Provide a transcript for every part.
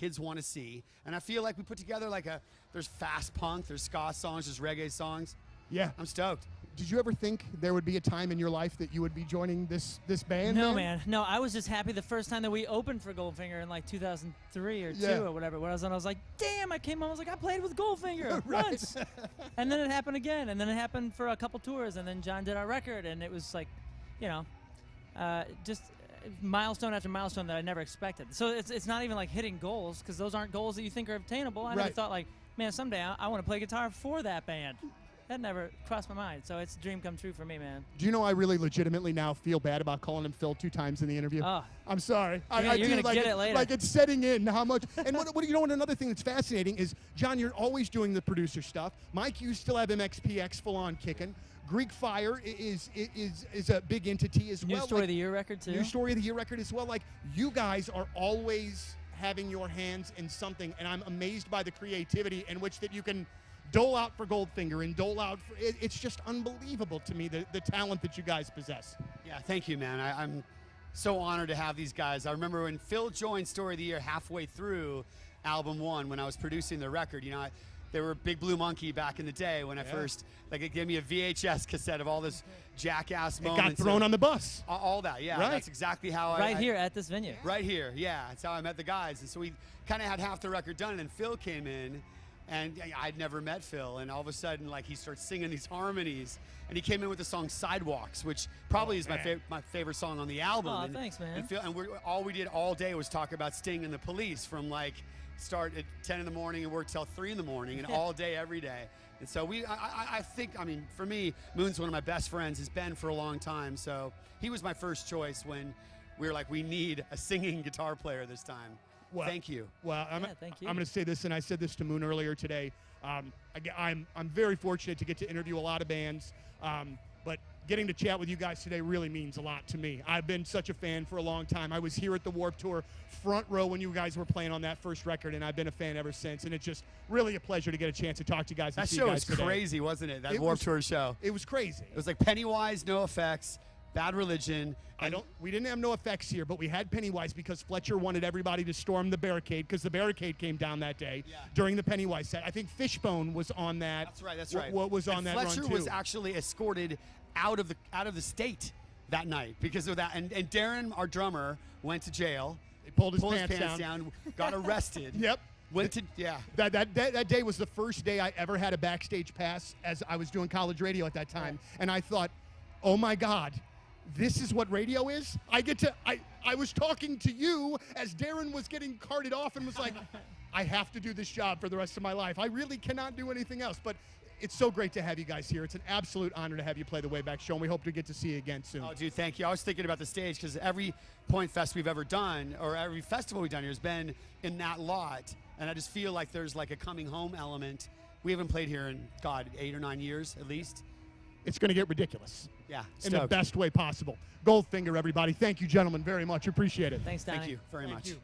kids want to see. And I feel like we put together like there's fast punk, there's ska songs, there's reggae songs. Yeah. I'm stoked. Did you ever think there would be a time in your life that you would be joining this band? No, man. No, I was just happy the first time that we opened for Goldfinger in like 2003 or 2 or whatever it was. And I was like, damn, I came home, I was like, I played with Goldfinger once. And then it happened again. And then it happened for a couple tours. And then John did our record. And it was like, you know, just milestone after milestone that I never expected. So it's not even like hitting goals, because those aren't goals that you think are obtainable. I never thought like, man, someday I want to play guitar for that band. That never crossed my mind, so it's a dream come true for me, man. Do you know I really legitimately now feel bad about calling him Phil 2 times in the interview? Oh. I'm sorry. Yeah, you're going to get it later. Like it's setting in how much. And what you know what, another thing that's fascinating is, John, you're always doing the producer stuff. Mike, you still have MXPX full-on kicking. Greek Fire is a big entity as well. New Story of the Year record, too. New Story of the Year record as well. Like, you guys are always having your hands in something, and I'm amazed by the creativity in which that you can dole out for Goldfinger and dole out for it's just unbelievable to me, the talent that you guys possess. Yeah, thank you, man. I'm so honored to have these guys. I remember when Phil joined Story of the Year halfway through album 1 when I was producing the record. You know, they were Big Blue Monkey back in the day when I first, like, it gave me a VHS cassette of all this jackass moments. It got thrown on the bus. All that, yeah. That's exactly how Right here at this venue. Right here, yeah. That's how I met the guys. And so we kind of had half the record done, and then Phil came in. And I'd never met Phil, and all of a sudden, like, he starts singing these harmonies, and he came in with the song "Sidewalks," which probably is my favorite song on the album. Oh, thanks, man. And all we did all day was talk about Sting and the Police, from like start at 10 in the morning and work till 3 in the morning, and all day, every day. And so I think, I mean, for me, Moon's one of my best friends, has been for a long time. So he was my first choice when we were like, we need a singing guitar player this time. Well, thank you. Well, thank you. I'm going to say this, and I said this to Moon earlier today. I'm very fortunate to get to interview a lot of bands, but getting to chat with you guys today really means a lot to me. I've been such a fan for a long time. I was here at the Warped Tour front row when you guys were playing on that first record, and I've been a fan ever since. And it's just really a pleasure to get a chance to talk to you guys. That show was crazy, wasn't it? That Warped Tour show. It was crazy. It was like Pennywise, No Effects, Bad Religion. We didn't have No Effects here, but we had Pennywise because Fletcher wanted everybody to storm the barricade, because the barricade came down that day during the Pennywise set. I think Fishbone was on that. That's right. That's right. What was on that run too? Fletcher was actually escorted out of the state that night because of that. And Darren, our drummer, went to jail. He pulled his pants down, got arrested. Yep. That day was the first day I ever had a backstage pass, as I was doing college radio at that time, and I thought, oh my God, this is what radio is? I was talking to you as Darren was getting carted off and was like, I have to do this job for the rest of my life. I really cannot do anything else. But it's so great to have you guys here. It's an absolute honor to have you play the Wayback Show, and we hope to get to see you again soon. Oh, dude, thank you. I was thinking about the stage because every Point Fest we've ever done, or every festival we've done here, has been in that lot. And I just feel like there's like a coming home element. We haven't played here in, God, 8 or 9 years at least. It's going to get ridiculous. Yeah, in the best way possible. Goldfinger, everybody. Thank you, gentlemen, very much. Appreciate it. Thanks, Donnie. Thank you very much. You.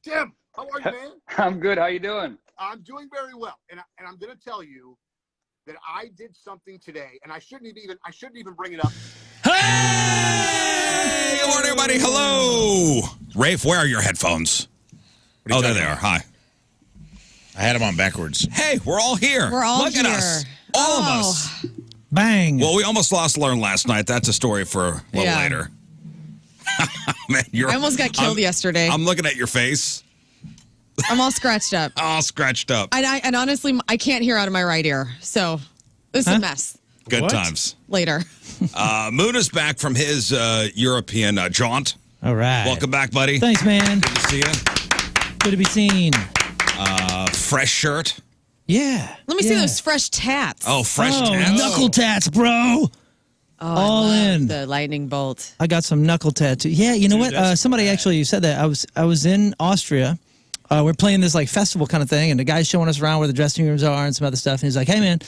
Tim, how are you, man? I'm good. How you doing? I'm doing very well, and I'm going to tell you that I did something today, and I shouldn't even bring it up. Hey, good morning, everybody. Hello, Rafe. Where are your headphones? Oh, there they are. Hi. I had them on backwards. Hey, we're all here. We're all Look here. at us. All of us. Bang. Well, we almost lost Lern last night. That's a story for a little later. Man, I almost got killed yesterday. I'm looking at your face. I'm all scratched up. All scratched up. And honestly, I can't hear out of my right ear. So this is a mess. Good times. Later. Moon is back from his European jaunt. All right. Welcome back, buddy. Thanks, man. Good to see you. Good to be seen. Fresh shirt. Yeah. Let me see those fresh tats. Oh, fresh tats. Knuckle tats, bro. Oh, all in. The lightning bolt. I got some knuckle tattoo. Yeah, you know what? Somebody actually said that. I was in Austria, we're playing this like festival kind of thing, and the guy's showing us around where the dressing rooms are and some other stuff. And he's like, "Hey, man,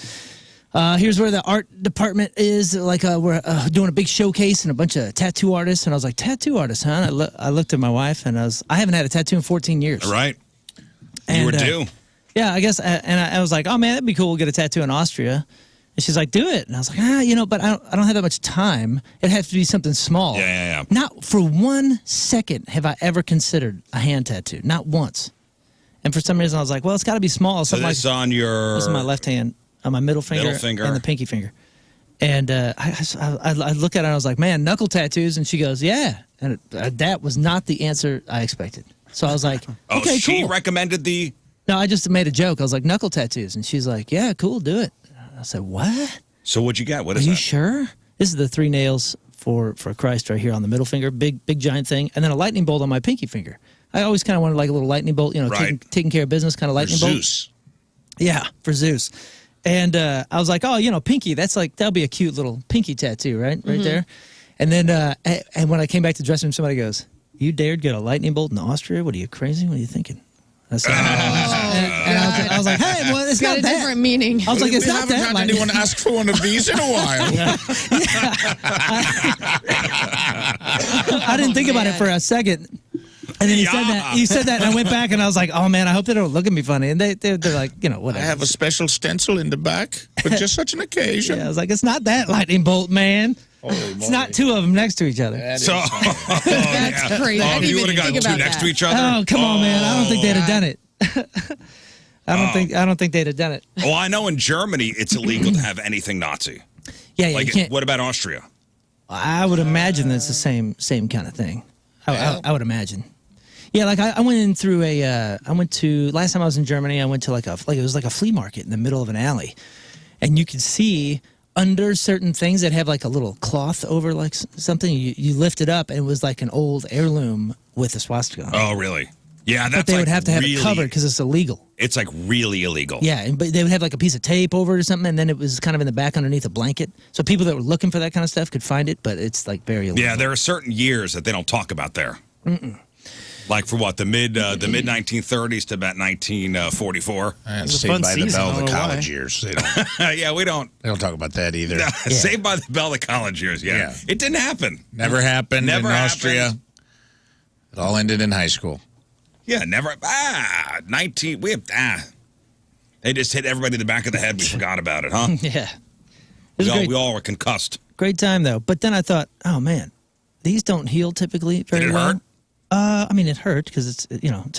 here's where the art department is. Like, we're doing a big showcase and a bunch of tattoo artists." And I was like, "Tattoo artists, huh?" And I looked at my wife, and I haven't had a tattoo in 14 years. Right. And, You were due. Yeah, I guess. And I was like, "Oh man, that'd be cool. We'll get a tattoo in Austria." And she's like, "Do it." And I was like, but I don't have that much time. It has to be something small. Yeah. Not for 1 second have I ever considered a hand tattoo. Not once. And for some reason, I was like, well, it's got to be small. So this on your... This is my left hand, on my middle finger, and the pinky finger. And I look at it, and I was like, man, knuckle tattoos. And she goes, yeah. And that was not the answer I expected. So I was like, okay, she cool. recommended the... No, I just made a joke. I was like, knuckle tattoos. And she's like, yeah, cool, do it. I said, what? So what'd you get? What is Are that? you sure? This is the 3 nails for Christ right here on the middle finger, big giant thing, and then a lightning bolt on my pinky finger. I always kind of wanted like a little lightning bolt, Right. taking care of business kind of lightning bolt. Zeus. Yeah, for Zeus. And I was like, oh, pinky, that'll be a cute little pinky tattoo, right there. And then and when I came back to the dressing room, somebody goes, "You dared get a lightning bolt in Austria? What are you, crazy? What are you thinking?" I said, and I was like, hey, well, it's Got not a that. different meaning. I was like, it's we not haven't that. had anyone ask for one of these in a while. I didn't think about it for a second. And then he said that, and I went back, and I was like, oh, man, I hope they don't look at me funny. And they're like, whatever. I have a special stencil in the back for just such an occasion. Yeah, I was like, it's not that lightning bolt, man. Holy It's moly. not 2 of them next to each other. That is So, That's crazy. I if didn't you even would have gotten think 2 about next that. to each other. Oh, come on, man. I don't think they'd have God. done it. I don't think they'd have done it. Well, I know in Germany it's illegal to have anything Nazi. Yeah, you Like, can't. what about Austria? I would imagine that's the same kind of thing. I would imagine. Yeah, like I went in through last time I was in Germany, I went to it was like a flea market in the middle of an alley. And you could see under certain things that have like a little cloth over like something, you lift it up and it was like an old heirloom with a swastika on it. Oh, really? Yeah, that's But they would like have to have really, it covered because it's illegal. It's like really illegal. Yeah, but they would have like a piece of tape over it or something, and then it was kind of in the back underneath a blanket. So people that were looking for that kind of stuff could find it, but it's like very illegal. Yeah, there are certain years that they don't talk about there. Like for what, the mid 1930s to about 1944. And was a Saved fun by the season, Bell, I the don't know college why. years. They We don't. don't talk about that either. Saved by the Bell, the college years. Yeah. It didn't happen. Never happened Never in happened. Austria. It all ended in high school. Yeah, never. 19. They just hit everybody in the back of the head. We forgot about it, huh? Yeah. It was We all were concussed. great time, though. But then I thought, oh, man, these don't heal typically very Did it well. hurt? I mean, it hurt because it's.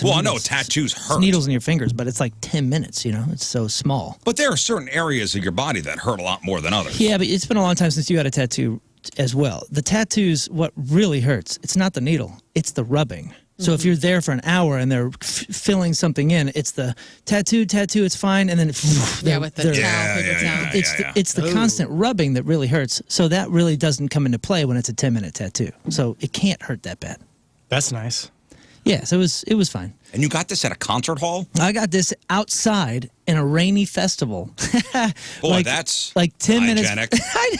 Well, I know needles. tattoos It's hurt. needles in your fingers, but it's like 10 minutes, It's so small. But there are certain areas of your body that hurt a lot more than others. Yeah, but it's been a long time since you had a tattoo as well. The tattoos, what really hurts, it's not the needle, it's the rubbing. So if you're there for an hour and they're filling something in, it's the tattoo, it's fine, and then With the towel, paper towel. it's the constant rubbing that really hurts. So that really doesn't come into play when it's a 10-minute tattoo. So it can't hurt that bad. That's nice. Yeah, so it was fine. And you got this at a concert hall? I got this outside in a rainy festival. Boy, that's like 10 minutes. hygienic. I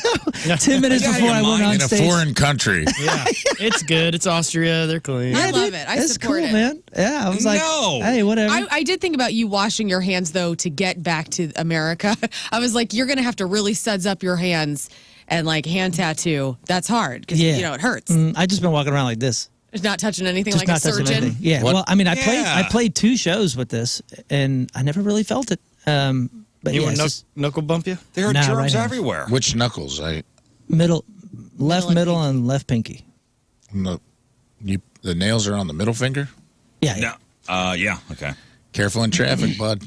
know. 10 minutes Yeah, before your I went mind on In a stage. foreign country. Yeah, it's good. It's Austria. They're clean. I love dude, it. I that's support cool, it. man. Yeah, I was like, No. hey, whatever. I did think about you washing your hands, though, to get back to America. I was like, you're going to have to really suds up your hands and, like, hand tattoo. That's hard because, it hurts. I just been walking around like this. Not touching anything Just like a not touching surgeon. anything. Yeah. What? Well, I mean, I Yeah. played 2 shows with this, and I never really felt it. But You yeah, want it's just knuckle bump you? There are Nah, germs right hand. everywhere. Which knuckles? left Middle and middle and left pinky. The nails are on the middle finger. Yeah. No. Yeah, okay. Careful in traffic, bud.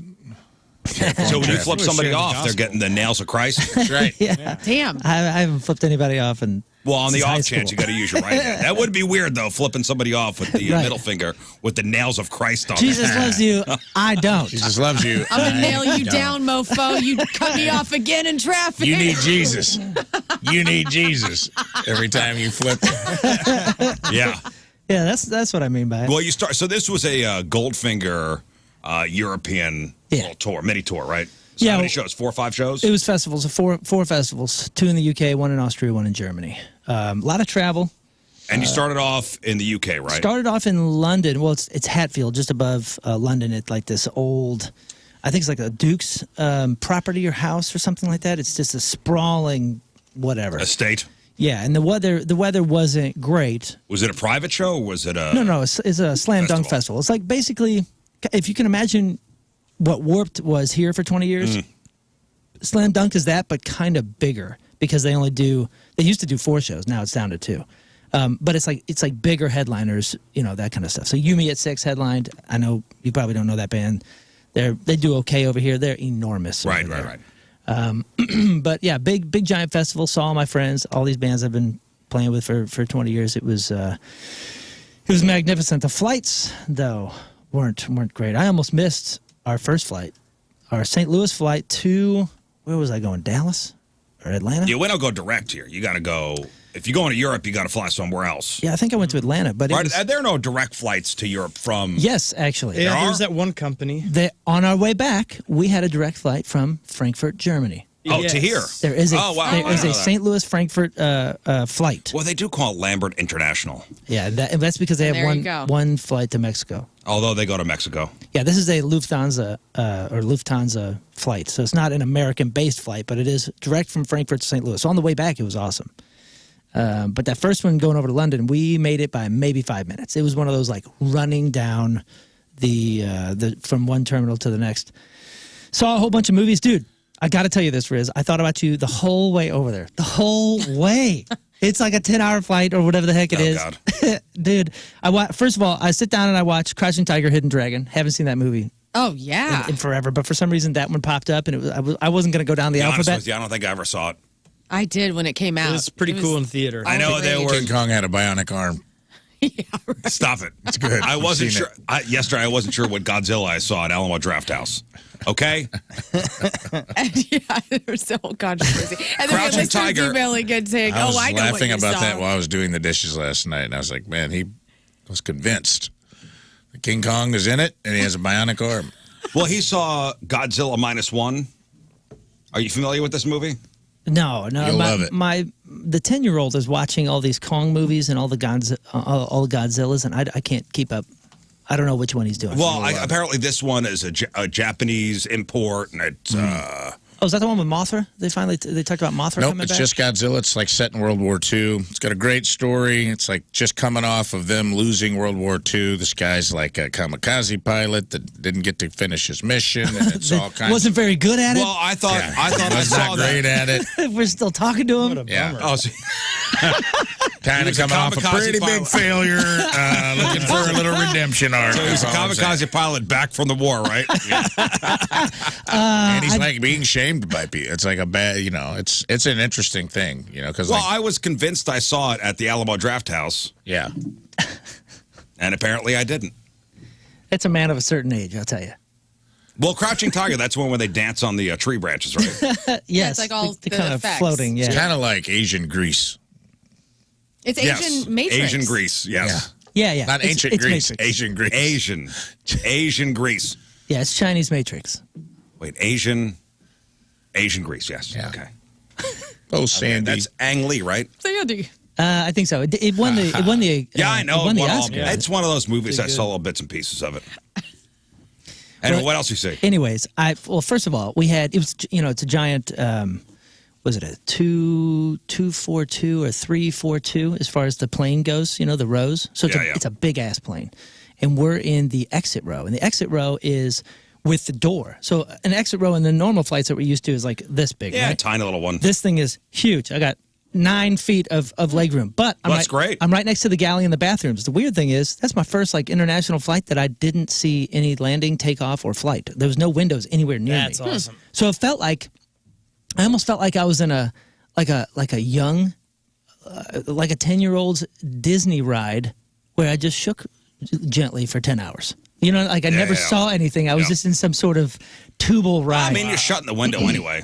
Careful So in when you traffic. flip We're somebody sharing the off, they're gospel. getting the nails of Christ. That's right. Yeah. Damn. I haven't flipped anybody off, and Well, on the Since high off chance, school. you got to use your right hand. That would be weird, though, flipping somebody off with the Right. middle finger with the nails of Christ on Jesus it. loves you. I don't. Jesus loves you. I'm going to nail you don't. down, mofo. You cut me off again in traffic. You need Jesus. You need Jesus every time you flip. Yeah. Yeah, that's what I mean by it. Well, you start. So this was a Goldfinger European little tour, mini tour, right? So Yeah, how many well- shows? 4 or 5 shows? It was festivals, four festivals, 2 in the UK, 1 in Austria, 1 in Germany. A lot of travel. And you started off in the UK, right? Started off in London. Well, it's Hatfield, just above London. It's like this old, I think it's like a Duke's property or house or something like that. It's just a sprawling whatever. Estate. Yeah, and the weather wasn't great. Was it a private show or was it a... No, it's a slam dunk festival. It's like basically, if you can imagine what Warped was here for 20 years, slam dunk is that, but kind of bigger because they used to do 4 shows. Now it's down to 2. But it's like bigger headliners, that kind of stuff. So Yumi at 6 headlined. I know you probably don't know that band. They do okay over here. They're enormous. Right. But yeah, big giant festival. Saw all my friends, all these bands I've been playing with for 20 years. It was magnificent. The flights though weren't great. I almost missed our first flight, our St. Louis flight to, where was I going? Dallas or Atlanta? Yeah, we don't go direct here. You got to go. If you're going to Europe, you got to fly somewhere else. Yeah, I think I went to Atlanta, but There are no direct flights to Europe from. Yes, actually. Yeah, there's that one company. On our way back, we had a direct flight from Frankfurt, Germany. Oh, to here. There is a I a know St. Louis Frankfurt flight. Well, they do call it Lambert International. Yeah, that's because they There you have go. one flight to Mexico. Although they go to Mexico. Yeah, this is a Lufthansa flight, so it's not an American-based flight, but it is direct from Frankfurt to St. Louis. So on the way back, it was awesome. But that first one going over to London, we made it by maybe 5 minutes. It was one of those like running down the from one terminal to the next. Saw a whole bunch of movies, dude. I got to tell you this, Rizz. I thought about you the whole way over there. The whole way. It's like a 10-hour flight or whatever the heck it is. God. Dude, first of all, I sit down and I watch Crouching Tiger, Hidden Dragon. Haven't seen that movie Oh, yeah. in forever, but for some reason that one popped up, and I wasn't going to go down the To be honest alphabet. with you, I don't think I ever saw it. I did when it came out. It was pretty cool in theater. I know they were. King Kong had a bionic arm. Stop it. It's good. I I've wasn't seen sure. Yesterday, I wasn't sure what Godzilla I saw at Alamo Drafthouse. Okay? Yeah, there was the whole controversy. And then we had Crouching listeners Tiger. emailing and saying, I was I know what laughing you about saw. that while I was doing the dishes last night, and I was like, man, he was convinced. King Kong is in it, and he has a bionic arm. Well, he saw Godzilla -1. Are you familiar with this movie? No. You'll love it. The 10-year-old is watching all these Kong movies and all the Godzillas, and I can't keep up. I don't know which one he's doing. Well, apparently this one is a Japanese import, and it's... Oh, is that the one with Mothra? They talked about Mothra Nope, coming it's back? just Godzilla. It's like set in World War II. It's got a great story. It's like just coming off of them losing World War II. This guy's like a kamikaze pilot that didn't get to finish his mission, and it's all kinds Wasn't very good at it? Well, I thought I was saw not great that. at it. We're still talking to him? Yeah. Oh, so, Kind of was a coming off a kamikaze pretty big pilot. failure, looking for a little redemption arc. so he's a that's all I'm saying. kamikaze pilot back from the war, right? And he's like being shamed by people. It's like a bad, it's an interesting thing, because Well, I was convinced I saw it at the Alamo Drafthouse, yeah. and apparently I didn't. It's a man of a certain age, I'll tell you. Well, Crouching Tiger, that's one where they dance on the tree branches, right? Yes. it's like all they're the kind of effects. floating, yeah. It's kind of like Asian Greece. It's Yes. Asian Matrix. Asian Greece, yes. Yeah. Not It's- ancient it's Greece, Matrix. Asian Greece. Asian Greece. Yeah, it's Chinese Matrix. Wait, Asian Greece, yes. Yeah. Okay. Oh, Sandy. That's Ang Lee, right? Sandy. I think so. It won the. It won the. Yeah, I know. It won the It won all- Oscar. It's one of those movies I saw little bits and pieces of it. Anyway, what else you see? Anyways, first of all, we had it's a giant. Was it a 242 or 342 as far as the plane goes? The rows. So it's a big ass plane, and we're in the exit row, and the exit row is with the door. So an exit row in the normal flights that we're used to is like this big. Yeah, right? tiny little one. This thing is huge. I got 9 feet of legroom, but That's great. I'm right next to the galley and the bathrooms. The weird thing is that's my first international flight that I didn't see any landing, takeoff, or flight. There was no windows anywhere near That's me. awesome. So it felt like I almost felt like I was in a young, like a 10-year-old's Disney ride where I just shook gently for 10 hours. I never saw anything. I was just in some sort of tubal ride. I mean, you're shutting the window anyway,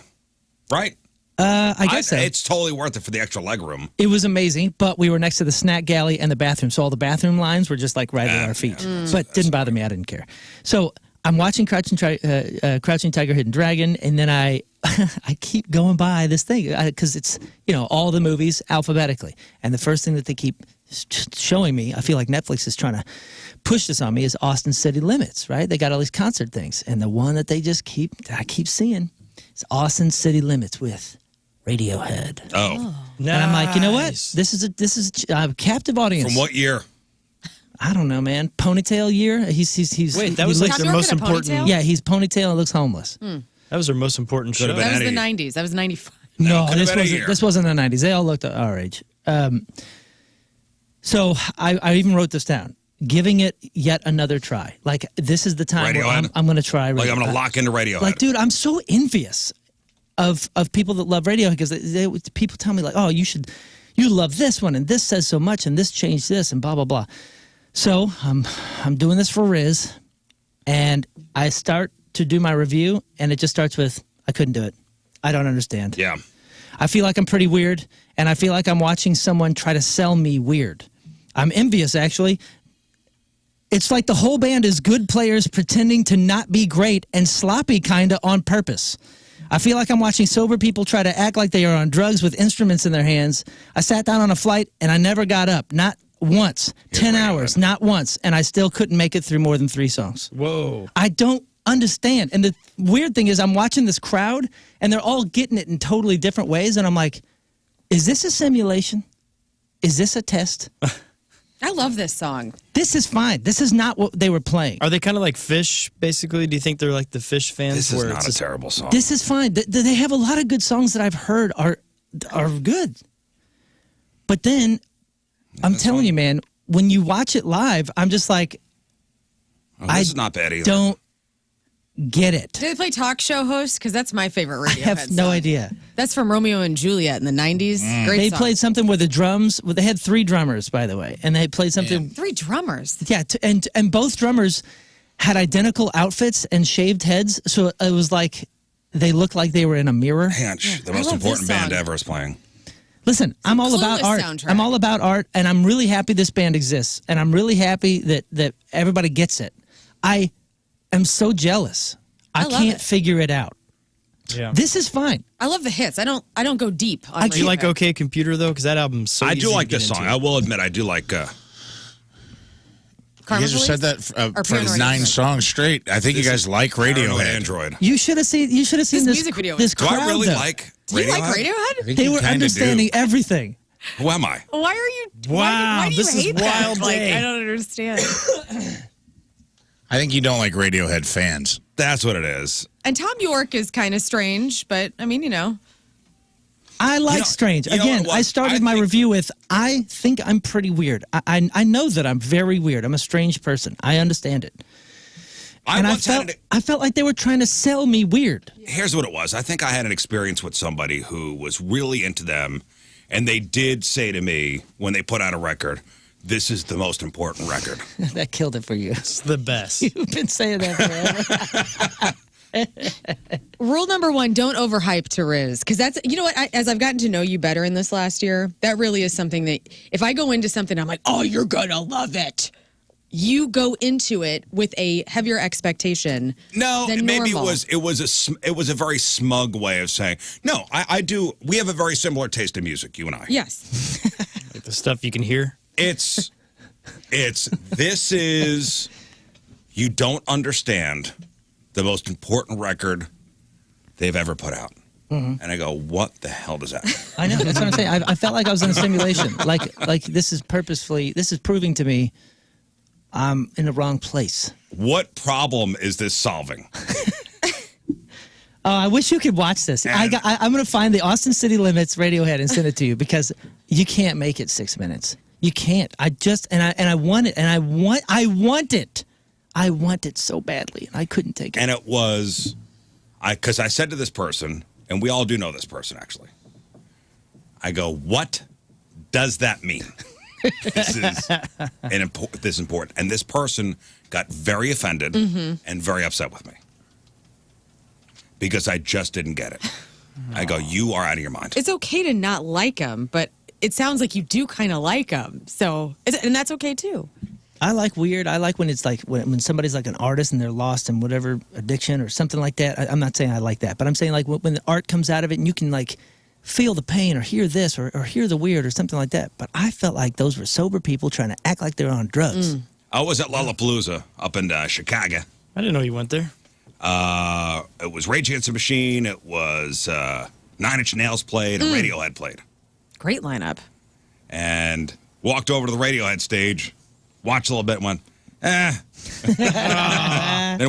right? I guess so. It's totally worth it for the extra leg room. It was amazing, but we were next to the snack galley and the bathroom, so all the bathroom lines were just right at our feet. But didn't bother me. I didn't care. So I'm watching Crouching Tiger, Hidden Dragon, and then I I keep going by this thing because it's, all the movies alphabetically. And the first thing that they keep showing me, I feel like Netflix is trying to push this on me, is Austin City Limits, right? They got all these concert things. And the one that I keep seeing is Austin City Limits with Radiohead. Oh. And I'm like, you know what? This is a captive audience. From what year? I don't know, man. Ponytail year? He's Wait, that was like Tom their York most had a important. ponytail? Yeah, he's ponytail and looks homeless. That was their most important show. Could've been That was any- the 90s. That was 95. No, could've this been a wasn't. year. This wasn't the 90s. They all looked our age. So I even wrote this down. Giving it yet another try. Like, this is the time where Radiohead? I'm going to try. Like, I'm going Radiohead. to lock into Radiohead. Like, dude, I'm so envious of people that love Radiohead because people tell me like, oh, you love this one and this says so much and this changed this and blah blah blah. So I'm doing this for Rizz, and I start to do my review, and it just starts with, I couldn't do it. I don't understand. Yeah. I feel like I'm pretty weird, and I feel like I'm watching someone try to sell me weird. I'm envious, actually. It's like the whole band is good players pretending to not be great and sloppy kind of on purpose. I feel like I'm watching sober people try to act like they are on drugs with instruments in their hands. I sat down on a flight, and I never got up. Not once. 10 hours. Not once. And I still couldn't make it through more than 3 songs. Whoa. I don't understand. And the weird thing is I'm watching this crowd, and they're all getting it in totally different ways. And I'm like, is this a simulation? Is this a test? I love this song. This is fine. This is not what they were playing. Are they kind of like Fish, basically? Do you think they're like the Fish fans? This is where not it's a just- terrible song. This is fine. They have a lot of good songs that I've heard are good. But then, I'm telling you, man, when you watch it live, I'm just like, This is not bad either. don't get it. Do they play talk show hosts? Because that's my favorite I Radiohead have no song. idea. That's from Romeo and Juliet in the 90s. Great They song. played something where the drums, they had 3 drummers, by the way, and they played something. 3 drummers. Yeah, and both drummers had identical outfits and shaved heads, so it was like they looked like they were in a mirror. Hanch, the I most love important this band song. ever is playing. Listen, I'm all about Clueless art. soundtrack. I'm all about art, and I'm really happy this band exists, and I'm really happy that everybody gets it. I am so jealous. I love can't it. figure it out. Yeah. This is fine. I love the hits. I don't go deep on Do you like Radiohead. OK Computer, though? Because that album's so I easy do to like get this song. into. I will admit, I do like. You Karma guys have said Police? that Or for Paranoid 9 Android? songs straight. I think you guys like Paranoid Radiohead. Android. You should have seen. You should have seen This this music video This Do crowd. I really though. like Do you like Radiohead? I Radiohead? think They you were kinda understanding do. everything. Who am I? Why are you? Wow, why do you this is hate that? wild Like, day. I don't understand. I think you don't like Radiohead fans. That's what it is. And Tom York is kind of strange, but I mean, I like know- Strange. you know Again, what? I started I my think- review with, I think I'm pretty weird. I know that I'm very weird. I'm a strange person. I understand it. I And once had I felt like they were trying to sell me weird. Here's what it was. I think I had an experience with somebody who was really into them, and they did say to me when they put out a record, "This is the most important record." That killed it for you. It's the best. You've been saying that forever. Rule number 1, don't overhype to Rizz. Because that's, you know what, as I've gotten to know you better in this last year, that really is something that if I go into something, I'm like, oh, you're going to love it. You go into it with a heavier expectation No, than maybe normal. it was a very smug way of saying, no, I do. We have a very similar taste in music, you and I. Yes. Like the stuff you can hear. This is, you don't understand the most important record they've ever put out. And I go, what the hell does that mean? I know. That's what I'm saying. I felt like I was in a simulation. Like this is proving to me I'm in the wrong place. What problem is this solving? Oh, I wish you could watch this. I'm going to find the Austin City Limits Radiohead and send it to you because you can't make it 6 minutes. You can't. I want it, and I want it. I want it so badly, and I couldn't take it. And it was, because I said to this person, and we all do know this person actually. I go, what does that mean? This is important. And this person got very offended and very upset with me because I just didn't get it. I go, you are out of your mind. It's okay to not like him, but it sounds like you do kind of like him. So, and that's okay too. I like weird. I like when it's like when somebody's like an artist and they're lost in whatever addiction or something like that. I'm not saying I like that, but I'm saying like when the art comes out of it and you can like feel the pain or hear this or hear the weird or something like that. But I felt like those were sober people trying to act like they're on drugs. I was at Lollapalooza up in Chicago. I didn't know you went there. It was Rage Against the Machine. It was 9 Inch Nails played. And Radiohead played. Great lineup. And walked over to the Radiohead stage, watched a little bit, and went, Then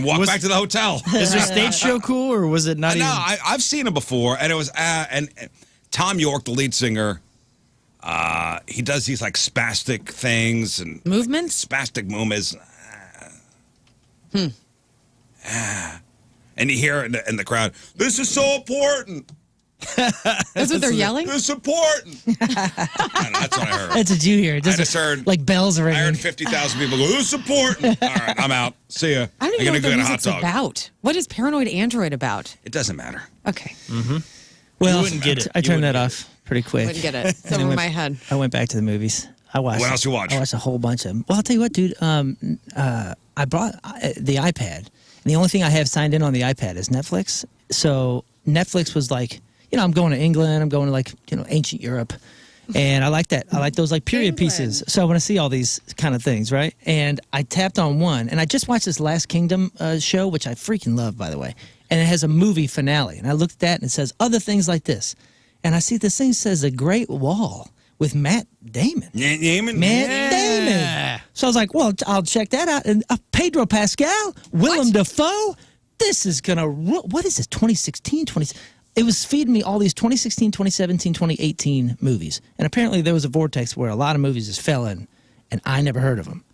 walked back to the hotel. Is their stage show cool, or was it not even? No, I've seen him before, and it was and Tom York, the lead singer. He does these like spastic things and Movements? spastic movements. And you hear it in the crowd. This is so important. That's what they're yelling? This is important. That's what I heard. That's what you hear. It I just doesn't heard like bells I ringing. heard 50,000 people go, this is important. All right, I'm out. See ya. I don't I'm even know what gonna the go get a hot music's dog. about. What is Paranoid Android about? It doesn't matter. Okay. Well, You wouldn't get it. I You turned that wouldn't off pretty quick. Wouldn't get it. It's over my head. I went back to the movies. I watched. What else you watch? I watched a whole bunch of them. Well, I'll tell you what, dude. I brought the iPad, and the only thing I have signed in on the iPad is Netflix. So Netflix was like, I'm going to England. I'm going to like, ancient Europe, and I like that. I like those like period pieces. So I want to see all these kind of things, right? And I tapped on one, and I just watched this Last Kingdom show, which I freaking love, by the way. And it has a movie finale, and I looked at that, and it says other things like this, and I see this thing says The Great Wall with Matt Damon. Matt Damon. So I was like, well, I'll check that out. And Pedro Pascal, Willem Dafoe. This is going to, what is this, 2016, It was feeding me all these 2016, 2017, 2018 movies. And apparently there was a vortex where a lot of movies just fell in, and I never heard of them.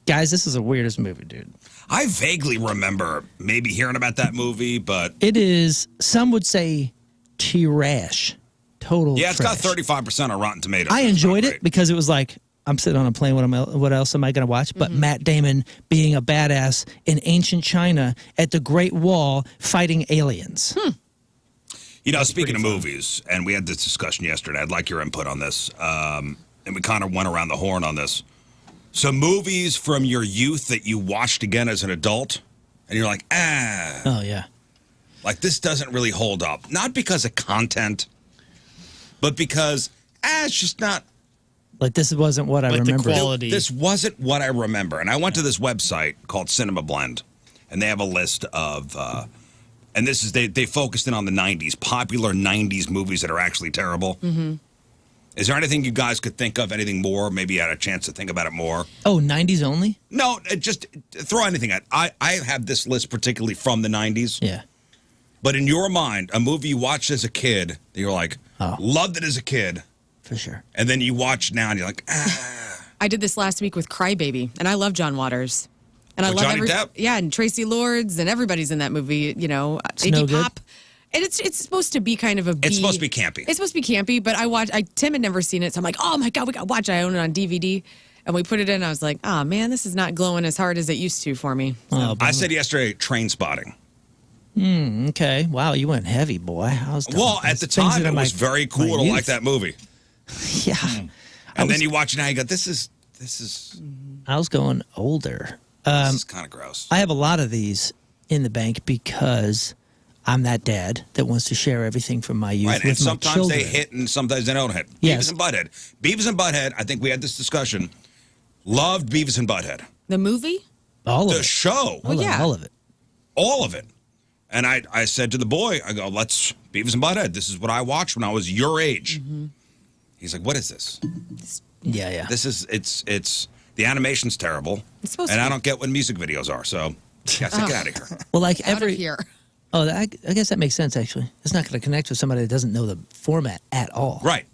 Guys, this is the weirdest movie, dude. I vaguely remember maybe hearing about that movie, but It is, some would say, trash. Total yeah, it's trash. got 35% on Rotten Tomatoes. I It's enjoyed not it great. because it was like, I'm sitting on a plane. What else am I going to watch? But Matt Damon being a badass in ancient China at the Great Wall fighting aliens. Speaking of movies, and we had this discussion yesterday. I'd like your input on this. And we kind of went around the horn on this. So movies from your youth that you watched again as an adult, and you're like, Oh, yeah. like this doesn't really hold up. Not because of content, but because, it's just not. Like, this wasn't what I Like the remember. quality. This wasn't what I remember. And I went to this website called Cinema Blend, and they have a list of, and this is, they focused in on the 90s, popular 90s movies that are actually terrible. Is there anything you guys could think of, anything more? Maybe you had a chance to think about it more. Oh, 90s only? No, just throw anything at. I have this list particularly from the 90s. Yeah. But in your mind, a movie you watched as a kid that you're like, loved it as a kid, For sure. and then you watch now and you're like, I did this last week with Crybaby, and I love John Waters. And I With love Johnny Depp? Yeah, and Tracy Lords, and everybody's in that movie, no Iggy good? Pop. And it's supposed to be kind of a B. It's supposed to be campy. It's supposed to be campy, but Tim had never seen it, so I'm like, oh my God, we got to watch it. I own it on DVD. And we put it in, I was like, oh man, this is not glowing as hard as it used to for me. So, I said yesterday, Train Spotting. Okay. Wow, you went heavy, boy. I was Well, at the things time, that it are was my- very cool my to youth. like that movie. Yeah. And then you watch it now, you go, this is I was going older. kind of gross. I have a lot of these in the bank because I'm that dad that wants to share everything from my youth Right, with and sometimes my children. they hit and sometimes they don't hit. Yes. Beavis and Butthead. Beavis and Butthead, I think we had this discussion, loved Beavis and Butthead. the movie? All of The it. show, I love yeah. all of it. all of it. And I said to the boy, I go, let's, Beavis and Butthead, this is what I watched when I was your age. He's like, what is this? Yeah, yeah. This is, it's the animation's terrible. It's supposed and to I be. don't get what music videos are, so get out of here. Well, like Out every of here. Oh, I guess that makes sense. Actually, it's not going to connect with somebody that doesn't know the format at all. Right.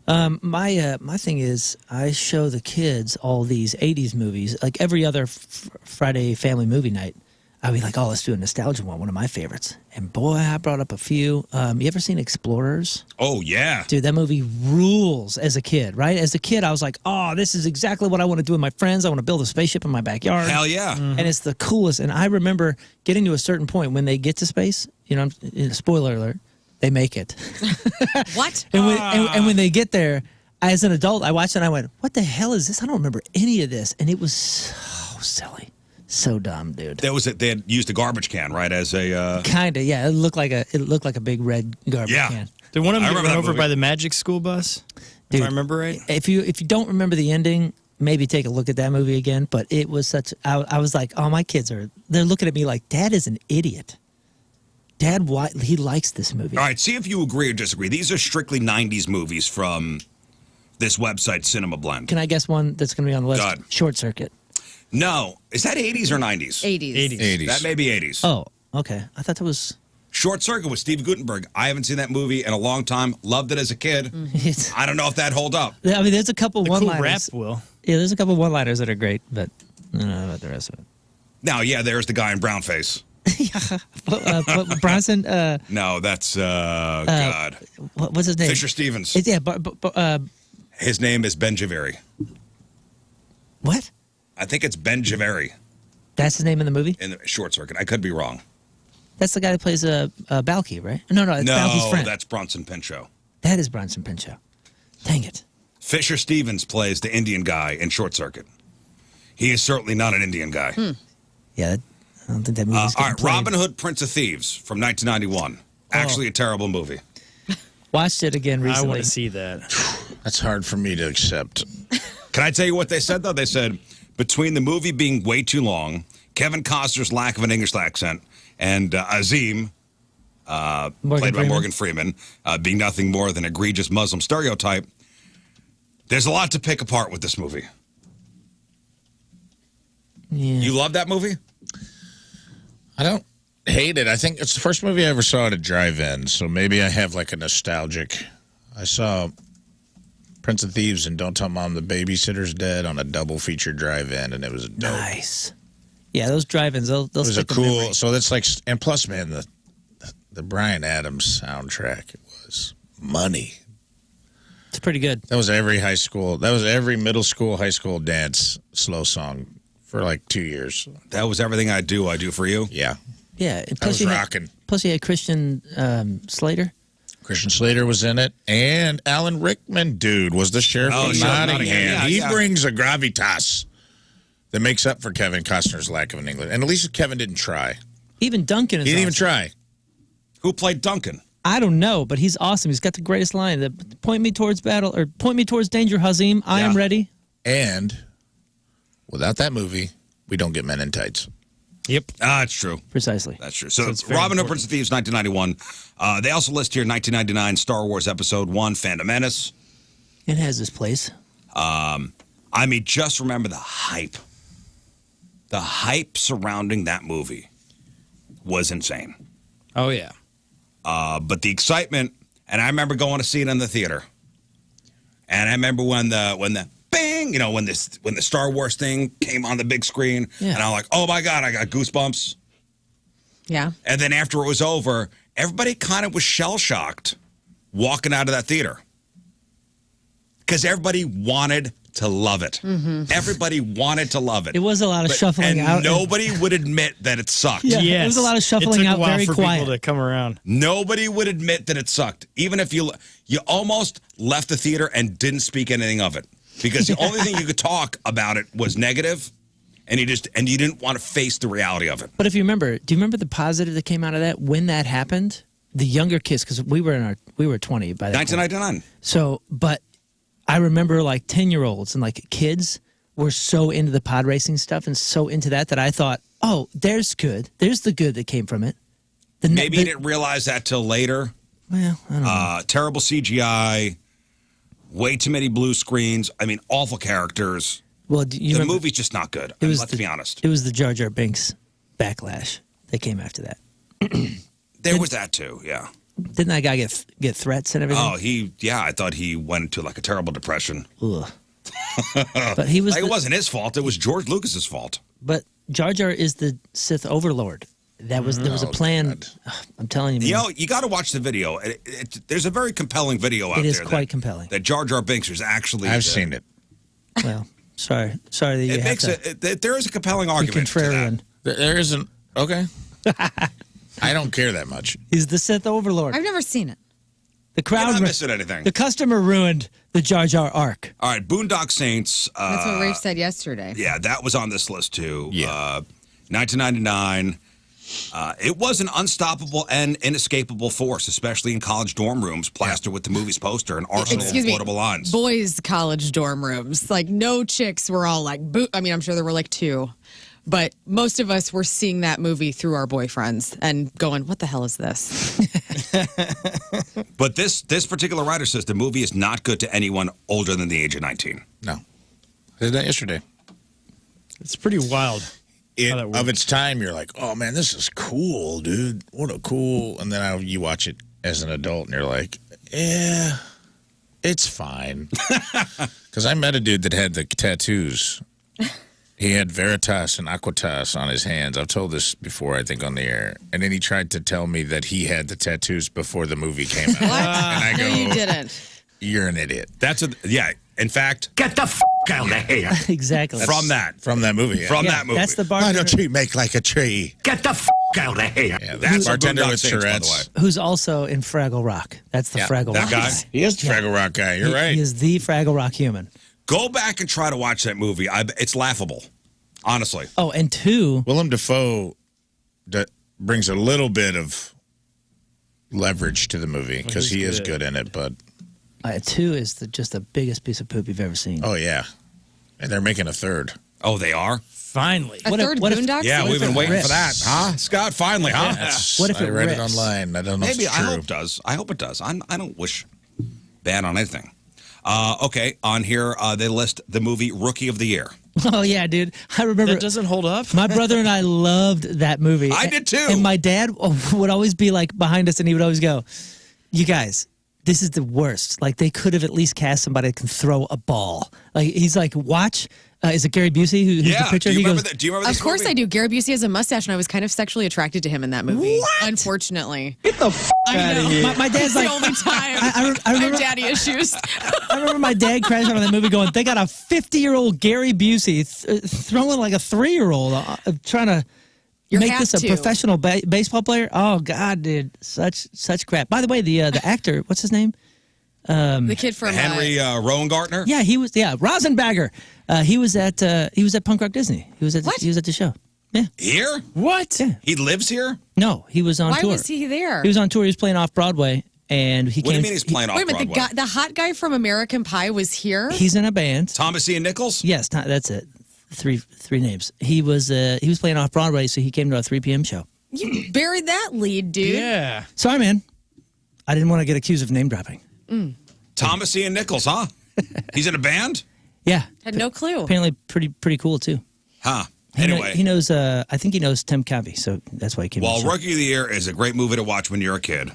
My thing is, I show the kids all these '80s movies. Like every other Friday family movie night, I'd be like, "Oh, let's do a nostalgia one of my favorites." And boy, I brought up a few. You ever seen Explorers? Oh, yeah. Dude, that movie rules as a kid, right? As a kid, I was like, "Oh, this is exactly what I want to do with my friends. I want to build a spaceship in my backyard." Hell yeah. And it's the coolest. And I remember getting to a certain point when they get to space. Spoiler alert, they make it. What? And when they get there, as an adult, I watched it and I went, what the hell is this? I don't remember any of this. And it was so silly. So dumb, dude. They had used a garbage can, right, as a Kinda, yeah. It looked like a big red garbage can. Did one of them I get remember run that over movie. by the magic school bus? Dude, if I remember right. If you don't remember the ending, maybe take a look at that movie again. But it was such. I was like, oh, my kids they're looking at me like, Dad is an idiot. Dad, why he likes this movie? All right, see if you agree or disagree. These are strictly 90s movies from this website, Cinema Blend. Can I guess one that's going to be on the list? Go ahead. Short Circuit. No. Is that 80s or 90s? 80s. 80s. That may be 80s. Oh, okay. I thought that was. Short Circuit with Steve Guttenberg. I haven't seen that movie in a long time. Loved it as a kid. It's, I don't know if that hold up. I mean, there's a couple The cool one-liners. rap will. Yeah, there's a couple one-liners that are great, but I don't know about the rest of it. Now, yeah, there's the guy in brownface. Bronson. No, that's God. What's his name? Fisher Stevens. Yeah, His name is Ben Javeri. what? I think it's Ben Javeri That's his name in the movie. in the Short Circuit. I could be wrong. That's the guy that plays Balky, right? No, it's Balky's No, friend. that's Bronson Pinchot. That is Bronson Pinchot. Dang it. Fisher Stevens plays the Indian guy in Short Circuit. He is certainly not an Indian guy. Yeah, I don't think that movie's All getting right, played. Robin Hood, Prince of Thieves from 1991. Actually, a terrible movie. Watched it again I recently. want to see that. That's hard for me to accept. Can I tell you what they said, though? They said, between the movie being way too long, Kevin Costner's lack of an English accent, and Azim, played by Freeman. Morgan Freeman, being nothing more than egregious Muslim stereotype, there's a lot to pick apart with this movie. Yeah. You love that movie? I don't hate it. I think it's the first movie I ever saw at a drive-in, so maybe I have like a nostalgic. I saw Prince of Thieves and Don't Tell Mom the Babysitter's Dead on a double feature drive-in, and it was dope. Nice. Yeah, those drive-ins, they'll It was a stick to cool. memory. So that's like, and plus, man, the Bryan Adams soundtrack was money. It's pretty good. That was every high school. That was every middle school, high school dance slow song for like 2 years. That was everything I do for you. Yeah, Yeah. And I was you rocking. Plus, you had Christian Slater. Christian Slater was in it, and Alan Rickman, dude, was the sheriff Oh, of Sheriff of Nottingham. Nottingham. He Yeah. brings a gravitas that makes up for Kevin Costner's lack of an English. And at least Kevin didn't try. Even Duncan is He didn't even awesome. try. Who played Duncan? I don't know, but he's awesome. He's got the greatest line. Point me towards battle, or point me towards danger, Hazim. I am Yeah. ready. And without that movie, we don't get Men in Tights. Yep. It's true. Precisely. That's true. So, it's very Robin Hood, important. Prince of Thieves, 1991. They also list here 1999 Star Wars Episode 1, Phantom Menace. It has this place. I mean, just remember the hype. The hype surrounding that movie was insane. Oh, yeah. But the excitement, and I remember going to see it in the theater. And I remember when the bang, when the Star Wars thing came on the big screen, Yeah. and I'm like, oh my God, I got goosebumps. Yeah. And then after it was over, everybody kind of was shell-shocked walking out of that theater. Because everybody wanted to love it. Everybody wanted to love it. It was a lot of shuffling and out. nobody would admit that it sucked. Yeah. Yes. It was a lot of shuffling it took out a while very for quiet. people to come around. Nobody would admit that it sucked. Even if you almost left the theater and didn't speak anything of it. Because the only thing you could talk about it was negative, and you didn't want to face the reality of it. But if you remember, do you remember the positive that came out of that when that happened? The younger kids, because we were 20 by that point. 1999. So, but I remember like 10-year-olds and like kids were so into the pod racing stuff and so into that I thought, oh, there's good. There's the good that came from it. Maybe you didn't realize that till later. Well, I don't know. Terrible CGI, way too many blue screens. I mean, awful characters. Well, do you The remember, movie's just not good. it was Let's the- be honest. It was the Jar Jar Binks backlash that came after that. There was that too, yeah. Didn't that guy get threats and everything? Oh, I thought he went into like a terrible depression. Ugh. But he was. Like, it wasn't his fault. It was George Lucas's fault. But Jar Jar is the Sith overlord. There was a plan. God. I'm telling you, man. You know, you got to watch the video. There's a very compelling video out there. It is quite compelling. That Jar Jar Binks is actually. I've seen it. Well, sorry that you It have makes to there is a compelling be argument. to contrarian. that. There isn't. Okay. I don't care that much. He's the Sith overlord. I've never seen it. The crowd. You're not missing anything. The customer ruined the Jar Jar arc. All right, Boondock Saints. That's what Rafe said yesterday. Yeah, that was on this list too. Yeah. 1999. It was an unstoppable and inescapable force, especially in college dorm rooms, plastered with the movie's poster and arsenal of quotable lines. Boys' college dorm rooms. Like, no chicks were all like, I mean, I'm sure there were like 2. But most of us were seeing that movie through our boyfriends and going, what the hell is this? But this particular writer says the movie is not good to anyone older than the age of 19. No. I did that yesterday. It's pretty wild. Of its time, you're like, oh, man, this is cool, dude. What a cool. And then you watch it as an adult, and you're like, yeah, it's fine. Because I met a dude that had the tattoos. He had Veritas and Aquitas on his hands. I've told this before, I think, on the air. And then he tried to tell me that he had the tattoos before the movie came out. What? And I go, No, you didn't. You're an idiot. Yeah. In fact, Get the out of here. Exactly. from that movie. Yeah. From that movie. That's the Why bartender don't you make like a tree? Get the out of here. Yeah, That's that's bartender Boondock with Saints, by the Tourette's. who's also in Fraggle Rock. That's the Fraggle that Rock. guy. He is the Fraggle Rock guy. You're right. He is the Fraggle Rock human. Go back and try to watch that movie. It's laughable, honestly. Oh, and 2. Willem Dafoe brings a little bit of leverage to the movie because he is good in it. But 2 is just the biggest piece of poop you've ever seen. oh yeah, and they're making a third. Oh, they are? Finally. A third Boondocks? Yeah, we've been waiting for that, rips? huh? Scott, finally, huh? What if I it read it rips? online. I don't know Maybe. if it's I true. hope it does. I hope it does. I don't wish bad on anything. Okay, on here, they list the movie Rookie of the Year. Oh, yeah, dude. I remember. That doesn't hold up. My brother and I loved that movie. I did too. And my dad would always be like behind us and he would always go, you guys, this is the worst. Like, they could have at least cast somebody that can throw a ball. Like, he's like, watch. Is it Gary Busey who's the picture? Do you He remember goes, that? Do you remember this Of course movie? I do. Gary Busey has a mustache, and I was kind of sexually attracted to him in that movie. What? Unfortunately. Get the f I out of know. here. my dad's It's the like, only time I I remember, have daddy issues. I remember my dad crashing out on that movie going, they got a 50-year-old Gary Busey throwing like a 3-year-old trying to You make have this a to. professional baseball player. Oh, God, dude. Such crap. By the way, the actor, what's his name? The kid from Henry Rowengartner? Yeah, he was. Yeah, Rosenbagger. He was at Punk Rock Disney. He was at What? he was at the show. Yeah. Here? What? Yeah. He lives here? No, he was on Why tour. was he there? He was on tour. He was playing off Broadway, and he What do came. you mean he's playing off Wait a minute, Broadway? the hot guy from American Pie was here? He's in a band. Thomas Ian Nichols? Yes, that's it. Three names. He was playing off Broadway, so he came to our 3 p.m. show. You buried that lead, dude. Yeah. Sorry, man. I didn't want to get accused of name dropping. Thomas Ian Nichols, huh? He's in a band? Yeah. Had no clue. Apparently, pretty cool too. Huh. He Anyway. he knows. I think he knows Tim Covey, so that's why he came. Well, to the show. Rookie of the Year is a great movie to watch when you're a kid.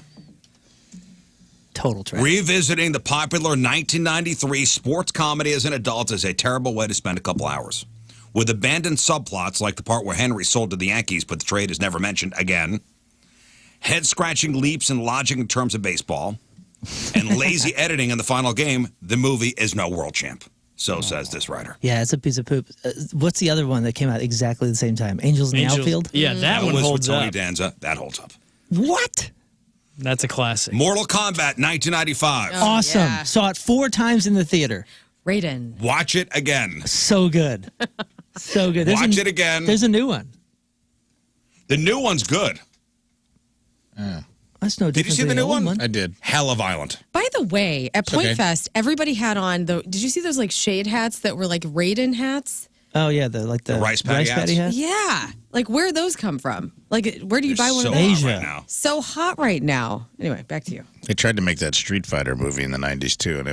Total trash. Revisiting the popular 1993 sports comedy as an adult is a terrible way to spend a couple hours. With abandoned subplots like the part where Henry sold to the Yankees but the trade is never mentioned again, head-scratching leaps in logic in terms of baseball, and lazy editing in the final game, the movie is no world champ. So says this writer. Yeah, it's a piece of poop. What's the other one that came out exactly the same time? Angels in the Outfield? Yeah, that one was holds with Tony up. Danza. That holds up. What? That's a classic. Mortal Kombat 1995. Oh, Awesome. yeah. Saw it 4 times in the theater. Raiden. Watch it again. So good. So good. Watch it again. There's a new one. The new one's good. That's no different Did you see than the new old one? I did. Hella violent. By the way, at Point okay. Fest, everybody had on did you see those like shade hats that were like Raiden hats? Oh, yeah, the rice patty hats? hat. Yeah. Like where'd those come from? Like where do you buy one so of those? hot Asia. right now. So hot right now. Anyway, back to you. They tried to make that Street Fighter movie in the 90s, too, and I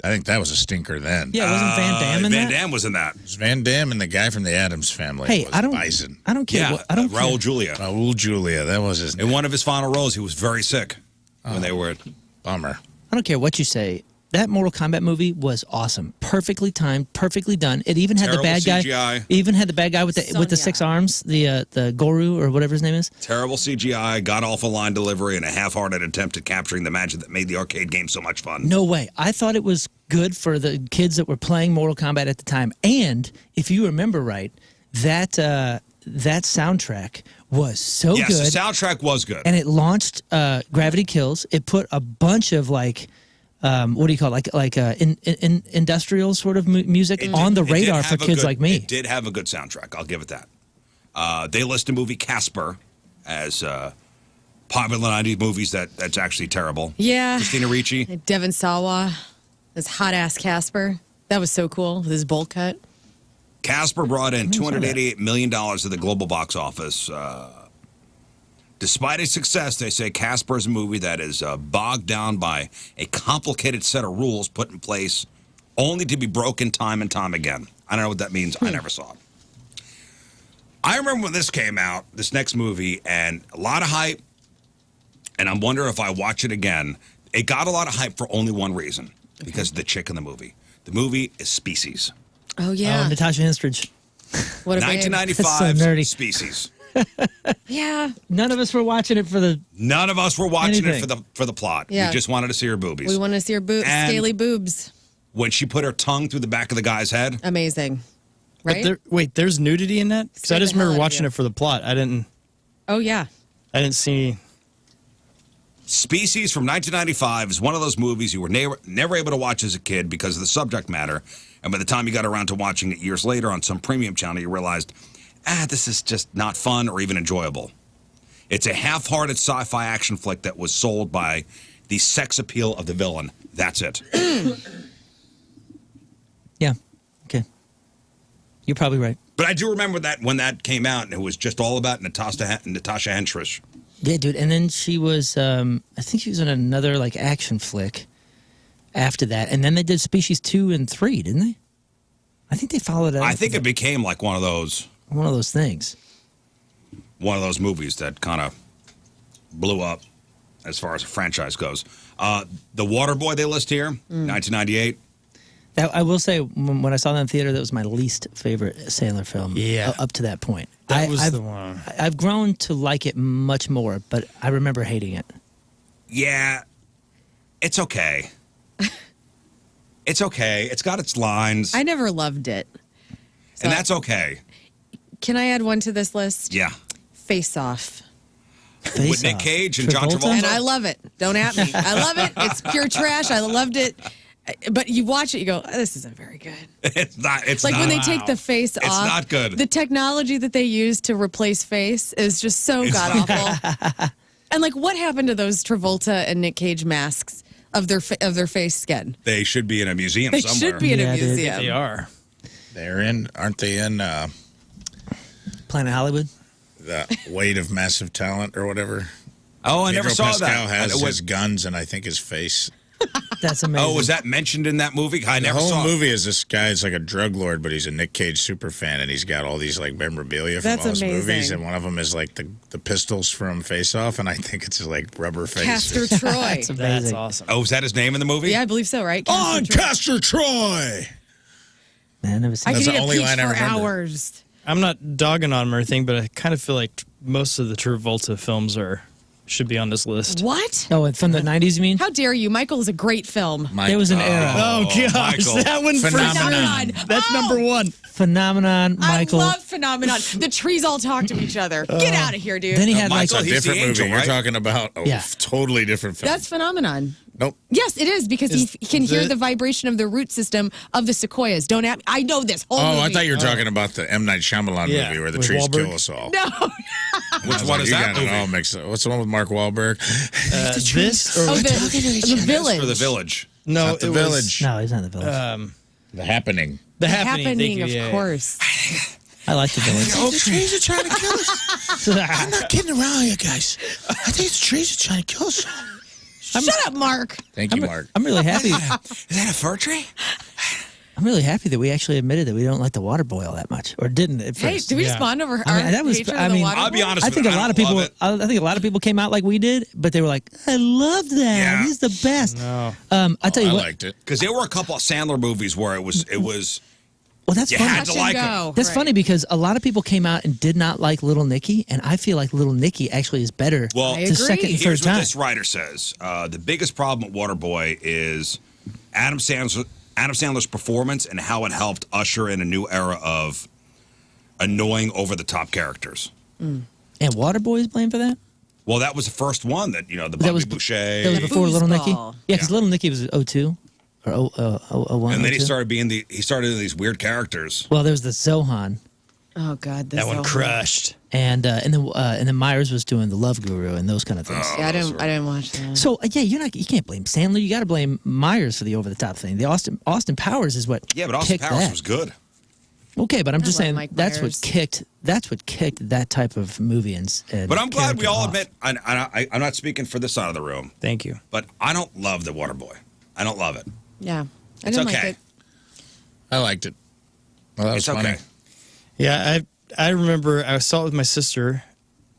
think that was a stinker then. Yeah, wasn't Van Damme in Van that? Damme was in that. It was Van Damme and the guy from the Addams Family Hey, was I don't Bison. I don't care. Yeah, what, I don't Raul care. Julia. Raul Julia, that was his In one of his final roles, he was very sick when they were. bummer. I don't care what you say. That Mortal Kombat movie was awesome. Perfectly timed, perfectly done. It even had Terrible the bad guy. CGI. Even had the bad guy with the 6 arms, the Goru or whatever his name is. Terrible CGI, god awful line delivery, and a half-hearted attempt at capturing the magic that made the arcade game so much fun. No way. I thought it was good for the kids that were playing Mortal Kombat at the time. And if you remember right, that that soundtrack was so Yes, good. the soundtrack was good. And it launched Gravity Kills. It put a bunch of like, what do you call it? like industrial sort of music on the radar for kids like me. It did have a good soundtrack. I'll give it that. They list the movie Casper as popular 90s movies that's actually terrible. Yeah. Christina Ricci. Devon Sawa, this hot ass Casper. That was so cool with his bowl cut. Casper brought in $288 million to the global box office. Despite its success, they say Casper is a movie that is bogged down by a complicated set of rules put in place only to be broken time and time again. I don't know what that means. I never saw it. I remember when this came out, this next movie, and a lot of hype, and I'm wondering if I watch it again. It got a lot of hype for only one reason, because of the chick in the movie. The movie is Species. Oh, yeah. Natasha Henstridge. What a babe. 1995 That's so nerdy. Species. Yeah. None of us were watching it for the. None of us were watching Anything. it for the plot. Yeah. We just wanted to see her boobies. We want to see her And- scaly boobs. When she put her tongue through the back of the guy's head, Amazing. But Right? wait, there's nudity in that? Because I Scared just the hell remember out of watching you. it for the plot. I didn't Oh, yeah. see. Species from 1995 is one of those movies you were never able to watch as a kid because of the subject matter. And by the time you got around to watching it years later on some premium channel, you realized, this is just not fun or even enjoyable. It's a half-hearted sci-fi action flick that was sold by the sex appeal of the villain. That's it. Yeah. Okay. You're probably right. But I do remember that when that came out, and it was just all about Natasha Henstridge. Yeah, dude. And then she was, I think she was in another like action flick after that. And then they did Species 2 and 3, didn't they? I think they followed it up. I think it became like one of those things. Movies that kind of blew up as far as a franchise goes. The Waterboy they list here, 1998. That, I will say, when I saw that in theater, that was my least favorite Sandler film. Yeah. Up to that point. That was I've, the one. I've grown to like it much more, but I remember hating it. Yeah, it's okay. It's okay. It's got its lines, I never loved it. and that's okay. Can I add one to this list? Yeah. Face Off. With Nick Cage and John Travolta. And I love it. Don't at me. I love it. It's pure trash. I loved it. But you watch it, you go, this isn't very good. It's not. It's Like not. when they take the face off. It's not good. The technology that they use to replace face is just so god awful. And like, what happened to those Travolta and Nick Cage masks of their face skin? They should be in a museum They somewhere. should be in a Yeah, dude. museum. They are. Aren't they in Planet Hollywood? the Weight of Massive Talent or whatever? Oh, I never Pedro saw Pascal that. has It his was- guns and I think his face. That's amazing. Oh, was that mentioned in that movie? I The never whole saw it. movie is this guy's like a drug lord, but he's a Nick Cage super fan, and he's got all these like memorabilia from That's all his movies, amazing. and one of them is like the pistols from Face Off, and I think it's like rubber face. Castor Troy. That's amazing. That's awesome. Oh, is that his name in the movie? Yeah, I believe so, right? On Castor Troy. Castor Troy. Man, I never seen I That's could the eat a only peach line I for remember. hours. I'm not dogging on him or anything, but I kind of feel like most of the Travolta films should be on this list. What? Oh, and from the 90s, you mean? How dare you? Michael is a great film. There was an era. Oh, gosh, Michael. that one Phenomenon. That's number one. Phenomenon, Michael. I love Phenomenon. The trees all talk to each other. Get out of here, dude. Then he had like. Michael, It's a he's the different angel, movie. right? You're talking about a Yeah. totally different film. That's Phenomenon. Nope. Yes, it is because he can hear the- the vibration of the root system of the sequoias. Don't at me. I know this whole movie. Oh, I thought you were talking about the M. Night Shyamalan Yeah, movie where the with trees Wahlberg. kill us all. No. Which one is You that got it movie? all mixed up. What's the one with Mark Wahlberg? This or Oh, the village. For the village. no, Not the it was, Village. No, he's not the village. The Happening. The Happening, Happening. thank you, of yeah. course. I like the village. The trees are trying to kill us. I'm not kidding around, you guys. I think the trees are trying to kill us. Shut up, Mark. Thank you, Mark. I'm really happy. Is that a fir tree? I'm really happy that we actually admitted that we don't like the water boy all that much, or didn't at Hey, first. did we Yeah. just bond over our I mean, that was- hatred I of the mean, water I'll be boy? honest I think a with you, lot of don't people. love it. I think a lot of people came out like we did, but they were like, "I love that. Yeah. He's the best." No. I tell you I what. liked it. Because there were a couple of Sandler movies where it was Well, that's you funny. had to Touch like and him. go. That's Right. funny because a lot of people came out and did not like Little Nicky, and I feel like Little Nicky actually is better. Well, I the agree. second and third here's what time. this writer says. The biggest problem with Waterboy is Adam Sandler's performance and how it helped usher in a new era annoying, over-the-top characters. And Waterboy is blamed for that? Well, that was the first one that, the Bobby Boucher. That was before Little Nicky? Foosball. Yeah, because Little Nicky was 02 or 01. and then he 02. started he started in these weird characters. Well, there was the Zohan. Oh God, That one crushed. And then Myers was doing the Love Guru and those kind of things. Yeah, I didn't watch that. So you can't blame Sandler. You got to blame Myers for the over the top thing. The Austin Powers is what. Yeah, but Austin kicked Powers that. was good. Okay, but I'm just love saying Mike that's Myers. what kicked that type of movie and But I'm glad we character all off. admit, I'm not speaking for this side of the room, Thank you. but I don't love The Waterboy. I don't love it. Yeah, I It's didn't okay. like it. I liked it. Well, that was It's funny. okay. Yeah, I remember I saw it with my sister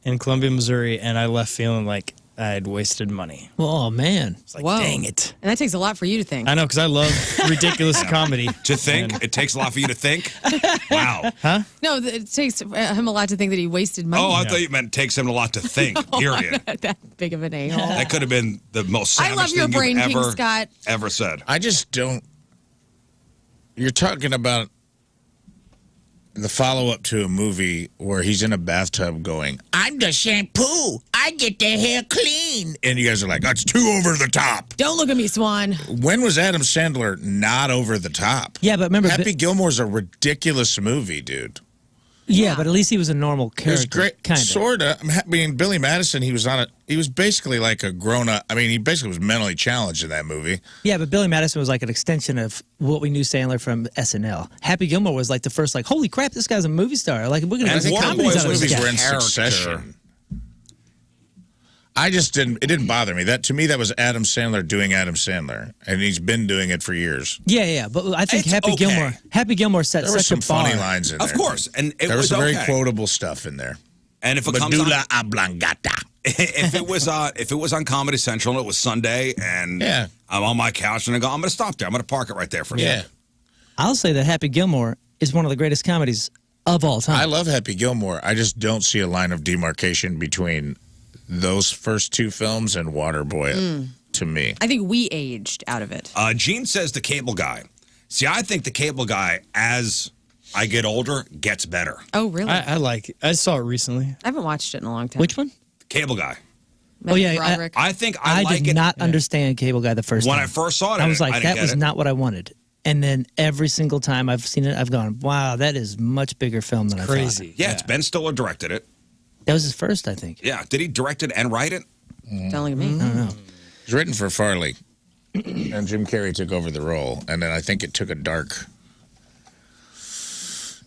in Columbia, Missouri, and I left feeling like I'd wasted money. Oh man. It's like, Whoa. dang it. And that takes a lot for you to think. I know, because I love ridiculous comedy. To think, it takes a lot for you to think. Wow. No, it takes him a lot to think that he wasted money. Oh, I thought you meant it takes him a lot to think. Period. That big of an a-hole. That could have been the most I savage love your thing brain, you've King ever, Scott. ever said. I just don't. You're talking about the follow-up to a movie where he's in a bathtub going, "I'm the shampoo. I get the hair clean," and you guys are like, "That's too over the top." Don't look at me, Swan. When was Adam Sandler not over the top? Yeah, but remember, Happy Gilmore's a ridiculous movie, dude. yeah, but at least he was a normal It was character. great, kind of. sorta. I mean, Billy Madison, he was basically like a grown-up. I mean, he basically was mentally challenged in that movie. Yeah, but Billy Madison was like an extension of what we knew Sandler from SNL. Happy Gilmore was like the first, like, holy crap, this guy's a movie star. Like, we're gonna And make Waterboy comedies out of was this Movies guy. were in character. succession. It didn't bother me. That to me, that was Adam Sandler doing Adam Sandler, and he's been doing it for years. Yeah, but I think It's Happy okay. Gilmore set There were such some a bar. funny lines in there. Of course. And it There was was some very okay. quotable stuff in there. And if it comes on, Medulla oblongata. if it was on Comedy Central and it was Sunday and Yeah. I'm on my couch and I go, I'm going to stop there. I'm going to park it right there for a Yeah. second. I'll say that Happy Gilmore is one of the greatest comedies of all time. I love Happy Gilmore. I just don't see a line of demarcation between those first two films and Waterboy to me. I think we aged out of it. Gene says the Cable Guy. See, I think the Cable Guy, as I get older, gets better. Oh, really? I like it. I saw it recently. I haven't watched it in a long time. Which one? Cable Guy. Oh, yeah, Roderick. I think I like did it. not understand Cable Guy the first When time. I first saw it, I was like, didn't that get was it. not what I wanted. And then every single time I've seen it, I've gone, wow, that is much bigger film than I thought. Crazy. Yeah, it's Ben Stiller directed it. That was his first, I think. Yeah, did he direct it and write it? Don't look at me. I don't know. It was written for Farley, and Jim Carrey took over the role. And then I think it took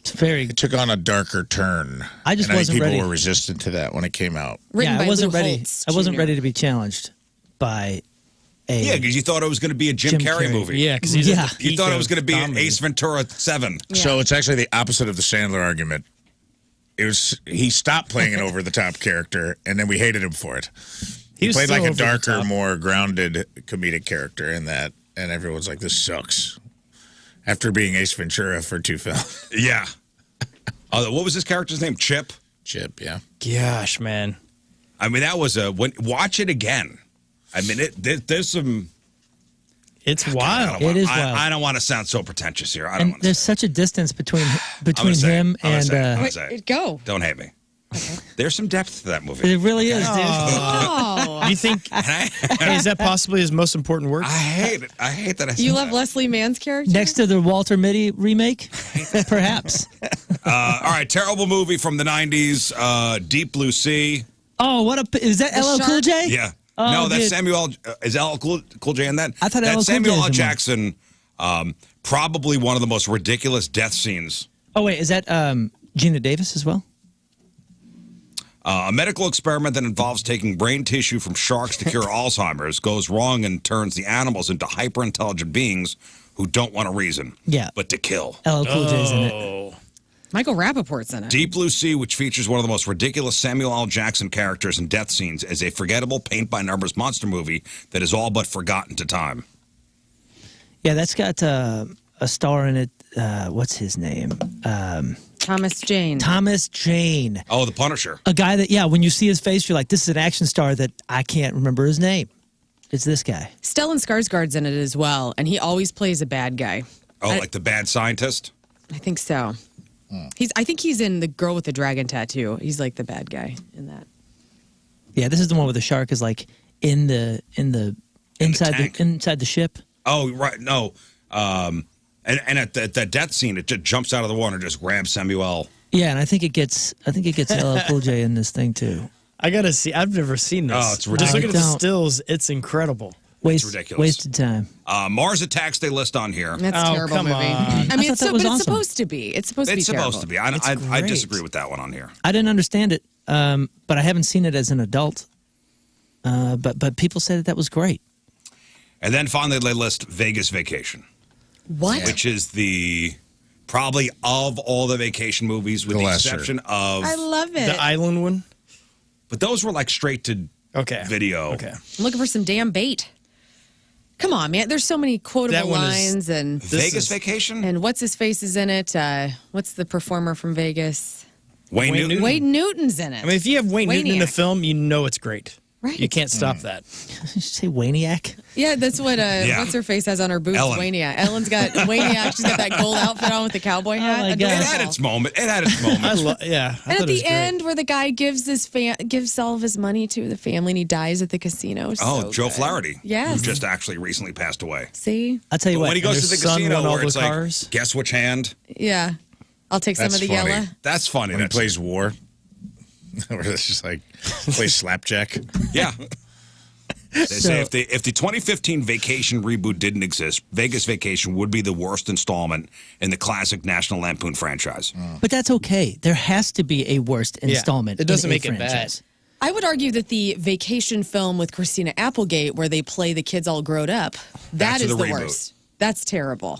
It's took on a darker turn. I just and I wasn't think people ready. were resistant to that when it came out. Written yeah, by I wasn't Lou ready. Holtz, I wasn't Jr. ready to be challenged by a. Yeah, because you thought it was going to be a Jim, Jim Carrey Carrey. movie. Yeah, because he's Yeah. at the You peak thought it of was going to be an comedy. Ace Ventura 7. Yeah. So it's actually the opposite of the Sandler argument. He stopped playing an over the top character, and then we hated him for it. He was played still like a over the darker, top. more grounded comedic character in that, and everyone's like, "This sucks." After being Ace Ventura for 2 films, Yeah. What was his character's name? Chip? Chip, yeah. Gosh, man. I mean, that was watch it again. I mean, there's some. It's wild. It is wild. I don't want to sound so pretentious here. I don't And want to. there's such a distance between I'm gonna say him it. I'm gonna and. say it. I'm gonna Wait, say it. go. Don't hate me. There's some depth to that movie. It really is, dude. Oh. Do you think, hey, is that possibly his most important work? I hate it. I hate that I said You love that. Leslie Mann's character? Next to the Walter Mitty remake, perhaps. All right, terrible movie from the 90s, Deep Blue Sea. Oh, is that LL Cool shark? J? Yeah. Oh, no, that's dude. Samuel. Is LL Cool J in that? I thought LL that's Cool J Samuel was L. in one. Jackson. Probably one of the most ridiculous death scenes. Oh wait, is that Gina Davis as well? A medical experiment that involves taking brain tissue from sharks to cure Alzheimer's goes wrong and turns the animals into hyper-intelligent beings who don't want to reason, Yeah. but to kill. LL Cool J's in it. Oh. Michael Rappaport's in it. Deep Blue Sea, which features one of the most ridiculous Samuel L. Jackson characters and death scenes, is a forgettable paint-by-numbers monster movie that is all but forgotten to time. Yeah, that's got a star in it. What's his name? Thomas Jane. Thomas Jane. Oh, The Punisher. A guy that, yeah, when you see his face, you're like, this is an action star that I can't remember his name. It's this guy. Stellan Skarsgård's in it as well, and he always plays a bad guy. Oh, like the bad scientist? I think so. I think he's in The Girl with the Dragon Tattoo. He's like the bad guy in that. Yeah, this is the one where the shark is like in the inside tank. inside the ship. Oh, right. No. And at the death scene, it just jumps out of the water and just grabs Samuel. Yeah, and I think it gets LL Cool J in this thing too. I gotta see. I've never seen this. Oh, it's ridiculous. Just looking at the Don't. stills, it's incredible. Ridiculous. Wasted time. Mars Attacks they list on here. That's a Oh, terrible come movie. on. I mean, thought that was but awesome. it's supposed to be. It's supposed to be It's terrible. supposed to be. It's I great. disagree with that one on here. I didn't understand it, but I haven't seen it as an adult. But people said that was great. And then finally they list Vegas Vacation, What? which is probably of all the vacation movies with the Lesser. exception of. I love it. The island one. But those were like straight to Okay. video. Okay. I'm looking for some damn bait. Come on, man. There's so many That quotable one is- lines and Vegas Vacation? and what's his face is in it. What's the performer from Vegas? Wayne Wayne Newton? Newton. Wade Newton's in it. I mean, if you have Wayne Newton in a Wayniac. film, you know it's great. Right. You can't stop that. Did you say Waniac? Yeah, that's what what's her face has on her boots. Ellen. Waniac. Ellen's got Waniac. She's got that gold outfit on with the cowboy hat. my God. It Adorable. had its moment. It had its moment. Yeah. I And thought at it was the great. end, where the guy gives all of his money to the family, and he dies at the casino. Oh, So Joe good. Flaherty. Yes. Who just actually recently passed away. See, I'll tell you But what. when he goes and to the his son casino won all where it's the like, cars. guess which hand? yeah, I'll take some That's of the funny. yellow. That's funny. When he That's, plays war, where it's just like plays slapjack. Yeah. They say if the 2015 Vacation reboot didn't exist, Vegas Vacation would be the worst installment in the classic National Lampoon franchise. But that's okay. There has to be a worst installment. It doesn't in a make it bad. franchise. I would argue that the vacation film with Christina Applegate, where they play the kids all grown up, that That's is the the reboot. worst. That's terrible.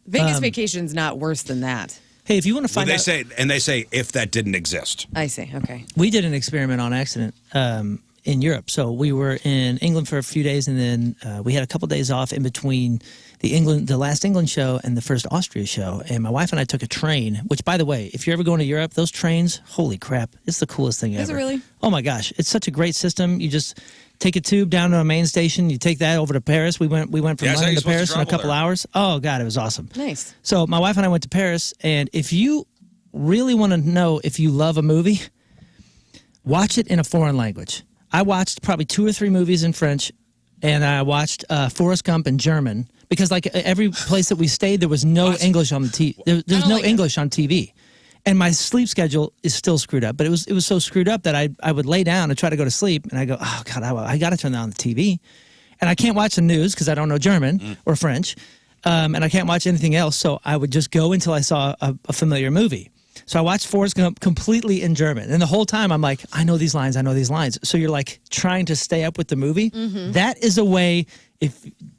Vegas Vacation's not worse than that. Hey, if you want to Well, find they say if that didn't exist. I see. Okay. we did an experiment on accident in Europe. So we were in England for a few days, and then we had a couple days off in between the last England show and the first Austria show. And my wife and I took a train. Which, by the way, if you're ever going to Europe, those trains, holy crap, it's the coolest thing Is it ever. really? Oh my gosh, it's such a great system. You just take a tube down to a main station. You take that over to Paris. We went from Yeah, that's how London you're to supposed to Paris in a travel couple there. hours. Oh god, it was awesome. Nice. So my wife and I went to Paris, and if you really want to know if you love a movie, watch it in a foreign language. I watched probably 2 or 3 movies in French, and I watched Forrest Gump in German because, like, every place that we stayed, there was no English on the TV. There's no English on TV, and my sleep schedule is still screwed up. But it was so screwed up that I would lay down and try to go to sleep, and I go, oh god, I got to turn on the TV, and I can't watch the news because I don't know German or French, and I can't watch anything else. So I would just go until I saw a familiar movie. So I watched Forrest Gump completely in German. And the whole time I'm like, I know these lines, I know these lines. So you're like trying to stay up with the movie. Mm-hmm. That is a way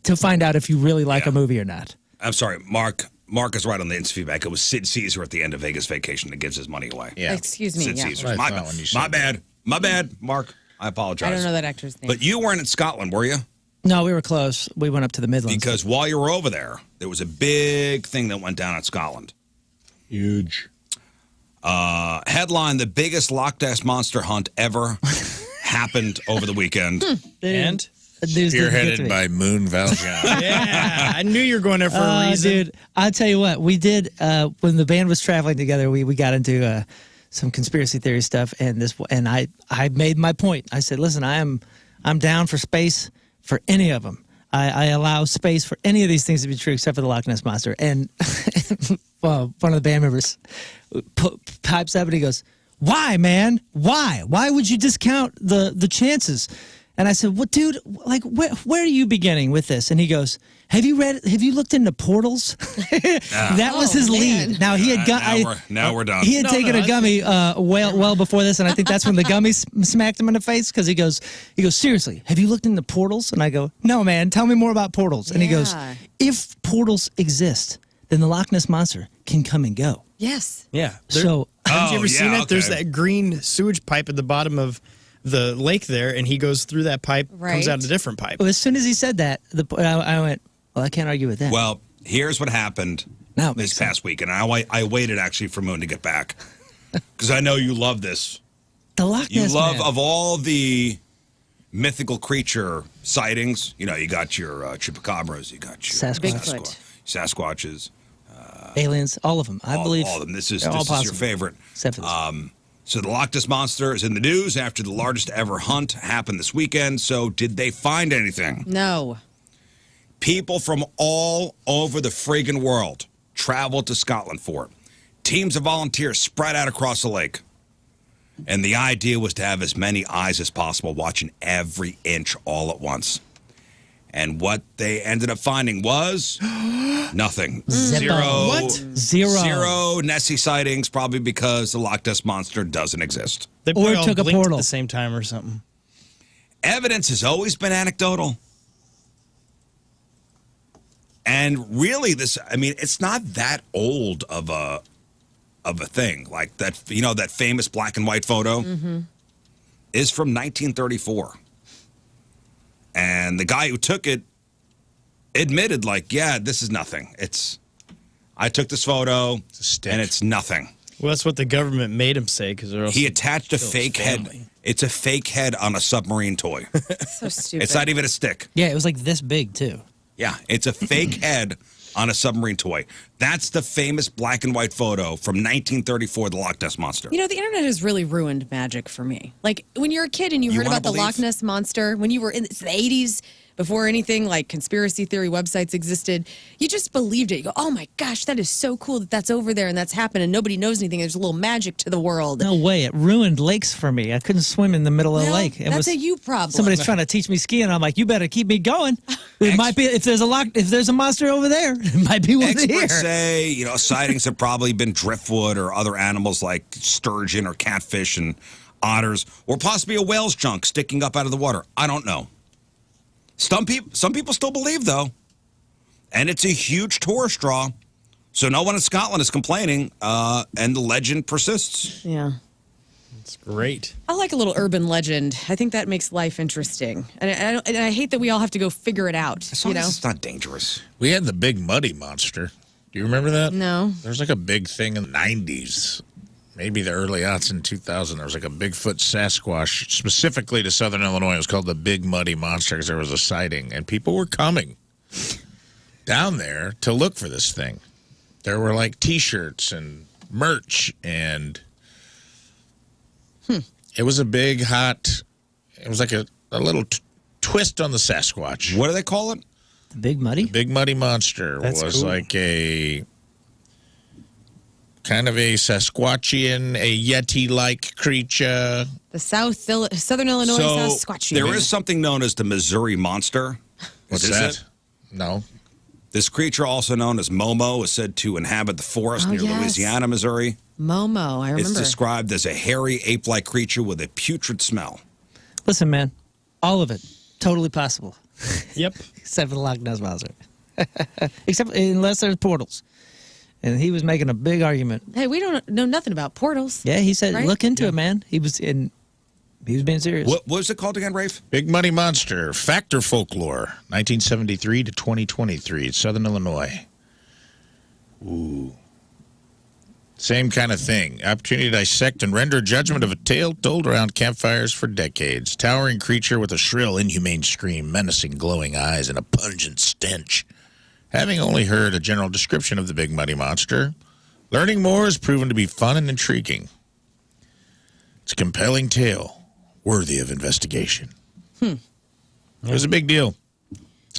to find out if you really like a movie or not. I'm sorry, Mark is right on the instant feedback. It was Sid Caesar at the end of Vegas Vacation that gives his money away. Yeah. Excuse me. Sid Yeah. Caesar. What I My, thought when you said my bad. My bad, Mark. I apologize. I don't know that actor's name. But you weren't in Scotland, were you? No, we were close. We went up to the Midlands. Because while you were over there, there was a big thing that went down in Scotland. Huge. Headline: the biggest Loch Ness monster hunt ever happened over the weekend. And The news didn't get to Spearheaded me. by Moon Valjean. yeah, I knew you were going there for a reason. Dude, I'll tell you what, we did when the band was traveling together, we got into some conspiracy theory stuff, and I made my point. I said, listen, I'm down for space for any of them. I allow space for any of these things to be true except for the Loch Ness Monster. And well, one of the band members pipes up and he goes, why, man? Why? Why would you discount the chances? And I said, well, dude, like, where are you beginning with this? And he goes, have you looked into portals? That was his man. lead. Now he had Now we're done. He had taken a gummy well before this, and I think that's when the gummy smacked him in the face because he goes, seriously, have you looked into portals? And I go, no, man, tell me more about portals. And he goes, Yeah. if portals exist, then the Loch Ness Monster can come and go. Yes. Yeah. So Haven't you ever seen yeah, it? There's okay. that green sewage pipe at the bottom of the lake there, and he goes through that pipe, comes Right. out a different pipe. as soon as he said that, I went, well, I can't argue with that. Well, here's what happened Now it this makes past week, and I waited actually for Moon to get back because I know you love this. the Loch You Ness love Man. of all the mythical creature sightings. You know, you got your chupacabras, you got your Sasquatch. Bigfoot. Sasquatches. Aliens, all of them. I believe all of them. This is they're all your possible. favorite. Except for this. So the Loch Ness Monster is in the news after the largest ever hunt happened this weekend. So did they find anything? No. People from all over the friggin' world traveled to Scotland for it. Teams of volunteers spread out across the lake. And the idea was to have as many eyes as possible watching every inch all at once. And what they ended up finding was nothing. Zero. What? Zero. Nessie sightings, probably because the Loch Ness Monster doesn't exist. They Or probably it all took a blinked portal. at the same time or something. Evidence has always been anecdotal. And really, it's not that old of a thing. Like that, that famous black and white photo is from 1934. And the guy who took it admitted, this is nothing. I took this photo, and it's nothing. Well, that's what the government made him say because He attached a fake head. It's a fake head on a submarine toy. So stupid. It's not even a stick. Yeah, it was like this big, too. Yeah, it's a fake head on a submarine toy. That's the famous black and white photo from 1934, the Loch Ness Monster. You know, the internet has really ruined magic for me. Like, when you're a kid and you heard wanna about the Loch believe? Ness Monster, when you were in the 80s, before anything like conspiracy theory websites existed, you just believed it. You go, oh my gosh, that is so cool that that's over there and that's happened and nobody knows anything. There's a little magic to the world. No way. It ruined lakes for me. I couldn't swim in the middle of the Well, lake. It that's a you problem. Somebody's trying to teach me skiing. I'm like, you better keep me going. It might be if there's a monster over there, it might be one here. Experts say, sightings have probably been driftwood or other animals like sturgeon or catfish and otters, or possibly a whale's junk sticking up out of the water. I don't know. Some people still believe, though, and it's a huge tourist draw. So no one in Scotland is complaining, and the legend persists. Yeah. It's great. I like a little urban legend. I think that makes life interesting. And I hate that we all have to go figure it out. As long as it's not dangerous. We had the big muddy monster. Do you remember that? No. There's like a big thing in the 90s, maybe the early aughts in 2000. There was like a Bigfoot Sasquatch, specifically to Southern Illinois. It was called the Big Muddy Monster because there was a sighting, and people were coming down there to look for this thing. There were like T-shirts and merch, and it was a big, hot, it was like a little twist on the Sasquatch. What do they call it? The Big Muddy? Big Muddy Monster That's was cool. like a kind of a Sasquatchian, a Yeti-like creature. The Southern Illinois So Sasquatch. there is something known as the Missouri Monster. What's What is that? it? No. This creature, also known as Momo, is said to inhabit the forest Oh, near yes. Louisiana, Missouri. Momo, I It's remember. described as a hairy, ape-like creature with a putrid smell. Listen, man, all of it, totally possible, Yep. except for the Loch Ness Monster. Except unless there's portals. And he was making a big argument. Hey, we don't know nothing about portals. Yeah, he said, Right? look into it, man. He was being serious. What was it called again, Rafe? Big Muddy Monster, Factor Folklore, 1973 to 2023, Southern Illinois. Ooh. Same kind of thing. Opportunity to dissect and render judgment of a tale told around campfires for decades. Towering creature with a shrill, inhumane scream, menacing glowing eyes, and a pungent stench. Having only heard a general description of the Big Muddy Monster, learning more has proven to be fun and intriguing. It's a compelling tale, worthy of investigation. It was a big deal.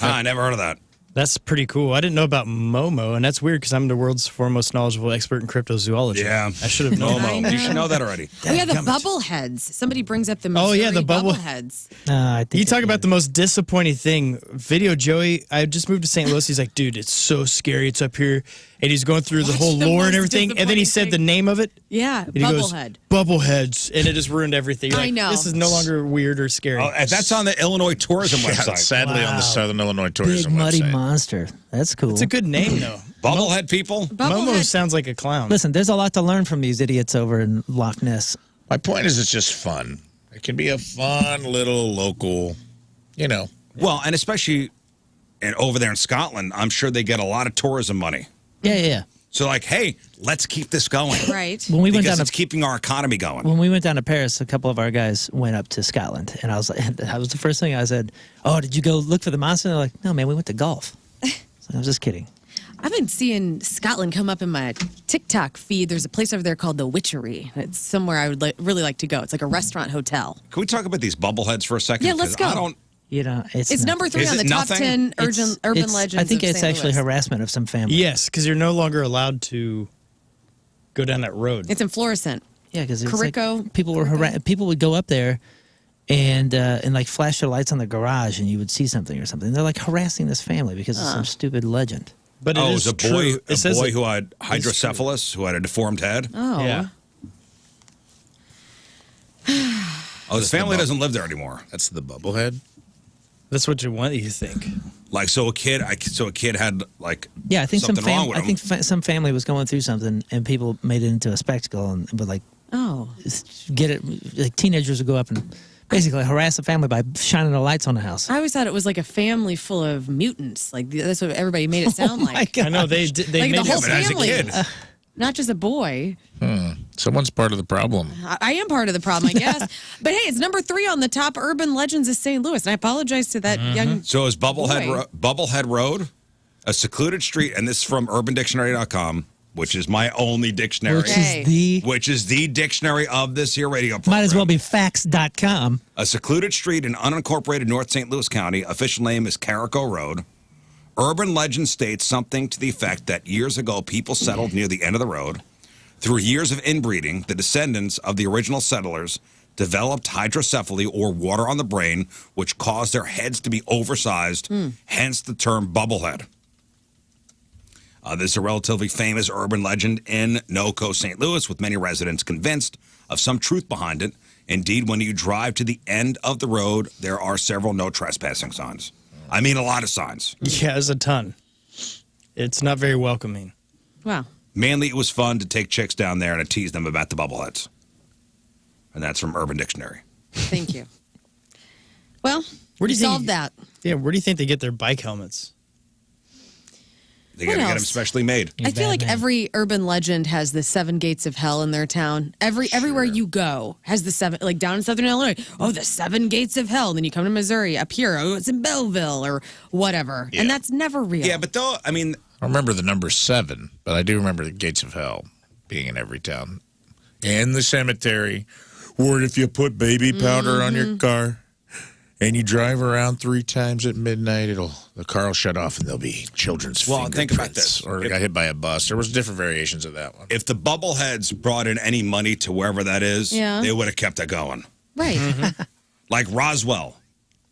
I never heard of that. That's pretty cool. I didn't know about Momo, and that's weird because I'm the world's foremost knowledgeable expert in cryptozoology. Yeah. I should have known. Momo. You should know that already. Oh, yeah, the bubbleheads. Somebody brings up the Oh, yeah, Missouri the bubble- bubbleheads. I think You talk about the most disappointing thing. Video Joey, I just moved to St. Louis. He's like, dude, it's so scary. It's up here. And he's going through the What's whole the lore and most everything. And then he said disappointing the name of it. Yeah, And he goes, bubblehead. Bubbleheads. And it just ruined everything. You're I like, know. This is no longer weird or scary. Oh, and that's on the Illinois tourism Yeah, website. sadly, on the Southern Illinois Big tourism Muddy website. Monster. That's cool. It's a good name, though. Bubblehead people? Momo Bubblehead. sounds like a clown. Listen, there's a lot to learn from these idiots over in Loch Ness. My point is, it's just fun. It can be a fun little local, Well, and especially over there in Scotland, I'm sure they get a lot of tourism money. Yeah. So like, hey, let's keep this going. Right. When we went Because down it's to keeping our economy going. when we went down to Paris, a couple of our guys went up to Scotland, and I was like, that was the first thing I said. Oh, did you go look for the monster? And they're like, no, man, we went to golf. So I was just kidding. I've been seeing Scotland come up in my TikTok feed. There's a place over there called the Witchery. It's somewhere I would really like to go. It's like a restaurant hotel. Can we talk about these bubbleheads for a second? Yeah, let's 'Cause go. I don't. You know, It's number 3 Is on the it top nothing? 10 urban legends. I think of it's St. actually Louis. harassment of some family. Yes, because you're no longer allowed to go down that road. It's in Florissant. Yeah, because Carico- people were people would go up there and like flash their lights on the garage, and you would see something or something. They're like harassing this family because of some stupid legend. But it Oh, it is was a true. boy, It says it- who had hydrocephalus, who had a deformed head. Oh. Yeah. Oh, the family doesn't live there anymore. That's the bubblehead. That's what you want. You think? Like, so a kid had like Yeah, I think something wrong with I him. think some family was going through something, and people made it into a spectacle, and would like Oh. get it. Like teenagers would go up and basically harass the family by shining the lights on the house. I always thought it was like a family full of mutants. Like that's what everybody made it sound like. I know they Like made the whole it. but as a family. kid. Not just a boy. Someone's part of the problem. I am part of the problem, I guess. But hey, it's number 3 on the top urban legends of St. Louis. And I apologize to that young. So is Boy. Bubblehead Road a secluded street? And this is from UrbanDictionary.com, which is my only dictionary. Which is the Dictionary of this here radio program. might as well be facts.com. A secluded street in unincorporated North St. Louis County. Official name is Carico Road. Urban legend states something to the effect that years ago people settled near the end of the road. Through years of inbreeding, the descendants of the original settlers developed hydrocephaly or water on the brain, which caused their heads to be oversized, hence the term bubblehead. This is a relatively famous urban legend in NoCo St. Louis, with many residents convinced of some truth behind it. Indeed, when you drive to the end of the road, there are several no trespassing signs. I mean, a lot of signs. Yeah, there's a ton. It's not very welcoming. Wow. Mainly, it was fun to take chicks down there and to tease them about the bubbleheads. And that's from Urban Dictionary. Thank you. Well, Where do we you think- solved that. Yeah, where do you think they get their bike helmets? They What got to get them else? specially made. I feel like bad man. every urban legend has the 7 gates of hell in their town. Everywhere you go has the 7, like down in Southern Illinois. Oh, the 7 gates of hell. Then you come to Missouri, up here, oh, it's in Belleville or whatever. Yeah. And that's never real. Yeah, but though, I mean, I don't remember the number 7, but I do remember the gates of hell being in every town. And the cemetery. Or if you put baby powder on your car and you drive around 3 times at midnight, the car will shut off and there'll be children's Well, think about fingerprints. this. Or If- got hit by a bus. There was different variations of that one. if the bubbleheads brought in any money to wherever that is, Yeah. they would have kept it going. Right. Like Roswell.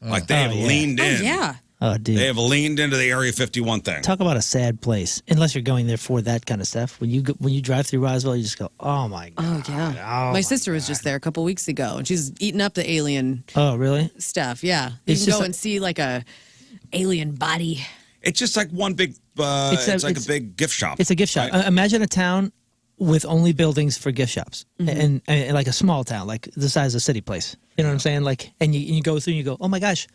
Like they have yeah. leaned Oh, in. yeah. Oh, dude. They have leaned into the Area 51 thing. Talk about a sad place. Unless you're going there for that kind of stuff. When you drive through Roswell, you just go, "Oh my god!" Oh, yeah. My sister was just there a couple weeks ago, and she's eating up the alien Oh, really? stuff. Yeah. You It's can just go like- and see like a alien body. It's just like one big, it's like a big gift shop. It's a gift shop. right? Imagine a town with only buildings for gift shops, and like a small town, like the size of a city place. You know what I'm saying? Like, and you go through and you go, "Oh my gosh!"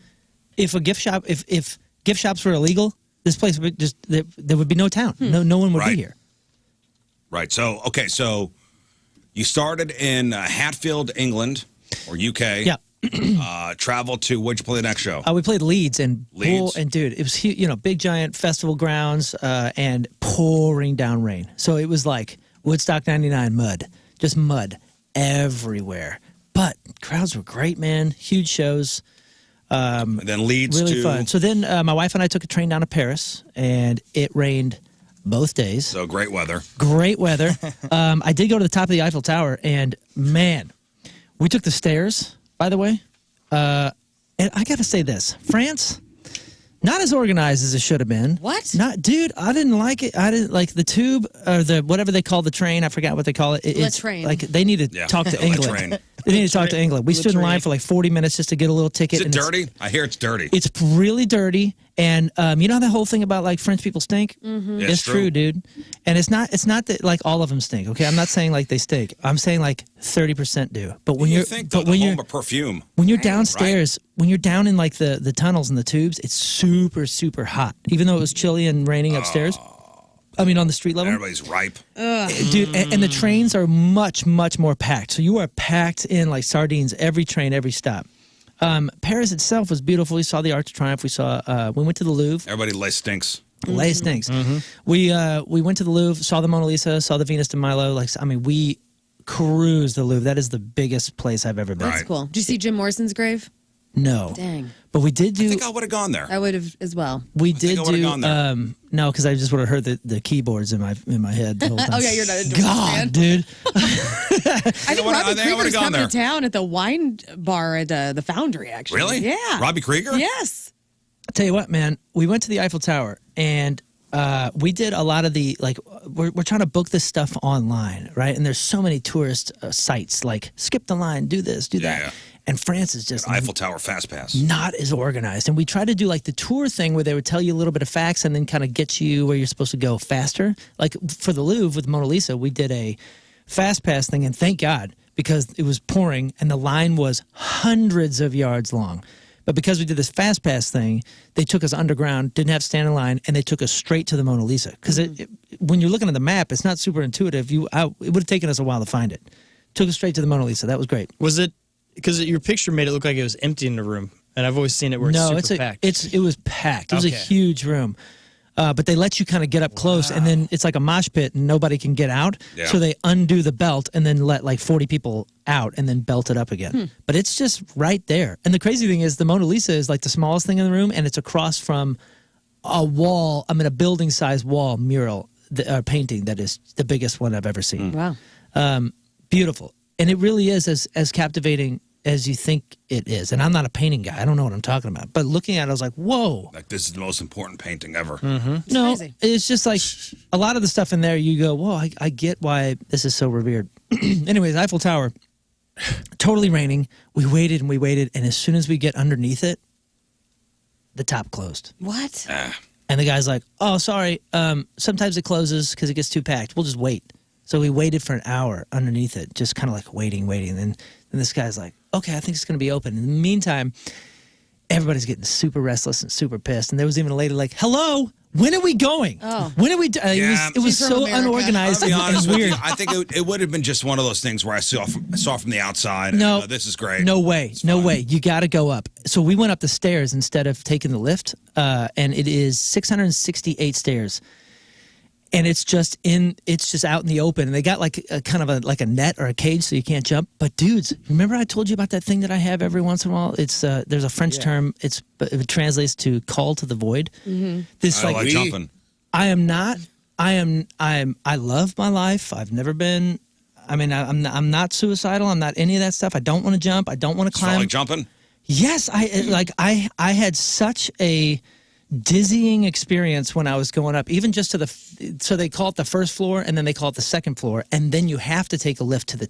If a gift shop, if gift shops were illegal, this place would just there would be no town. No one would Right. be here. Right. So, okay. So you started in Hatfield, England, or UK. Yeah. Traveled to, where'd you play the next show? We played Leeds and Leeds. and dude, it was big giant festival grounds and pouring down rain. So it was like Woodstock '99 mud, just mud everywhere. But crowds were great, man. Huge shows. And then Leeds Really to, fun. So then my wife and I took a train down to Paris, and it rained both days. so great weather. Great weather. I did go to the top of the Eiffel Tower, and man, we took the stairs, by the way. And I got to say this, France, not as organized as it should have been. What? Dude, I didn't like it. I didn't like the tube or the whatever they call the train. I forgot what they call it. It's train. like they need to Yeah, talk to the England. train. They need to talk to England. We stood in line for like 40 minutes just to get a little ticket. Is it and it's- dirty? I hear it's dirty. It's really dirty, and you know that whole thing about like French people stink. Yeah, It's true, dude. And it's not that like all of them stink. Okay, I'm not saying like they stink. I'm saying like 30% do. But when you you're think but the when home you're of perfume. when you're downstairs, when you're down in like the tunnels and the tubes, it's super super hot. Even though it was chilly and raining upstairs. I mean, on the street level. Everybody's ripe. Dude, and the trains are much, much more packed. So you are packed in like sardines every train, every stop. Paris itself was beautiful. We saw the Arc de Triomphe. We went to the Louvre. Everybody stinks. Lay stinks. We went to the Louvre, saw the Mona Lisa, saw the Venus de Milo. Like, I mean, we cruised the Louvre. That is the biggest place I've ever been. That's cool. Did you see Jim Morrison's grave? No. Dang. But we did do. I think I would have gone there. I would have as well. We did I would've do. gone there. No, because I just would have heard the keyboards in my head the whole time. Okay, you're not a God, fan. dude. I think I Robbie think I would've Krieger's gone coming there. to town at the wine bar at the Foundry, actually. Really? Yeah. Robbie Krieger? Yes. I'll tell you what, man. We went to the Eiffel Tower and we did a lot of the we're trying to book this stuff online, right? And there's so many tourist sites like skip the line, do this, do that. Yeah. And France is just Eiffel Tower Fast Pass. not as organized. And we tried to do like the tour thing where they would tell you a little bit of facts and then kind of get you where you're supposed to go faster. Like for the Louvre with Mona Lisa, we did a fast pass thing, and thank God, because it was pouring and the line was hundreds of yards long. But because we did this fast pass thing, they took us underground, didn't have to stand in line, and they took us straight to the Mona Lisa. Because when you're looking at the map, it's not super intuitive. It would have taken us a while to find it. Took us straight to the Mona Lisa. That was great. Was it because your picture made it look like it was empty in the room, and I've always seen it where it's super packed. It was packed. It was a Okay. huge room. But they let you kind of get up close, and then it's like a mosh pit, and nobody can get out. Yeah. So they undo the belt and then let like 40 people out and then belt it up again. But it's just right there. And the crazy thing is the Mona Lisa is like the smallest thing in the room, and it's across from a wall, a building-sized wall mural painting that is the biggest one I've ever seen. Wow. Beautiful. And it really is as captivating as you think it is. And I'm not a painting guy. I don't know what I'm talking about. But looking at it, I was like, whoa. Like, this is the most important painting ever. No, crazy. it's just like a lot of the stuff in there, you go, whoa, I get why this is so revered. Anyways, Eiffel Tower, totally raining. We waited, and as soon as we get underneath it, the top closed. What? And the guy's like, oh, sorry, sometimes it closes because it gets too packed. We'll just wait. So we waited for an hour underneath it, just kind of like waiting. And then this guy's like, okay, I think it's going to be open. In the meantime, everybody's getting super restless and super pissed. And there was even a lady like, hello, when are we going? Oh. When are we? Yeah. It was She's from so America. unorganized I'll be and honest with weird. you. I think it would have been just one of those things where I saw from the outside. No, and, this is great. No way, It's no fine. way. You got to go up. So we went up the stairs instead of taking the lift, and it is 668 stairs. And it's just out in the open, and they got like a kind of a net or a cage so you can't jump. But dudes, remember I told you about that thing that I have every once in a while? It's there's a French term. It translates to call to the void. This I like jumping. I love my life. I've never been. I mean, I'm not suicidal. I'm not any of that stuff. I don't want to jump. I don't want to Felt climb. like jumping? Yes, I had such a dizzying experience when I was going up, even just to so they call it the first floor and then they call it the second floor, and then you have to take a lift to the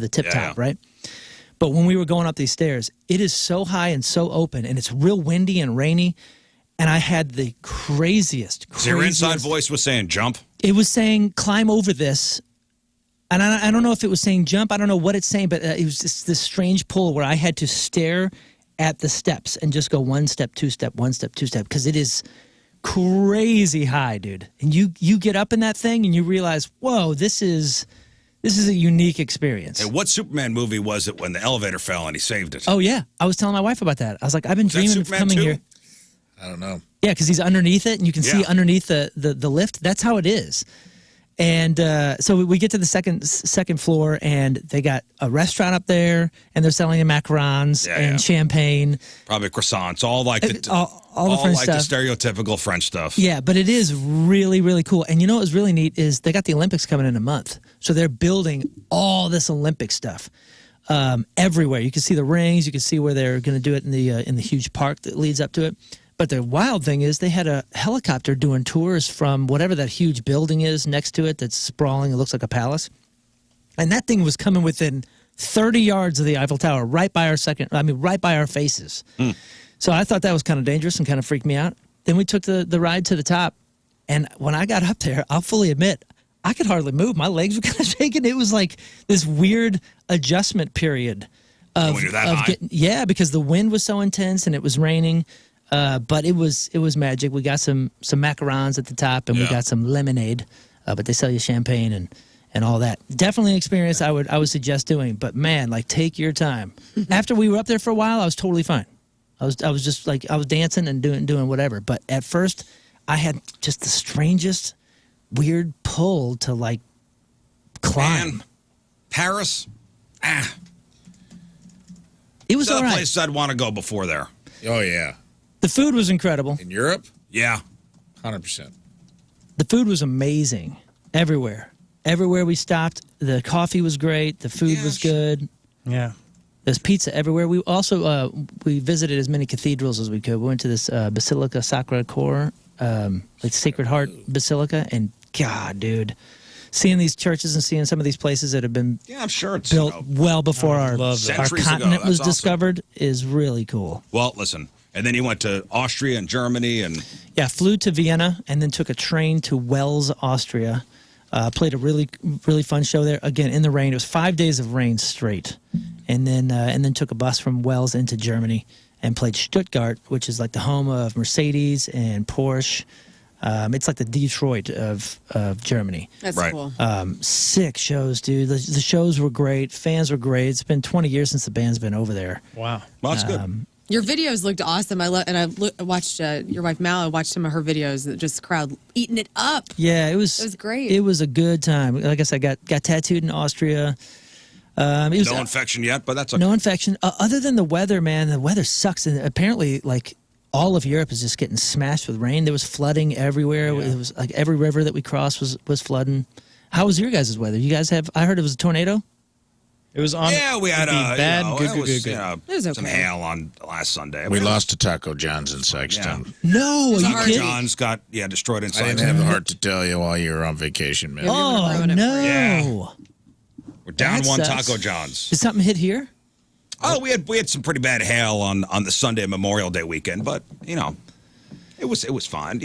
tip top, right? But when we were going up these stairs, it is so high and so open, and it's real windy and rainy, and I had the craziest. So your inside voice was saying jump? It was saying climb over this. And I don't know if it was saying jump. I don't know what it's saying, but it was just this strange pull where I had to stare at the steps and just go one step, two step, one step, two step, because it is crazy high, dude. And you get up in that thing and you realize, whoa, this is a unique experience. Hey, what Superman movie was it when the elevator fell and he saved it? Oh, yeah. I was telling my wife about that. I was like, I've been that dreaming of Superman coming 2? here. I don't know. Yeah, because he's underneath it, and you can see Yeah. underneath the lift. That's how it is. And so we get to the second floor, and they got a restaurant up there, and they're selling the macarons and champagne. Probably croissants, all like the all the French like stuff. the stereotypical French stuff. Yeah, but it is really, really cool. And you know what was really neat is they got the Olympics coming in a month. So they're building all this Olympic stuff everywhere. You can see the rings. You can see where they're going to do it in the huge park that leads up to it. But the wild thing is they had a helicopter doing tours from whatever that huge building is next to it that's sprawling. It looks like a palace. And that thing was coming within 30 yards of the Eiffel Tower, right by our faces. So I thought that was kind of dangerous and kind of freaked me out. Then we took the ride to the top. And when I got up there, I'll fully admit, I could hardly move. My legs were kind of shaking. It was like this weird adjustment period. When you're that high? Because the wind was so intense and it was raining. But it was magic. We got some macarons at the top, and we got some lemonade. But they sell you champagne and all that. Definitely an experience I would suggest doing. But man, like, take your time. After we were up there for a while, I was totally fine. I was just like, I was dancing and doing whatever. But at first, I had just the strangest, weird pull to like climb. Man, Paris, It was There's all other right. places I'd want to go before there. Oh, yeah. The food was incredible. In Europe? Yeah. 100%. The food was amazing everywhere. Everywhere we stopped, the coffee was great. The food was good. Yeah. There's pizza everywhere. We also we visited as many cathedrals as we could. We went to this Basilica Sacra Cor, like Sacred Heart Basilica, and God, dude, seeing these churches and seeing some of these places that have been Yeah, I'm sure it's built well before our Centuries ago. continent was That's awesome. discovered is really cool. Well, listen, and then you went to Austria and Germany, and Yeah, flew to Vienna and then took a train to Wels, Austria. Played a really, really fun show there. Again, in the rain. It was 5 days of rain straight, and then took a bus from Wels into Germany and played Stuttgart, which is like the home of Mercedes and Porsche. It's like the Detroit of Germany. That's Right. cool. Sick shows, dude. The shows were great. Fans were great. It's been 20 years since the band's been over there. Wow. well, that's good. Your videos looked awesome. I watched your wife Mal. I watched some of her videos. Just the crowd eating it up. Yeah, it was. It was great. It was a good time. Like I said, got tattooed in Austria. It was No infection yet, but that's okay. no infection. Other than the weather, man, the weather sucks. And apparently, like all of Europe is just getting smashed with rain. There was flooding everywhere. It was like every river that we crossed was flooding. How was your guys' weather? You guys have? I heard it was a tornado. It was on. Yeah, we had bad. Good. it was, Good. It was some okay. hail on last Sunday. We lost to Taco John's in Sexton. No, are you hard. kidding? John's got destroyed I inside. didn't have the heart to tell you while you were on vacation, man. Oh ruin it for no! you. Yeah. We're down That one sucks. Taco John's. Did something hit here? Oh, we had some pretty bad hail on the Sunday Memorial Day weekend, but it was fine.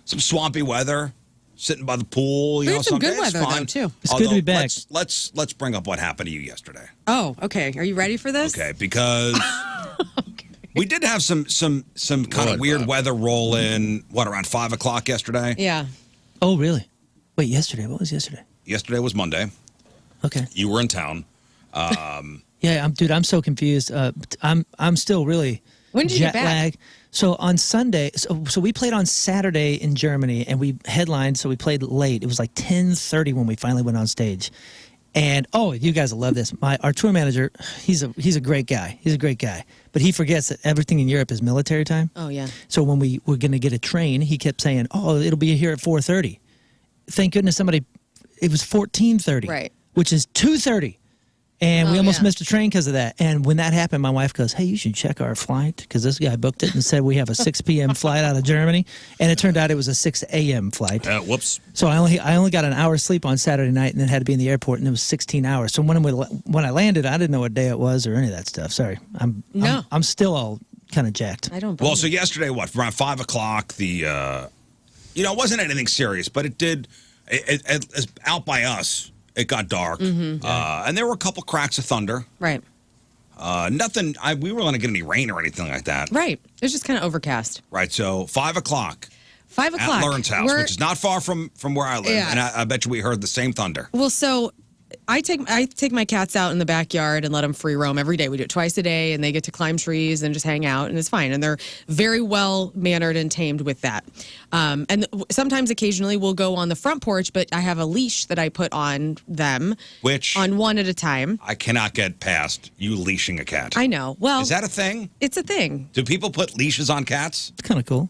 Some swampy weather, sitting by the pool. We had some good it's weather, though, fine. too. It's good to be back. Let's bring up what happened to you yesterday. Oh, okay. Are you ready for this? Okay, because we did have some kind of Good, weird Bob. weather roll in. Around 5 o'clock yesterday? Yeah. Oh, really? Wait, yesterday. What was yesterday? Yesterday was Monday. Okay. You were in town. Yeah, I'm so confused. I'm still really When did you jet get back? lag. So on Sunday, so we played on Saturday in Germany, and we headlined. So we played late. It was like 10:30 when we finally went on stage. And you guys will love this. Our tour manager, he's a great guy. He's a great guy, but he forgets that everything in Europe is military time. Oh, yeah. So when we were going to get a train, he kept saying, "Oh, it'll be here at 4:30." Thank goodness it was 14:30, Right. which is 2:30. And we Oh, almost yeah. missed a train because of that. And when that happened, my wife goes, "Hey, you should check our flight," because this guy booked it and said we have a 6 p.m. flight out of Germany. And it turned out it was a 6 a.m. flight. Whoops. So I only got an hour's sleep on Saturday night and then had to be in the airport, and it was 16 hours. So when I landed, I didn't know what day it was or any of that stuff. Sorry. I'm still all kind of jacked. I don't. Well, so yesterday, around 5 o'clock, it wasn't anything serious, but it did, out by us, it got dark. And there were a couple cracks of thunder. Right. Nothing, we weren't going to get any rain or anything like that. Right. It was just kind of overcast. Right, so 5 o'clock 5 o'clock. at Lern's house, which is not far from where I live. Yeah. And I bet you we heard the same thunder. Well, so I take my cats out in the backyard and let them free roam every day. We do it twice a day, and they get to climb trees and just hang out, and it's fine. And they're very well mannered and tamed with that. And sometimes, occasionally, we'll go on the front porch, but I have a leash that I put on them, on one at a time. I cannot get past you leashing a cat. I know. Well, is that a thing? It's a thing. Do people put leashes on cats? It's kind of cool.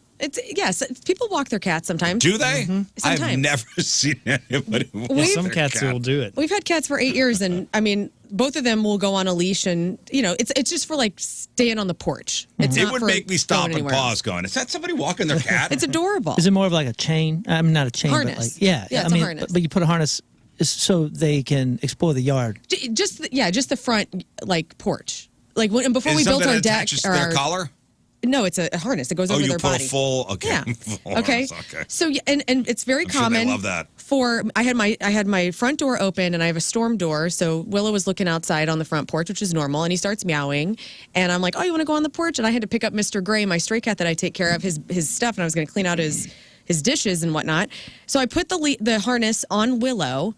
Yes, people walk their cats sometimes. Do they? Sometimes. I've never seen anybody walk Some their cats cat. will do it. We've had cats for 8 years, and I mean, both of them will go on a leash, and it's just for like staying on the porch. It's It not would for make me stop going and anywhere pause else. going, is that somebody walking their cat? It's adorable. Is it more of like a chain? I mean, not a chain, Harness. but like, yeah. Yeah, I it's a mean, harness. but you put a harness so they can explore the yard. Just the front like porch. Like before Is we it built something our that deck attaches or to their our collar? No, it's a harness that goes over you their put body. a full, okay. Yeah. Full Okay. harness, okay. So yeah, and it's very I'm sure common. they love that. I had my front door open, and I have a storm door. So Willow was looking outside on the front porch, which is normal, and he starts meowing, and I'm like, "Oh, you want to go on the porch?" And I had to pick up Mr. Gray, my stray cat that I take care of, his stuff, and I was going to clean out his dishes and whatnot. So I put the harness on Willow.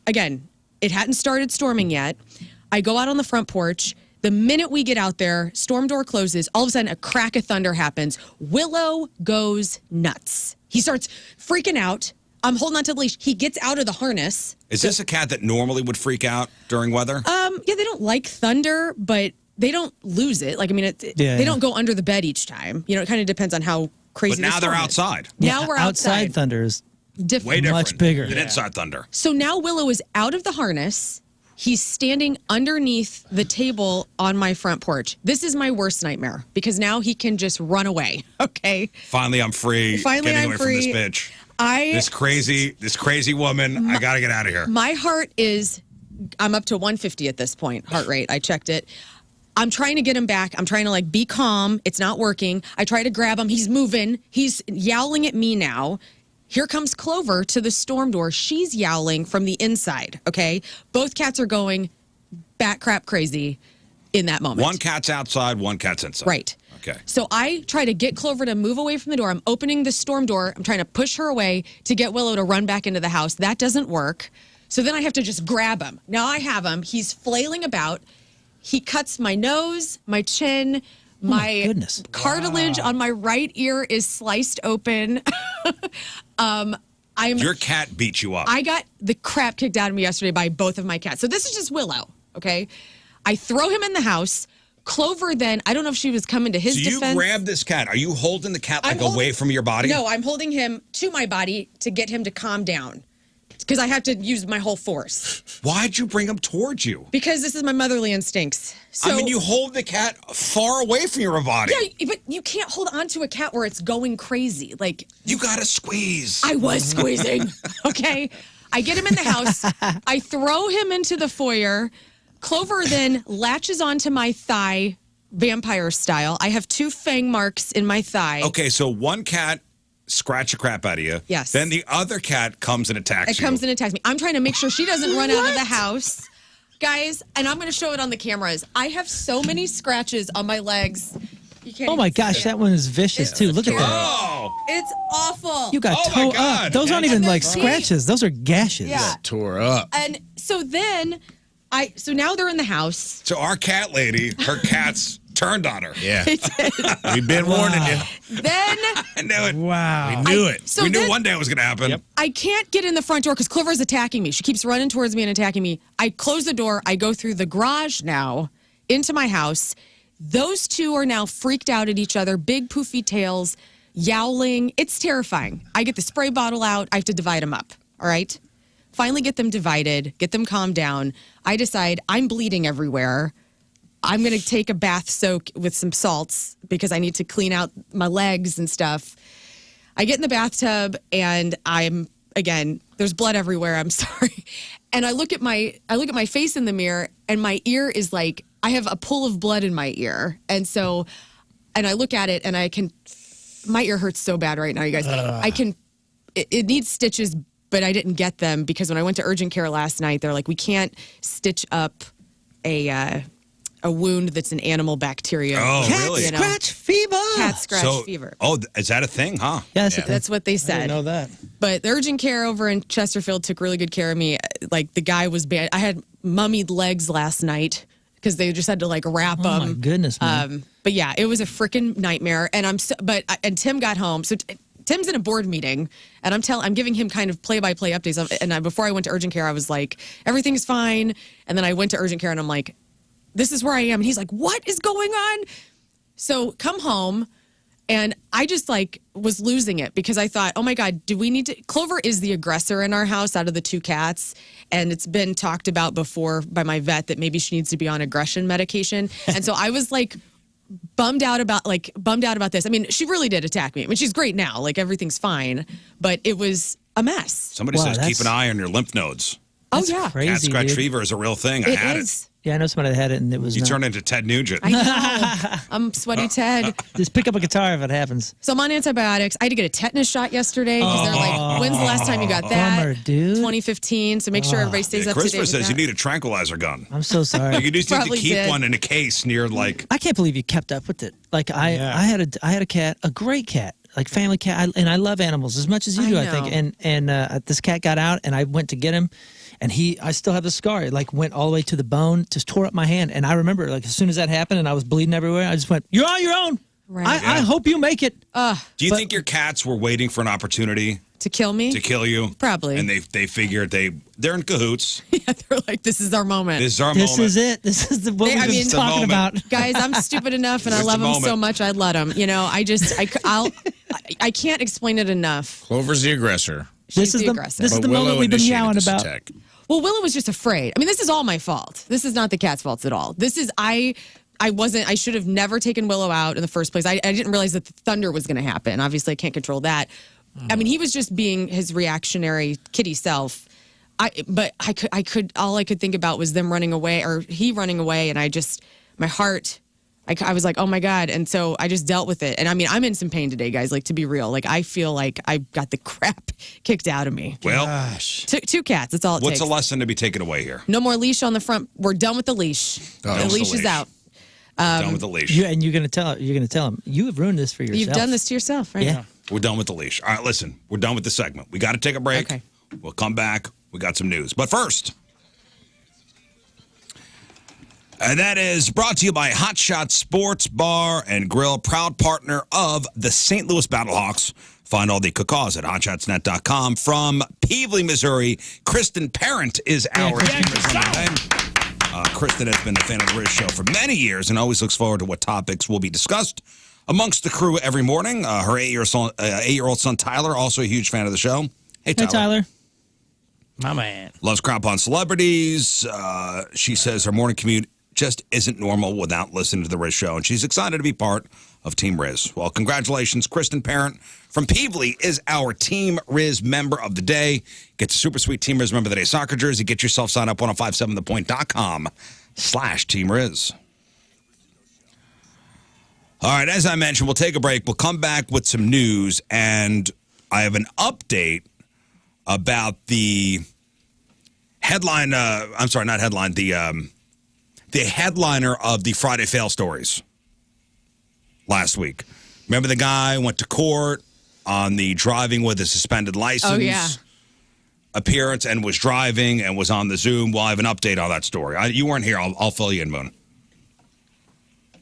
Again, it hadn't started storming yet. I go out on the front porch. The minute we get out there, storm door closes, all of a sudden a crack of thunder happens. Willow goes nuts. He starts freaking out. I'm holding on to the leash. He gets out of the harness. Is this a cat that normally would freak out during weather? Yeah, they don't like thunder, but they don't lose it. Like, I mean, they don't go under the bed each time. You know, it kind of depends on how crazy. But now they're outside. Now we're outside. Thunder is Way different much bigger than inside thunder. So now Willow is out of the harness. He's standing underneath the table on my front porch. This is my worst nightmare because now he can just run away. Okay. Finally, I'm free. Finally, getting I'm away free. from this bitch. This crazy woman. I gotta get out of here. My heart is, I'm up to 150 at this point, heart rate. I checked it. I'm trying to get him back. I'm trying to like be calm. It's not working. I try to grab him. He's moving. He's yowling at me now. Here comes Clover to the storm door. She's yowling from the inside, okay? Both cats are going bat crap crazy in that moment. One cat's outside, one cat's inside. Right. Okay. So I try to get Clover to move away from the door. I'm opening the storm door. I'm trying to push her away to get Willow to run back into the house. That doesn't work. So then I have to just grab him. Now I have him. He's flailing about. He cuts my nose, my chin, my cartilage on my right ear is sliced open. Your cat beat you up. I got the crap kicked out of me yesterday by both of my cats. So this is just Willow, okay? I throw him in the house. Clover then, I don't know if she was coming to his defense. So you grab this cat. Are you holding the cat away from your body? No, I'm holding him to my body to get him to calm down. Because I have to use my whole force. Why'd you bring him towards you? Because this is my motherly instincts. So, I mean, you hold the cat far away from your body. Yeah, but you can't hold on to a cat where it's going crazy. Like, you gotta squeeze. I was squeezing. Okay. I get him in the house. I throw him into the foyer. Clover then latches onto my thigh, vampire style. I have 2 fang marks in my thigh. Okay, so one cat scratch the crap out of you. Yes. Then the other cat comes and attacks you. It comes and attacks me. I'm trying to make sure she doesn't run out of the house. Guys, and I'm going to show it on the cameras. I have so many scratches on my legs. You can't Oh my even gosh, see it. that one is vicious too. Look at that. Oh! It's awful. You got Oh my toe God. up. Those aren't even And like the scratches. Those are gashes. Yeah. Tore up. And so then, so now they're in the house. So our cat lady, her cats turned on her. Yeah. We've been warning you. Then I knew it. Wow. We knew it. so we knew then one day it was going to happen. Yep. I can't get in the front door because Clover's attacking me. She keeps running towards me and attacking me. I close the door. I go through the garage now into my house. Those 2 are now freaked out at each other, big poofy tails, yowling. It's terrifying. I get the spray bottle out. I have to divide them up. All right. Finally get them divided, get them calmed down. I decide I'm bleeding everywhere. I'm going to take a bath soak with some salts because I need to clean out my legs and stuff. I get in the bathtub and there's blood everywhere. I'm sorry. And I look at my face in the mirror and my ear is like, I have a pool of blood in my ear. And I look at it and my ear hurts so bad right now, you guys. It needs stitches, but I didn't get them because when I went to urgent care last night, they're like, we can't stitch up a wound that's an animal bacteria. Oh, Cat really? scratch fever. Cat scratch fever. Oh, is that a thing, huh? Yeah, That's what they I said. didn't know that. But the urgent care over in Chesterfield took really good care of me. Like the guy was bad. I had mummied legs last night because they just had to like wrap them. Oh my goodness, man. But yeah, it was a freaking nightmare. And and Tim got home. So Tim's in a board meeting, and I'm giving him kind of play-by-play updates. And before I went to urgent care, I was like, everything's fine. And then I went to urgent care, and I'm like, this is where I am. And he's like, what is going on? So come home. And I just like was losing it because I thought, oh my God, do we need to? Clover is the aggressor in our house out of the 2 cats. And it's been talked about before by my vet that maybe she needs to be on aggression medication. And so I was like bummed out about this. I mean, she really did attack me. I mean, she's great now. Like everything's fine, but it was a mess. Somebody Wow, says keep that's- an eye on your lymph nodes. Oh That's yeah. crazy, Cat scratch dude. fever is a real thing. I It had is. Yeah, I know somebody that had it, and it was it. You not. turned into Ted Nugent. I know. I'm sweaty Ted. Just pick up a guitar if it happens. So I'm on antibiotics. I had to get a tetanus shot yesterday because they're like, when's the last time you got that? Bummer, dude. 2015. So make sure everybody stays up to date. Christopher with says that. you need a tranquilizer gun. I'm so sorry. You just need to Probably keep did. one in a case near like. I can't believe you kept up with it. Like I had a cat, a great cat, like family cat, and I love animals as much as you do. I think. know. And this cat got out, and I went to get him, And I still have the scar. It like went all the way to the bone, just tore up my hand. And I remember like as soon as that happened and I was bleeding everywhere, I just went, "You're on your own. Right. I hope you make it." Do you think your cats were waiting for an opportunity To kill me? to kill you? Probably. And they figured they're in cahoots. Yeah, they're like, this is our moment. This is our This moment. is it. This is what we've been talking moment. about. Guys, I'm stupid enough and I It's love the them so moment. much I'd let them. You know, I can't explain it enough. Clover's the aggressor. She's the aggressor. This is But the Willow moment we've been initiated yowling this about. attack. Well, Willow was just afraid. I mean, this is all my fault. This is not the cat's fault at all. This is I should have never taken Willow out in the first place. I didn't realize that the thunder was going to happen. Obviously, I can't control that. I mean, he was just being his reactionary kitty self. All I could think about was them running away or he running away. And my heart, I was like, oh my God. And so I just dealt with it. And I mean, I'm in some pain today, guys, like to be real. Like I feel like I got the crap kicked out of me. Well, Two cats, that's all it what's takes. a lesson to be taken away here? No more leash on the front. We're done with the leash. Done The with the leash is leash. out. Done with the leash. You're going to tell him you have ruined this for yourself. You've done this to yourself, right? Yeah. We're done with the leash. All right, listen. We're done with the segment. We got to take a break. Okay. We'll come back. We got some news. But first, and that is brought to you by Hot Shot Sports Bar and Grill, proud partner of the St. Louis Battlehawks. Find all the cookaws at hotshotsnet.com. From Peevely, Missouri, Kristen Parent is our team representative. Kristen has been a fan of the Rizz Show for many years and always looks forward to what topics will be discussed amongst the crew every morning. Her 8-year-old son, Tyler, also a huge fan of the show. Hey, Tyler. Hey, Tyler. My man. Loves Crop on Celebrities. She says her morning commute just isn't normal without listening to the Rizz Show, and she's excited to be part of Team Rizz. Well, congratulations. Kristen Parent from Peevely is our Team Rizz member of the day. Get a super sweet Team Rizz member of the day soccer jersey. Get yourself signed up 1057thepoint.com/Team Rizz. All right, as I mentioned, we'll take a break. We'll come back with some news, and I have an update about the headline. I'm sorry, not headline. The headliner of the Friday Fail Stories last week. Remember the guy went to court on the driving with a suspended license appearance and was driving and was on the Zoom. Well, I have an update on that story. You weren't here. I'll fill you in, Moon.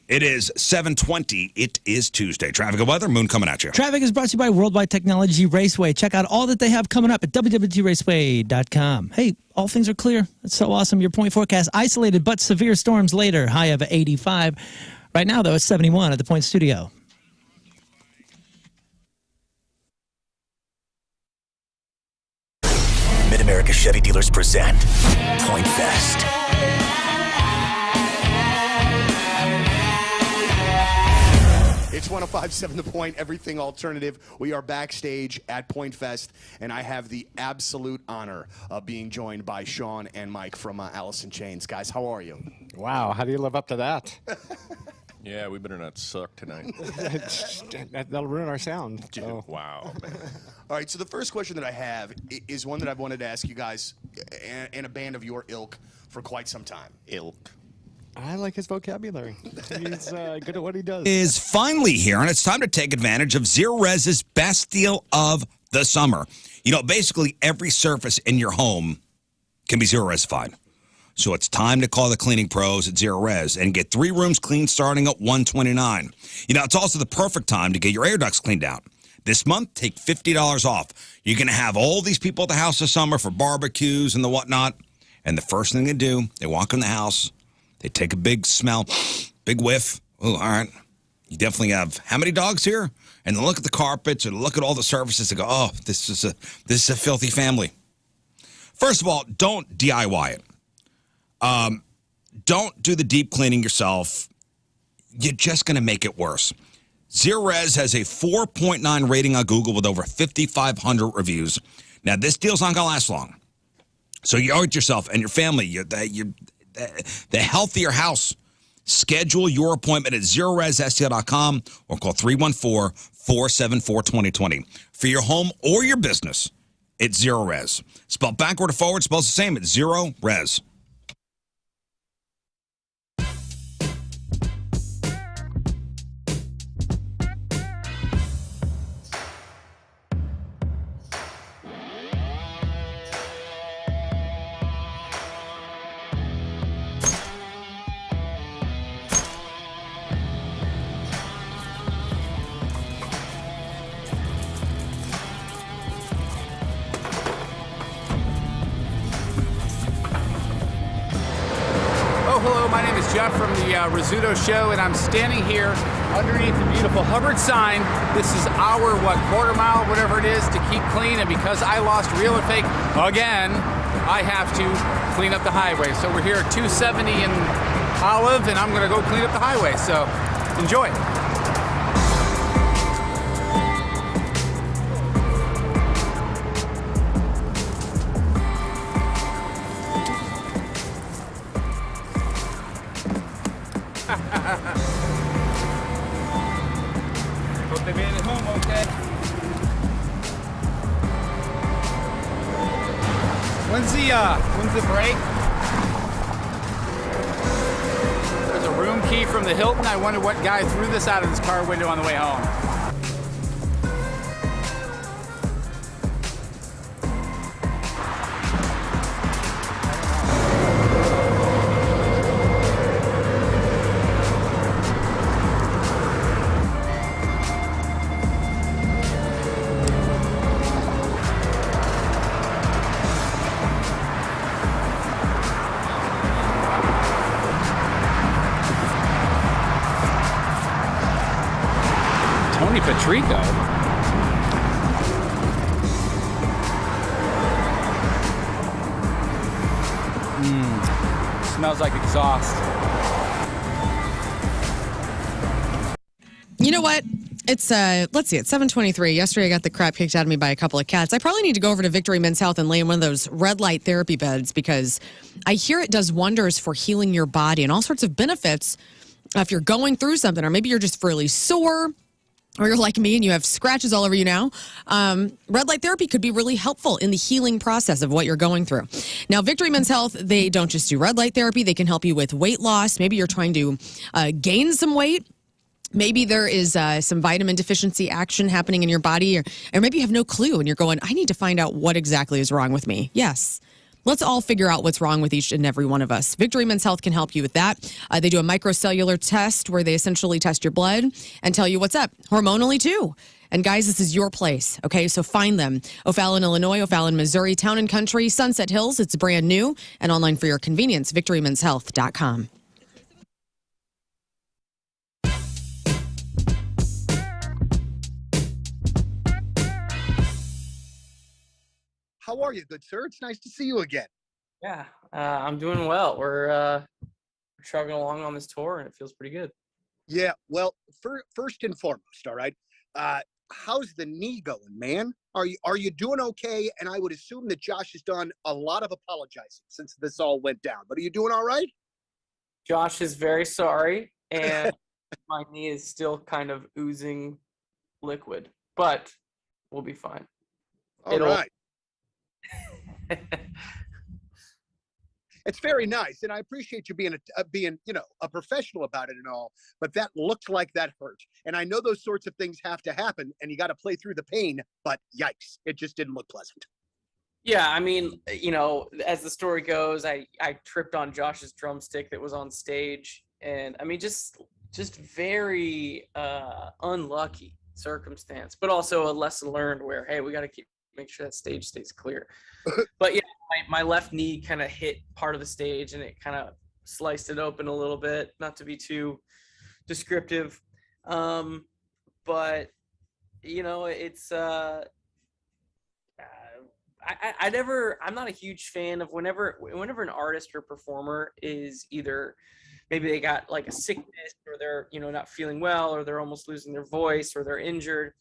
It is 7:20. It is Tuesday. Traffic and weather. Moon coming at you. Traffic is brought to you by Worldwide Technology Raceway. Check out all that they have coming up at www.raceway.com. Hey, all things are clear. That's so awesome. Your point forecast. Isolated but severe storms later. High of 85. Right now, though, it's 71 at the Point Studio. Mid-America Chevy Dealers present Point Fest. It's 105.7 The Point, everything alternative. We are backstage at Point Fest, and I have the absolute honor of being joined by Sean and Mike from Alice in Chains. Guys, how are you? Wow, how do you live up to that? Yeah, we better not suck tonight. That'll ruin our sound. So. Wow. All right, so the first question that I have is one that I've wanted to ask you guys and a band of your ilk for quite some time. Ilk. I like his vocabulary. He's good at what he does. Is finally here, and it's time to take advantage of Zero Rez's best deal of the summer. You know, basically every surface in your home can be Zero Resified. So it's time to call the cleaning pros at Zero Res and get 3 rooms cleaned starting at $129. You know, it's also the perfect time to get your air ducts cleaned out. This month, take $50 off. You're going to have all these people at the house this summer for barbecues and the whatnot. And the first thing they do, they walk in the house, they take a big smell, big whiff. Oh, all right. You definitely have how many dogs here? And they look at the carpets and look at all the surfaces and go, oh, this is a filthy family. First of all, don't DIY it. Don't do the deep cleaning yourself. You're just going to make it worse. Zero Res has a 4.9 rating on Google with over 5,500 reviews. Now, this deal's not going to last long. So you owe it yourself and your family. The healthier house. Schedule your appointment at ZeroResSTL.com or call 314-474-2020. For your home or your business, it's Zero Res. Spelled backward or forward, spells the same. It's Zero Res. Scott from the Rizzuto Show, and I'm standing here underneath the beautiful Hubbard sign. This is our, quarter mile, whatever it is, to keep clean, and because I lost real and fake again, I have to clean up the highway. So we're here at 270 in Olive, and I'm going to go clean up the highway, so enjoy. Hope they made it home okay. When's the break? There's a room key from the Hilton. I wonder what guy threw this out of his car window on the way home. Tony Patrico. Smells like exhaust. You know what? It's let's see, it's 7:23. Yesterday I got the crap kicked out of me by a couple of cats. I probably need to go over to Victory Men's Health and lay in one of those red light therapy beds because I hear it does wonders for healing your body and all sorts of benefits if you're going through something, or maybe you're just really sore, or you're like me and you have scratches all over you now. Red light therapy could be really helpful in the healing process of what you're going through. Now, Victory Men's Health, they don't just do red light therapy. They can help you with weight loss. Maybe you're trying to gain some weight. Maybe there is some vitamin deficiency action happening in your body, or maybe you have no clue and you're going, I need to find out what exactly is wrong with me. Yes. Let's all figure out what's wrong with each and every one of us. Victory Men's Health can help you with that. They do a microcellular test where they essentially test your blood and tell you what's up, hormonally too. And guys, this is your place, okay? So find them. O'Fallon, Illinois, O'Fallon, Missouri, Town and Country, Sunset Hills. It's brand new and online for your convenience, victorymenshealth.com. How are you, good sir? It's nice to see you again. Yeah, I'm doing well. We're chugging along on this tour, and it feels pretty good. Yeah, well, first and foremost, all right. How's the knee going, man? Are you doing okay? And I would assume that Josh has done a lot of apologizing since this all went down. But are you doing all right? Josh is very sorry, and my knee is still kind of oozing liquid, but we'll be fine. All right. It's very nice, and I appreciate you being a professional about it and all, but that looked like that hurt. And I know those sorts of things have to happen, and you got to play through the pain, but yikes, it just didn't look pleasant. Yeah, I mean, as the story goes, I tripped on Josh's drumstick that was on stage, and I mean, just very unlucky circumstance, but also a lesson learned where, hey, we got to make sure that stage stays clear. But yeah, my left knee kind of hit part of the stage and it kind of sliced it open a little bit, not to be too descriptive. But it's I'm not a huge fan of whenever an artist or performer is either maybe they got like a sickness, or they're not feeling well, or they're almost losing their voice, or they're injured.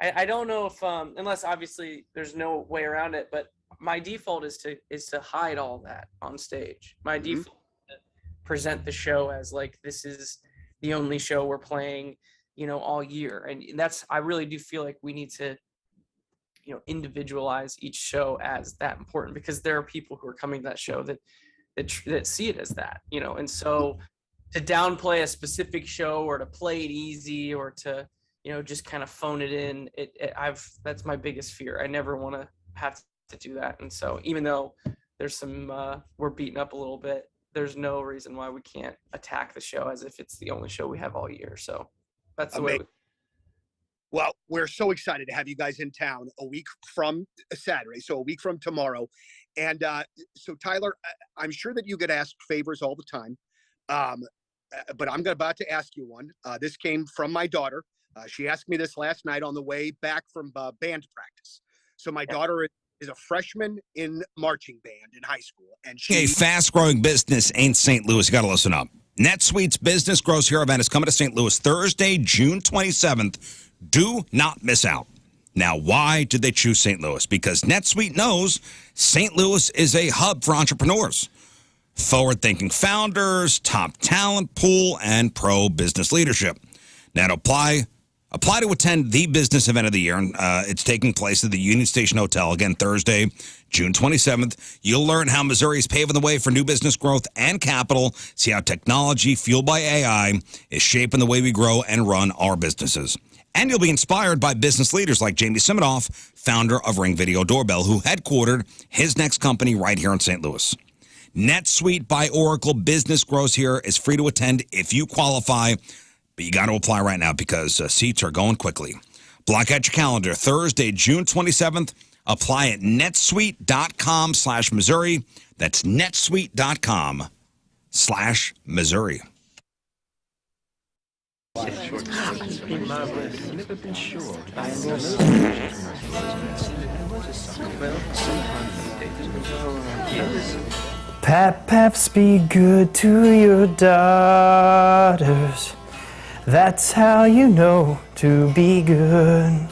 I don't know if unless obviously there's no way around it, but my default is to hide all that on stage. My default is to present the show as like this is the only show we're playing, all year. And I really do feel like we need to individualize each show as that important, because there are people who are coming to that show that see it as that, and so to downplay a specific show or to play it easy or to just kind of phone it in. That's my biggest fear. I never want to have to do that. And so even though there's some, we're beaten up a little bit, there's no reason why we can't attack the show as if it's the only show we have all year. So that's the way. Well, we're so excited to have you guys in town a week from Saturday. So a week from tomorrow. And so Tyler, I'm sure that you get asked favors all the time. but I'm about to ask you one. This came from my daughter. She asked me this last night on the way back from band practice. So my daughter is a freshman in marching band in high school, and A fast-growing business in St. Louis. You got to listen up. NetSuite's Business Grows Here event is coming to St. Louis Thursday, June 27th. Do not miss out. Now, why did they choose St. Louis? Because NetSuite knows St. Louis is a hub for entrepreneurs, forward-thinking founders, top talent pool, and pro-business leadership. Now, to apply to attend the business event of the year. It's taking place at the Union Station Hotel, again, Thursday, June 27th. You'll learn how Missouri is paving the way for new business growth and capital. See how technology, fueled by AI, is shaping the way we grow and run our businesses. And you'll be inspired by business leaders like Jamie Siminoff, founder of Ring Video Doorbell, who headquartered his next company right here in St. Louis. NetSuite by Oracle Business Grows Here is free to attend if you qualify. But you got to apply right now because seats are going quickly. Block out your calendar. Thursday, June 27th. Apply at netsuite.com/Missouri. That's netsuite.com/Missouri. Paps, be good to your daughters. That's how you know to be good.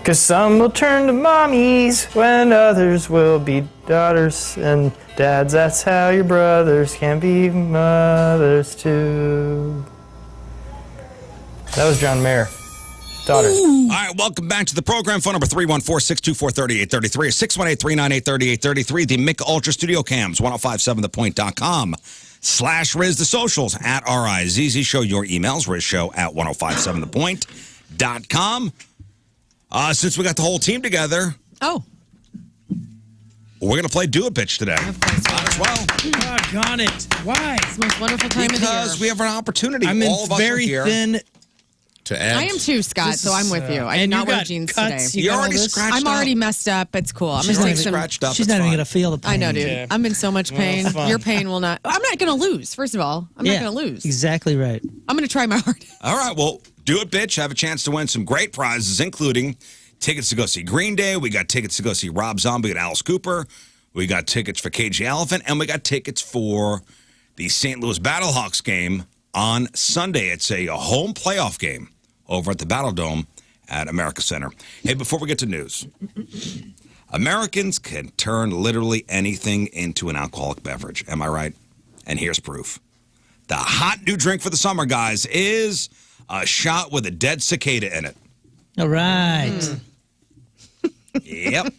'Cause some will turn to mommies when others will be daughters and dads. That's how your brothers can be mothers too. That was John Mayer. Daughter. All right, welcome back to the program. Phone number 314-624-3833 or 618-398-3833. The Mick Ultra Studio Cams, 1057thepoint.com/Rizz. The socials at RizzZ Show. Your emails, RizzShow at 1057thepoint.com. Since we got the whole team together. Oh. We're going to play Do It Bitch today. Might as well. Doggone it. Why? It's the most wonderful time of the year. Because we have an opportunity. I'm All of us are very here. thin. To add. I am too, Scott, so I'm with you. I did and not you wear got jeans cuts, today. You already scratched I'm up. already messed up. It's cool. I'm She's gonna already take some. scratched up. She's It's not even fine. going to feel the pain. I know, dude. Yeah. I'm in so much pain. fun. Your pain will not. I'm not going to lose. First of all, I'm not going to lose. Exactly right. I'm going to try my hardest. All right, well, Do It Bitch. Have a chance to win some great prizes, including tickets to go see Green Day. We got tickets to go see Rob Zombie and Alice Cooper. We got tickets for KG Elephant. And we got tickets for the St. Louis Battlehawks game on Sunday. It's a home playoff game over at the Battle Dome at America Center. Hey, before we get to news, Americans can turn literally anything into an alcoholic beverage. Am I right? And here's proof. The hot new drink for the summer, guys, is a shot with a dead cicada in it. All right. Yep.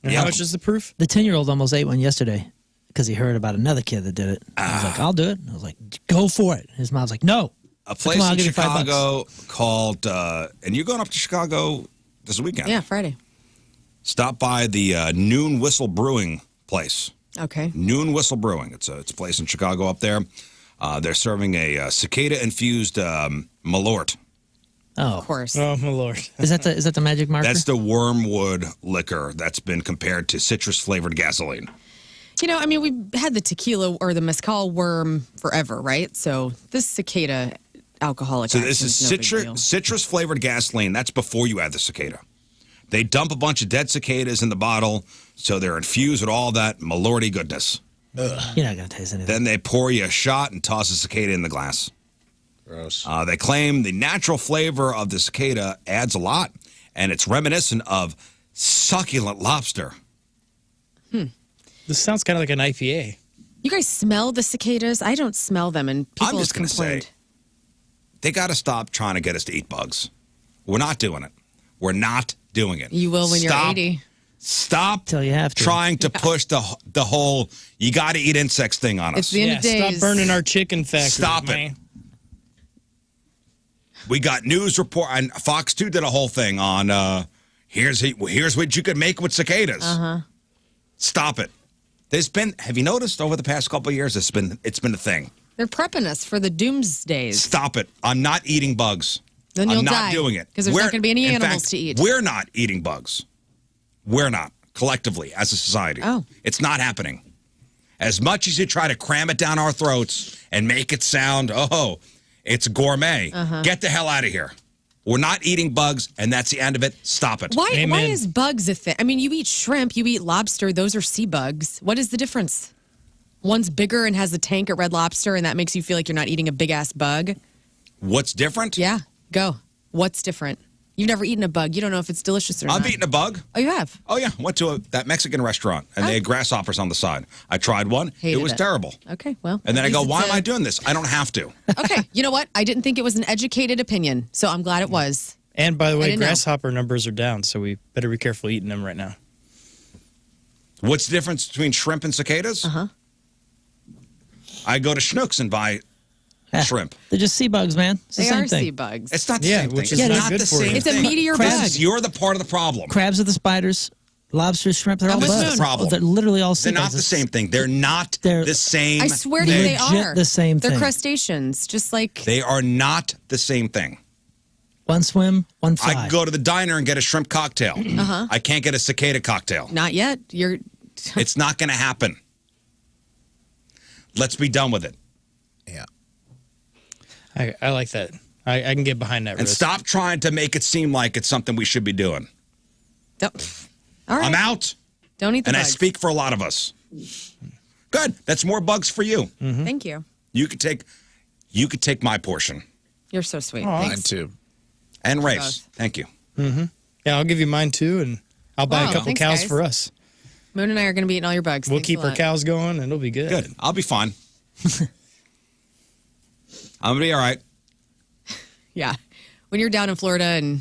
And how much is the proof? The 10-year-old almost ate one yesterday because he heard about another kid that did it. I was like, I'll do it. I was like, go for it. His mom's like, no. A place Come on, I'll in give you $5. Chicago called, and you're going up to Chicago this weekend. Yeah, Friday. Stop by the Noon Whistle Brewing place. Okay. Noon Whistle Brewing. It's a place in Chicago up there. They're serving a cicada-infused Malort. Oh, Of course. Oh, my Lord. is that the magic marker? That's the wormwood liquor that's been compared to citrus-flavored gasoline. You know, I mean, we've had the tequila or the mezcal worm forever, right? So this cicada alcoholic. So this is action no big deal. citrus-flavored gasoline. That's before you add the cicada. They dump a bunch of dead cicadas in the bottle, so they're infused with all that Malorty goodness. You're not going to taste anything. Then they pour you a shot and toss a cicada in the glass. Gross. They claim the natural flavor of the cicada adds a lot, and it's reminiscent of succulent lobster. This sounds kind of like an IPA. You guys smell the cicadas? I don't smell them, and people I'm just have going to say, complained. they got to stop trying to get us to eat bugs. We're not doing it. We're not doing it. You will when you're 80. Stop Till you have to. trying to push the whole you got to eat insects thing on us. It's the end of days. Stop burning our chicken factory. Stop it. We got news report, and Fox 2 did a whole thing on here's what you could make with cicadas. Stop it. Have you noticed over the past couple of years it's been a thing. They're prepping us for the doomsdays. Stop it. I'm not eating bugs. Then you'll I'm not die, doing it. 'cause there's not gonna be any in animals fact, to eat. We're not eating bugs. We're not, collectively, as a society. Oh. It's not happening. As much as you try to cram it down our throats and make it sound, oh, it's gourmet, get the hell out of here. We're not eating bugs, and that's the end of it. Stop it. Why is bugs a thing? I mean, you eat shrimp, you eat lobster. Those are sea bugs. What is the difference? One's bigger and has a tank at Red Lobster, and that makes you feel like you're not eating a big-ass bug. What's different? Yeah, go. What's different? You've never eaten a bug. You don't know if it's delicious or not. I've eaten a bug. Oh, you have? Oh, yeah. Went to that Mexican restaurant, and they had grasshoppers on the side. I tried one. Hated it was terrible. Okay, well. And then I at go, least why it's am I doing this? I don't have to. Okay, you know what? I didn't think it was an educated opinion, so I'm glad it was. And by the I way, didn't know. grasshopper numbers are down, so we better be careful eating them right now. What's the difference between shrimp and cicadas? I go to Schnucks and buy shrimp. They're just sea bugs, man. It's the They same are thing. sea bugs. It's not the Yeah, same which thing. is It's not not good the for you. same It's a thing. meteor bug. You're the part of the problem. Crabs are the spiders. Lobsters, shrimp, they're all This is bugs. the problem. They're literally all sea They're not bugs. the same thing. They're not They're- the same I swear to you, they legit are. the same They're thing. crustaceans, just like. They are not the same thing. One swim, one fly. I can go to the diner and get a shrimp cocktail. I can't get a cicada cocktail. Not yet. You're. It's not going to happen. Let's be done with it. Yeah. I like that. I can get behind that. And Rizz. stop trying to make it seem like it's something we should be doing. All right. I'm out. Don't eat the And bugs. I speak for a lot of us. Good. That's more bugs for you. Thank you. You could take my portion. You're so sweet. Mine Thanks. too. And both. Rafe's. Thank you. Yeah, I'll give you mine too, and I'll buy Wow, a couple thanks, cows guys. for us. Moon and I are going to be eating all your bugs. We'll Thanks keep a our lot. cows going, and it'll be good. Good. I'll be fine. I'm going to be all right. Yeah. When you're down in Florida and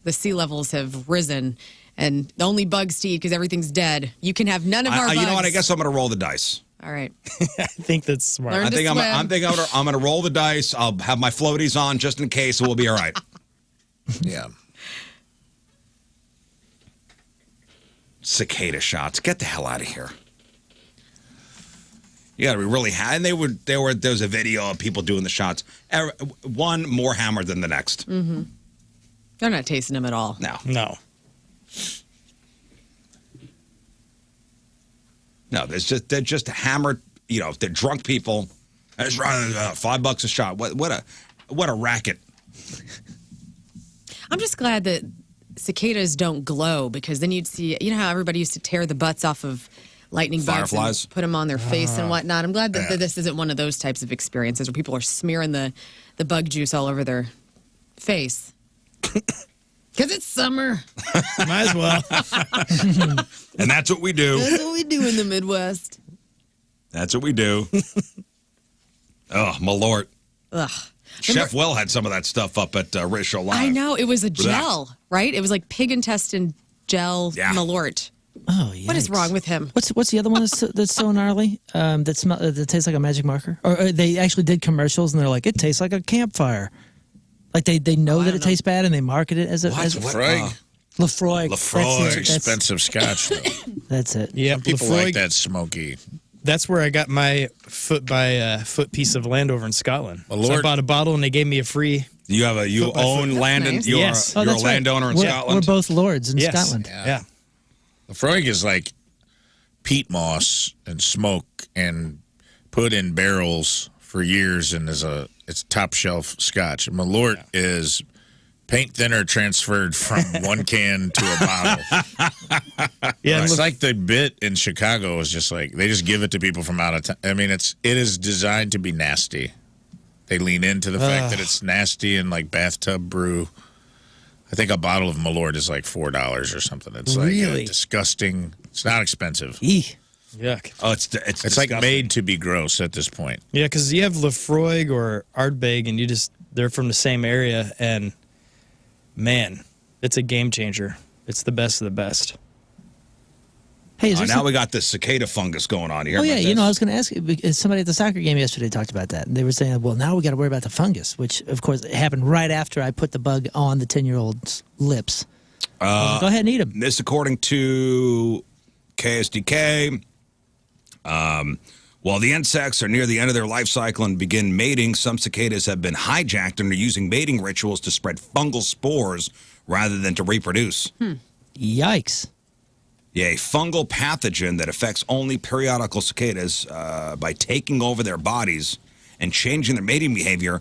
the sea levels have risen and the only bugs to eat because everything's dead, you can have none of our bugs. You know what? I guess I'm going to roll the dice. All right. I think that's smart. Learn I to think swim. I'm going to roll the dice. I'll have my floaties on just in case, and we'll be all right. Yeah. Cicada shots. Get the hell out of here. You got to be really and there was a video of people doing the shots. One more hammered than the next. They're not tasting them at all. No, they're just hammered. You know, they're drunk people. That's $5 a shot. What a racket. I'm just glad that cicadas don't glow because then you'd see, you know how everybody used to tear the butts off of lightning bugs Fireflies. and put them on their face and whatnot. I'm glad that this isn't one of those types of experiences where people are smearing the bug juice all over their face. Because it's summer. Might as well. And that's what we do. That's what we do in the Midwest. That's what we do. Oh, Malort. Ugh. Chef Will had some of that stuff up at RizzShow Live. I know. It was a gel, right? It was like pig intestine gel Malort. Oh, What is yikes. wrong with him? What's the other one that's so gnarly? That tastes like a magic marker. Or they actually did commercials and they're like, it tastes like a campfire. Like they know that it tastes bad and they market it as a Lafroig. Lafroig. Lafroig. It's expensive scotch, though. That's it. Yeah, People Lafroig, like that smoky. That's where I got my foot by foot piece of land over in Scotland. Well, So I Lord- bought a bottle and they gave me a free. You own land in nice. you're, Yes. you're a that's right. landowner in We're Scotland. both lords in Yes. Scotland. Yeah. Lafroig is like peat moss and smoke and put in barrels for years and it's top shelf scotch. And Malort is paint thinner transferred from one can to a bottle. Yeah. It's like the bit in Chicago is just like they just give it to people from out of town. I mean, it is designed to be nasty. They lean into the fact that it's nasty and like bathtub brew. I think a bottle of Malort is like $4 or something. It's like Really? disgusting. It's not expensive. Eek. Yuck. Oh, it's Like disgusting. made to be gross at this point. Yeah, because you have Lafroig or Ardbeg, and they're from the same area, and man, it's a game changer. It's the best of the best. Hey, is there now we got this cicada fungus going on here. Oh, yeah. You know, I was going to ask you, somebody at the soccer game yesterday talked about that. And they were saying, well, now we got to worry about the fungus, which, of course, happened right after I put the bug on the 10-year-old's lips. Go ahead and eat them. This, according to KSDK, while the insects are near the end of their life cycle and begin mating, some cicadas have been hijacked and are using mating rituals to spread fungal spores rather than to reproduce. Yikes. Yeah, a fungal pathogen that affects only periodical cicadas by taking over their bodies and changing their mating behavior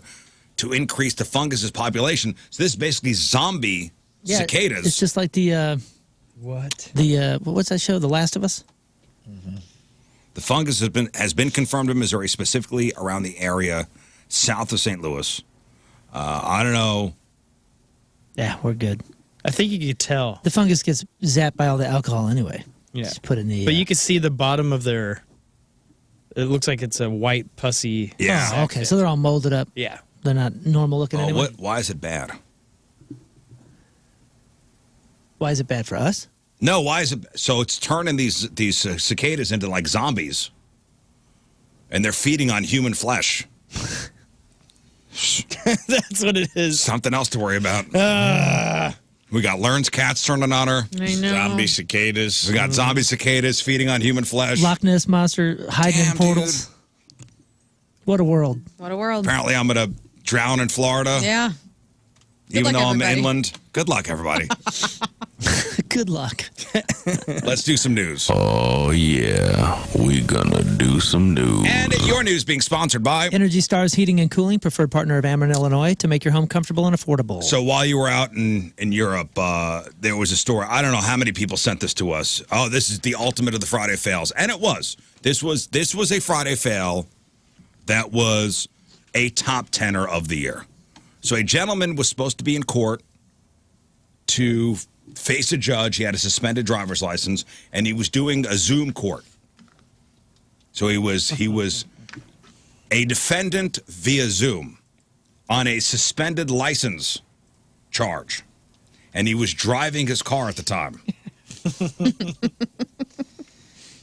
to increase the fungus's population. So this is basically zombie cicadas. It's just like the what's that show? The Last of Us. The fungus has been confirmed in Missouri, specifically around the area south of St. Louis. I don't know. Yeah, we're good. I think you could tell. The fungus gets zapped by all the alcohol anyway. Yeah. Just put in the. But you can see the bottom of their. It looks like it's a white pussy. Yeah. Oh, okay, so they're all molded up. Yeah. They're not normal looking anyway. Why is it bad? Why is it bad for us? No, why is it? So it's turning these cicadas into like zombies, and they're feeding on human flesh. That's what it is. Something else to worry about. We got Lern's cats turning on her. I know. Zombie cicadas. We got zombie cicadas feeding on human flesh. Loch Ness monster hiding in portals. Dude. What a world. What a world. Apparently, I'm gonna drown in Florida. Yeah. Even luck, though I'm everybody. inland. Good luck, everybody. Good luck. Let's do some news. Oh, yeah. We gonna do some news. And your news being sponsored by Energy Stars Heating and Cooling, preferred partner of Ameren, Illinois, to make your home comfortable and affordable. So while you were out in Europe, there was a story. I don't know how many people sent this to us. Oh, this is the ultimate of the Friday fails. And it was. This was a Friday fail that was a top tenner of the year. So a gentleman was supposed to be in court to face a judge. He had a suspended driver's license, and he was doing a Zoom court. So he was a defendant via Zoom on a suspended license charge, and he was driving his car at the time.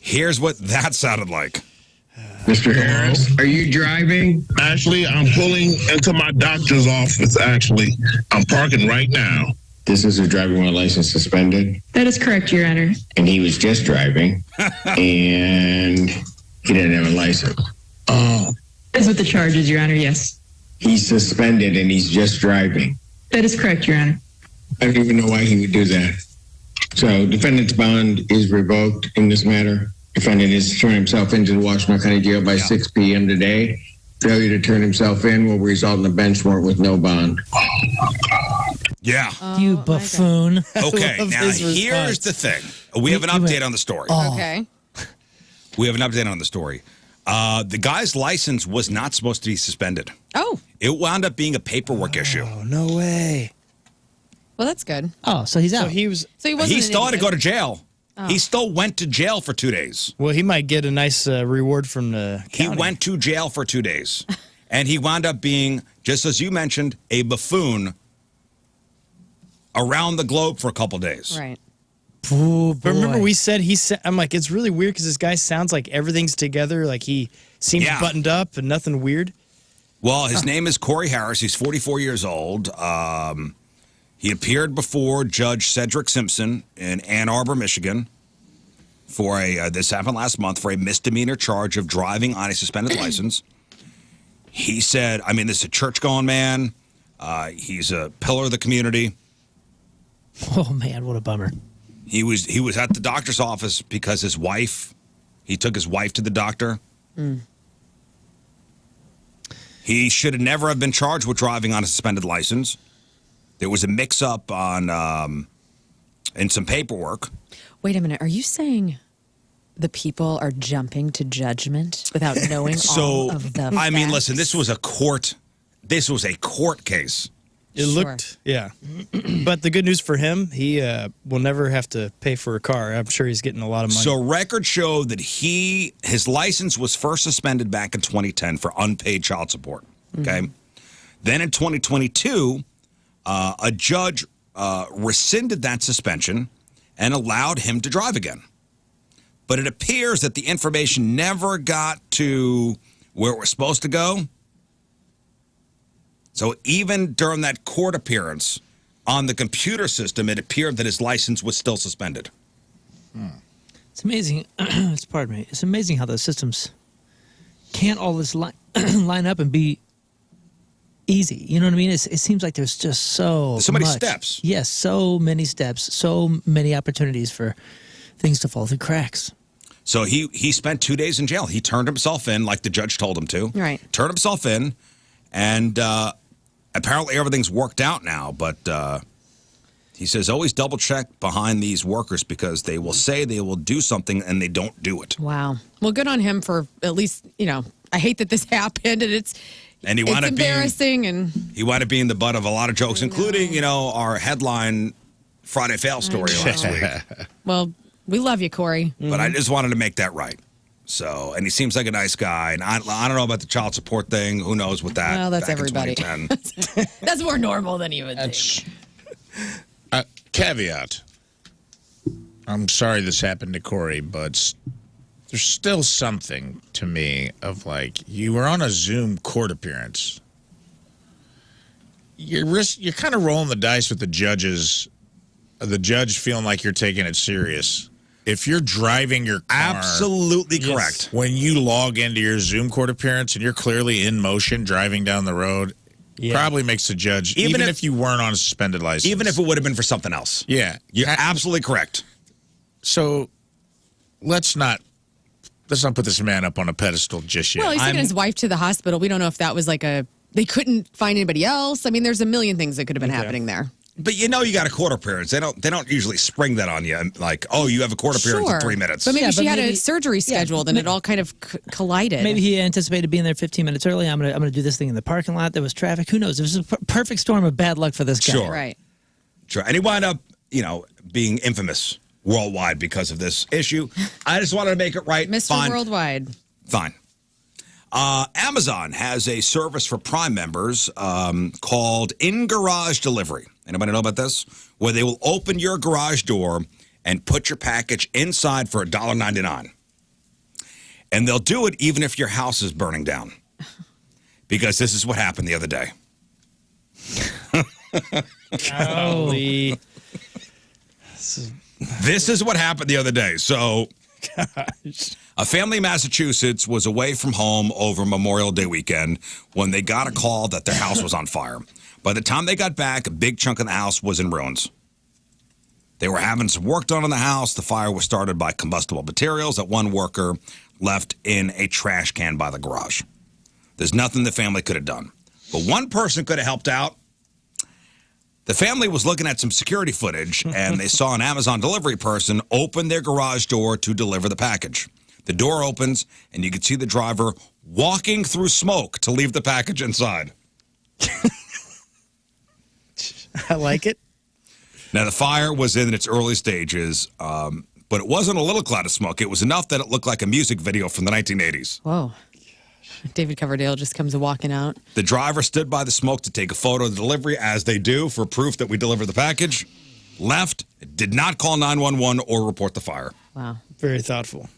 Here's what that sounded like. Mr. Harris, are you driving? Actually, I'm pulling into my doctor's office, actually. I'm parking right now. This is a driving while license suspended, That is correct, Your Honor. and he was just driving, and he didn't have a license. Oh, That is what the charge is, Your Honor, yes. He's suspended, and he's just driving. That is correct, Your Honor. I don't even know why he would do that. So, defendant's bond is revoked in this matter. Defendant is turning himself into the Washington County Jail by 6 p.m. today. Failure to turn himself in will result in a bench warrant with no bond. Yeah. You buffoon. Okay, love now his here's response. the thing. We have an update on the story. Okay. We have an update on the story. The guy's license was not supposed to be suspended. Oh, It wound up being a paperwork issue. Oh, no way. well, that's good. Oh, so he's out. So he was. So he wasn't. He an still had to idiot. go to jail. He still went to jail for 2 days. Well, he might get a nice reward from the He county. went to jail for 2 days. And he wound up being, just as you mentioned, a buffoon around the globe for a couple days. Right. Ooh, But remember, boy. we said I'm like, it's really weird because this guy sounds like everything's together. Like he seems Yeah. buttoned up and nothing weird. Well, his name is Corey Harris. He's 44 years old. He appeared before Judge Cedric Simpson in Ann Arbor, Michigan, for this happened last month, for a misdemeanor charge of driving on a suspended license. He said, I mean, this is a church-going man. He's a pillar of the community. Oh man, what a bummer. He was at the doctor's office because he took his wife to the doctor. He should have never have been charged with driving on a suspended license. There was a mix-up on in some paperwork. Wait a minute. Are you saying the people are jumping to judgment without knowing all of the I mean, facts? listen, this was a court case. It looked, yeah. But the good news for him, he will never have to pay for a car. I'm sure he's getting a lot of money. So records show that his license was first suspended back in 2010 for unpaid child support. Okay. Then in 2022, a judge rescinded that suspension and allowed him to drive again. But it appears that the information never got to where it was supposed to go. So even during that court appearance, on the computer system, it appeared that his license was still suspended. It's amazing. Pardon me. It's amazing how the systems can't all this line up and be easy. You know what I mean? It seems like there's just so many much. steps. Yes, so many steps, so many opportunities for things to fall through cracks. So he spent 2 days in jail. He turned himself in like the judge told him to. Right. Turned himself in, and apparently everything's worked out now. But he says always double check behind these workers because they will say they will do something and they don't do it. Wow. Well, good on him for at least, I hate that this happened and it's embarrassing. He wound up being the butt of a lot of jokes, including, our headline Friday fail story last week. Well, we love you, Corey. But I just wanted to make that right. So, and he seems like a nice guy. And I don't know about the child support thing. Who knows with that? Well, that's back in everybody. 2010. That's more normal than you would think. Caveat. I'm sorry this happened to Corey, but there's still something to me of like you were on a Zoom court appearance. You're kind of rolling the dice with the judges. The judge feeling like you're taking it serious. If you're driving your car, absolutely correct. When you log into your Zoom court appearance and you're clearly in motion driving down the road, probably makes the judge, even if you weren't on a suspended license. Even if it would have been for something else. Yeah. You're absolutely correct. So let's not put this man up on a pedestal just yet. Well, he's taking his wife to the hospital. We don't know if that was like they couldn't find anybody else. I mean, there's a million things that could have been happening there. But you got a court appearance. They don't usually spring that on you. Like, oh, you have a court appearance in 3 minutes. But maybe she had a surgery scheduled and it all kind of collided. Maybe he anticipated being there 15 minutes early. I'm gonna do this thing in the parking lot. There was traffic. Who knows? It was a perfect storm of bad luck for this guy. Sure. Right. Sure. And he wound up, being infamous worldwide because of this issue. I just wanted to make it right. Mr. Fine. Worldwide. Fine. Amazon has a service for Prime members called In-Garage Delivery. Anybody know about this? Where they will open your garage door and put your package inside for $1.99. And they'll do it even if your house is burning down. Because this is what happened the other day. Holy. This is what happened the other day. So, a family in Massachusetts was away from home over Memorial Day weekend when they got a call that their house was on fire. By the time they got back, a big chunk of the house was in ruins. They were having some work done on the house. The fire was started by combustible materials that one worker left in a trash can by the garage. There's nothing the family could have done. But one person could have helped out. The family was looking at some security footage, and they saw an Amazon delivery person open their garage door to deliver the package. The door opens, and you can see the driver walking through smoke to leave the package inside. I like it. Now, the fire was in its early stages, but it wasn't a little cloud of smoke. It was enough that it looked like a music video from the 1980s. Whoa. David Coverdale just comes walking out. The driver stood by the smoke to take a photo of the delivery, as they do, for proof that we delivered the package. Left, did not call 911 or report the fire. Wow. Very thoughtful.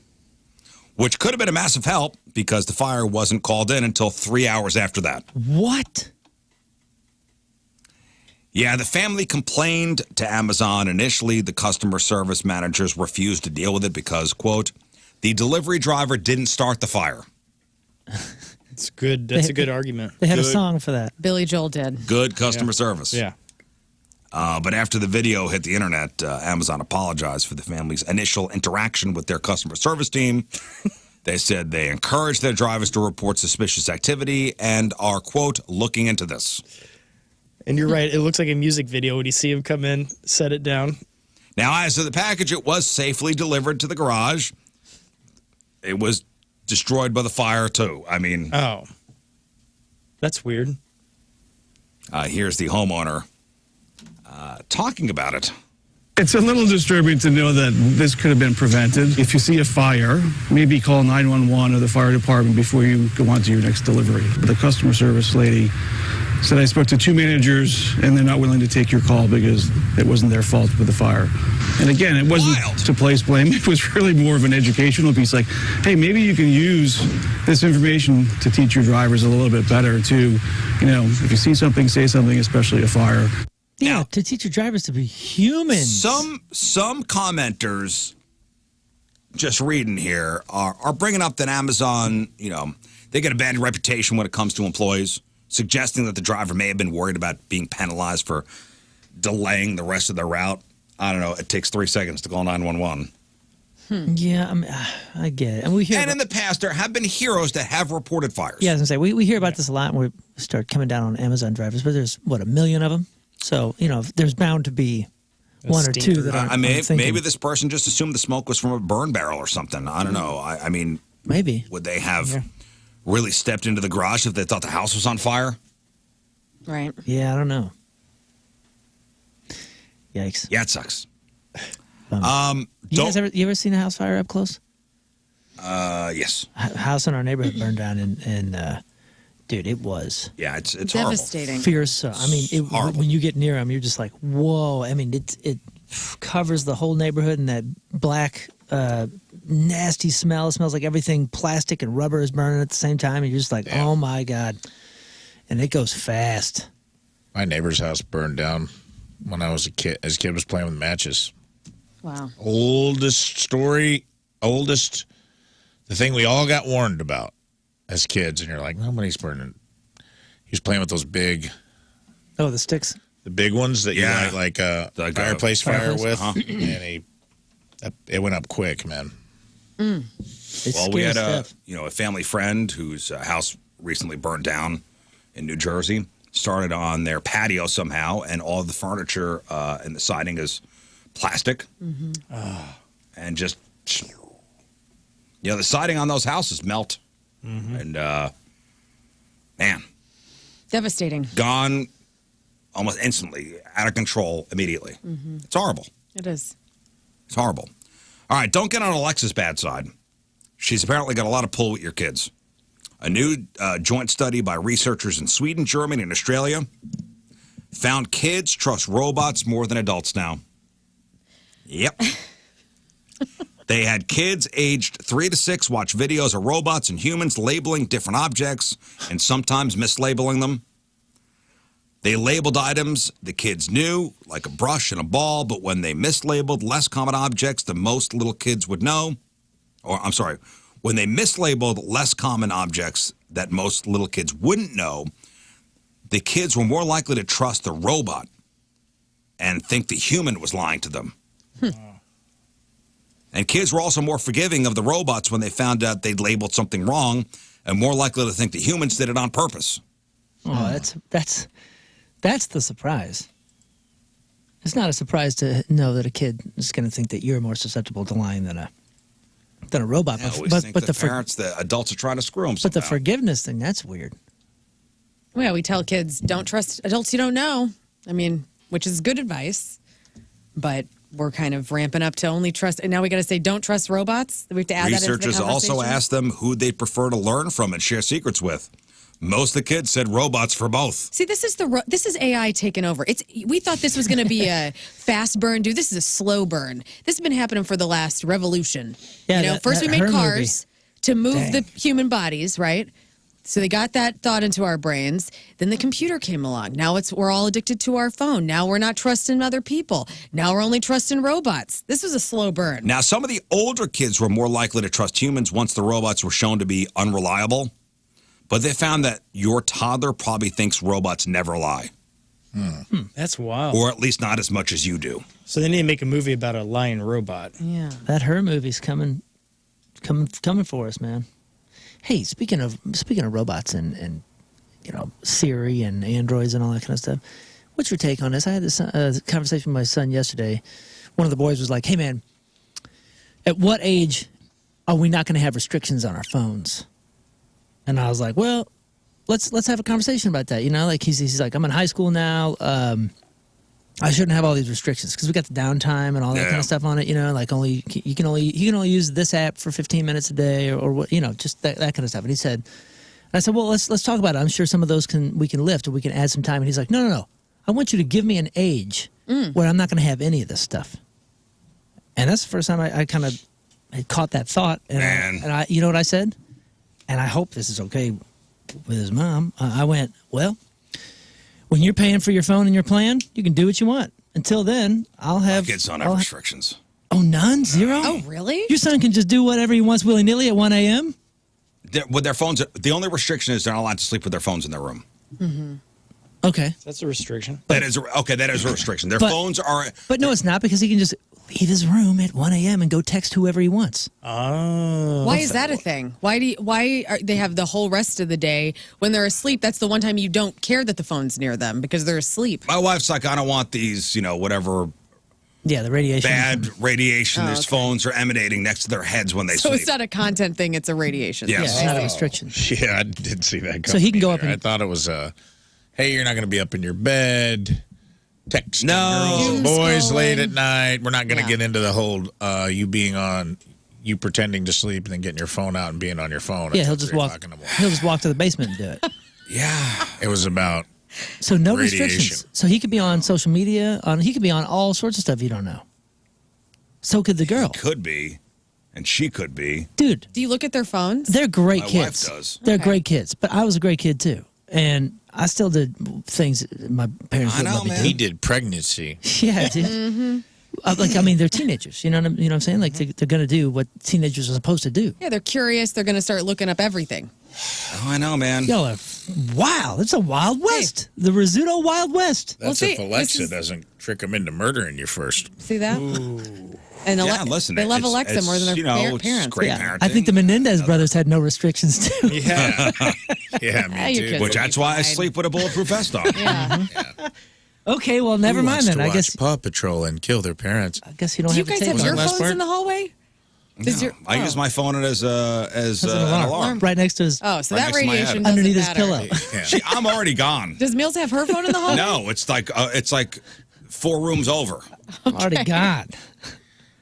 Which could have been a massive help because the fire wasn't called in until 3 hours after that. What? Yeah, the family complained to Amazon. Initially, the customer service managers refused to deal with it because, quote, the delivery driver didn't start the fire. It's good. That's a good argument. They had a song for that. Billy Joel did. Good customer service. Yeah. But after the video hit the internet, Amazon apologized for the family's initial interaction with their customer service team. They said they encouraged their drivers to report suspicious activity and are, quote, looking into this. And you're right. It looks like a music video when you see him come in, set it down. Now, as to the package, it was safely delivered to the garage. It was destroyed by the fire, too. I mean... Oh. That's weird. Here's the homeowner talking about it. It's a little disturbing to know that this could have been prevented. If you see a fire, maybe call 911 or the fire department before you go on to your next delivery. The customer service lady said I spoke to 2 managers and they're not willing to take your call because it wasn't their fault with the fire. And again, it wasn't to place blame. It was really more of an educational piece. Like, hey, maybe you can use this information to teach your drivers a little bit better to, if you see something, say something, especially a fire. Yeah, to teach your drivers to be human. Some commenters, just reading here, are bringing up that Amazon, they get a bad reputation when it comes to employees, suggesting that the driver may have been worried about being penalized for delaying the rest of their route. I don't know. It takes 3 seconds to call 911. Yeah, I mean, I get it. And we hear And in the past, there have been heroes that have reported fires. Yeah, I was gonna say we hear about this a lot, and we start coming down on Amazon drivers. But there's what, 1 million of them. So there's bound to be one or two that are. Maybe this person just assumed the smoke was from a burn barrel or something. I don't know. I mean, maybe would they have really stepped into the garage if they thought the house was on fire? Right. Yeah, I don't know. Yikes. Yeah, it sucks. You ever seen a house fire up close? Yes. House in our neighborhood burned down, and dude, it was. Yeah, it's devastating. horrible. Fierce. I mean, when you get near them, you're just like, whoa. I mean, it covers the whole neighborhood in that black, nasty smell. It smells like everything plastic and rubber is burning at the same time, and you're just like, oh my god. And it goes fast. My neighbor's house burned down when I was a kid. As a kid, was playing with matches. Wow. Oldest, the thing we all got warned about as kids, and you're like, nobody's burning. He was playing with those big. Oh, the sticks. The big ones that you light like a fireplace fire with, and it went up quick, man. Well, we had a family friend whose house recently burned down in New Jersey. Started on their patio somehow, and all of the furniture and the siding is plastic, and just the siding on those houses melt, and man, devastating. Gone almost instantly, out of control immediately. It's horrible. It is. It's horrible. All right, don't get on Alexa's bad side. She's apparently got a lot of pull with your kids. A new joint study by researchers in Sweden, Germany, and Australia found kids trust robots more than adults now. Yep. They had kids aged 3 to 6 watch videos of robots and humans labeling different objects and sometimes mislabeling them. They labeled items the kids knew, like a brush and a ball, but when they mislabeled less common objects than most little kids would know, when they mislabeled less common objects that most little kids wouldn't know, the kids were more likely to trust the robot and think the human was lying to them. And kids were also more forgiving of the robots when they found out they'd labeled something wrong and more likely to think the humans did it on purpose. Oh, that's the surprise. It's not a surprise to know that a kid is going to think that you're more susceptible to lying than a robot. I always think the adults are trying to screw them somehow. But the forgiveness thing, that's weird. Well, we tell kids, don't trust adults you don't know. I mean, which is good advice, but we're kind of ramping up to only trust. And now we got to say, don't trust robots. We have to add Researchers that into the conversation. also asked them who they'd prefer to learn from and share secrets with. Most of the kids said robots for both. See, this is AI taking over. We thought this was going to be a fast burn, dude. This is a slow burn. This has been happening for the last revolution. Yeah, first we made cars to move Dang. the human bodies, right? So they got that thought into our brains. Then the computer came along. Now we're all addicted to our phone. Now we're not trusting other people. Now we're only trusting robots. This was a slow burn. Now, some of the older kids were more likely to trust humans once the robots were shown to be unreliable. But they found that your toddler probably thinks robots never lie. That's wild. Or at least not as much as you do. So they need to make a movie about a lying robot. Yeah. That Her movie's coming for us, man. Hey, speaking of robots and Siri and androids and all that kind of stuff, what's your take on this? I had this conversation with my son yesterday. One of the boys was like, "Hey, man, at what age are we not going to have restrictions on our phones?" And I was like, "Well, let's have a conversation about that." Like he's like, "I'm in high school now. I shouldn't have all these restrictions because we got the downtime and all that kind of stuff on it. Like you can only use this app for 15 minutes a day or what, just that kind of stuff." And he said, I said, "Well, let's talk about it. I'm sure some of those we can lift or we can add some time." And he's like, "No. I want you to give me an age where I'm not going to have any of this stuff." And that's the first time I kind of had caught that thought. And I you know what I said? And I hope this is okay with his mom. I went, "Well, when you're paying for your phone and your plan, you can do what you want. Until then, I'll have..." My kids don't have restrictions. Oh, none? Zero? Oh, really? Your son can just do whatever he wants willy-nilly at 1 a.m.? With their phones, the only restriction is they're not allowed to sleep with their phones in their room. Mm-hmm. Okay. That's a restriction. That is a restriction. Their phones are... But no, it's not, because he can just leave his room at 1 a.m. and go text whoever he wants. Oh. Why is that a thing? Why are they have the whole rest of the day when they're asleep? That's the one time you don't care that the phone's near them because they're asleep. My wife's like, I don't want these, whatever Yeah, the radiation. bad radiation these phones are emanating next to their heads when they So sleep. it's not a content thing; it's a radiation. Yes. thing. Yeah, it's not a restriction. Yeah, I did see that. So he can go up there. and- I thought it was hey, you're not going to be up in your bed. Text No. girls and Doom boys scrolling. late at night. We're not going to Yeah. get into the whole you pretending to sleep and then getting your phone out and being on your phone. Yeah, at he'll 3 just o'clock walk. in the morning. He'll just walk to the basement and do it. Yeah. It was about So no Radiation. restrictions. So he could be on social media. He could be on all sorts of stuff you don't know. So could the girl, Could be, and she could be. dude. Do you look at their phones? They're great My kids. wife does. They're Okay. great kids. But I was a great kid too, and I still did things my parents I wouldn't know, let me man. he do. did pregnancy. Yeah, dude. They're teenagers. You know what I'm saying? Like they're gonna do what teenagers are supposed to do. Yeah, they're curious. They're going to start looking up everything. Oh, I know, man. Y'all are wow. It's a Wild West. The Rizzuto Wild West. That's see, if this Alexa is- doesn't trick him into murdering you first. See that? And Yeah, listen. they love it's- Alexa more than their it's parents. great Yeah, parenting. I think the Menendez brothers had no restrictions too. Yeah. Yeah, me your too. kids Which will that's be why I fine. sleep with a bulletproof vest on. Yeah. Okay, well, never Who mind wants then. to I watch guess Paw Patrol and kill their parents. I guess you don't Do you have guys to have take your your that last phones part? in the hallway? Does your- I use my phone as an alarm. right next to his Oh, so Right that next to my head. radiation doesn't underneath his matter. pillow. Yeah. I'm already gone. Does Mills have her phone in the hallway? No, it's like 4 rooms over. Already gone.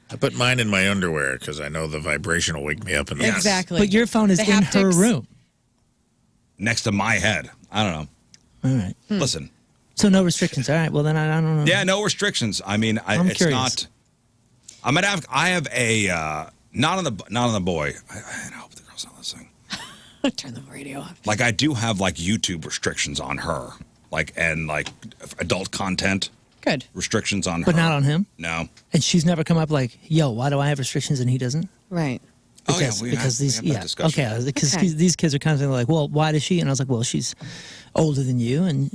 I put mine in my underwear because I know the vibration will wake me up in the morning. Exactly. But your phone is The in her haptics. room. Next to my head. I don't know. All right. Listen. So no restrictions. All right. Well, then I don't know. Yeah, no restrictions. I mean, I'm it's curious. not. I'm gonna have. I have a not on the boy. I hope the girl's not listening. Turn the radio off. Like I do have like YouTube restrictions on her, and adult content Good. restrictions on her. But not on him. No. And she's never come up like, yo, why do I have restrictions and he doesn't? Right. Oh yeah, Because we these, have that yeah, discussion. okay, because Okay. these kids are constantly like, well, why does she? And I was like, well, she's older than you, and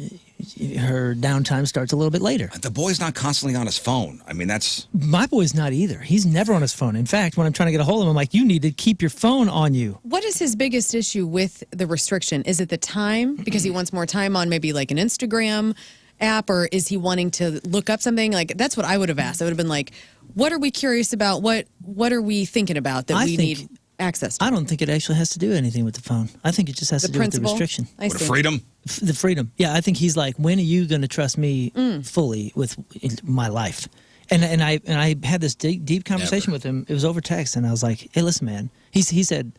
her downtime starts a little bit later. The boy's not constantly on his phone. I mean, that's My boy's not either. He's never on his phone. In fact, when I'm trying to get a hold of him, I'm like, you need to keep your phone on you. What is his biggest issue with the restriction? Is it the time? Because he wants more time on maybe like an Instagram app, or is he wanting to look up something? Like that's what I would have asked. I would have been like, what are we curious about? What are we thinking about that I we think- need access to? I don't think it actually has to do anything with the phone. I think it just has The to do with the principle? restriction. I with see. freedom. The freedom. Yeah, I think he's like, when are you going to trust me fully with my life? And I had this deep conversation with him. It was over text, and I was like, hey, listen, man. He said,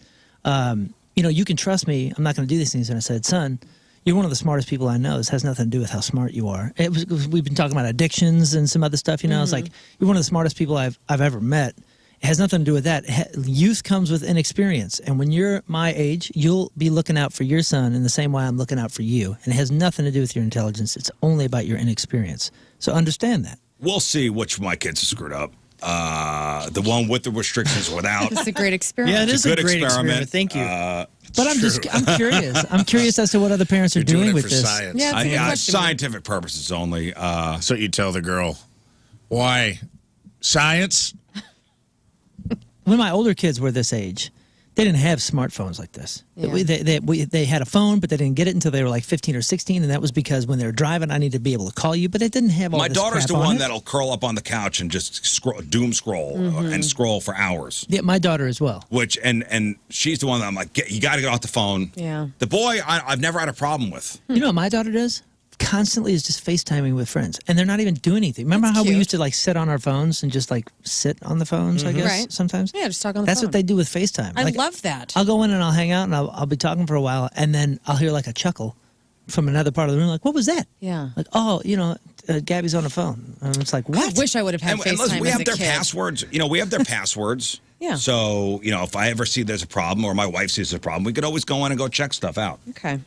you can trust me. I'm not going to do these things. And I said, son, you're one of the smartest people I know. This has nothing to do with how smart you are. We've been talking about addictions and some other stuff. I was like, you're one of the smartest people I've ever met. It has nothing to do with that. Youth comes with inexperience. And when you're my age, you'll be looking out for your son in the same way I'm looking out for you. And it has nothing to do with your intelligence. It's only about your inexperience. So understand that. We'll see which of my kids have screwed up. The one with the restrictions without. It's a great experiment. Yeah, it It's is a a good great experiment. Thank you. But I'm curious. I'm curious as to what other parents are You're doing doing it with for this. science. Yeah, it's a good question. Scientific purposes only. So you tell the girl, why? Science? When my older kids were this age, they didn't have smartphones like this. Yeah. They had a phone, but they didn't get it until they were like 15 or 16, and that was because when they were driving, I needed to be able to call you, but it didn't have all My this daughter's crap the on one it. that'll curl up on the couch and just doom scroll and scroll for hours. Yeah, my daughter as well. Which and she's the one that I'm like, you got to get off the phone. Yeah. The boy, I've never had a problem with. You know what my daughter does? Constantly is just FaceTiming with friends, and they're not even doing anything. Remember That's how we cute. used to like sit on our phones and just like sit on the phones? I guess Right. sometimes. Yeah, just talk on the That's phone. what they do with FaceTime. I Like, love that. I'll go in and I'll hang out and I'll be talking for a while, and then I'll hear like a chuckle from another part of the room. Like, what was that? Yeah. Like, Gabby's on the phone. And it's like, I what? wish I would have had And listen, FaceTime we as have a their kid. passwords. We have their passwords. Yeah. So, if I ever see there's a problem or my wife sees there's a problem, we could always go in and go check stuff out. Okay.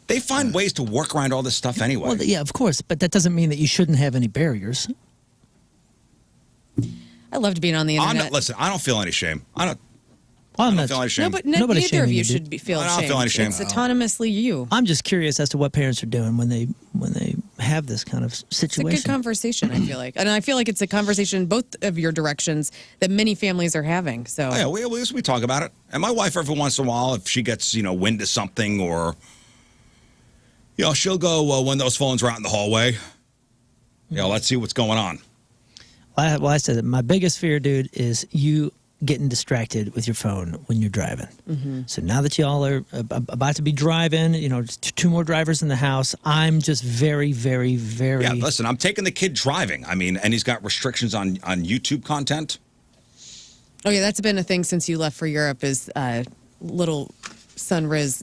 They find ways to work around all this stuff anyway. Well, yeah, of course, but that doesn't mean that you shouldn't have any barriers. I loved being on the internet. Listen, I don't feel any shame. I don't Well, I'm feel not. any shame. No, but Nobody's neither of shaming you you, should feel I don't ashamed. feel any shame. It's autonomously you. I'm just curious as to what parents are doing when they have this kind of It's a situation. good conversation, I feel like. And I feel like it's a conversation both of your directions that many families are having. So Oh, yeah, we talk about it. And my wife, every once in a while, if she gets, wind of something or, she'll go when those phones are out in the hallway. Let's see what's going on. Well, I said that my biggest fear, dude, is you getting distracted with your phone when you're driving. So now that y'all are about to be driving, just 2 more drivers in the house, I'm just very, very, very... Yeah, listen, I'm taking the kid driving. I mean, and he's got restrictions on YouTube content. Oh, yeah, that's been a thing since you left for Europe is little son Rizz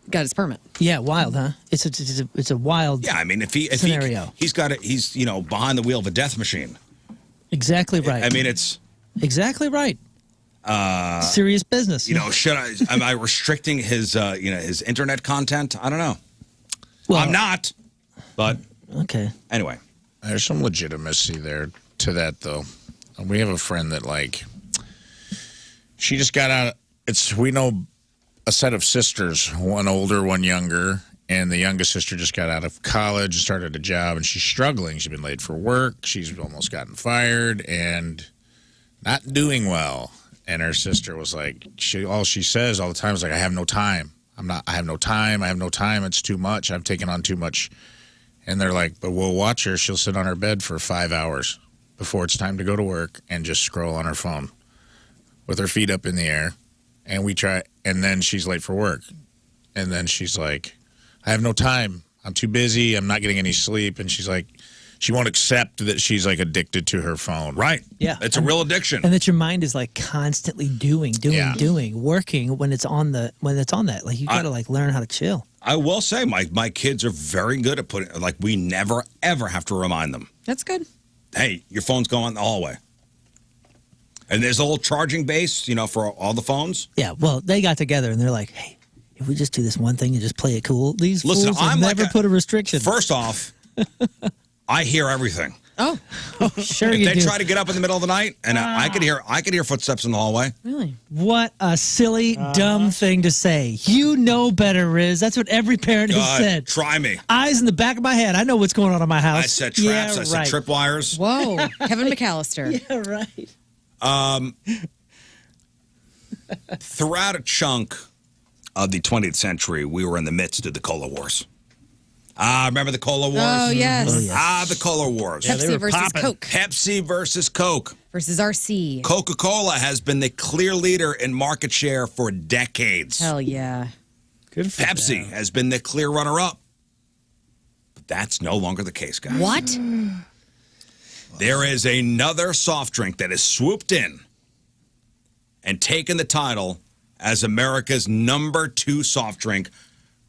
got his permit. Yeah, wild, huh? It's a wild Yeah, I mean, if scenario. he's behind the wheel of a death machine. Exactly right. I mean, it's... Exactly right. Serious business. Am I restricting his internet content? I don't know. Well, I'm not. But okay. Anyway, there's some legitimacy there to that, though. We have a friend that she just got out. We know a set of sisters, one older, one younger, and the youngest sister just got out of college, started a job, and she's struggling. She's been late for work. She's almost gotten fired and not doing well. And her sister was like, all she says all the time is like, I have no time. I have no time. It's too much. I've taken on too much. And they're like, but we'll watch her. She'll sit on her bed for 5 hours before it's time to go to work and just scroll on her phone with her feet up in the air. And we try, and then she's late for work. And then she's like, I have no time. I'm too busy. I'm not getting any sleep. And she's like, she won't accept that she's addicted to her phone. Right. Yeah. It's a real addiction. And that your mind is constantly doing, working when it's on that. Like you got to learn how to chill. I will say my kids are very good at putting, we never, ever have to remind them. That's good. Hey, your phone's going in the hallway. And there's a little charging base, for all the phones. Yeah, well, they got together and they're like, hey, if we just do this one thing and just play it cool, these Listen, fools will I'm never put a restriction. First off, I hear everything. Oh, sure if you they do. try to get up in the middle of the night, and I could hear footsteps in the hallway. Really? What a silly, dumb thing to say. You know better, Rizz. That's what every parent has said. Try me. Eyes in the back of my head. I know what's going on in my house. I said traps. Yeah, I said tripwires. Whoa, Kevin McAllister. Yeah, right. Throughout a chunk of the 20th century, we were in the midst of the Cola Wars. Remember the Cola Wars? Oh, yes. Oh, yes. The Cola Wars. Pepsi versus Coke. Pepsi versus Coke. Versus RC. Coca-Cola has been the clear leader in market share for decades. Hell yeah. Good for Pepsi has been the clear runner-up. But that's no longer the case, guys. What? There is another soft drink that has swooped in and taken the title as America's #2 soft drink.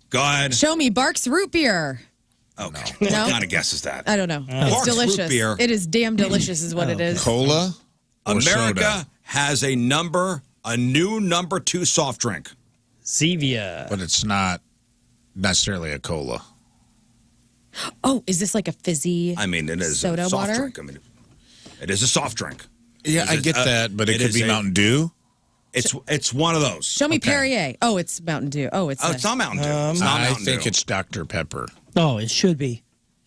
Go ahead. Show me Barks root beer. Okay. No. What kind of guess is that? I don't know. Barks It's delicious. root beer. It is damn delicious is what it is. Cola or America soda? has a new #2 soft drink. Zevia. But it's not necessarily a cola. Oh, is this like a fizzy I mean, it is soda a soft water? drink. I mean, it is a soft drink. Yeah, I get that, but it could be Mountain Dew. It's one of those. Show me Perrier. Oh, it's Mountain Dew. Oh, it's not Mountain Dew. It's not I Mountain think Dew. it's Dr. Pepper. Oh, it should be.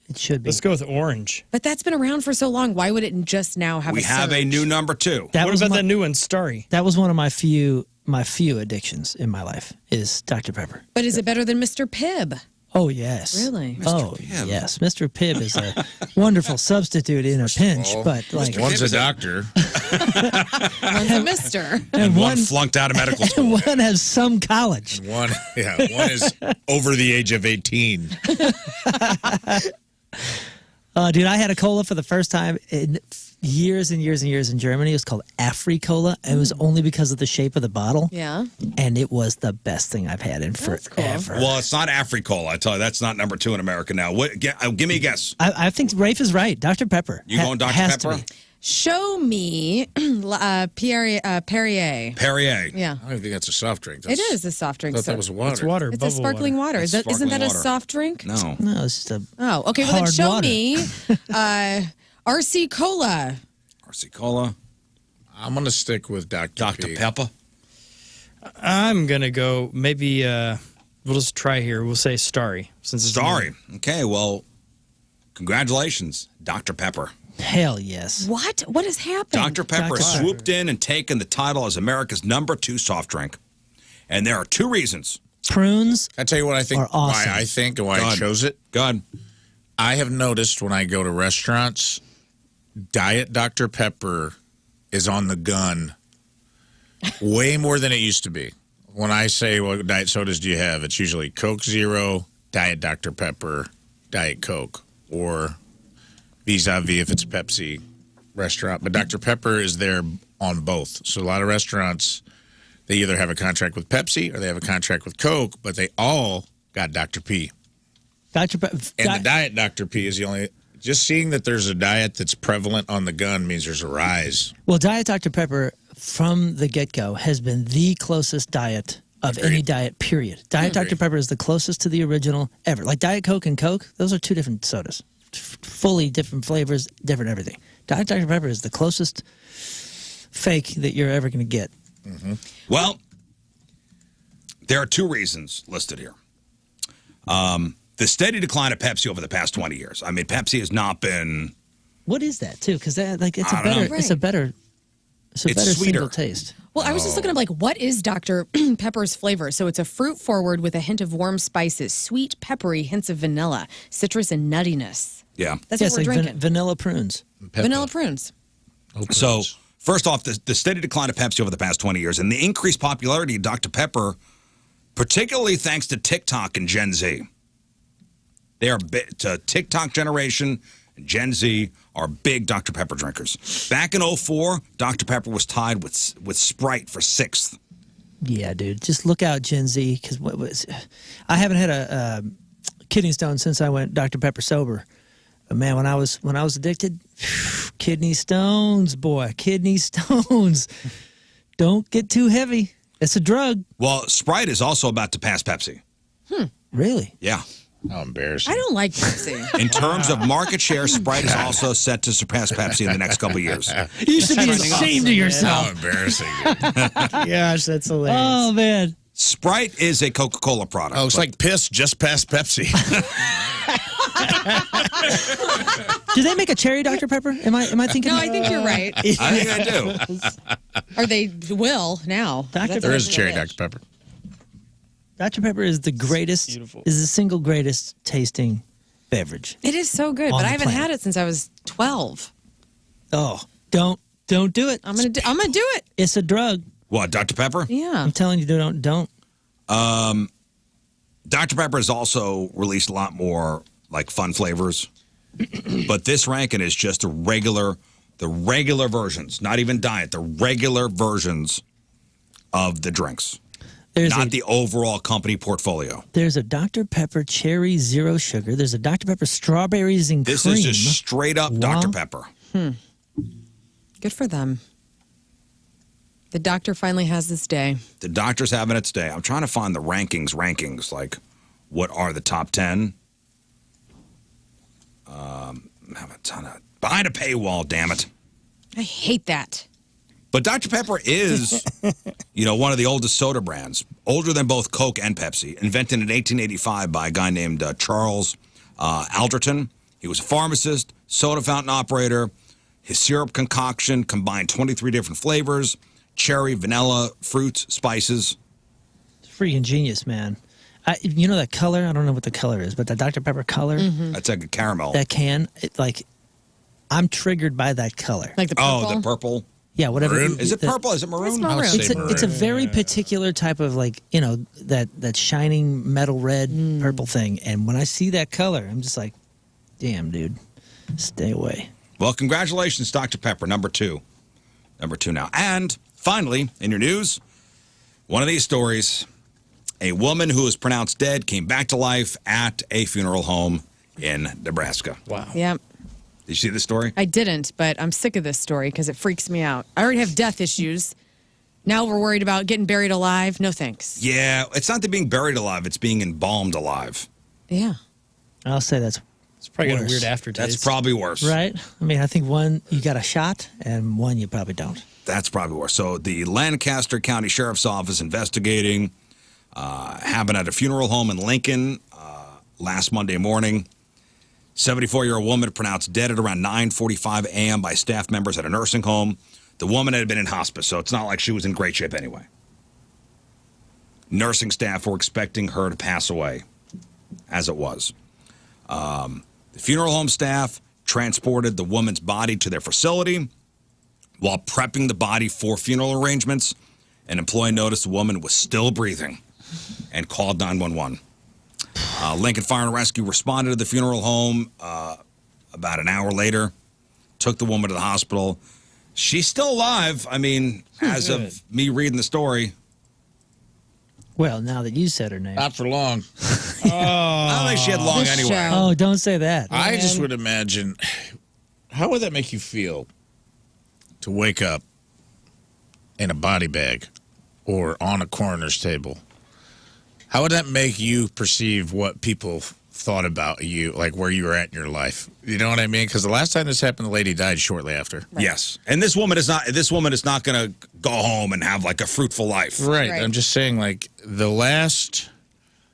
It should be. Let's go with orange. But that's been around for so long. Why would it just now have We a have a surge? new #2. That What was about my- that new one, Starry? That was one of my few addictions in my life is Dr. Pepper. But is it better than Mr. Pibb? Oh, yes. Really? Oh, yes. Mr. Pibb is a wonderful substitute in a pinch, but One's a doctor. One's a mister. And one flunked out of medical school. one has some college. One is over the age of 18. Dude, I had a cola for the first time in years and years and years in Germany. It was called Afri-Cola. It was only because of the shape of the bottle. Yeah. And it was the best thing I've had in forever. Well, it's not Afri-Cola. I tell you, that's not #2 in America now. Give me a guess. I think Rafe is right. Dr. Pepper. You going Dr. has to Pepper? be. Show me Perrier. Perrier. Yeah. I don't think that's a soft drink. It is a soft drink. I thought sir. that was water. It's water. It's a bubble sparkling water. It's Isn't sparkling that a water. soft drink? No. No, it's just a Oh, okay. Well, then hard show water. me RC Cola. RC Cola. I'm going to stick with Dr. P. Pepper. I'm going to go we'll just try here. We'll say Starry. Since it's Starry. Okay, well, Congratulations, Dr. Pepper. Hell yes. What? What has happened? Dr. Pepper has swooped in and taken the title as America's #2 soft drink. And there are 2 reasons. Prunes. I tell you what I think, are awesome. why I think and why I chose it. God. I have noticed when I go to restaurants, Diet Dr. Pepper is on the gun way more than it used to be. When I say, what diet sodas do you have? It's usually Coke Zero, Diet Dr. Pepper, Diet Coke, or vis-a-vis if it's a Pepsi restaurant. But Dr. Pepper is there on both. So a lot of restaurants, they either have a contract with Pepsi or they have a contract with Coke, but they all got Dr. P. Dr. Pepper. And the Diet Dr. P is the only... Just seeing that there's a diet that's prevalent on the gun means there's a rise. Well, Diet Dr. Pepper, from the get-go, has been the closest diet of any diet, period. Diet Dr. Pepper is the closest to the original ever. Like Diet Coke and Coke, those are 2 different sodas. Fully different flavors, different everything. Diet Dr. Pepper is the closest fake that you're ever going to get. Mm-hmm. Well, there are 2 reasons listed here. The steady decline of Pepsi over the past 20 years. I mean, Pepsi has not been... What is that, too? Because like it's a I don't better, know. it's a better, it's a It's better sweeter. single taste. Well, I was just looking up, like, what is Dr. Pepper's flavor? So it's a fruit forward with a hint of warm spices, sweet, peppery, hints of vanilla, citrus, and nuttiness. Yeah. That's Yes, what we're like drinking. vanilla prunes. Vanilla prunes. So, first off, the steady decline of Pepsi over the past 20 years and the increased popularity of Dr. Pepper, particularly thanks to TikTok and Gen Z. They are TikTok generation and Gen Z are big Dr. Pepper drinkers. Back in 2004, Dr. Pepper was tied with Sprite for 6th. Yeah, dude. Just look out, Gen Z, because I haven't had a kidney stone since I went Dr. Pepper sober. But man, when I was addicted, kidney stones, boy, kidney stones. Don't get too heavy. It's a drug. Well, Sprite is also about to pass Pepsi. Really? Yeah. How embarrassing. I don't like Pepsi. In terms of market share, Sprite is also set to surpass Pepsi in the next couple of years. You should be ashamed of yourself. How embarrassing. Gosh, that's hilarious. Oh, man. Sprite is a Coca-Cola product. Oh, it's like piss just past Pepsi. Do they make a cherry Dr. Pepper? Am I thinking? No, I think you're right. I think I do. Or they will now. Dr. There is a cherry Pepper. Dr. Pepper. Dr. Pepper is the greatest, is the single greatest tasting beverage. It is so good, On but I the haven't planet. had it since I was 12. Oh, don't do it. I'm gonna do it. It's a drug. What, Dr. Pepper? Yeah. I'm telling you, don't. Dr. Pepper has also released a lot more like fun flavors. But this ranking is just the regular versions, not even diet, the regular versions of the drinks. Not the overall company portfolio. There's a Dr. Pepper Cherry Zero Sugar. There's a Dr. Pepper Strawberries and This Cream. is just straight up Dr. Pepper. Good for them. The doctor finally has this day. The doctor's having its day. I'm trying to find the rankings, like what are the top 10? Have a ton of behind a paywall, damn it. I hate that. But Dr. Pepper is, one of the oldest soda brands, older than both Coke and Pepsi, invented in 1885 by a guy named Charles Alderton. He was a pharmacist, soda fountain operator. His syrup concoction combined 23 different flavors, cherry, vanilla, fruits, spices. It's freaking genius, man. You know that color? I don't know what the color is, but the Dr. Pepper color. That's like a caramel. That can, I'm triggered by that color. Like the purple? Oh, the purple? Yeah, whatever. Maroon? Is it purple? Is it maroon? It's maroon. It's a very particular type of that shining metal red purple thing. And when I see that color, I'm just like, damn, dude, stay away. Well, congratulations, Dr. Pepper, number 2. Number 2 now. And finally, in your news, one of these stories, a woman who was pronounced dead came back to life at a funeral home in Nebraska. Wow. Yep. Did you see this story? I didn't, but I'm sick of this story because it freaks me out. I already have death issues. Now we're worried about getting buried alive. No thanks. Yeah, it's not the being buried alive, it's being embalmed alive. Yeah. I'll say that's It's probably got a worse. weird aftertaste. That's probably worse. right. I mean, I think one you got a shot, and one you probably don't. That's probably worse. So the Lancaster County Sheriff's Office investigating happened at a funeral home in Lincoln last Monday morning. 74-year-old woman pronounced dead at around 9:45 a.m. by staff members at a nursing home. The woman had been in hospice, so it's not like she was in great shape anyway. Nursing staff were expecting her to pass away, as it was. The funeral home staff transported the woman's body to their facility. While prepping the body for funeral arrangements, an employee noticed the woman was still breathing and called 911. Lincoln Fire and Rescue responded to the funeral home about an hour later, took the woman to the hospital. She's still alive. I mean, as of me reading the story. Well, now that you said her name. Not for long. I don't think she had long This anyway. show. Oh, don't say that. I just would imagine, how would that make you feel to wake up in a body bag or on a coroner's table? How would that make you perceive what people thought about you, like where you were at in your life? You know what I mean? Because the last time this happened, the lady died shortly after. Yes, and this woman is not going to go home and have like a fruitful life. Right. I'm just saying, like, the last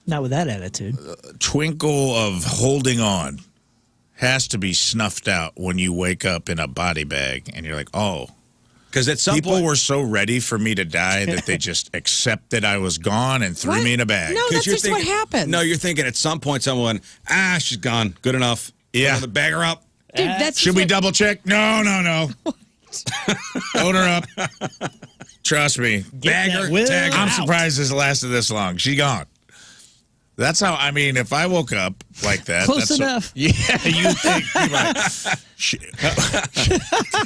Not with that attitude. twinkle of holding on has to be snuffed out when you wake up in a body bag and you're like, oh. Because at some People point, were so ready for me to die that they just accepted I was gone and threw me in a bag. No, 'cause that's you're just what thinking- happens. No, you're thinking at some point someone, she's gone. Good enough. Yeah. The bag her up. Dude, that's Should just we what- double check? No. Load her up. Trust me. Get that will tag her. I'm out. surprised this lasted this long. She gone. That's how, I mean, if I woke up like that. Close that's enough. Yeah, you think. You're like,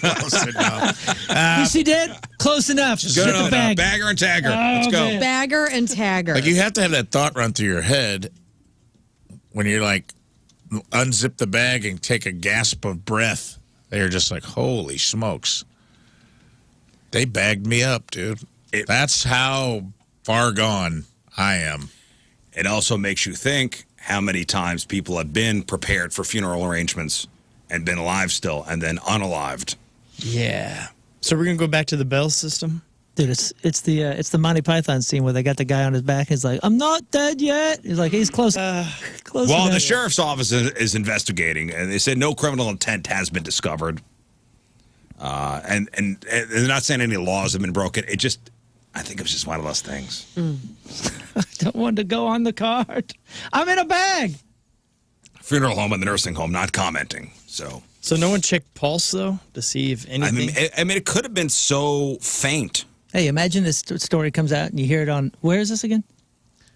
close enough. Is she dead? Close enough. Good Get enough. the bag. Bag her and tag her. Let's go. Okay. Bagger and tagger. Like, you have to have that thought run through your head when you're like, unzip the bag and take a gasp of breath. They're just like, holy smokes. They bagged me up, dude. That's how far gone I am. It also makes you think how many times people have been prepared for funeral arrangements and been alive still and then unalived. Yeah. So we're gonna go back to the bell system. Dude, it's the Monty Python scene where they got the guy on his back. He's like, "I'm not dead yet." He's like, "He's close." Close Well, enough. the sheriff's office is investigating, and they said no criminal intent has been discovered. And they're not saying any laws have been broken. I think it was just one of those things. I don't want to go on the card. I'm in a bag. Funeral home and the nursing home not commenting. So no one checked pulse though to see if anything. I mean, it could have been so faint. Hey, imagine this story comes out and you hear it on, where is this again?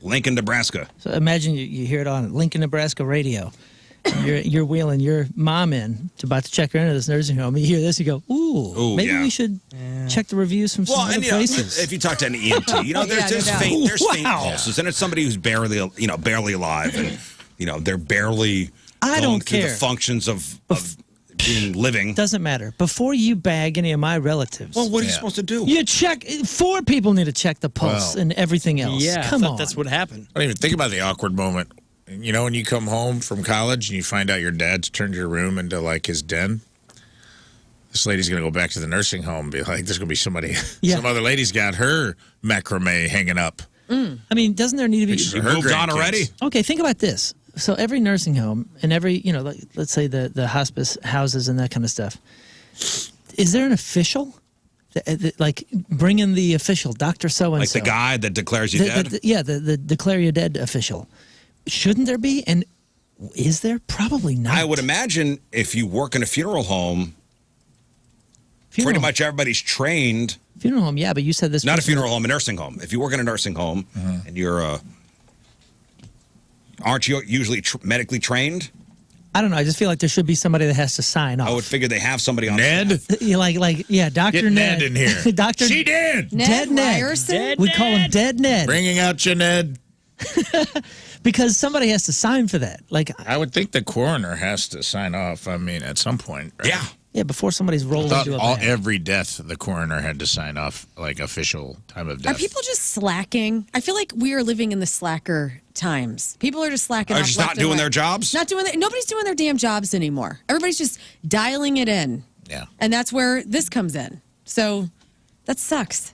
Lincoln, Nebraska. So imagine you hear it on Lincoln, Nebraska radio. You're wheeling your mom in about to check her into this nursing home. You hear this, you go, ooh maybe yeah. we should check the reviews from some other places. If you talk to an EMT, there's no doubt. faint pulses, and it's somebody who's barely alive, and they're barely I going don't through care. the functions of being living. Doesn't matter. Before you bag any of my relatives, Well, what are you supposed to do? you check. 4 people need to check the pulse Well, and everything else. Yeah, come I thought on. that's what happened. I don't even think about the awkward moment. You know, when you come home from college and you find out your dad's turned your room into like his den. This lady's going to go back to the nursing home and be like, there's going to be somebody, Yeah. some other lady's got her macrame hanging up. I mean, doesn't there need to be? Pictures of You her moved on grandkids. already? Okay, think about this. So every nursing home and every, let's say the hospice houses and that kind of stuff. Is there an official? Like, bring in the official, Dr. So-and-so. Like the guy that declares you dead? The declare you dead official. Shouldn't there be? And is there? Probably not. I would imagine if you work in a funeral home, pretty much everybody's trained. Funeral home, yeah, but you said this. Not a person- funeral home, a nursing home. If you work in a nursing home and you're, aren't you usually medically trained? I don't know. I just feel like there should be somebody that has to sign off. I would figure they have somebody on Ned? staff. Yeah, yeah, Dr. Get Ned. Ned in here. Dr. She did. Dead Ned. Ryerson? We call him Dead Ned Bringing out your Ned. because somebody has to sign for that. Like, I would think the coroner has to sign off. I mean, at some point. Right? Yeah. yeah, before somebody's I rolled thought into a bag. every death, the coroner had to sign off, like official time of death. Are people just slacking? I feel like we are living in the slacker times. People are just slacking Are off just left not and doing right. their jobs? Nobody's doing their damn jobs anymore. Everybody's just dialing it in. Yeah. And that's where this comes in. So that sucks.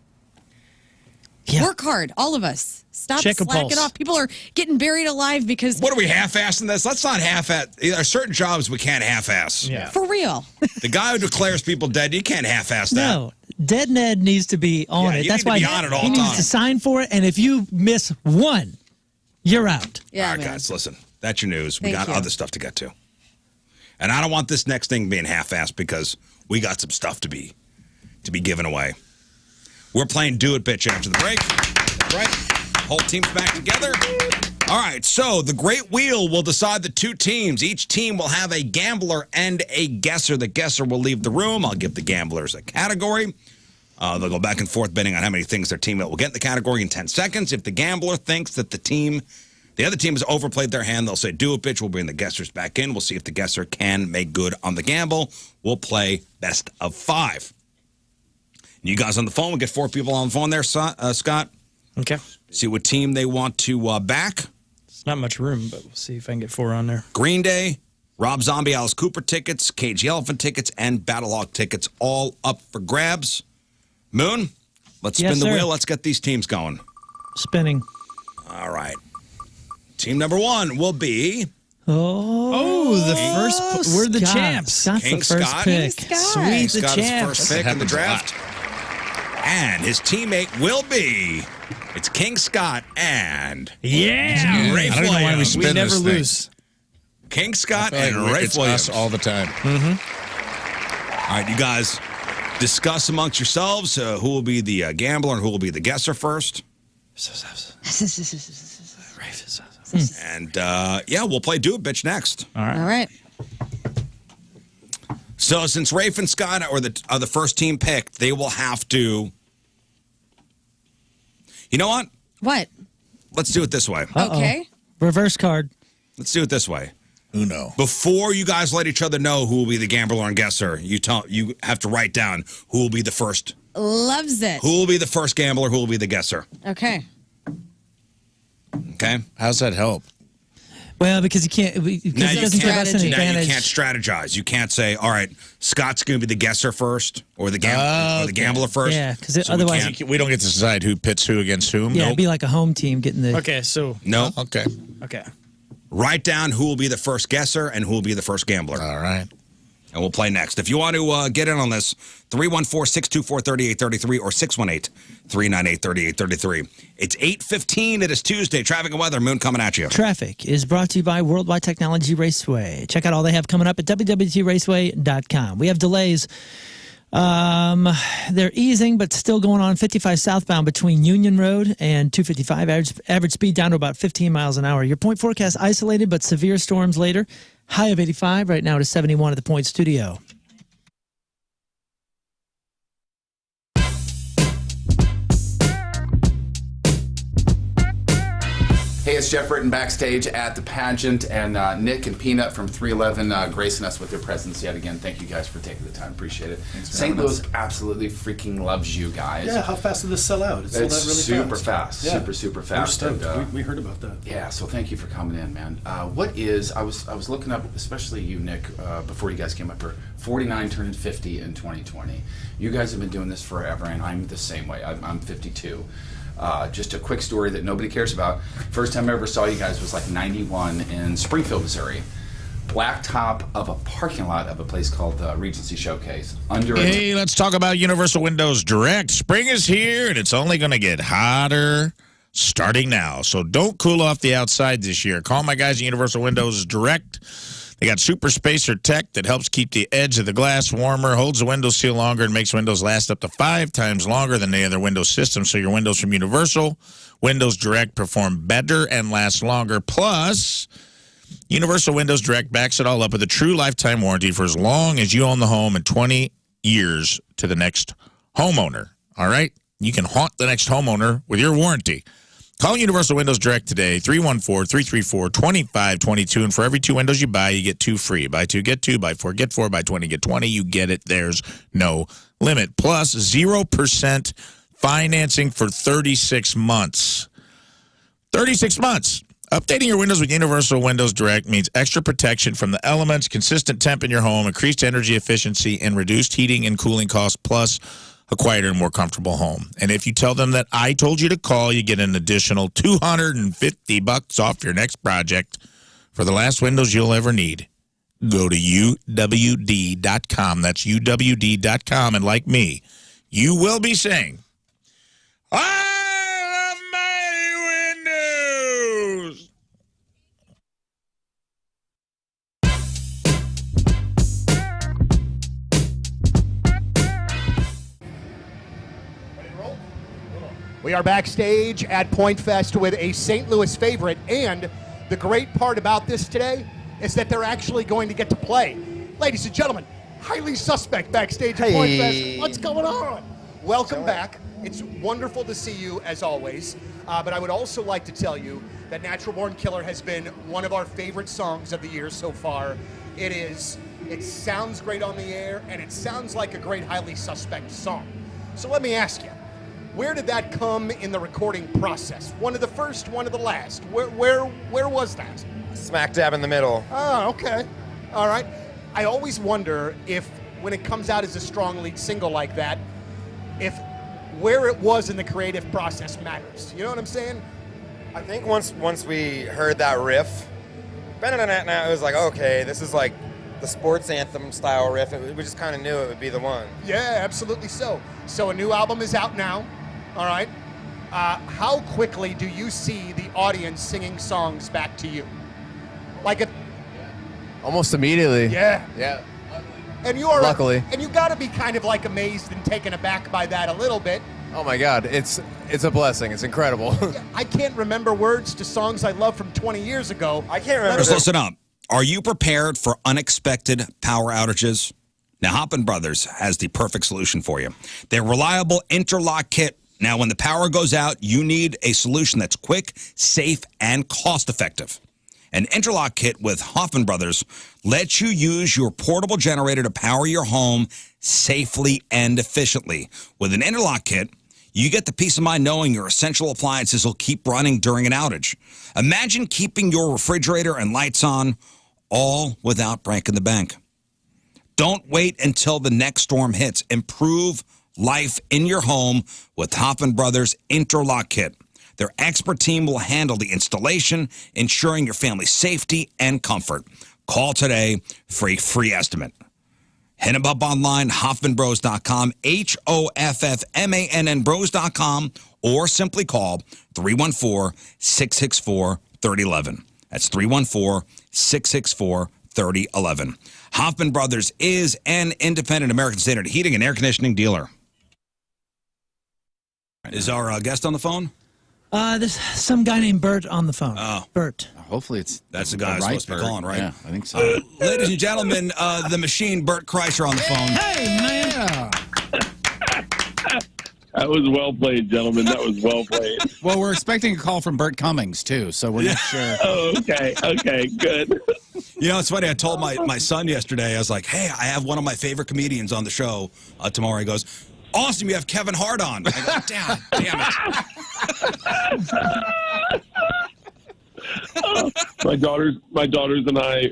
Yeah. Work hard, all of us. Stop Check a slacking pulse. off. People are getting buried alive because What are we half-assing this? Let's not half-ass. There are certain jobs we can't half-ass. Yeah. for real. The guy who declares people dead, you can't half-ass that. No, Dead Ned needs to be on Yeah, it. you That's need to why be on it all he the needs time. to sign for it. And if you miss one, you're out. Yeah, All right, man. guys, listen. That's your news. We Thank got you. other stuff to get to. And I don't want this next thing being half-assed because we got some stuff to be given away. We're playing Do It, Bitch after the break. That's right. Whole team's back together. All right, so the Great Wheel will decide the two teams. Each team will have a gambler and a guesser. The guesser will leave the room. I'll give the gamblers a category. They'll go back and forth betting on how many things their teammate will get in the category in 10 seconds. If the gambler thinks that the other team has overplayed their hand, they'll say, do it, bitch. We'll bring the guessers back in. We'll see if the guesser can make good on the gamble. We'll play best of 5. You guys on the phone, we'll get 4 people on the phone there, Scott. Okay. See what team they want to back. It's not much room, but we'll see if I can get 4 on there. Green Day, Rob Zombie, Alice Cooper tickets, Cage the Elephant tickets, and Battlehawk tickets all up for grabs. Moon, let's Yes, spin the sir. wheel. Let's get these teams going. Spinning. All right. Team number 1 will be Oh, the first. We're the Scott. champs. Scott's King the first Scott. pick. King Scott. Sweet, the Scott is champs. first pick in the happens a draft. And his teammate will be, it's King Scott and Yeah. Rafe I don't know why we Williams. spin We never this thing. lose. King Scott I feel and like Rafe it's Williams. us all the time. All right, you guys discuss amongst yourselves who will be the gambler and who will be the guesser first. And, yeah, we'll play Do It, Bitch next. All right. So since Rafe and Scott are the first team picked, they will have to... You know what? What? Let's do it this way. Okay. Reverse card. Let's do it this way. Uno. Before you guys let each other know who will be the gambler and guesser, you have to write down who will be the first. Loves it. Who will be the first gambler? Who will be the guesser? Okay. Okay. How's that help? Well, because you can't. Because Now it you doesn't give us an strategy. Now you advantage. can't strategize. You can't say, "All right, Scott's going to be the guesser first, or the gambler first." Yeah, because So we otherwise, can't- We don't get to decide who pits who against whom. yeah, Nope. it'd be like a home team getting the. Okay, so No. Okay. okay. Write down who will be the first guesser and who will be the first gambler. All right. And we'll play next. If you want to get in on this, 314-624-3833 or 618-398-3833. It's 8:15. It is Tuesday. Traffic and weather. Moon coming at you. Traffic is brought to you by Worldwide Technology Raceway. Check out all they have coming up at www.raceway.com. We have delays. They're easing, but still going on 55 southbound between Union Road and 255. Average speed down to about 15 miles an hour. Your point forecast isolated, but severe storms later. High of 85. Right now it is 71 at the Point Studio. Hey, it's Jeff Britton backstage at the pageant, and Nick and Peanut from 311 gracing us with their presence yet again. Thank you guys for taking the time. Appreciate it. St. Louis absolutely freaking loves you guys. Yeah, how fast did this sell out? It sold It's out really super fast. fast. Yeah. Super We're fast. stoked. And, We heard about that. yeah, so thank you for coming in, man. What is, I was looking up, especially you, Nick, before you guys came up here, 49 turning 50 in 2020. You guys have been doing this forever, and I'm the same way. I'm 52. Just a quick story that nobody cares about. First time I ever saw you guys was like 91 in Springfield, Missouri. Blacktop of a parking lot of a place called the Regency Showcase. Hey, let's talk about Universal Windows Direct. Spring is here, and it's only going to get hotter starting now. So don't cool off the outside this year. Call my guys at Universal Windows Direct. They got super spacer tech that helps keep the edge of the glass warmer, holds the window seal longer, and makes windows last up to 5 times longer than any other Windows system. So your windows from Universal Windows Direct perform better and last longer. Plus, Universal Windows Direct backs it all up with a true lifetime warranty for as long as you own the home and 20 years to the next homeowner. All right? You can haunt the next homeowner with your warranty. Call Universal Windows Direct today, 314-334-2522. And for every 2 windows you buy, you get 2 free. Buy 2, get 2. Buy 4, get 4. Buy 20, get 20. You get it. There's no limit. Plus, 0% financing for 36 months. 36 months. Updating your windows with Universal Windows Direct means extra protection from the elements, consistent temp in your home, increased energy efficiency, and reduced heating and cooling costs, plus a quieter and more comfortable home. And if you tell them that I told you to call, you get an additional $250 off your next project for the last windows you'll ever need. Go to UWD.com. That's UWD.com. And like me, you will be saying, I love my windows. We are backstage at Point Fest with a St. Louis favorite, and the great part about this today is that they're actually going to get to play. Ladies and gentlemen, highly suspect backstage at Point Fest. What's going on? Welcome back. It's wonderful to see you as always. But I would also like to tell you that Natural Born Killer has been one of our favorite songs of the year so far. It sounds great on the air, and it sounds like a great highly suspect song. So let me ask you, where did that come in the recording process? One of the first, one of the last? Where was that? Smack dab in the middle. Oh, okay. All right. I always wonder if, when it comes out as a strong lead single like that, if where it was in the creative process matters. You know what I'm saying? I think once we heard that riff, it was like, okay, this is like the sports anthem style riff. We just kind of knew it would be the one. Yeah, absolutely so. So a new album is out now. All right. How quickly do you see the audience singing songs back to you? Almost immediately. Yeah. Yeah. And you are Luckily. And you got to be kind of like amazed and taken aback by that a little bit. Oh my God, it's a blessing. It's incredible. I can't remember words to songs I loved from 20 years ago. I can't remember. Just listen up. Are you prepared for unexpected power outages? Now, Hoppin Brothers has the perfect solution for you. Their reliable interlock kit. Now, when the power goes out, you need a solution that's quick, safe, and cost-effective. An interlock kit with Hoffman Brothers lets you use your portable generator to power your home safely and efficiently. With an interlock kit, you get the peace of mind knowing your essential appliances will keep running during an outage. Imagine keeping your refrigerator and lights on, all without breaking the bank. Don't wait until the next storm hits. Improve life in your home with Hoffman Brothers Interlock Kit. Their expert team will handle the installation, ensuring your family's safety and comfort. Call today for a free estimate. Hit them up online, HoffmanBros.com, HOFFMANN Bros.com, or simply call 314-664-3011. That's 314-664-3011. Hoffman Brothers is an independent American Standard heating and air conditioning dealer. Is our guest on the phone? There's some guy named Bert on the phone. Oh. Bert. Hopefully That's the guy who's supposed to be calling, right? Yeah, I think so. Ladies and gentlemen, the machine, Bert Kreischer on the phone. Hey, man. That was well played, gentlemen. That was well played. Well, we're expecting a call from Bert Cummings, too, so we're not sure. Oh, okay. Okay, good. You know, it's funny. I told my son yesterday, I was like, hey, I have one of my favorite comedians on the show tomorrow. He goes, awesome, you have Kevin Hart on. I go, damn it. My daughters and I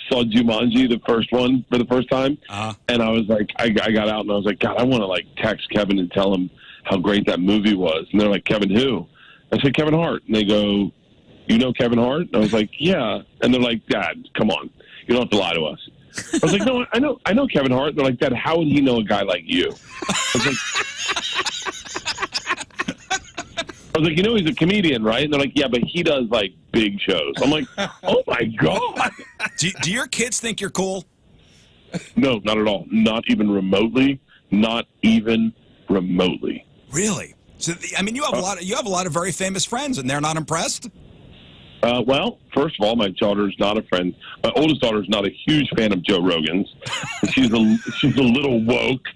saw Jumanji, the first one, for the first time, and I was like, I got out and I was like, God, I want to like text Kevin and tell him how great that movie was. And they're like, Kevin who? I said, Kevin Hart. And they go, you know Kevin Hart? And I was like, yeah. And they're like, Dad, come on, you don't have to lie to us. I was like, no, I know Kevin Hart. And they're like, Dad, how would he know a guy like you? I was like, you know he's a comedian, right? And they're like, yeah, but he does, like, big shows. I'm like, oh, my God. Do your kids think you're cool? No, not at all. Not even remotely. Not even remotely. Really? So, I mean, you have a lot of very famous friends, and they're not impressed? Well, first of all, my daughter's not a friend. My oldest daughter's not a huge fan of Joe Rogan's. She's a little woke.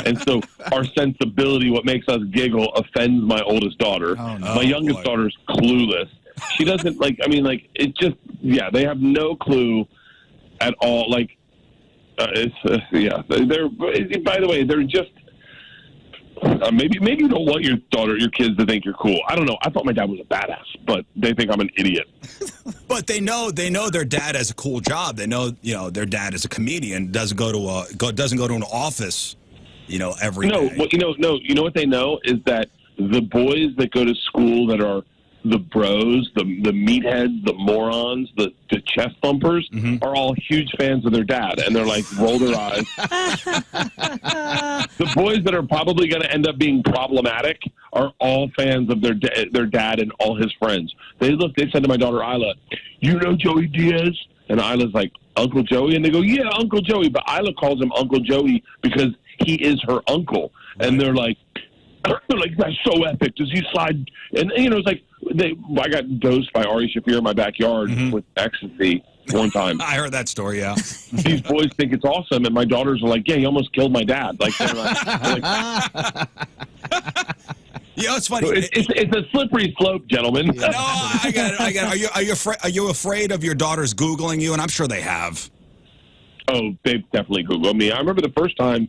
And so our sensibility, what makes us giggle, offends my oldest daughter. Oh, no. My youngest daughter's clueless. She doesn't it just, yeah, they have no clue at all. Like, yeah, they're, by the way, they're just, maybe you don't want your kids to think you're cool. I don't know. I thought my dad was a badass, but they think I'm an idiot. But they know their dad has a cool job. They know, their dad is a comedian, doesn't go to an office every No, day. well, you know what they know is that the boys that go to school that are the bros, the meatheads, the morons, the chest thumpers are all huge fans of their dad, and they're like roll their eyes. The boys that are probably going to end up being problematic are all fans of their dad and all his friends. They said to my daughter Isla, "You know Joey Diaz?" And Isla's like, "Uncle Joey?" And they go, "Yeah, Uncle Joey." But Isla calls him Uncle Joey because he is her uncle, and they're like, "That's so epic. Does he slide?" And it's like I got dosed by Ari Shaffir in my backyard with ecstasy one time. I heard that story. Yeah, these boys think it's awesome, and my daughters are like, "Yeah, he almost killed my dad." Like, they're like it's funny. It's a slippery slope, gentlemen. No, I got it. Are you afraid of your daughters Googling you? And I'm sure they have. Oh, they've definitely Googled me. I remember the first time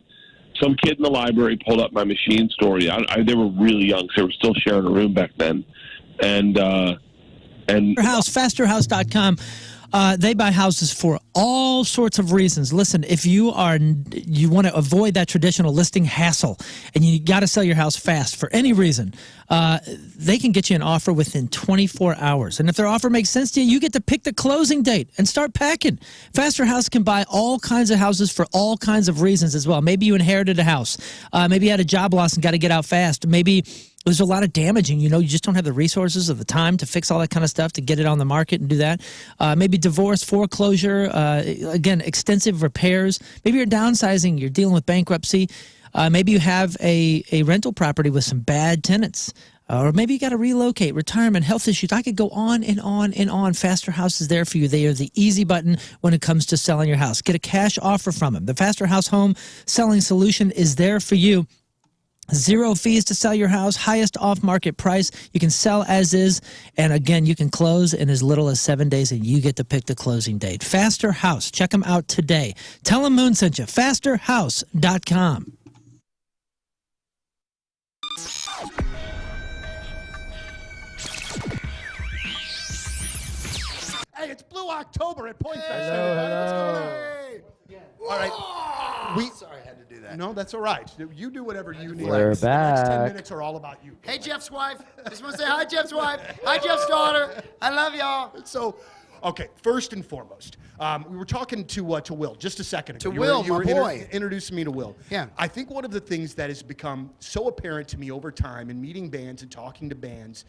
some kid in the library pulled up my machine story. They were really young, so they were still sharing a room back then. And fasterhouse.com. They buy houses for all sorts of reasons. Listen, if you want to avoid that traditional listing hassle and you got to sell your house fast for any reason, they can get you an offer within 24 hours. And if their offer makes sense to you, you get to pick the closing date and start packing. Faster House can buy all kinds of houses for all kinds of reasons as well. Maybe you inherited a house. Maybe you had a job loss and got to get out fast. Maybe there's a lot of damaging, you just don't have the resources or the time to fix all that kind of stuff, to get it on the market and do that. Maybe divorce, foreclosure, again, extensive repairs. Maybe you're downsizing, you're dealing with bankruptcy. Maybe you have a rental property with some bad tenants. Or maybe you got to relocate, retirement, health issues. I could go on and on and on. Faster House is there for you. They are the easy button when it comes to selling your house. Get a cash offer from them. The Faster House home selling solution is there for you. 0 fees to sell your house, highest off-market price. You can sell as is, and again, you can close in as little as 7 days, and you get to pick the closing date. Faster House. Check them out today. Tell them Moon sent you. fasterhouse.com. Hey, it's Blue October at Point Fest. Hello. All right. Sorry, I had to do that. No, that's all right. You do whatever you need. We're The next 10 back. minutes are all about you. Hey, Jeff's wife. Just want to say hi, Jeff's wife. Hi, Jeff's daughter. I love y'all. So, okay, first and foremost, we were talking to Will just a second ago. To Will, you were my boy. Introducing me to Will. Yeah. I think one of the things that has become so apparent to me over time in meeting bands and talking to bands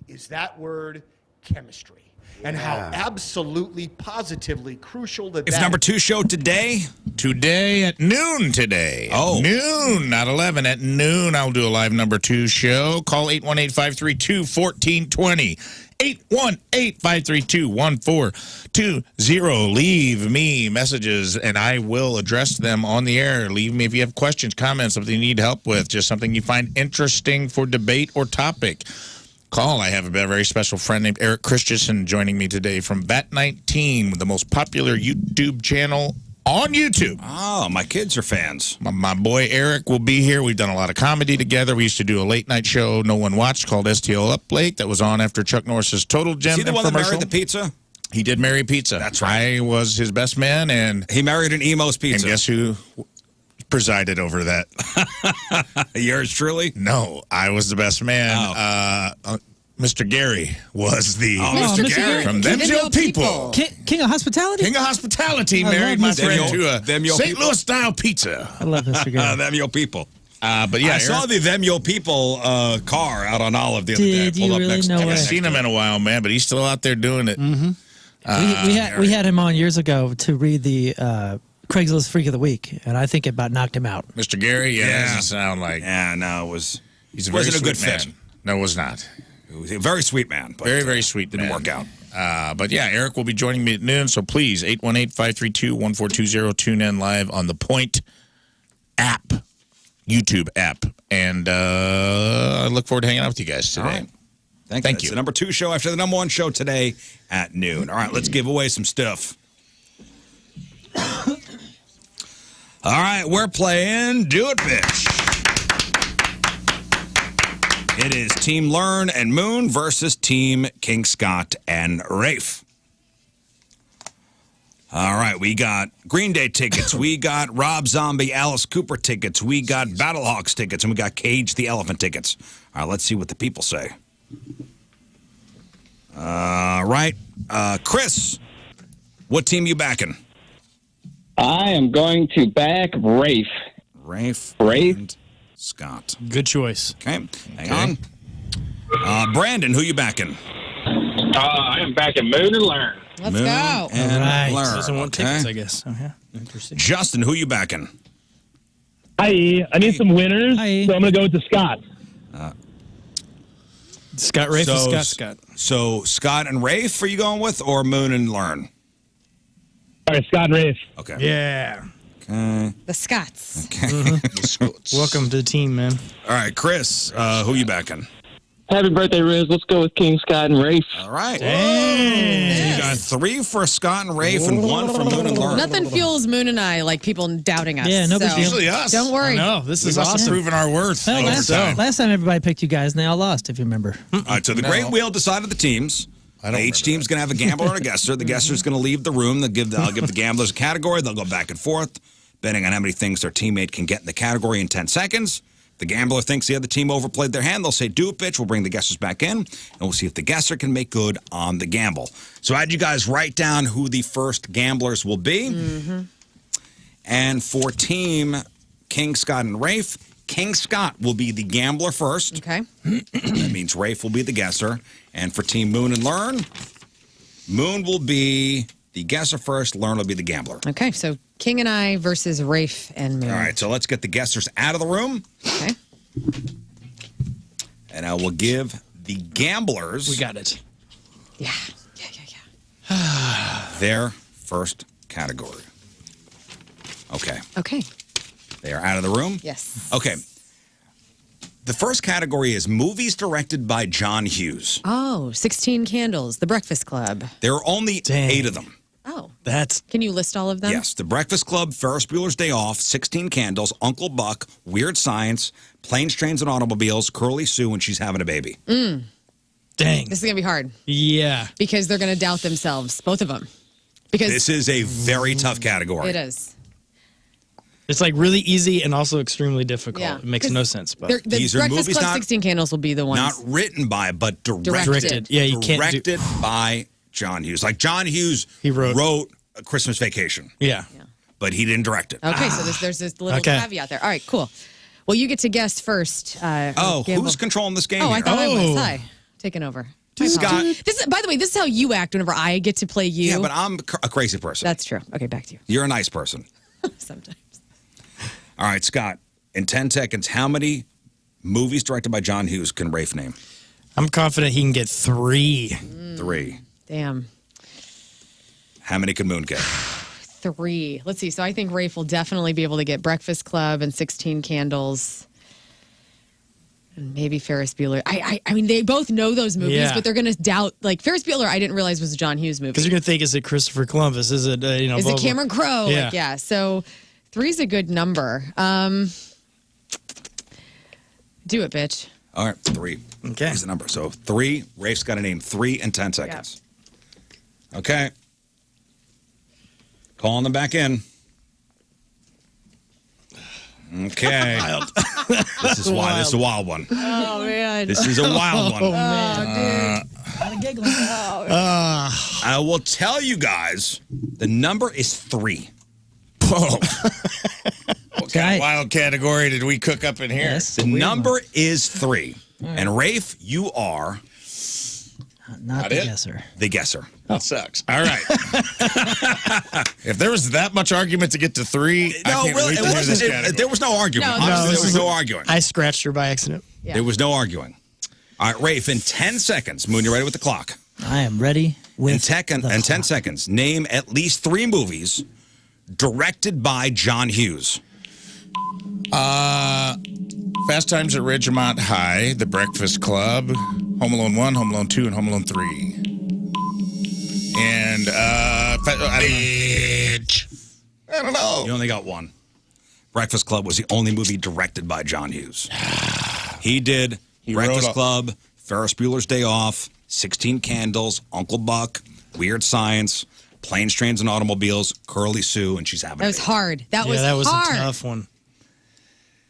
is that word chemistry. And how absolutely, positively crucial that It's that number 2 show today. Today at noon today. Oh. Noon, not 11. At noon, I'll do a live number 2 show. Call 818-532-1420. 818-532-1420. Leave me messages, and I will address them on the air. Leave me if you have questions, comments, something you need help with, just something you find interesting for debate or topic. Call. I have a very special friend named Eric Christensen joining me today from Bat19, the most popular YouTube channel on YouTube. Oh, my kids are fans. My boy Eric will be here. We've done a lot of comedy together. We used to do a late night show no one watched called STL Up Late that was on after Chuck Norris's Total Gem Is he the one that infomercial. married the pizza? He did marry pizza. That's right. I was his best man, and He married an Emo's pizza. guess who presided over that? Yours truly? No, I was the best man. Mr. Gary was the Mr. Gary. from Them Yo People. King of Hospitality? King of Hospitality I married love my Mr. friend Gary. to a Them Yo St. People. Louis style pizza. I love Mr. Gary. Them Yo People. But yeah, I saw the Them Yo People car out on Olive the other day. Did you Pulled up really? next No to I way. haven't seen him in a while, man, but he's still out there doing it. We had him on years ago to read the Craigslist Freak of the Week, and I think it about knocked him out. Mr. Gary, Yeah. doesn't sound like Yeah, no, it was. he's a very wasn't a good sweet fit. man. No, it was not. It was a very sweet man. But, Very, very sweet Didn't man. work out. But yeah, Eric will be joining me at noon, so please, 818-532-1420, tune in live on the Point app, YouTube app. And I look forward to hanging out with you guys today. All right. Thank you. It's the number 2 show after the number 1 show today at noon. All right, let's give away some stuff. All right, we're playing Do It, Bitch. It is Team Lern and Moon versus Team King Scott and Rafe. All right, we got Green Day tickets. We got Rob Zombie, Alice Cooper tickets. We got Battlehawks tickets, and we got Cage the Elephant tickets. All right, let's see what the people say. Right, Chris, what team you backing? I am going to back Rafe. Rafe. And Scott. Good choice. Okay, hang on. Brandon, who you backing? I am backing Moon and Lern. Let's Moon go. and Lern. Doesn't want Okay. tickets, I guess. Oh, yeah. Interesting. Justin, who you backing? Hi, I need some winners, so I'm going to go with the Scott. Scott Rafe So- and Scott. So Scott and Rafe, are you going with, or Moon and Lern? All right, Scott and Rafe. Okay. Yeah. Okay. The Scots. Welcome to the team, man. All right, Chris, who you backing? Happy birthday, Rizz. Let's go with King, Scott, and Rafe. All right. Dang. You got 3 for Scott and Rafe and 1 for Moon and Lern. Nothing fuels Moon and I like people doubting us. Yeah, no big so deal. Usually us. Don't worry. No, this is We must have awesome. proven our worth Well, over time. last time everybody picked you guys, and they all lost, if you remember. All right, so the Great Wheel decided the teams. I don't Each remember team's going to have a gambler and a guesser. The guesser's going to leave the room. I'll give the gamblers a category. They'll go back and forth, depending on how many things their teammate can get in the category in 10 seconds. The gambler thinks the other team overplayed their hand. They'll say, do it, bitch. We'll bring the guessers back in, and we'll see if the guesser can make good on the gamble. So I had you guys write down who the first gamblers will be. Mm-hmm. And for team King, Scott, and Rafe, King Scott will be the gambler first. Okay. That means Rafe will be the guesser. And for team Moon and Lern, Moon will be the guesser first. Lern will be the gambler. Okay, so King and I versus Rafe and Moon. All right, so let's get the guessers out of the room. Okay. And I will give the gamblers We got it. Yeah. their first category. Okay, Okay. they are out of the room. Yes. Okay. The first category is movies directed by John Hughes. Oh, 16 Candles, The Breakfast Club. There are only Dang. 8 of them. Oh. That's Can you list all of them? Yes, The Breakfast Club, Ferris Bueller's Day Off, 16 Candles, Uncle Buck, Weird Science, Planes, Trains, and Automobiles, Curly Sue when she's having a baby. Mm. dang. This is going to be hard Yeah. because they're going to doubt themselves, both of them. Because This is a very tough category. it is. It's like really easy and also extremely difficult. Yeah. It makes no sense. But The These are Breakfast movies Club not- 16 Candles will be the ones. Not written by, but directed. Directed. Yeah, you can't do. Directed by John Hughes. Like John Hughes He wrote- A Christmas Vacation, Yeah. but he didn't direct it. Okay, so there's this little Okay. caveat there. All right, cool. Well, you get to guess first. Oh, gamble. who's controlling this game Oh, I here? thought I was. Oh. Hi. Taking over. Scott. This is, by the way, this is how you act whenever I get to play you. Yeah, but I'm a crazy person. That's true. Okay, back to you. You're a nice person. Sometimes. All right, Scott, in 10 seconds, how many movies directed by John Hughes can Rafe name? I'm confident he can get 3. 3. Damn. How many can Moon get? 3. Let's see. So I think Rafe will definitely be able to get Breakfast Club and 16 Candles. And maybe Ferris Bueller. I mean, they both know those movies, Yeah. but they're going to doubt. Like Ferris Bueller, I didn't realize was a John Hughes movie. Because you're going to think, is it Christopher Columbus? Is it, Is blah, it blah. Cameron Crowe? Yeah. Like, yeah. So 3 is a good number. Do it, bitch. All right, 3. Okay. Is the number. So 3, Rafe's got to name 3 in 10 seconds. Okay. Calling them back in. Okay. This is why this is a wild one. Oh man. This is a wild one. I will tell you guys, the number is 3. Whoa. What kind of wild category did we cook up in here? The number is 3. And Rafe, you are Not Not the it? guesser. the guesser. That sucks. All right. If there was that much argument to get to 3, I No, can't really, wait to hear this category. there was no argument. No, Honestly, this there was is- no arguing. I scratched her by accident. Yeah. There was no arguing. All right, Rafe, in 10 seconds, Moon, you ready with the clock? I am ready with In 10 seconds, name at least 3 movies directed by John Hughes. Fast Times at Ridgemont High, The Breakfast Club, Home Alone 1, Home Alone 2, and Home Alone 3. And, I don't know. You only got 1. Breakfast Club was the only movie directed by John Hughes. He did Breakfast wrote a- Club, Ferris Bueller's Day Off, 16 Candles, Uncle Buck, Weird Science, Planes, Trains, and Automobiles, Curly Sue, and she's having That was hard. That was that was hard. a tough one.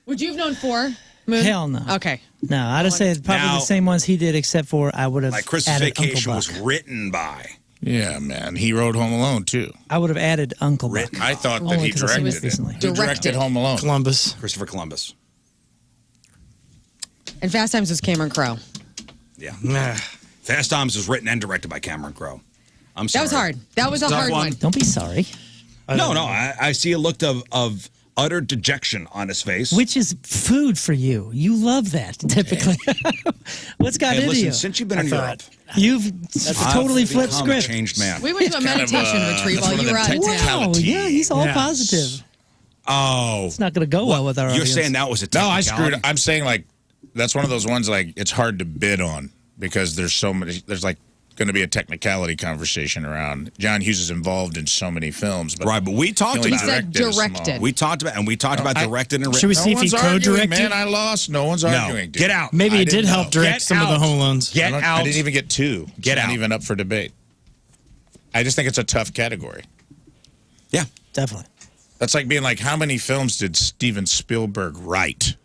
Would you have known 4? Moon? Hell no. Okay. No, I'd have said probably Now- the same ones he did, except for I would have Like Christmas added Vacation Uncle was Buck. written by. Yeah, man. He wrote Home Alone, too. I would have added Uncle Buck. I thought that Only he 'cause I've seen directed it recently. it. Who directed Home Alone? Columbus. Christopher Columbus. And Fast Times was Cameron Crowe. Yeah. Fast Times was written and directed by Cameron Crowe. I'm That sorry. was hard. That was a hard one. Don't be sorry. No, I see a look of utter dejection on his face. Which is food for you. You love that, typically. What's got Hey, into listen, you? since you've been in Europe, You've totally I've flipped become script. a changed man. We went to a meditation retreat while you were out of town. Wow, yeah, he's all Yeah. positive. Oh. It's not going to go well with our You're audience. saying that was a No, I technicality? screwed. I'm saying like that's one of those ones like it's hard to bid on because there's so many. There's like going to be a technicality conversation around. John Hughes is involved in so many films, but Right, but we talked only about He said directed a small- directed. We talked about directed and Should we written. see if he one's arguing, co-directed? Man, I lost. No one's No, arguing. dude. get out. Maybe I he did didn't help know. direct Get some of the out. Home Alones. Get I out. didn't even get 2. Get it's out. Not even up for debate. I just think it's a tough category. Yeah. Definitely. That's like being like, how many films did Steven Spielberg write?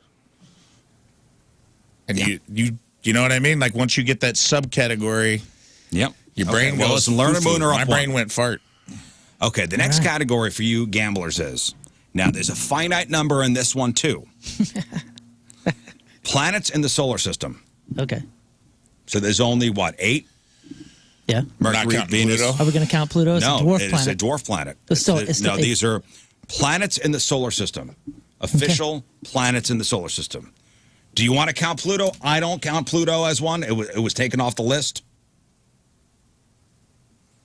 And you know what I mean? Like once you get that subcategory, Yep. your brain Okay, well, goes. listen, Learn and foo-foo. Moon are up My one. brain went fart. Okay, the next category for you gamblers is now there's a finite number in this one too. Planets in the solar system. Okay. So there's only what, 8? Yeah. Mercury, counting Venus. Pluto? Are we going to count Pluto as No, a dwarf it is planet? a dwarf planet. It's still- it's still no, 8. these are planets in the solar system. Official planets in the solar system. Do you want to count Pluto? I don't count Pluto as one. It was taken off the list.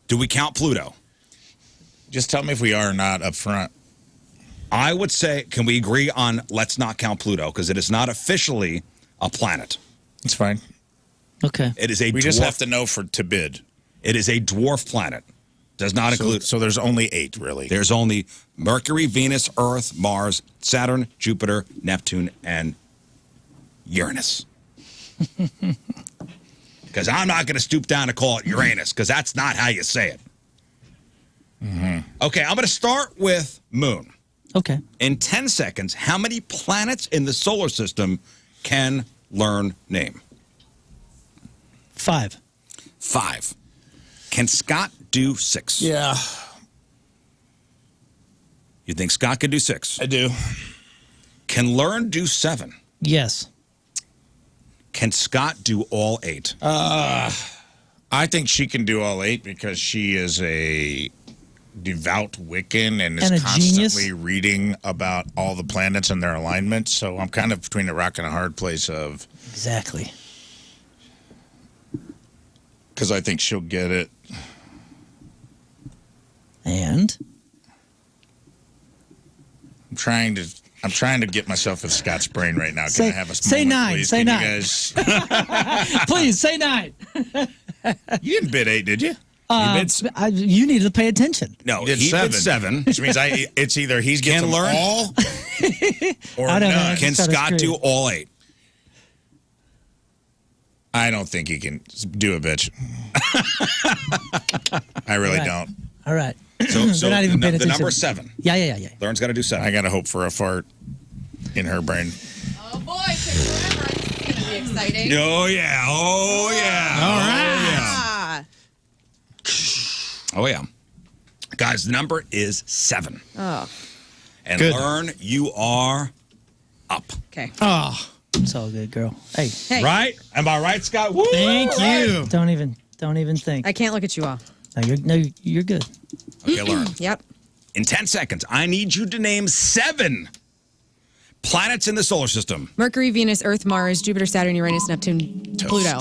Do we count Pluto? Just tell me if we are or not up front. I would say, can we agree on let's not count Pluto because it is not officially a planet. It's fine. Okay. It is a We dwarf. just have to know to bid. It is a dwarf planet. Does not include. So there's only 8 really. There's only Mercury, Venus, Earth, Mars, Saturn, Jupiter, Neptune, and Uranus. Because I'm not going to stoop down to call it Uranus because that's not how you say it. Okay, I'm going to start with Moon. Okay. In 10 seconds, how many planets in the solar system can Learn name? 5. 5. Can Scott do 6? Yeah, You think Scott could do 6? I do. Can Learn do 7? Yes. Can Scott do all 8? I think she can do all 8 because she is a devout Wiccan and is And a constantly genius. reading about all the planets and their alignment. So I'm kind of between a rock and a hard place of Exactly. because I think she'll get it. And I'm trying to get myself in Scott's brain right now. Can Say- I have a say moment, 9, please? say Can 9. You guys, please say 9. you didn't bid 8, did you? You need to pay attention. No, You did he 7. did 7. Which means it's either he's Can getting them Learn? all or I don't know. none. Can Scott is Scott great. do all 8? I don't think he can do a bitch. I really Right. don't. All right. So They're not even paying the attention. number 7. Yeah. Learn's got to do 7. I got to hope for a fart in her brain. Oh boy, forever. This is gonna be exciting. Oh, yeah. Oh, yeah. All right. Oh, yeah. Guys, the number is 7. Oh, And Good. Learn, you are up. okay. Oh, It's all good, girl. Hey, Hey, Right? Am I right, Scott? Woo! thank you. don't even think. I can't look at you all. No, you're good. Okay, Learn. Yep. In 10 seconds, I need you to name 7 planets in the solar system. Mercury, Venus, Earth, Mars, Jupiter, Saturn, Uranus, Neptune, Pluto.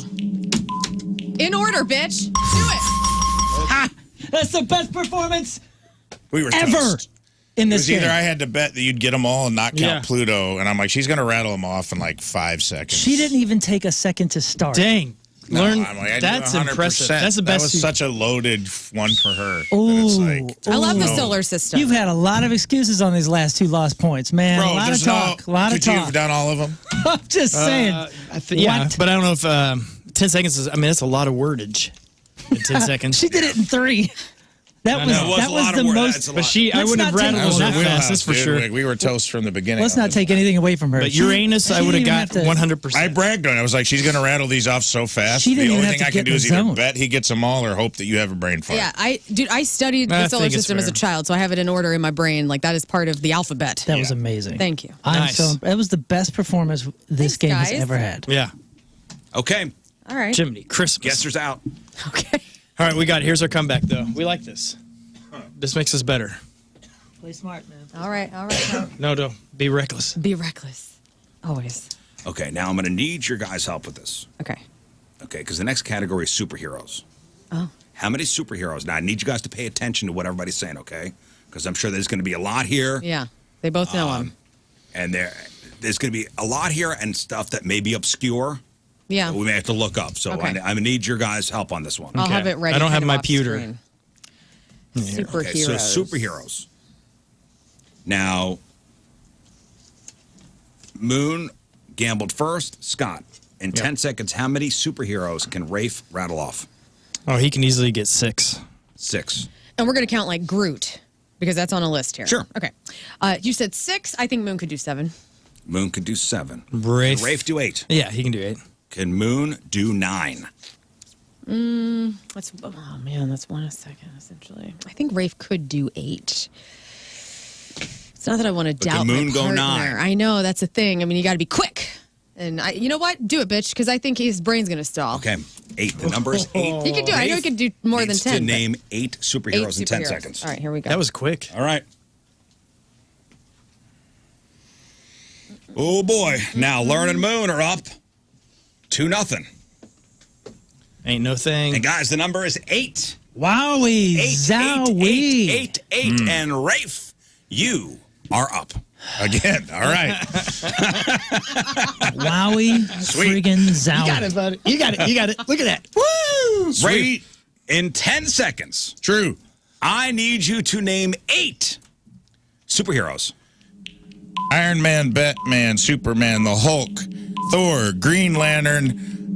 In order, bitch. Do it. That's the best performance We were ever toast. in It this was game. either I had to bet that you'd get them all and not count Yeah. Pluto, and I'm like, she's going to rattle them off in like 5 seconds. She didn't even take a second to start. Dang. No, Learn. I'm like, I do That's 100%. impressive. That's the That best. was such a loaded one for her. that Ooh. It's like, I love the Ooh. solar system. You've had a lot of excuses on these last 2 lost points, man. bro, a lot of there's talk. A lot of could you talk. have done all of them? I'm just saying. Yeah, What? but I don't know if 10 seconds is. I mean, that's a lot of wordage in 10 seconds. She did it in 3. That was the most. But I Let's wouldn't have not take- rattled That was that a fast, that's for dude. sure. We were toast from the beginning. Let's not take anything away from her. But She- Uranus, she I would have didn't got even have to- 100%. I bragged on it. I was like, she's going to rattle these off so fast. She didn't the even only have thing to I can get do in is the either zone. bet he gets them all or hope that you have a brain fart. Yeah, I studied I the solar think it's system as a fair. child, so I have it in order in my brain. Like that is part of the alphabet. That was amazing. Thank you. That was the best performance this Thanks, game guys. has ever had. Yeah. Okay. All right. Jiminy Christmas. Guesser's out. Okay. All right, here's our comeback, though. We like this. This makes us better. Play smart, man. All right. No, be reckless. Be reckless. Always. Okay, now I'm going to need your guys' help with this. Okay. Okay, because the next category is superheroes. Oh. How many superheroes? Now, I need you guys to pay attention to what everybody's saying, okay? Because I'm sure there's going to be a lot here. Yeah. They both know him. And there's going to be a lot here and stuff that may be obscure. Yeah. That we may have to look up. So Okay. I'm going to need your guys' help on this one. I'll have it ready. I don't have kind of my off pewter. screen. Okay, Superheroes. so superheroes. Now, Moon gambled first. Scott, in 10 seconds, how many superheroes can Rafe rattle off? Oh, he can easily get 6. 6. And we're going to count like Groot because that's on a list here. Sure. Okay. You said 6. I think Moon could do 7. Moon can do 7. Rafe. Can Rafe do 8? Yeah, he can do 8. Can Moon do 9? That's that's 1 second essentially. I think Rafe could do 8. It's not that I want to doubt can Moon my go partner. 9? I know that's a thing. I mean, you got to be quick. And you know what? Do it, bitch, because I think his brain's gonna stall. Okay, 8. The number is 8. He could do it. I know he could do more than Needs 10. to but name 8 superheroes in 10 superheroes. seconds. All right, here we go. That was quick. All right. Oh boy! Now Lern and Moon are up 2-0. Ain't no thing. And guys, the number is 8. Wowie! 8, Zowie! 8. And Rafe, you are up. Again. All right. Wowie! Sweet. Friggin' zowie! You got it, buddy. You got it. Look at that. Woo! Rafe, in 10 seconds, True. I need you to name 8 superheroes. Iron Man, Batman, Superman, the Hulk, Thor, Green Lantern,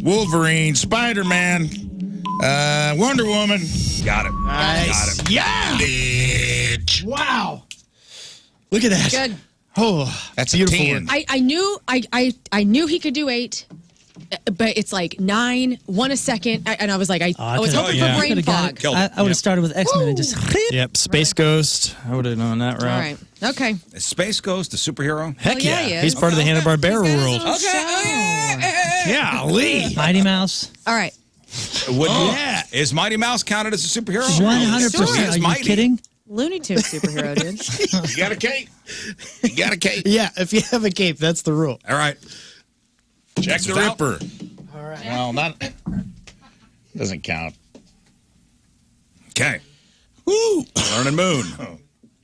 Wolverine, Spider-Man, Wonder Woman. Got it. Nice. Got it. Yeah. Bitch. Wow. Look at that. Good. Oh, That's beautiful a 10. work. I knew he could do 8, but it's like 9, 1 a second, and I was like, I was hoping yeah. for brain Could've got fog. it. Killed I it. would have started with X-Men and just. Yep, Space Ghost. I would have known that route. All right. Okay. Is Space Ghost the superhero? Heck Well, yeah, yeah. he is. He's part of the Hanna-Barbera He's got his world. own show. Yeah, Lee. Mighty Mouse. All right. Yeah. Is Mighty Mouse counted as a superhero? 100%. He is Are you mighty. kidding? Looney Tunes superhero, dude. You got a cape. You got a cape. Yeah, if you have a cape, that's the rule. All right. Jack the Out. Ripper. All right. Well, not. Doesn't count. Okay. Woo. Lern and Moon.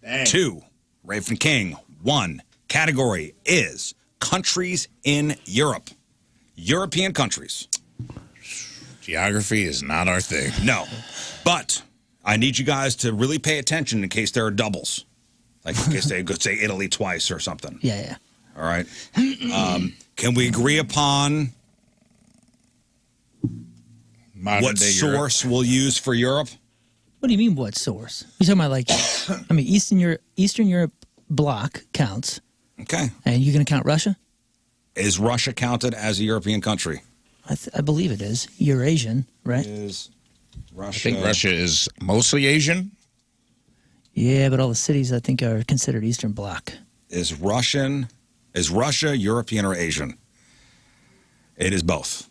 Dang. 2. Rafe and King. 1. Category is countries in Europe. European countries. Geography is not our thing. No. But I need you guys to really pay attention in case there are doubles. Like in case they could say Italy twice or something. Yeah. All right. Can we agree upon Modern what day Europe. source we'll use for Europe? What do you mean? What source? You talking about like? I mean, Eastern Europe bloc counts, Okay. and you're gonna count Russia? Is Russia counted as a European country? I believe it is Eurasian, right? Is I Russia? think Russia is mostly Asian. Yeah, but all the cities I think are considered Eastern Bloc. Is Russia European or Asian? It is both.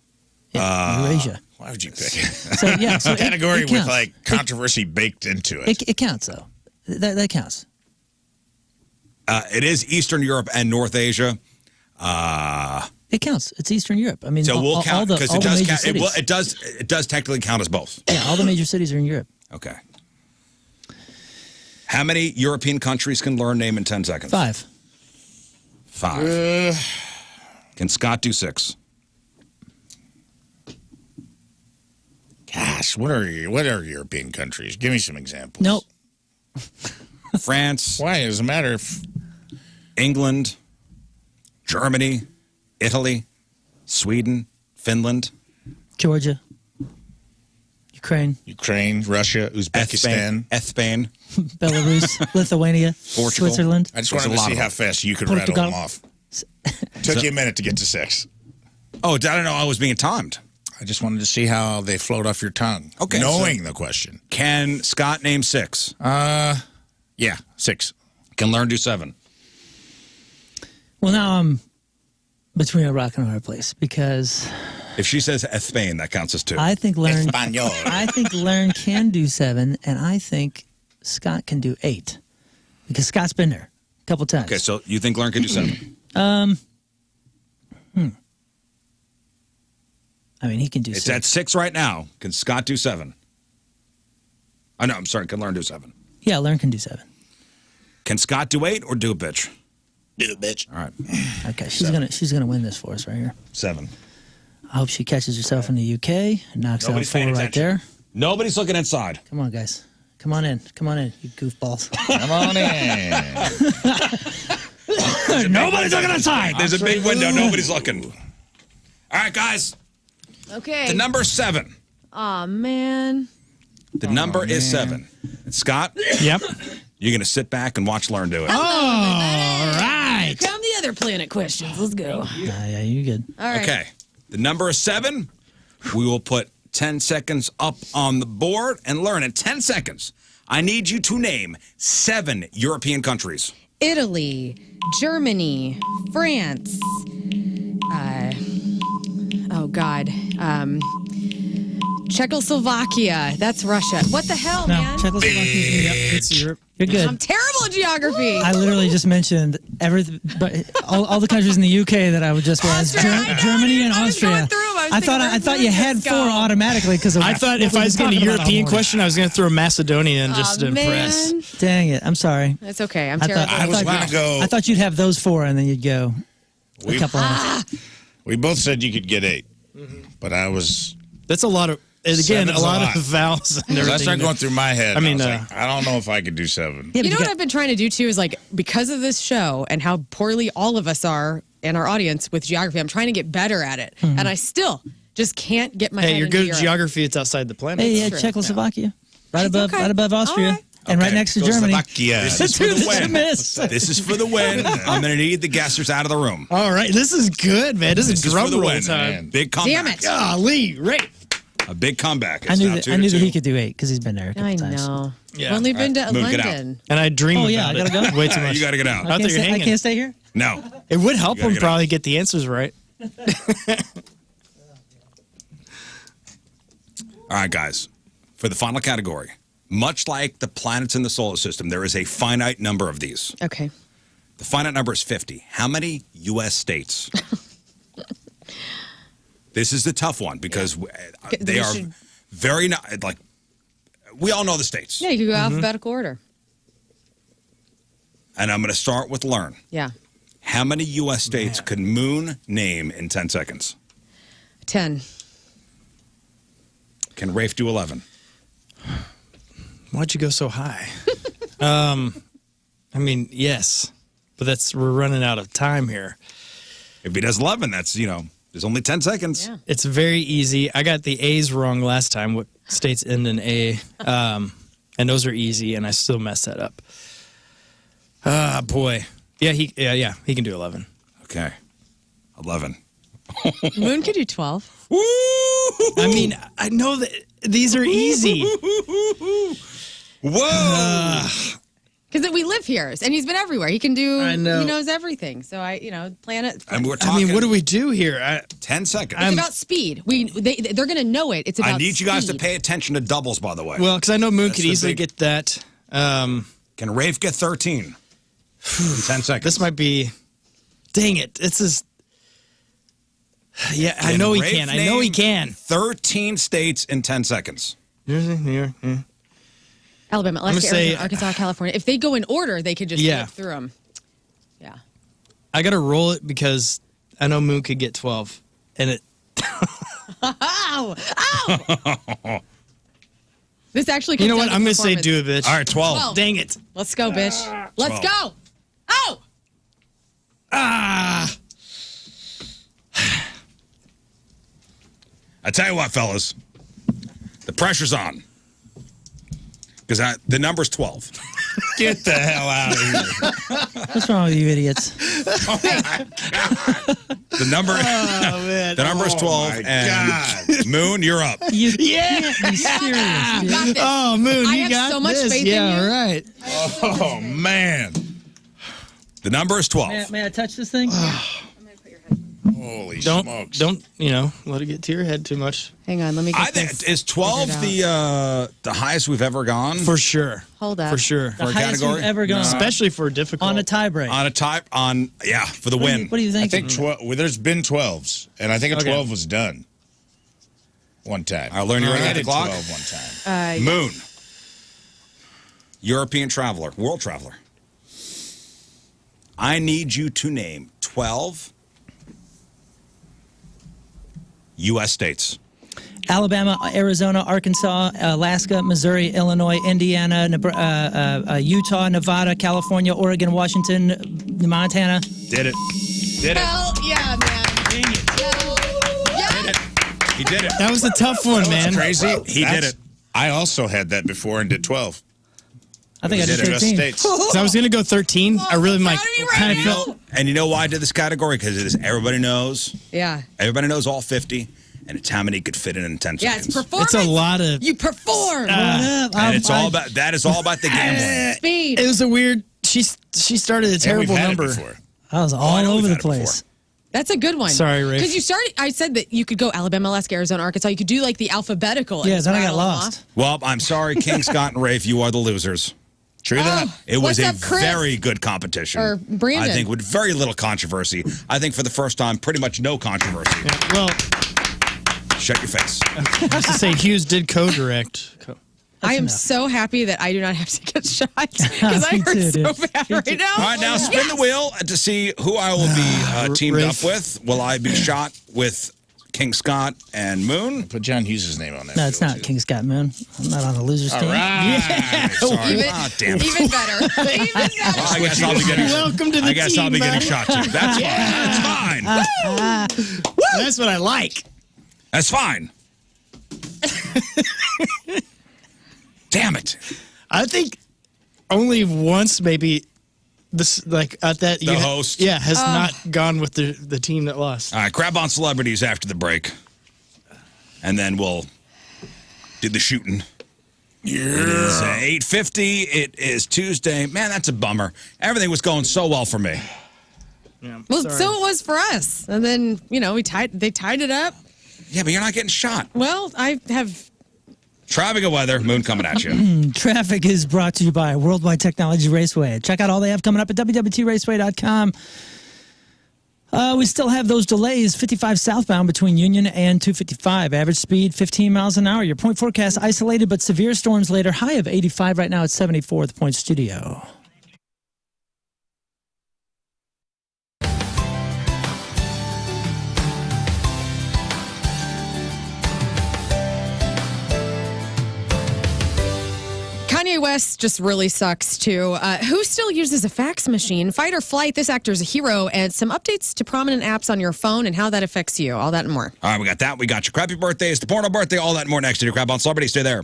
Yeah, Eurasia. Why would you pick it? So yeah, so Category it with counts. like controversy baked into it. It counts though. That counts. It is Eastern Europe and North Asia. It counts. It's Eastern Europe. I mean, So we'll count all because the it does major count. cities. It does technically count as both. Yeah, all the major cities are in Europe. Okay. How many European countries can Lern name in 10 seconds? 5. 5. Can Scott do 6? Gosh, what are European countries? Give me some examples. Nope. France, Why? It doesn't matter if England, Germany, Italy, Sweden, Finland. Georgia. Ukraine, Russia, Uzbekistan, Spain, Belarus, Lithuania, Portugal. Switzerland. I just wanted to see how fast you could Portugal. rattle them off. Took you a minute to get to 6. Oh, I don't know. I was being timed. I just wanted to see how they float off your tongue. Okay. Knowing the question. Can Scott name 6? Yeah, 6. Can Lern do 7? Well, now I'm between a rock and a hard place because If she says Spain, that counts as 2. I think Lern. Espanol. I think Lern can do 7, and I think Scott can do 8 because Scott's been there a couple times. Okay, so you think Lern can do 7? I mean, he can do. It's 6. at 6 right now. Can Scott do 7? Oh, no, I'm sorry. Can Lern do 7? Yeah, Lern can do 7. Can Scott do 8 or do a bitch? Do a bitch. All right. Okay, she's gonna win this for us right here. 7. I hope she catches herself in the UK and knocks Nobody's out 4 paying right attention. there. Nobody's looking inside. Come on, guys. Come on in, you goofballs. Come on in. Nobody's looking inside. There's a big window. Nobody's looking. All right, guys. Okay. The number 7. Aw, man. The number is 7. And Scott, Yep. you're going to sit back and watch Lern do it. All right. Come the other planet questions. Let's go. Yeah, you good. All right. Okay. The number is 7. We will put 10 seconds up on the board and Lern in 10 seconds. I need you to name 7 European countries. Italy, Germany, France. Oh God. Czechoslovakia. That's Russia. What the hell, No, man? Czechoslovakia. Yep. It's Europe. You're good. I'm terrible at geography. I literally just mentioned everything, but all the countries in the UK that I would just was Austria, I know, Germany and I was going Austria. through 'em. I was I thinking, thought you where's had this 4 go? automatically because I thought if I was getting a European question, I was going to throw Macedonia in just to impress. Man. Dang it! I'm sorry. It's okay. I'm I terrible. thought- I was thought going to go. I thought you'd have those 4 and then you'd go a We, couple. Of we both said you could get 8. But I was. That's a lot of, and again, Seven's a a lot lot. of vowels and I everything. started going through my head. I mean, was like, I don't know if I could do 7. Yeah, but You know what got- I've been trying to do too is like because of this show and how poorly all of us are in our audience with geography, I'm trying to get better at it, and I still just can't get my head Hey, you're into good at Europe. geography. It's outside the planet. Hey, yeah, true. Czechoslovakia, right above, okay. right above Austria, All right. and right next to Germany. Slovakia. This is for Dude, the that's a win. miss. This is for the win. I'm going to need the guessers out of the room. All right, this is good, man. This is This is drum for the roll win. time. Man. Big comeback. Damn it. Golly, Ray. A big comeback. I It's knew now that. 2 I to knew that 2. he could do 8 because he's been there a couple I times. know. Yeah. I've only been to Moon, get out. London. And I dream Oh, about yeah, I it. gotta go? Way too much. You got to get out. I thought you were I hanging. can't stay here. No. It would help You gotta him get probably get the answers right. All right, guys. For the final category, much like the planets in the solar system, there is a finite number of these. Okay. The finite number is 50. How many U.S. states? This is the tough one because they We are should- very, like, we all know the states. Yeah, you could go alphabetical order. And I'm going to start with Lern. Yeah. How many U.S. states could Moon name in 10 seconds? 10. Can Rafe do 11? Why'd you go so high? I mean, yes, but we're running out of time here. If he does 11, that's, there's only 10 seconds. Yeah. It's very easy. I got the A's wrong last time. What states end in A? And those are easy, and I still messed that up. Ah, boy. Yeah, he can do 11. Okay. 11. Moon could do 12. I mean, I know that these are easy. Whoa. Because we live here, and he's been everywhere. He can do. I know. He knows everything. So planet. And we're I talking mean, what do we do here? 10 seconds. It's about speed. They're going to know it. It's I about. need you guys to speed. pay attention to doubles, by the way. Well, because I know Moon That's could the easily big- get that. Can Rafe get 13? In 10 seconds. This might be. Dang it! This is. Yeah, I Can know he Rafe can. I know he name can. 13 states in 10 seconds. Alabama, gonna Alaska, say- Arizona, Arkansas, California. If they go in order, they could just Yeah. flip through them. Yeah. I got to roll it because I know Moon could get 12. And it. Ow! Ow! This actually. You know comes what? down I'm to going to say performance. do it, bitch. All right, 12. 12. Dang it. Let's go, bitch. Let's 12. go. Oh! Ah. I tell you what, fellas. The pressure's on. Because the number's 12. Get the hell out of here. What's wrong with you idiots? The number, the number is 12. And Moon, you're up. You can't be serious, dude. Got this. Oh, Moon, I you have got so much this. faith in Yeah, you. right. Oh, man. The number is 12. May I touch this thing? Holy Don't smokes. let it get to your head too much. Hang on, let me get I think this. is 12 figured out. the highest we've ever gone For sure. Hold up. For sure. The for a highest category? we've ever gone Especially for difficult. on a tie break. on a type for the win. What do you I think? think there's been 12s, and I think a 12 was done one time. I'll learn you I ready at the did clock. 12 one time. Moon, European traveler, world traveler. I need you to name 12 U.S. states. Alabama, Arizona, Arkansas, Alaska, Missouri, Illinois, Indiana, Utah, Nevada, California, Oregon, Washington, Montana. Did it. Did it. Hell yeah, man. Hell yeah. He did it. That was a tough one, man. Crazy. He did it. I also had that before and did 12. I think I did US 13. states. So I was going to go 13. I really Proud of you right kind of now. felt. And you know why I did this category? Because it is everybody knows. Yeah. Everybody knows all 50, and it's how many could fit in 10 Yeah, seconds. it's performance. It's a lot of. You perform. And it's all about that is all about the gambling. Speed. It was a weird. She started a And we've terrible had it number. before. I was I all know we've over the had it before. place. That's a good one. Sorry, Rafe. Because you started, I said that you could go Alabama, Alaska, Arizona, Arkansas. You could do like the alphabetical. and Yeah, just then I got rattle them lost. off. Well, I'm sorry, King, Scott, and Rafe, you are the losers. True that. It was What's a up, Chris? very good competition. Or Brandon? I think with very little controversy. I think for the first time, pretty much no controversy. Well, Shut your face. just to say, Hughes did co-direct. I am enough. so happy that I do not have to get shot because I Me hurt too, so dude. bad right now. All right, now spin the wheel to see who I will be teamed Rafe. up with. Will I be shot with King Scott and Moon? Put John Hughes' name on that. No, it's field, not too. King Scott Moon. I'm not on the losers All team. right. Sorry. Even, Ah, damn it. even better. Even better. I guess I'll be getting. Welcome to the I guess I'll be team, getting buddy. shot too. That's fine. That's fine. That's what I like. That's fine. Damn it. I think only once, maybe this like at that The host? yeah, has not gone with the team that lost. All right, grab on celebrities after the break, and then we'll do the shooting. Yeah. It is 8:50. It is Tuesday. Man, that's a bummer. Everything was going so well for me. Well, so it was for us. And then, they tied it up. Yeah, but you're not getting shot. Well, I have. Traffic and weather. Moon coming at you. Traffic is brought to you by Worldwide Technology Raceway. Check out all they have coming up at www.raceway.com. We still have those delays, 55 southbound between Union and 255. Average speed, 15 miles an hour. Your point forecast, isolated but severe storms later. High of 85 right now at 74 at the Point Studio. Kanye West just really sucks, too. Who still uses a fax machine? Fight or flight, this actor's a hero, and some updates to prominent apps on your phone and how that affects you. All that and more. All right, we got that. We got your crappy birthdays, the porno birthday, all that and more next to your Crap on Celebrity. Stay there.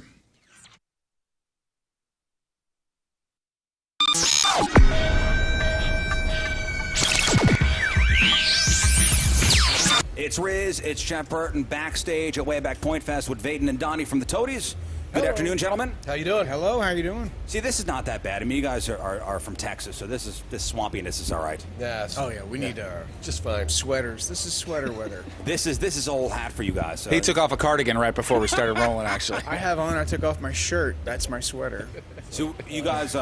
It's Rizz, it's Jeff Burton backstage at Wayback Point Fest with Vaden and Donnie from the Toadies. Good afternoon, gentlemen. How you doing? Hello, how you doing? See, this is not that bad. I mean, you guys are from Texas, so this swampiness is all right. Yes. Oh yeah, we need just fine sweaters. This is sweater weather. This is old hat for you guys. So. He took off a cardigan right before we started rolling, actually. I took off my shirt. That's my sweater. So you guys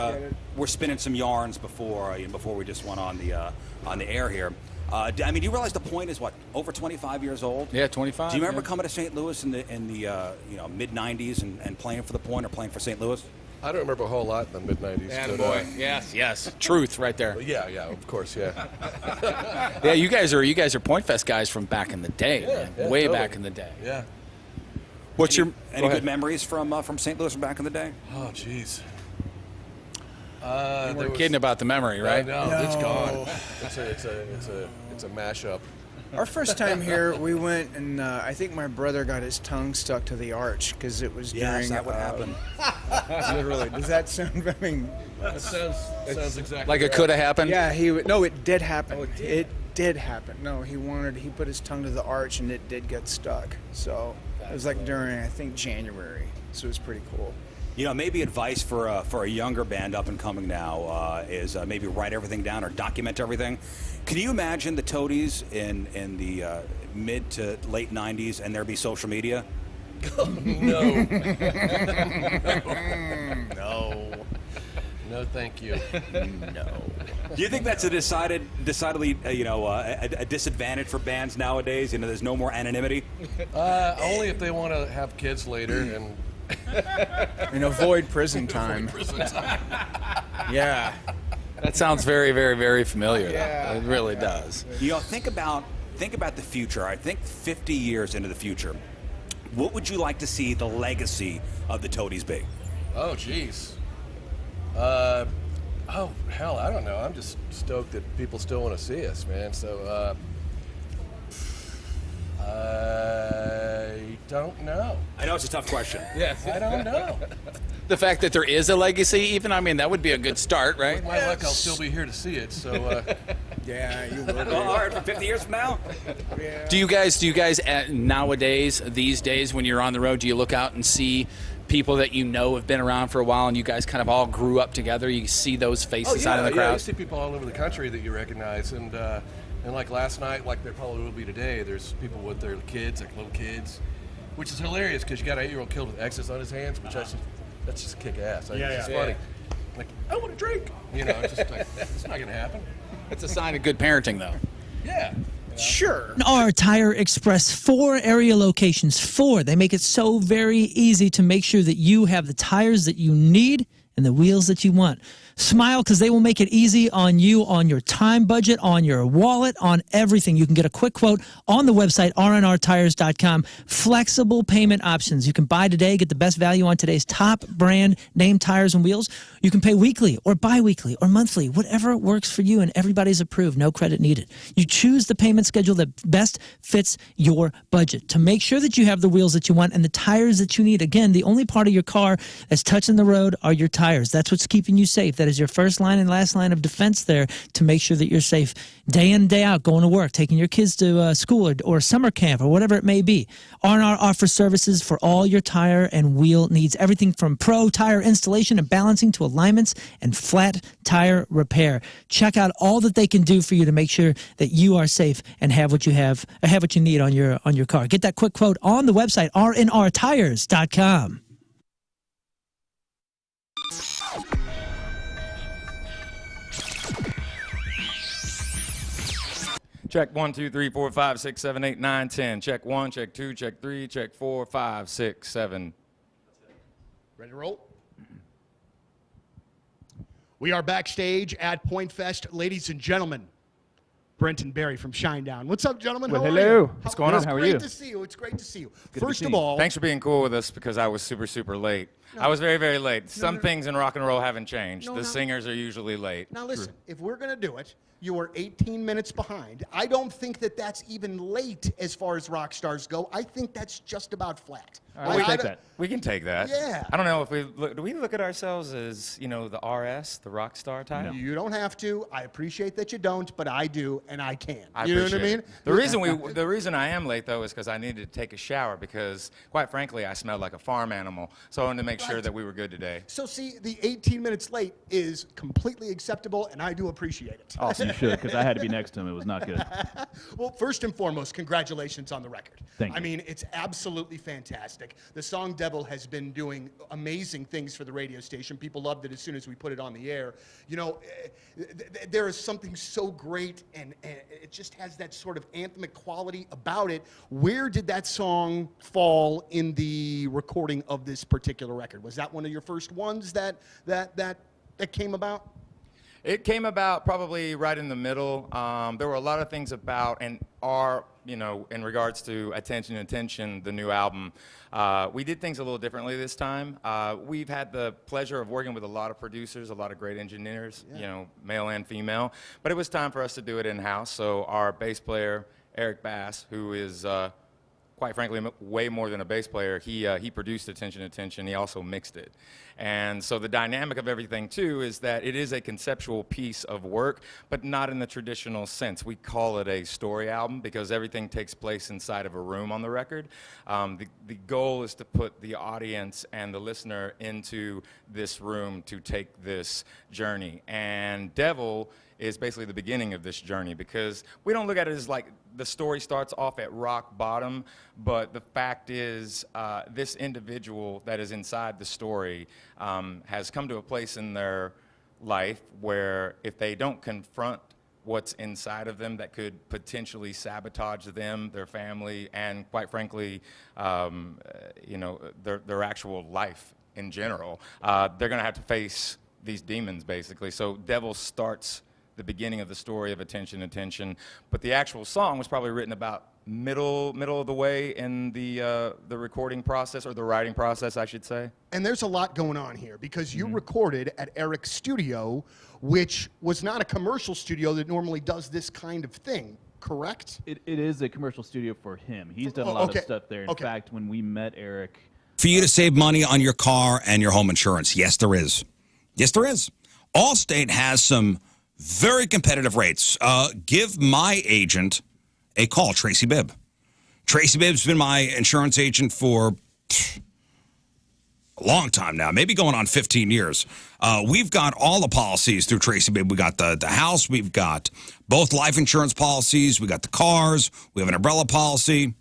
were spinning some yarns before we just went on the air here. I mean, do you realize the Point is over 25 years old? Yeah, 25. Do you remember coming to St. Louis in the mid 90s and playing for the Point or playing for St. Louis? I don't remember a whole lot in the mid-90s. Attaboy. Yes. Truth right there. Yeah, of course, yeah. Yeah, you guys are Point Fest guys from back in the day, man. yeah, Way totally. back in the day. Yeah. What's any Go ahead. good memories from St. Louis from back in the day? Oh, jeez. We're kidding about the memory, right? No, it's gone. It's a mashup. Our first time here, we went and I think my brother got his tongue stuck to the arch because it was Yes, during. that would happen. Literally, does that sound? I mean, That sounds exactly Like it could have happened? yeah, no, it did happen. It did happen. No, he put his tongue to the arch and it did get stuck. So it was like during, I think, January. So it was pretty cool. You know, maybe advice for a younger band up and coming now is maybe write everything down or document everything. Can you imagine the Toadies in the mid to late 90s and there be social media? No. No. No, thank you. No. Do you think that's a decidedly a disadvantage for bands nowadays? You know, there's no more anonymity. Only if they want to have kids later and And avoid prison time. Yeah. That sounds very, very, very familiar. Yeah. It really does. You know, think about the future. I think 50 years into the future, what would you like to see the legacy of the Toadies be? oh, geez. Oh, hell, I don't know. I'm just stoked that people still want to see us, man. So, I don't know. I know it's a tough question. Yes. I don't know. The fact that there is a legacy, even, I mean, that would be a good start, right? With my luck, I'll still be here to see it. So, Yeah, you will. All right, for 50 years from now? Do you guys nowadays, these days, when you're on the road, do you look out and see people that you know have been around for a while and you guys kind of all grew up together? You see those faces out in the Yeah, crowd? you see people all over the country that you recognize, and like last night, like there probably will be today. There's people with their kids, like little kids, which is hilarious because you got an 8-year-old killed with X's on his hands, which that's just kick ass. It's just funny. Like, I want to drink. You know, it's just like it's not gonna happen. It's a sign of good parenting, though. Yeah. Sure. Our Tire Express, 4 area locations, 4. They make it so very easy to make sure that you have the tires that you need and the wheels that you want. Smile, because they will make it easy on you, on your time budget, on your wallet, on everything. You can get a quick quote on the website, rnrtires.com. Flexible payment options. You can buy today, get the best value on today's top brand name tires and wheels. You can pay weekly or bi-weekly or monthly, whatever works for you, and everybody's approved. No credit needed. You choose the payment schedule that best fits your budget to make sure that you have the wheels that you want and the tires that you need. Again, the only part of your car that's touching the road are your tires. That's what's keeping you safe. That is your first line and last line of defense there to make sure that you're safe day in, day out, going to work, taking your kids to school or summer camp or whatever it may be. R&R offers services for all your tire and wheel needs. Everything from pro tire installation and balancing to alignments and flat tire repair. Check out all that they can do for you to make sure that you are safe and have what you need on your car. Get that quick quote on the website, rnrtires.com. Check 1, 2, 3, 4, 5, 6, 7, 8, 9, 10. Check 1, check 2, check 3, check 4, 5, 6, 7. Ready to roll? We are backstage at Point Fest. Ladies and gentlemen, Brent and Barry from Shinedown. What's up, gentlemen? Well, How are hello. you? What's going on? How are you? It's great to see you. It's great to see you. Good to First see of you. all, Thanks for being cool with us because I was super, super late. I was very, very late. Some things in rock and roll haven't changed. The singers are usually late. now listen, if we're going to do it, you are 18 minutes behind. I don't think that that's even late as far as rock stars go. I think that's just about flat. All right, we can take that. Yeah. I don't know if do we look at ourselves as, the RS, the rock star type? You don't have to. I appreciate that you don't, but I do, and I can. I You know what I appreciate mean? it. The reason I am late though is because I needed to take a shower because, quite frankly, I smelled like a farm animal. So I wanted to make sure that we were good today. So see, the 18 minutes late is completely acceptable, and I do appreciate it. Awesome, you should, because I had to be next to him. It was not good. Well, first and foremost, congratulations on the record. Thank you. I mean, it's absolutely fantastic. The song Devil has been doing amazing things for the radio station. People loved it as soon as we put it on the air. You know, there is something so great, and it just has that sort of anthemic quality about it. Where did that song fall in the recording of this particular record? Was that one of your first ones that came about? It came about probably right in the middle. There were a lot of things about and are, in regards to Attention, the new album. We did things a little differently this time. We've had the pleasure of working with a lot of producers, a lot of great engineers, male and female. But it was time for us to do it in-house. So our bass player, Eric Bass, who is quite frankly way more than a bass player. He produced Attention. He also mixed it. And so the dynamic of everything too is that it is a conceptual piece of work, but not in the traditional sense. We call it a story album because everything takes place inside of a room on the record. The goal is to put the audience and the listener into this room to take this journey. And Devil is basically the beginning of this journey because we don't look at it as like the story starts off at rock bottom, but the fact is this individual that is inside the story has come to a place in their life where if they don't confront what's inside of them that could potentially sabotage them, their family, and quite frankly, their actual life in general, they're gonna have to face these demons basically. So Devil starts the beginning of the story of Attention, but the actual song was probably written about middle of the way in the recording process, or the writing process, I should say. And there's a lot going on here because you recorded at Eric's studio, which was not a commercial studio that normally does this kind of thing, correct? It is a commercial studio for him. He's done a lot of stuff there. In fact, when we met Eric... For you to save money on your car and your home insurance, yes, there is. Yes, there is. Allstate has some very competitive rates. Give my agent a call, Tracy Bibb. Tracy Bibb's been my insurance agent for a long time now, maybe going on 15 years. We've got all the policies through Tracy Bibb. We got the house. We've got both life insurance policies. We got the cars. We have an umbrella policy.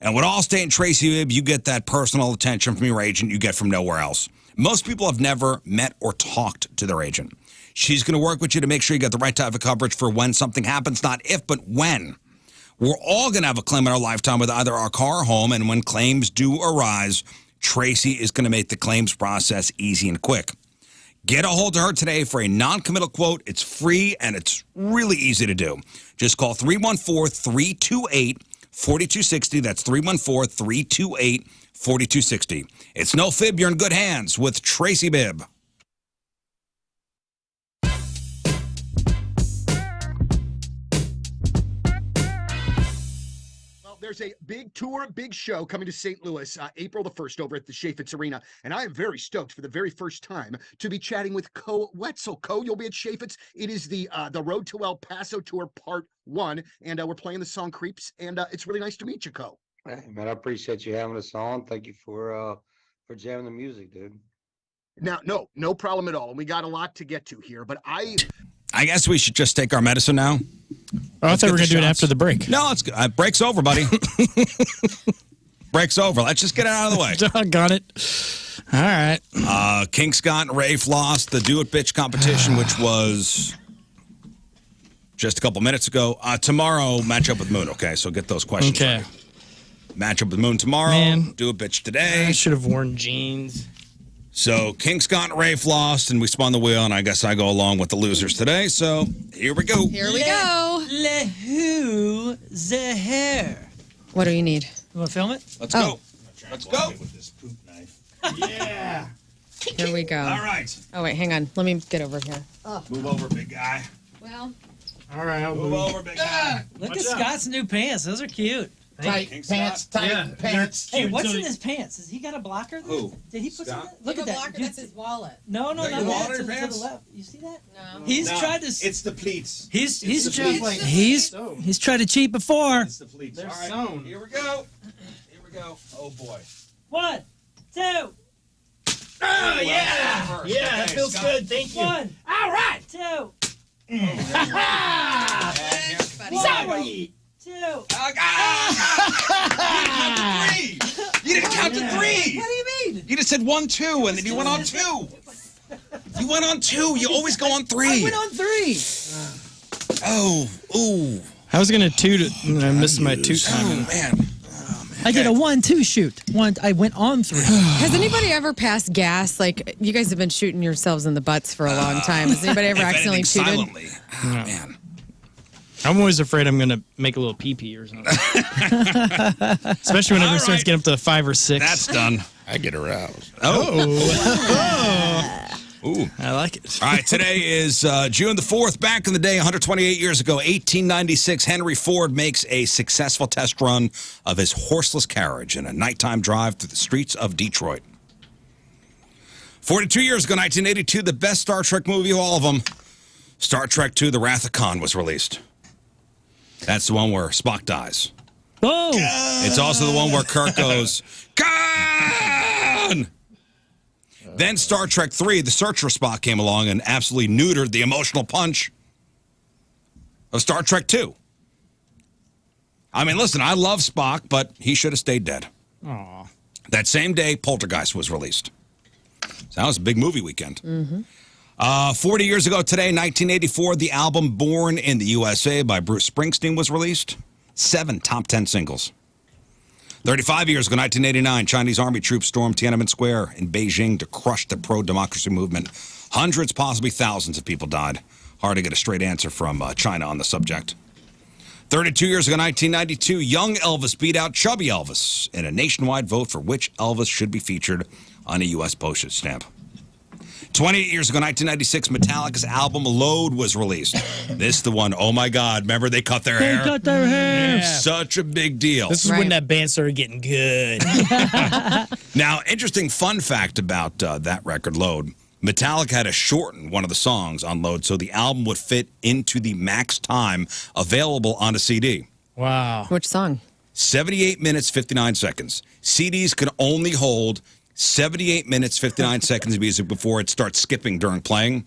And with Allstate and Tracy Bibb, you get that personal attention from your agent you get from nowhere else. Most people have never met or talked to their agent. She's going to work with you to make sure you get the right type of coverage for when something happens, not if, but when. We're all going to have a claim in our lifetime with either our car or home, and when claims do arise, Tracy is going to make the claims process easy and quick. Get a hold of her today for a non-committal quote. It's free, and it's really easy to do. Just call 314-328-4260. That's 314-328-4260. It's no fib. You're in good hands with Tracy Bibb. There's a big tour, big show coming to St. Louis, April the 1st over at the Chaffetz Arena. And I am very stoked for the very first time to be chatting with Co Wetzel. Co, you'll be at Chaffetz. It is the Road to El Paso Tour Part 1. And we're playing the song Creeps. And it's really nice to meet you, Co. Hey, man, I appreciate you having us on. Thank you for jamming the music, dude. Now, no problem at all. And we got a lot to get to here. But I guess we should just take our medicine now. Oh, I thought we were going to do it after the break. No, let's go. Break's over, buddy. Break's over. Let's just get it out of the way. Doggone it. All right. King Scott and Rafe lost the Do It Bitch competition, which was just a couple minutes ago. Tomorrow, match up with Moon, okay? So get those questions ready. Match up with Moon tomorrow. Man, Do It Bitch today. I should have worn jeans. So King Scott and Rafe lost, and we spun the wheel, and I guess I go along with the losers today. So here we go. Here we go. Le who the hair. What do you need? You want to film it? Let's go. Let's go. With this poop knife. Yeah. Here we go. All right. Oh, wait, hang on. Let me get over here. Move over, big guy. Well. All right. I'll Move over, big guy. Look at Scott's new pants. Those are cute. tight pants. Hey, what's in his pants? Has he got a blocker? Who? Did he put Scott? something? Look at that. Blocker, that's his wallet. No, Is that not your wallet that. in To your pants? the left. You see that? No. He's tried to. It's the pleats. He's tried to cheat before. It's the pleats. They're All right, sewn. Here we go. Here we go. Oh, boy. 1, 2. Oh, yeah. Yeah, that feels Scott. good. Thank you. 1. All right. 2. Sorry. 2. You didn't count to 3. What do you mean? You just said 1, 2, and then you went on 2. You went on 2. You always go on 3. I went on 3. Oh, ooh. I was going to toot it, and I missed my toot time. Oh, man. I did a 1-2 shoot. I went on 3. Has anybody ever passed gas? Like, you guys have been shooting yourselves in the butts for a long time. Has anybody ever If accidentally anything, tooted? silently. Oh, man. I'm always afraid I'm going to make a little pee-pee or something. Especially whenever it starts getting up to 5 or 6. That's done. I get aroused. Oh. Ooh. I like it. All right, today is June the 4th. Back in the day, 128 years ago, 1896, Henry Ford makes a successful test run of his horseless carriage in a nighttime drive through the streets of Detroit. 42 years ago, 1982, the best Star Trek movie of all of them, Star Trek II, The Wrath of Khan, was released. That's the one where Spock dies. Oh! It's also the one where Kirk goes, Khan! Then Star Trek III, the Search for Spock came along and absolutely neutered the emotional punch of Star Trek II. I mean, listen, I love Spock, but he should have stayed dead. Aw. That same day, Poltergeist was released. So that was a big movie weekend. 40 years ago today, 1984, the album Born in the USA by Bruce Springsteen was released. 7 top 10 singles. 35 years ago, 1989, Chinese army troops stormed Tiananmen Square in Beijing to crush the pro-democracy movement. Hundreds, possibly thousands of people died. Hard to get a straight answer from China on the subject. 32 years ago, 1992, young Elvis beat out chubby Elvis in a nationwide vote for which Elvis should be featured on a U.S. postage stamp. 28 years ago, 1996, Metallica's album Load was released. This the one, oh my God, remember they cut their hair? They cut their hair. Yeah. Such a big deal. This is when that band started getting good. Now, interesting fun fact about that record, Load. Metallica had to shorten one of the songs on Load so the album would fit into the max time available on a CD. Wow. Which song? 78 minutes, 59 seconds. CDs could only hold 78 minutes, 59 seconds of music before it starts skipping during playing.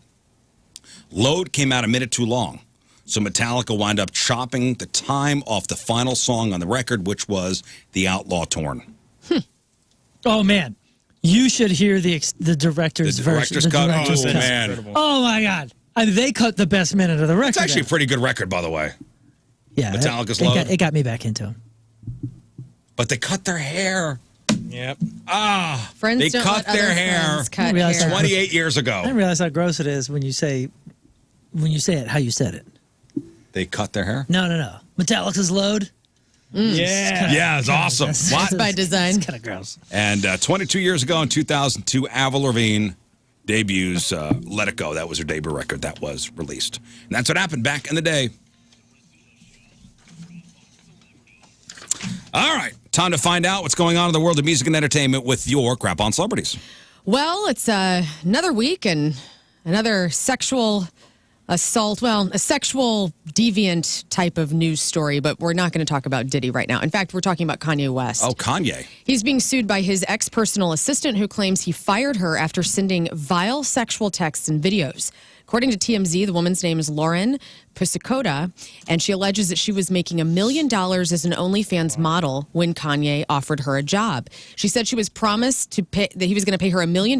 Load came out a minute too long. So Metallica wound up chopping the time off the final song on the record, which was The Outlaw Torn. Oh, man. You should hear the director's version. The director's cut? director's Oh, cut. man. Oh, my God. I mean, they cut the best minute of the record. It's actually a pretty good record, by the way. Yeah, Metallica's it Load. it got me back into him. But they cut their hair. Yep. Friends They don't cut let their other hair friends cut realize hair. that. 28 years I ago. didn't realize how gross it is when you say it how you said it. They cut their hair? No. Metallica's Load. Yeah. Yeah, it's awesome. What? By design. It's kind of gross. And 22 years ago in 2002, Avril Lavigne debuts Let It Go. That was her debut record that was released. And that's what happened back in the day. All right, time to find out what's going on in the world of music and entertainment with your Crap on Celebrities. Well, it's another week and another sexual assault, well, a sexual deviant type of news story, but we're not going to talk about Diddy right now. In fact, we're talking about Kanye West. Oh, Kanye. He's being sued by his ex-personal assistant who claims he fired her after sending vile sexual texts and videos. According to TMZ, the woman's name is Lern Piscicota, and she alleges that she was making $1 million as an OnlyFans model when Kanye offered her a job. She said she was promised that he was going to pay her $1 million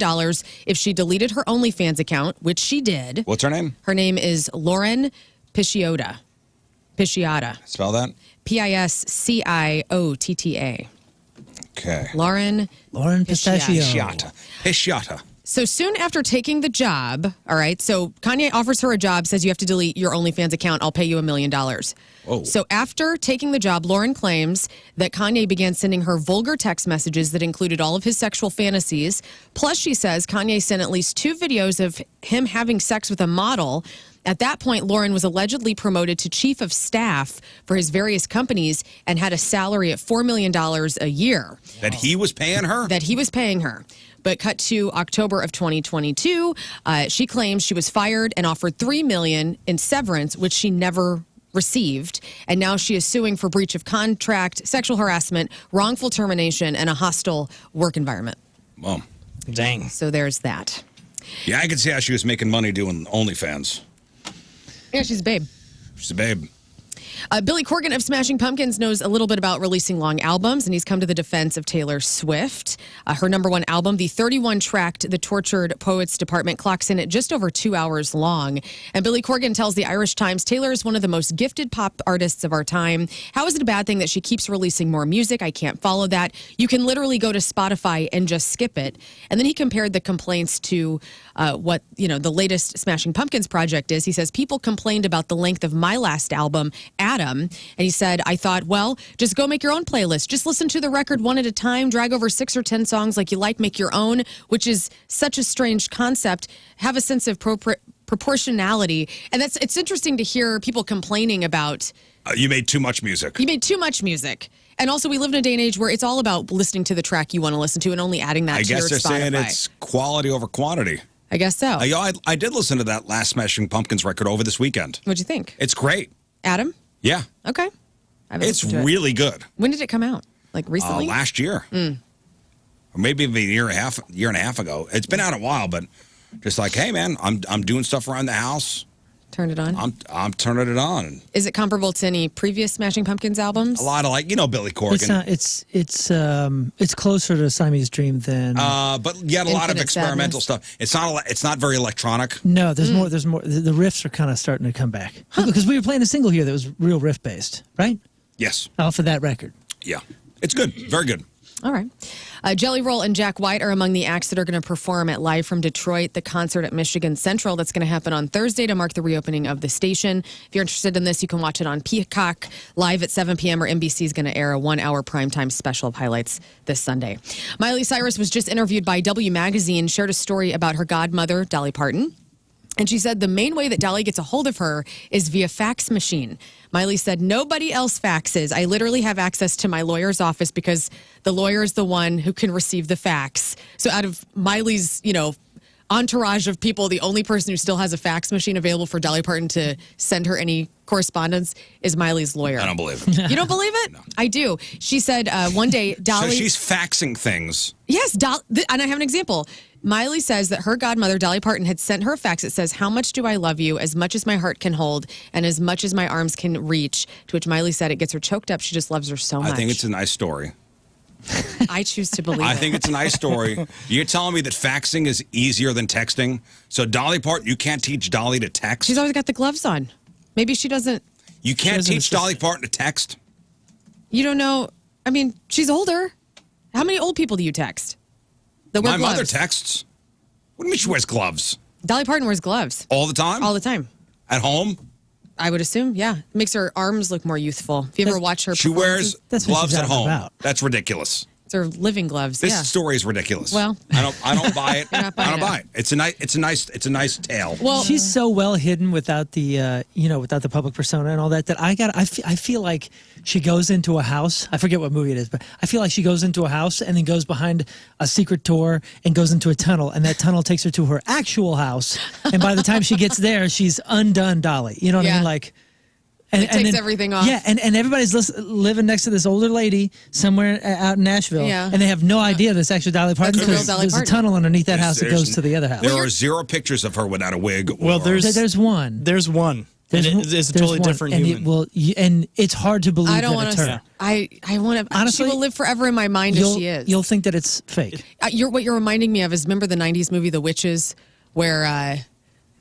if she deleted her OnlyFans account, which she did. What's her name? Her name is Lern Pisciotta. Spell that? Pisciotta. Okay. Lauren Pistachio. Pisciata. So soon after taking the job, all right, so Kanye offers her a job, says you have to delete your OnlyFans account. I'll pay you $1 million. Whoa. So after taking the job, Lauren claims that Kanye began sending her vulgar text messages that included all of his sexual fantasies. Plus, she says Kanye sent at least 2 videos of him having sex with a model. At that point, Lauren was allegedly promoted to chief of staff for his various companies and had a salary of $4 million a year. That he was paying her? That he was paying her. But cut to October of 2022, she claims she was fired and offered $3 million in severance, which she never received. And now she is suing for breach of contract, sexual harassment, wrongful termination, and a hostile work environment. Well, dang. So there's that. Yeah, I can see how she was making money doing OnlyFans. Yeah, she's a babe. She's a babe. Billy Corgan of Smashing Pumpkins knows a little bit about releasing long albums, and he's come to the defense of Taylor Swift. Her #1 album, the 31-tracked The Tortured Poets Department, clocks in at just over 2 hours long. And Billy Corgan tells the Irish Times, Taylor is one of the most gifted pop artists of our time. How is it a bad thing that she keeps releasing more music? I can't follow that. You can literally go to Spotify and just skip it. And then he compared the complaints to what, the latest Smashing Pumpkins project is. He says, people complained about the length of my last album Adam. And he said, I thought, well, just go make your own playlist. Just listen to the record one at a time, drag over 6 or 10 songs like you like, make your own, which is such a strange concept. Have a sense of proportionality. And it's interesting to hear people complaining about. You made too much music. You made too much music. And also, we live in a day and age where it's all about listening to the track you want to listen to and only adding that to your Spotify. I guess they're saying it's quality over quantity. I guess so. I did listen to that last Smashing Pumpkins record over this weekend. What'd you think? It's great. Adam? Yeah. Okay. It's really good. When did it come out? Like recently? Last year. Or maybe even a year and a half ago. It's been out a while, but just like, hey, man, I'm doing stuff around the house. Turn it on? I'm turning it on. Is it comparable to any previous Smashing Pumpkins albums? A lot of Billy Corgan. It's not. It's closer to Siamese Dream than. But yet a lot of experimental stuff. It's not very electronic. No, there's more. There's more. The riffs are kind of starting to come back because we were playing a single here that was real riff based, right? Yes. Off of that record. Yeah, it's good. Very good. All right. Jelly Roll and Jack White are among the acts that are going to perform at Live from Detroit, the concert at Michigan Central. That's going to happen on Thursday to mark the reopening of the station. If you're interested in this, you can watch it on Peacock live at 7 p.m. or NBC is going to air a 1-hour primetime special of highlights this Sunday. Miley Cyrus was just interviewed by W Magazine, shared a story about her godmother, Dolly Parton. And she said the main way that Dolly gets a hold of her is via fax machine. Miley said, nobody else faxes. I literally have access to my lawyer's office because the lawyer is the one who can receive the fax. So out of Miley's, entourage of people, the only person who still has a fax machine available for Dolly Parton to send her any correspondence is Miley's lawyer. I don't believe it. You don't believe it? No. I do. She said one day, Dolly... So she's faxing things. Yes, and I have an example. Miley says that her godmother, Dolly Parton, had sent her a fax that says, how much do I love you, as much as my heart can hold, and as much as my arms can reach, to which Miley said it gets her choked up. She just loves her so much. I think it's a nice story. I choose to believe it. I think it's a nice story. You're telling me that faxing is easier than texting? So Dolly Parton, you can't teach Dolly to text? She's always got the gloves on. Maybe she doesn't... You can't teach Dolly Parton to text? You don't know... I mean, she's older. How many old people do you text? My mother texts. What do you mean she wears gloves? Dolly Parton wears gloves. All the time? All the time. At home? I would assume, yeah. It makes her arms look more youthful. If you ever watch her She wears gloves at home. About. That's ridiculous. It's her living gloves, This story is ridiculous. Well, I don't buy it. You're not I buying don't buy it. It's a nice tale. Well, she's so well hidden without the without the public persona and all that I feel like she goes into a house. I forget what movie it is, but I feel like she goes into a house and then goes behind a secret door and goes into a tunnel, and that tunnel takes her to her actual house. And by the time she gets there, she's undone Dolly. You know what I mean? Like. And it takes everything off. Yeah, and everybody's living next to this older lady somewhere out in Nashville, and they have no idea this actually Dolly Parton because there's a tunnel underneath that house that goes to the other house. There are 0 pictures of her without a wig. Well, there's one. There's one. It's a totally different human. And it's hard to believe I don't that it's her. I want to. Honestly, she will live forever in my mind as she is. You'll think that it's fake. What you're reminding me of is, remember the 90s movie The Witches, where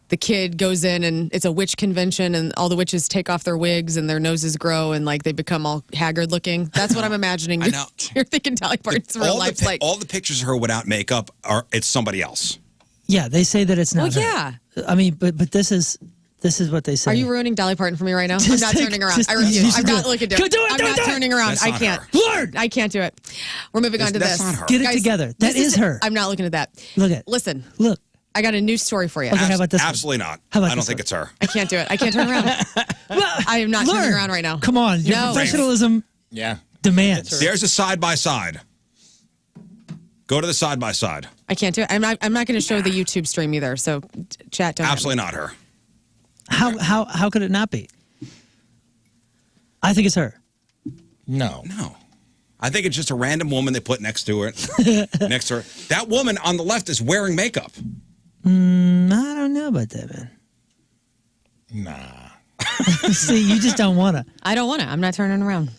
the kid goes in and it's a witch convention and all the witches take off their wigs and their noses grow and like they become all haggard looking. That's what I'm imagining. I know. You're thinking Dolly Parton's real life's like. All the pictures of her without makeup it's somebody else. Yeah, they say that it's not her. Yeah. I mean, but this is what they say. Are you ruining Dolly Parton for me right now? I'm not turning around. I refuse. I'm not looking to it. I'm not turning around. I can't. Lord! I can't do it. We're moving on to this. Not her. Get it together. That is her. I'm not looking at that. Listen. Look. I got a news story for you. Okay, how about this? Absolutely not. I don't think it's her. I can't do it. I can't turn around. I am not turning around right now. Come on. Your professionalism demands. There's a side-by-side. Go to the side-by-side. I can't do it. I'm not going to show the YouTube stream either, so chat don't. Absolutely not her. How could it not be? I think it's her. No. I think it's just a random woman they put next to her. That woman on the left is wearing makeup. I don't know about that, man. Nah. See, you just don't want to. I don't want to. I'm not turning around.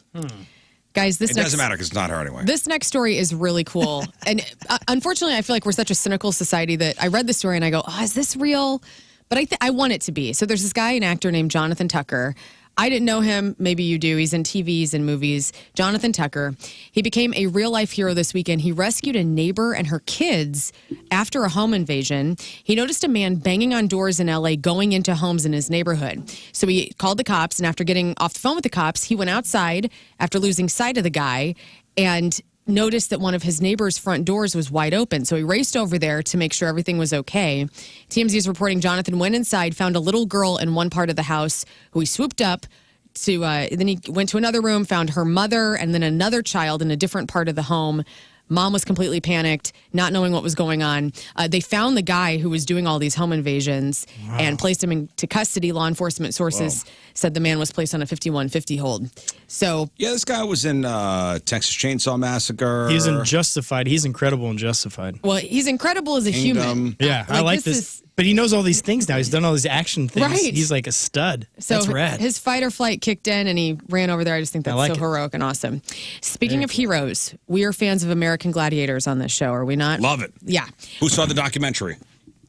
Guys, It doesn't matter because it's not her anyway. This next story is really cool. And unfortunately, I feel like we're such a cynical society that I read the story and I go, is this real? But I want it to be. So there's this guy, an actor named Jonathan Tucker. I didn't know him. Maybe you do. He's in TVs and movies. Jonathan Tucker. He became a real-life hero this weekend. He rescued a neighbor and her kids after a home invasion. He noticed a man banging on doors in L.A. going into homes in his neighborhood. So he called the cops, and after getting off the phone with the cops, he went outside after losing sight of the guy and noticed that one of his neighbor's front doors was wide open. So he raced over there to make sure everything was okay. TMZ is reporting Jonathan went inside, found a little girl in one part of the house who he swooped up to. Then he went to another room, found her mother, and then another child in a different part of the home. Mom was completely panicked, not knowing what was going on. They found the guy who was doing all these home invasions and placed him into custody. Law enforcement sources said the man was placed on a 5150 hold. So Yeah, this guy was in Texas Chainsaw Massacre. He's in Justified. He's incredible in Justified. well, he's incredible as a human. Yeah, I like this. But he knows all these things now. He's done all these action things. Right. He's like a stud. So That's rad. his fight or flight kicked in and he ran over there. I just think that's like so it. heroic and awesome. Speaking of heroes, we are fans of American Gladiators on this show, are we not? Love it. Yeah. Who saw the documentary?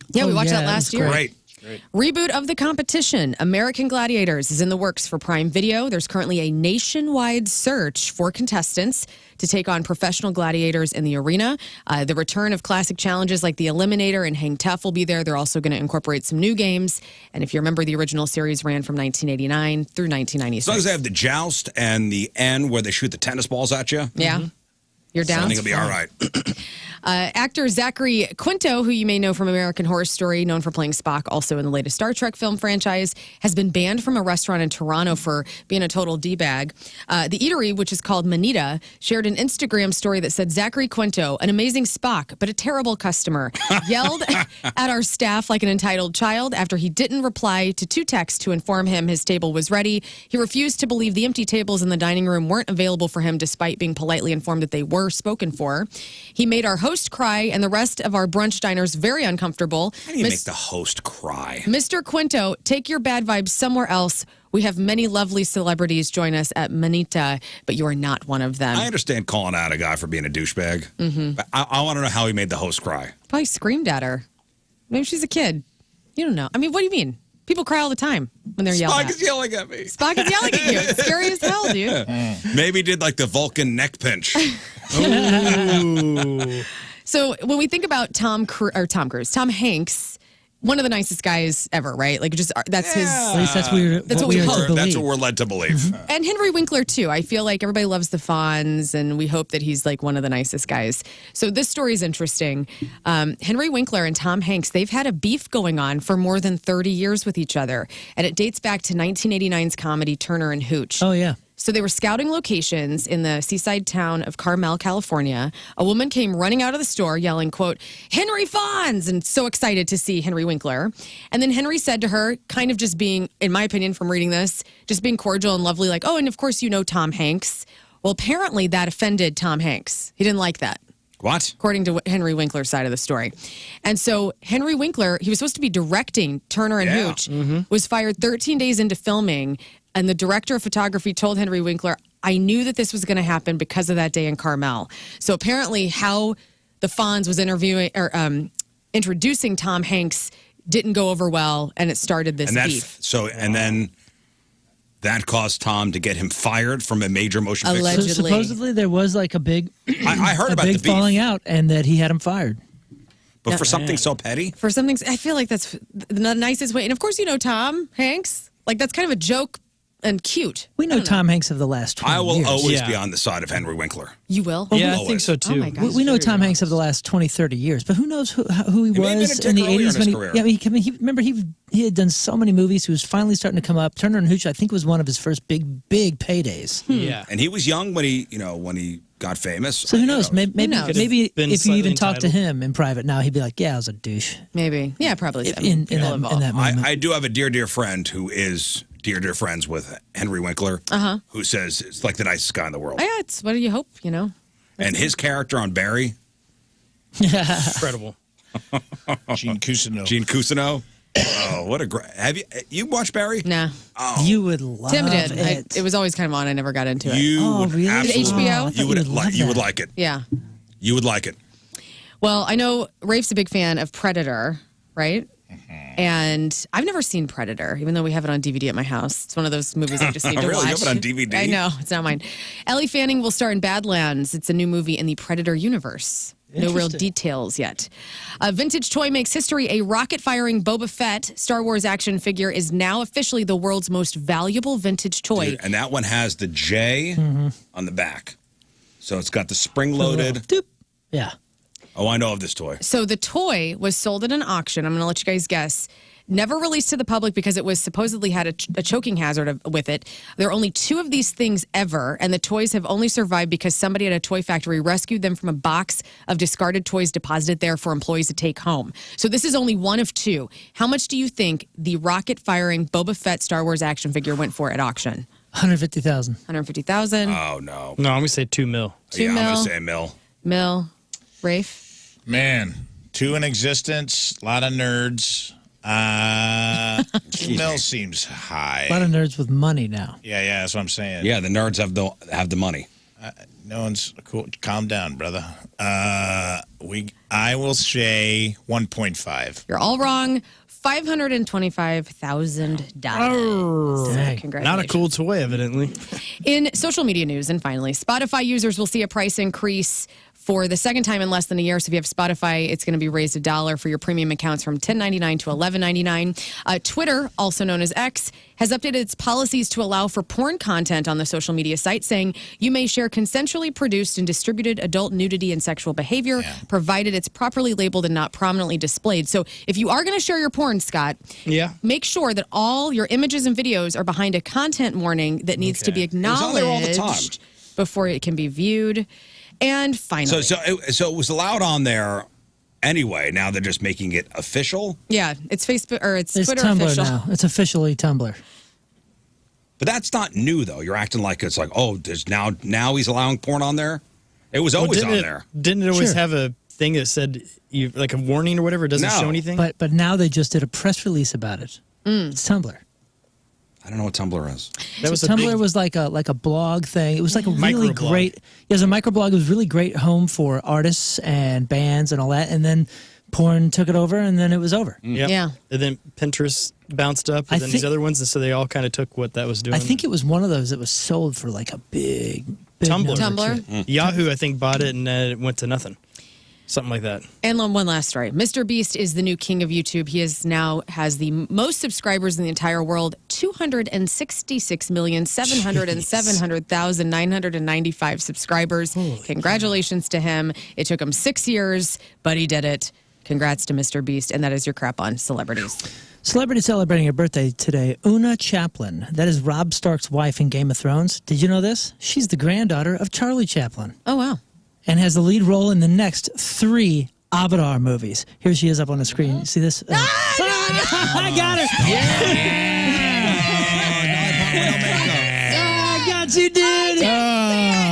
Yeah, we watched yeah, that that last was year. Great. Reboot of the competition, American Gladiators, is in the works for Prime Video. There's currently a nationwide search for contestants to take on professional gladiators in the arena. The return of classic challenges like the Eliminator and Hang Tough will be there. They're also going to incorporate some new games. And if you remember, the original series ran from 1989 through 1996. As long as they have the joust and the end where they shoot the tennis balls at you, Yeah. You're I down? think it'll be all right. Actor Zachary Quinto, who you may know from American Horror Story, known for playing Spock also in the latest Star Trek film franchise, has been banned from a restaurant in Toronto for being a total D-bag. The eatery, which is called Manita, shared an Instagram story that said, Zachary Quinto, an amazing Spock, but a terrible customer, yelled at our staff like an entitled child after he didn't reply to 2 texts to inform him his table was ready. He refused to believe the empty tables in the dining room weren't available for him despite being politely informed that they were spoken for. He made our host cry and the rest of our brunch diners very uncomfortable. How do you make the host cry? Mr. Quinto, take your bad vibes somewhere else. We have many lovely celebrities join us at Manita, but you are not one of them. I understand calling out a guy for being a douchebag. But I want to know how he made the host cry. Probably screamed at her. Maybe she's a kid. You don't know. I mean, what do you mean? People cry all the time when they're yelled Spock at. is yelling at me. Spock is yelling at you. It's scary as hell, dude. Maybe he did like the Vulcan neck pinch. So when we think about Tom Hanks, one of the nicest guys ever, right? Like, just that's his. At least that's what we hope. to That's believe. what we're led to believe. And Henry Winkler, too. I feel like everybody loves the Fonz, and we hope that he's like one of the nicest guys. So this story is interesting. Henry Winkler and Tom Hanks, they've had a beef going on for more than 30 years with each other. And it dates back to 1989's comedy Turner and Hooch. Oh, yeah. So they were scouting locations in the seaside town of Carmel, California. A woman came running out of the store yelling, quote, Henry Fonz, and so excited to see Henry Winkler. And then Henry said to her, kind of just being, in my opinion from reading this, just being cordial and lovely, like, oh, and of course you know Tom Hanks. Well, apparently that offended Tom Hanks. He didn't like that. What? According to Henry Winkler's side of the story. And so Henry Winkler, he was supposed to be directing Turner and Hooch, was fired 13 days into filming. And the director of photography told Henry Winkler, I knew that this was going to happen because of that day in Carmel. So apparently how the Fonz was introducing Tom Hanks didn't go over well, and it started this beef. And then that caused Tom to get him fired from a major motion picture. Allegedly. So supposedly there was like a big, I heard about big the beef. falling out, and that he had him fired. But for something so petty? For something, I feel like that's the nicest way. And of course, you know Tom Hanks. Like, that's kind of a joke and cute. We know Tom Hanks of the last 20 I will years. always be on the side of Henry Winkler. You will? Yeah, I think so Oh too. my gosh. We know Tom Hanks of the last 20, 30 years, but who knows who he may have was been a in the dick earlier 80s in when his career. he remember he had done so many movies. He was finally starting to come up. Turner and Hooch, I think, was one of his first big paydays. Yeah. And he was young when he got famous. So who knows? Maybe knows? maybe Been if you slightly even talked to entitled. him in private now, he'd be like, "Yeah, I was a douche." Maybe. Yeah, probably. So. In People that involved. moment. I do have a dear friend who is dear friends with Henry Winkler, who says it's like the nicest guy in the world. Yeah, it's what do you hope, you know? And his character on Barry, Incredible. Gene Cousineau. Gene Cousineau. Oh, what a great! Have you watched Barry? Nah. You would love Tim did. it. It was always kind of on. I never got into it. You would really? absolutely- HBO? I thought You would love you would that. like it. Yeah. You would like it. Well, I know Rafe's a big fan of Predator, right? And I've never seen Predator, even though we have it on DVD at my house. It's one of those movies I just need to Really? watch. You have it on DVD? I know. It's not mine. Ellie Fanning will star in Badlands. It's a new movie in the Predator universe. No real details yet. A vintage toy makes history. A rocket-firing Boba Fett Star Wars action figure is now officially the world's most valuable vintage toy. Dude, and that one has the J on the back. So it's got the spring-loaded. Yeah. Oh, I know of this toy. So the toy was sold at an auction. I'm going to let you guys guess. Never released to the public because it was supposedly had a choking hazard with it. There are only 2 of these things ever, and the toys have only survived because somebody at a toy factory rescued them from a box of discarded toys deposited there for employees to take home. So this is only one of 2. How much do you think the rocket-firing Boba Fett Star Wars action figure went for at auction? $150,000. $150,000. Oh, no. No, I'm going to say $2 million. $2 I'm mil. going to say a mil. Mil. Rafe? Man, 2 in existence, a lot of nerds. $2 million seems high. A lot of nerds with money now. Yeah, that's what I'm saying. Yeah, the nerds have the money. No one's cool. Calm down, brother. I will say 1.5. You're all wrong. $525,000. Congratulations. Not a cool toy, evidently. In social media news, and finally, Spotify users will see a price increase for the second time in less than a year. So if you have Spotify, it's going to be raised $1 for your premium accounts from $10.99 to $11.99. Twitter, also known as X, has updated its policies to allow for porn content on the social media site, saying you may share consensually produced and distributed adult nudity and sexual behavior, provided it's properly labeled and not prominently displayed. So if you are going to share your porn, Scott, make sure that all your images and videos are behind a content warning that needs to be acknowledged all the time. before it can be viewed. And finally, So it was allowed on there anyway. Now they're just making it official. yeah, it's Facebook or it's Twitter Tumblr official. now. It's officially Tumblr. But that's not new, though. You're acting like it's like, oh, there's now he's allowing porn on there. It was always on there. Didn't it always Sure. have a thing that said like a warning or whatever? It doesn't show anything? But now they just did a press release about it. It's Tumblr. I don't know what Tumblr is. That was Tumblr was like a blog thing. It was like a really Microblog. great. It was a microblog. It was really great home for artists and bands and all that. And then porn took it over, and then it was over. Yep. Yeah. And then Pinterest bounced up, I and then these think- other ones, and so they all kind of took what that was doing. I think it was one of those that was sold for like a big Tumblr. number, Tumblr? too. Yahoo, I think, bought it, and it went to nothing. Something like that. And one last story. Mr. Beast is the new king of YouTube. He has the most subscribers in the entire world, 266,707,995 subscribers. Congratulations to him. It took him 6 years, but he did it. Congrats to Mr. Beast. And that is your crap on celebrities. Celebrity celebrating her birthday today, Una Chaplin. That is Robb Stark's wife in Game of Thrones. Did you know this? She's the granddaughter of Charlie Chaplin. Oh, wow. And has the lead role in the next 3 Avatar movies. Here she is up on the screen. You see this? I got her. I got you, dude.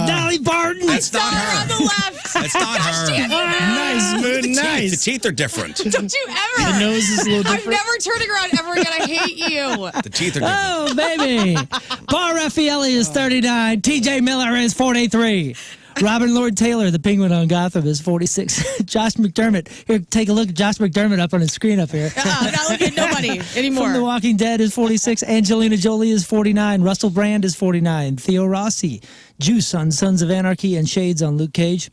Dolly Parton. That's not her. On the left. That's not her. Nice, Moon, The teeth are different. Don't you ever. The nose is a little I'm different. never turning around ever again. I hate you. The teeth are different. Oh, baby. Paul Raffaelli is 39. TJ Miller is 43. Robin Lord Taylor, the penguin on Gotham, is 46. Josh McDermott. Here, take a look at Josh McDermott up on his screen up here. Not looking at nobody anymore. From The Walking Dead is 46. Angelina Jolie is 49. Russell Brand is 49. Theo Rossi, Juice on Sons of Anarchy and Shades on Luke Cage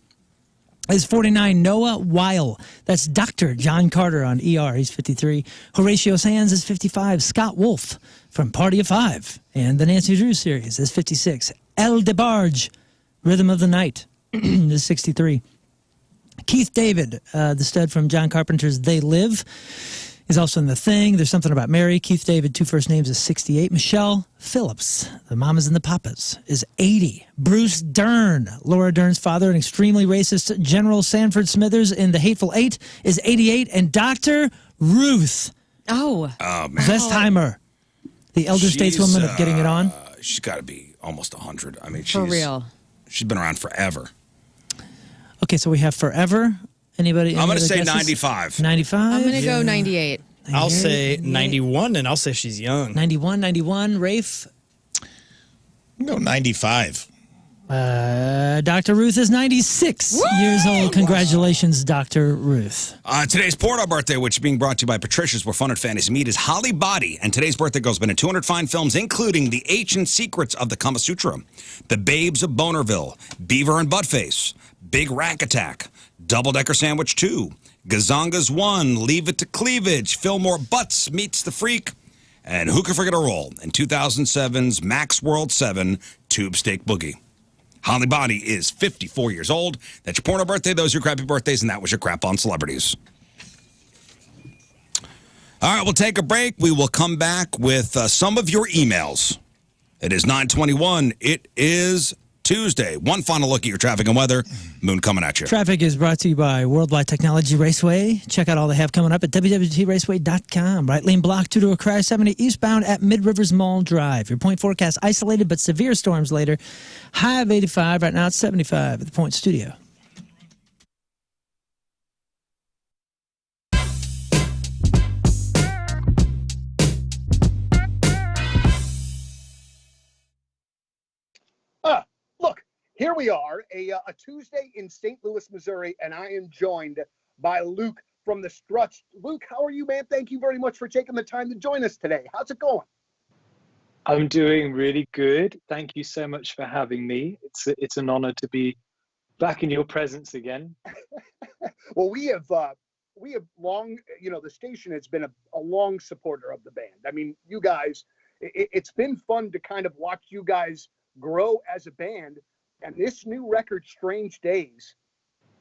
is 49. Noah Weil, that's Dr. John Carter on ER, he's 53. Horatio Sands is 55. Scott Wolf from Party of Five and the Nancy Drew series is 56. El DeBarge, Rhythm of the Night is 63. Keith David, the stud from John Carpenter's They Live, is also in The Thing. There's Something About Mary. Keith David, 2 first names, is 68. Michelle Phillips, The Mamas and the Papas, is 80. Bruce Dern, Laura Dern's father, an extremely racist General Sanford Smithers in The Hateful Eight, is 88. And Dr. Ruth Oh. Westheimer, the elder stateswoman of Getting It On. She's got to be almost 100. I mean, For real. She's been around forever. Okay, so we have Forever. Anybody? I'm going to any say other guesses? 95. 95? I'm going to go 98. I'll say 91, and I'll say she's young. 91. Rafe? Go 95. Dr. Ruth is 96 years old. Congratulations, Dr. Ruth. Today's porno birthday, which is being brought to you by Patricia's, where fun and fantasy meet, is Holly Body. And today's birthday girl's been in 200 fine films, including The Ancient Secrets of the Kama Sutra, The Babes of Bonerville, Beaver and Buttface, Big Rack Attack, Double Decker Sandwich 2, Gazongas 1, Leave It to Cleavage, Fillmore Butts Meets the Freak, and Who Can Forget a Roll in 2007's Max World 7 Tube Steak Boogie. Holly Body is 54 years old. That's your porno birthday. Those are your crappy birthdays, and that was your crap on celebrities. All right, we'll take a break. We will come back with some of your emails. It is 9:21. It is Tuesday. One final look at your traffic and weather. Moon coming at you. Traffic is brought to you by Worldwide Technology Raceway. Check out all they have coming up at www.raceway.com. Right lane blocked due to a crash 70 eastbound at Mid-Rivers Mall Drive. Your point forecast, isolated but severe storms later. High of 85. Right now it's 75 at the Point Studio. Look, here we are, a Tuesday in St. Louis, Missouri, and I am joined by Luke from the Struts. Luke, how are you, man? Thank you very much for taking the time to join us today. How's it going? I'm doing really good. Thank you so much for having me. It's an honor to be back in your presence again. Well, we have long, the station has been a long supporter of the band. I mean, you guys, it's been fun to kind of watch you guys grow as a band, and this new record, Strange Days,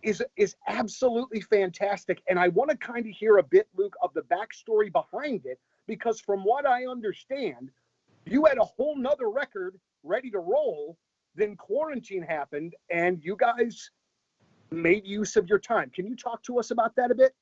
is absolutely fantastic. And I want to kind of hear a bit, Luke, of the backstory behind it, because from what I understand, you had a whole nother record ready to roll, then quarantine happened, and you guys made use of your time. Can you talk to us about that a bit?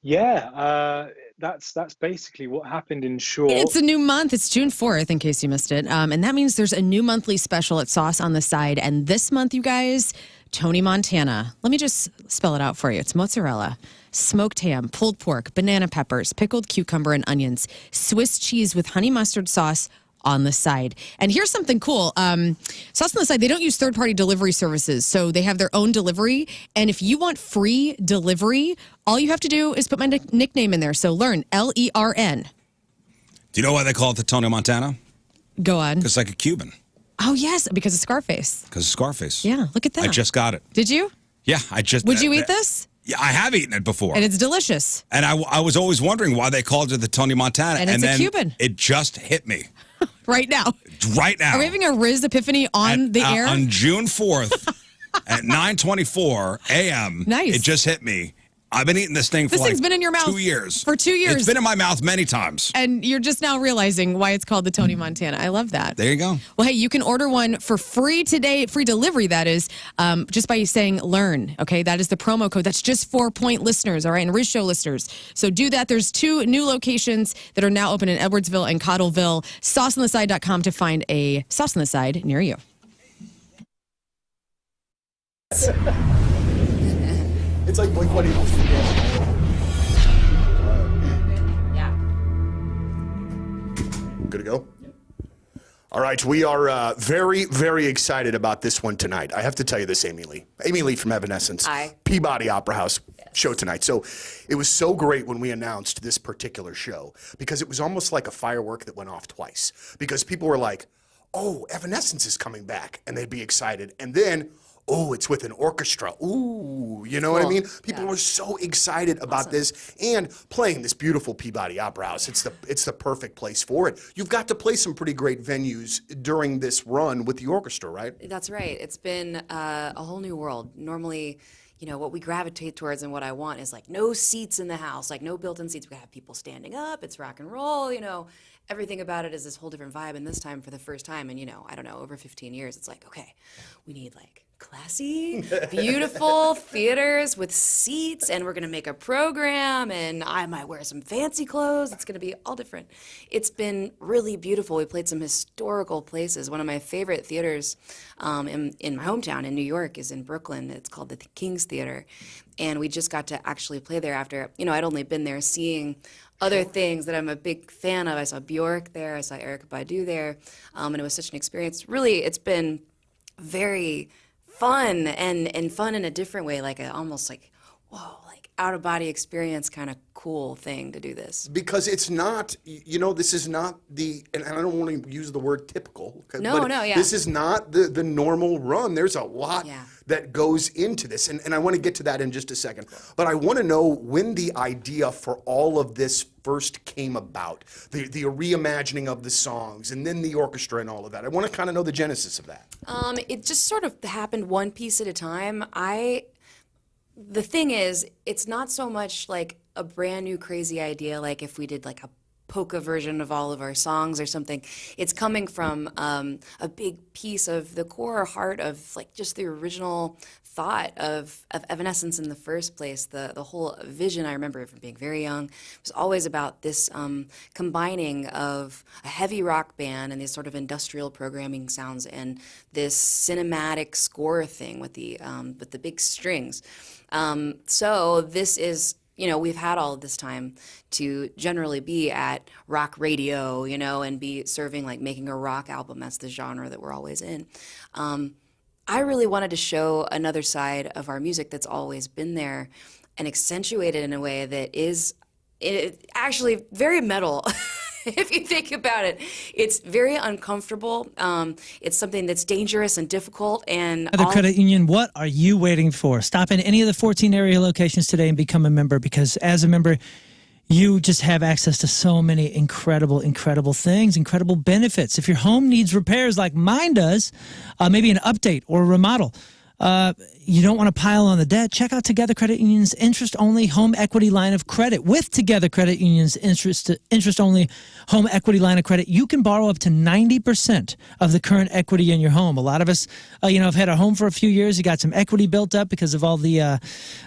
Yeah, that's basically what happened in short. It's a new month. It's June 4th, in case you missed it. And that means there's a new monthly special at Sauce on the Side. And this month, you guys, Tony Montana. Let me just spell it out for you. It's mozzarella, smoked ham, pulled pork, banana peppers, pickled cucumber and onions, Swiss cheese with honey mustard sauce on the side. And here's something cool. Sauce on the Side, they don't use third-party delivery services, so they have their own delivery. And if you want free delivery, all you have to do is put my nickname in there. So Lern, L-E-R-N. Do you know why they call it the Tony Montana? Go on. Because it's like a Cuban. Oh, yes, because of Scarface. Because of Scarface. Yeah, look at that. I just got it. Did you? Yeah, I just... Would you eat this? Yeah, I have eaten it before. And it's delicious. And I was always wondering why they called it the Tony Montana. And it's a then Cuban. It just hit me. Right now. Right now. Are we having a Rizz epiphany on the air? On June 4th at 9:24 a.m. Nice. It just hit me. I've been eating this thing for This thing's been in your mouth 2 years. for 2 years. It's been in my mouth many times. And you're just now realizing why it's called the Tony Montana. I love that. There you go. Well, hey, you can order one for free today, free delivery, that is, just by saying Lern, okay? That is the promo code. That's just for Point listeners, all right, and RizzShow listeners. So do that. There's 2 new locations that are now open in Edwardsville and Cottleville. SauceOnTheSide.com to find a Sauce on the Side near you. It's like Blink-182. Good to go? All right, we are very, very excited about this one tonight. I have to tell you this, Amy Lee. Amy Lee from Evanescence. Hi. Peabody Opera House show tonight. So it was so great when we announced this particular show because it was almost like a firework that went off twice. Because people were like, oh, Evanescence is coming back, and they'd be excited. And then, oh, it's with an orchestra. Ooh, you know what I mean? People were so excited about this and playing this beautiful Peabody Opera House. It's the perfect place for it. You've got to play some pretty great venues during this run with the orchestra, right? That's right. It's been a whole new world. Normally, you know, what we gravitate towards and what I want is like no seats in the house, like no built-in seats. We have people standing up. It's rock and roll, you know. Everything about it is this whole different vibe. And this time, for the first time, and, you know, I don't know, over 15 years, it's like, okay, we need like classy, beautiful theaters with seats, and we're going to make a program, and I might wear some fancy clothes. It's going to be all different. It's been really beautiful. We played some historical places. One of my favorite theaters in my hometown in New York is in Brooklyn. It's called the King's Theater, and we just got to actually play there after, you know, I'd only been there seeing other things that I'm a big fan of. I saw Bjork there. I saw Erykah Badu there, and it was such an experience. Really, it's been very fun and fun in a different way, like almost like, whoa, like out of body experience kind of cool thing to do this. Because it's not, this is not and I don't want to use the word typical. No, yeah. This is not the normal run. There's a lot that goes into this. And I want to get to that in just a second. But I want to know when the idea for all of this first came about, the reimagining of the songs and then the orchestra and all of that. I want to kind of know the genesis of that. It just sort of happened one piece at a time. The thing is, it's not so much like a brand new crazy idea, like if we did like a polka version of all of our songs or something. It's coming from a big piece of the core heart of like just the original thought of Evanescence in the first place. The whole vision, I remember from being very young, was always about this combining of a heavy rock band and these sort of industrial programming sounds and this cinematic score thing with the big strings. So this is, we've had all of this time to generally be at rock radio, and be serving, like making a rock album. That's the genre that we're always in. I really wanted to show another side of our music that's always been there and accentuate it in a way that is actually very metal. If you think about it, it's very uncomfortable. It's something that's dangerous and difficult. And The Credit Union, what are you waiting for? Stop in any of the 14 area locations today and become a member, because as a member, you just have access to so many incredible things, incredible benefits. If your home needs repairs like mine does, maybe an update or a remodel, you don't want to pile on the debt, check out Together Credit Union's interest-only home equity line of credit. With Together Credit Union's interest-only home equity line of credit, you can borrow up to 90% of the current equity in your home. A lot of us, have had a home for a few years. You got some equity built up because of all the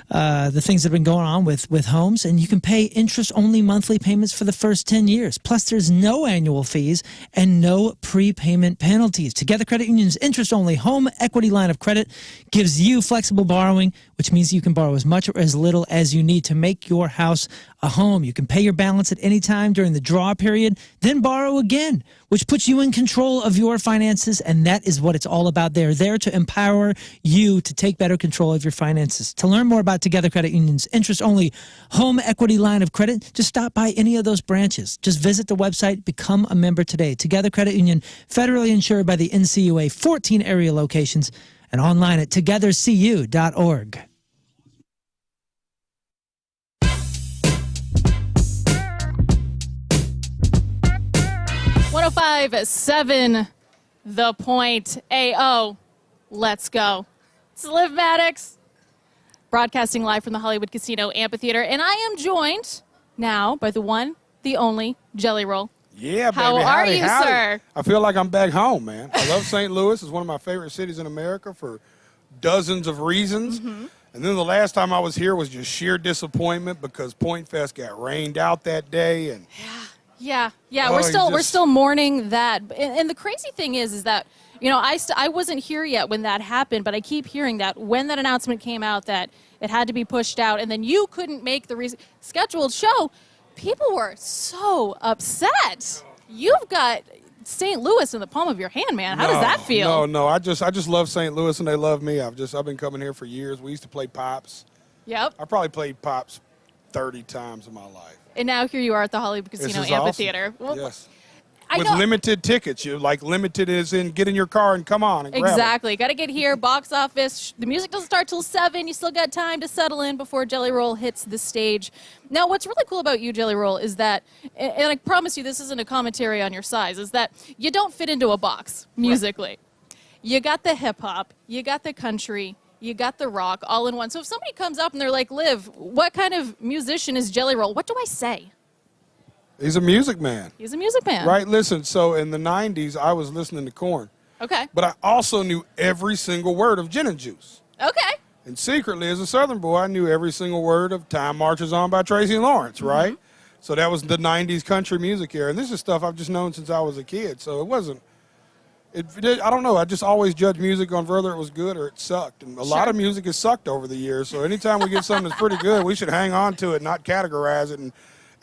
things that have been going on with homes, and you can pay interest-only monthly payments for the first 10 years. Plus, there's no annual fees and no prepayment penalties. Together Credit Union's interest-only home equity line of credit gives you flexible borrowing, which means you can borrow as much or as little as you need to make your house a home. You can pay your balance at any time during the draw period, then borrow again, which puts you in control of your finances, and that is what it's all about. They're there to empower you to take better control of your finances. To learn more about Together Credit Union's interest-only home equity line of credit, just stop by any of those branches. Just visit the website, become a member today. Together Credit Union, federally insured by the NCUA, 14 area locations, and online at togethercu.org. .7 The Point. AO. Let's go. It's Liv Maddox, broadcasting live from the Hollywood Casino Amphitheater, and I am joined now by the one, the only Jelly Roll. Yeah, baby. How are you, howdy. sir? I feel like I'm back home, man. I love St. Louis. It's one of my favorite cities in America for dozens of reasons. Mm-hmm. And then the last time I was here was just sheer disappointment because Point Fest got rained out that day. And Yeah. Oh, We're still mourning that. And the crazy thing is that, I wasn't here yet when that happened, but I keep hearing that when that announcement came out that it had to be pushed out, and then you couldn't make the scheduled show. People were so upset. You've got St. Louis in the palm of your hand, man. How does that feel? No. I just love St. Louis, and they love me. I've been coming here for years. We used to play Pops. Yep. I probably played Pops 30 times in my life. And now here you are at the Hollywood Casino Amphitheater. Awesome. Well, yes. With limited tickets. You limited as in get in your car and come on and grab exactly. Got to get here, box office. The music doesn't start till 7. You still got time to settle in before Jelly Roll hits the stage. Now, what's really cool about you, Jelly Roll, is that, and I promise you this isn't a commentary on your size, is that you don't fit into a box musically. Right. You got the hip-hop, you got the country, you got the rock all in one. So if somebody comes up and they're like, Liv, what kind of musician is Jelly Roll? What do I say? He's a music man. He's a music man. Right, listen, so in the 90s, I was listening to Korn. Okay. But I also knew every single word of Gin and Juice. Okay. And secretly, as a Southern boy, I knew every single word of Time Marches On by Tracy Lawrence, right? Mm-hmm. So that was the 90s country music era. And this is stuff I've just known since I was a kid. So it wasn't, I don't know, I just always judged music on whether it was good or it sucked. And a lot of music has sucked over the years. So anytime we get something that's pretty good, we should hang on to it, not categorize it and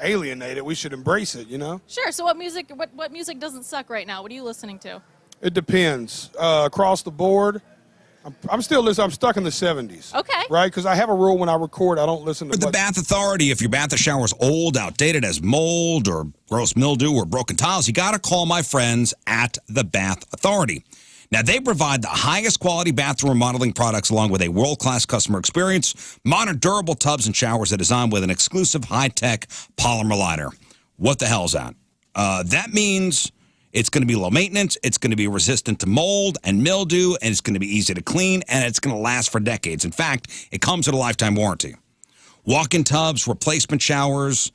alienate it. We should embrace it, Sure. So what music doesn't suck right now? What are you listening to? It depends. Across the board, I'm still listening. I'm stuck in the 70s. Okay. Right? Because I have a rule when I record, I don't listen to The Bath Authority, if your bath or shower is old, outdated, has mold or gross mildew or broken tiles, you got to call my friends at the Bath Authority. Now, they provide the highest quality bathroom remodeling products along with a world-class customer experience, modern durable tubs and showers are designed with an exclusive high-tech polymer liner. What the hell is that? That means it's going to be low maintenance, it's going to be resistant to mold and mildew, and it's going to be easy to clean, and it's going to last for decades. In fact, it comes with a lifetime warranty. Walk-in tubs, replacement showers,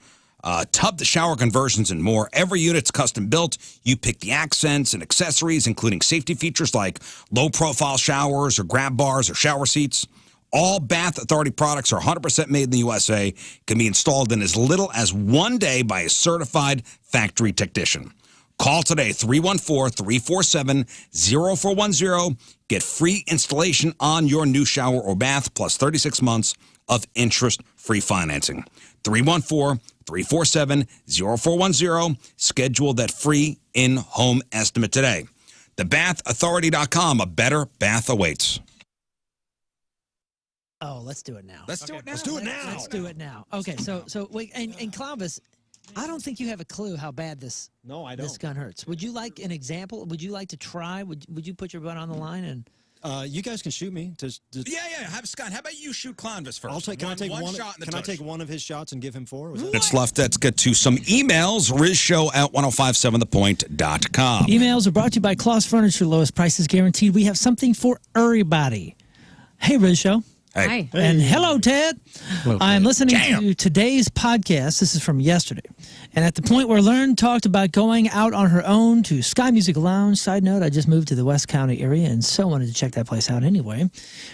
tub-to-shower conversions, and more. Every unit's custom built. You pick the accents and accessories, including safety features like low-profile showers or grab bars or shower seats. All Bath Authority products are 100% made in the USA, can be installed in as little as 1 day by a certified factory technician. Call today, 314-347-0410. Get free installation on your new shower or bath, plus 36 months of interest-free financing. 314-347-0410. Schedule that free in-home estimate today. TheBathAuthority.com. A better bath awaits. Oh, let's do it now. Let's do it now. Let's do it now. Okay, so wait, and Clovis, I don't think you have a clue how bad this this gun hurts. Would you like an example? Would you like to try? Would you put your butt on the line and? You guys can shoot me. Yeah. Scott, how about you shoot Clovis first? Can I take one of his shots and give him 4? Let's get to some emails. RizzShow at 1057thepoint.com. Emails are brought to you by Claus Furniture. Lowest prices guaranteed. We have something for everybody. Hey, RizzShow. Hey. And hello, Ted. Hello, I'm listening Damn. to today's podcast. This is from yesterday. And at the point where Lern talked about going out on her own to Sky Music Lounge, side note, I just moved to the West County area and so wanted to check that place out anyway.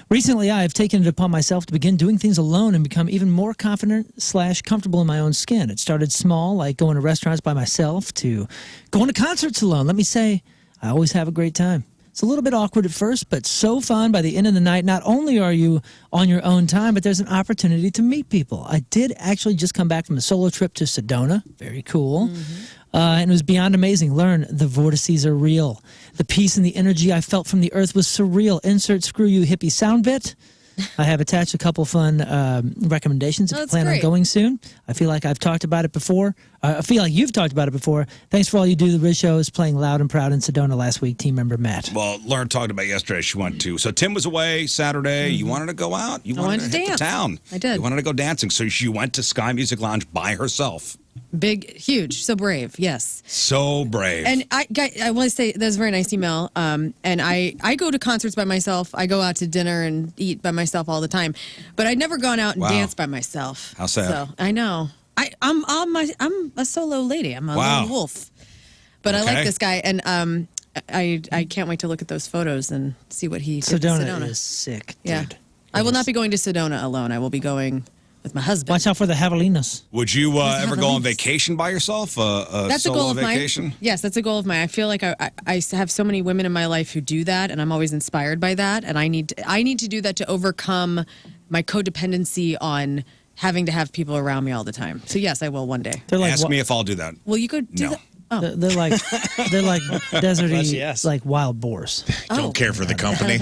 Recently, I have taken it upon myself to begin doing things alone and become even more confident/comfortable in my own skin. It started small, like going to restaurants by myself, to going to concerts alone. Let me say, I always have a great time. It's a little bit awkward at first, but so fun. By the end of the night, not only are you on your own time, but there's an opportunity to meet people. I did actually just come back from a solo trip to Sedona. Very cool. And it was beyond amazing. Learn the vortices are real. The peace and the energy I felt from the earth was surreal. Insert screw you hippie sound bit. I have attached a couple fun recommendations if you plan on going soon. I feel like I've talked about it before. I feel like you've talked about it before. Thanks for all you do. The Rizz Show is playing loud and proud in Sedona last week. Team member Matt. Well, Lern talked about yesterday. She went to. So Tim was away Saturday. You wanted to go out. You wanted to hit the town. I did. You wanted to go dancing. So she went to Sky Music Lounge by herself. Big, huge, so brave. Yes. So brave. And I want to say that was a very nice email. And I go to concerts by myself. I go out to dinner and eat by myself all the time. But I'd never gone out and danced by myself. How sad. So I know. I'm a solo lady. I'm a lone wolf. But I like this guy, and I can't wait to look at those photos and see what he did in Sedona is sick, dude. Yeah. I will not be going to Sedona alone. I will be going with my husband. Watch out for the javelinas. Would you ever go on vacation by yourself? That's a goal of vacation? mine. Yes, that's a goal of mine. I feel like I have so many women in my life who do that, and I'm always inspired by that. And I need to do that to overcome my codependency on having to have people around me all the time. So yes, I will one day. Ask me if I'll do that. Well, you could do that. Oh. They're like deserty, like wild boars. Don't care for the company.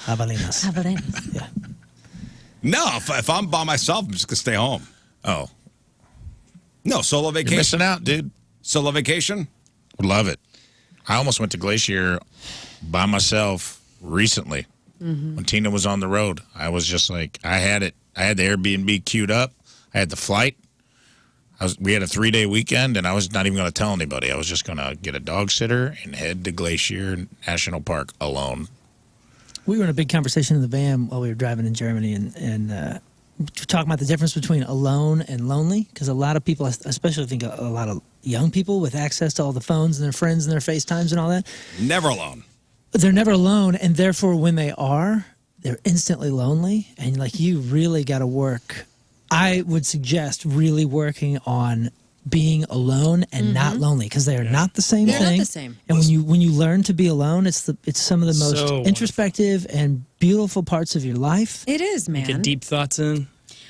Javelinas. Yeah. No, if I'm by myself, I'm just going to stay home. Oh. No, solo vacation. You're missing out, dude. Solo vacation? Would love it. I almost went to Glacier by myself recently when Tina was on the road. I was just like, I had it. I had the Airbnb queued up. I had the flight. We had a 3-day weekend, and I was not even going to tell anybody. I was just going to get a dog sitter and head to Glacier National Park alone. We were in a big conversation in the van while we were driving in Germany, and talking about the difference between alone and lonely, because a lot of people, especially I think a lot of young people with access to all the phones and their friends and their FaceTimes and all that. Never alone. They're never alone, and therefore when they are, they're instantly lonely, and like you really got to work. I would suggest really working on being alone and not lonely, because they are not the same thing. They're not the same. And when you learn to be alone, it's some of the most introspective and beautiful parts of your life. It is, man. Get deep thoughts in.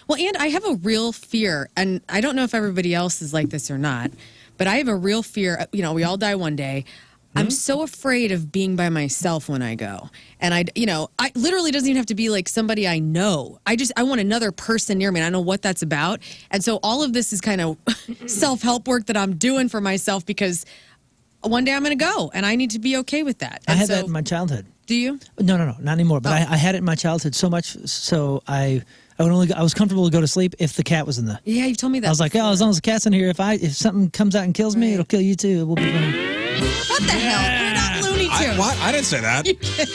Well, and I have a real fear, and I don't know if everybody else is like this or not, but I have a real fear. You know, we all die one day. I'm so afraid of being by myself when I go. And I literally doesn't even have to be like somebody I know. I want another person near me. And I know what that's about. And so all of this is kind of self-help work that I'm doing for myself because one day I'm going to go and I need to be okay with that. I had that in my childhood. Do you? No, not anymore. But I had it in my childhood so much so I was comfortable to go to sleep if the cat was in the. Yeah, you've told me that. I was like, as long as the cat's in here, if something comes out and kills me, it'll kill you too. We'll be fine. What the hell? We're not Looney Tunes. What? I didn't say that.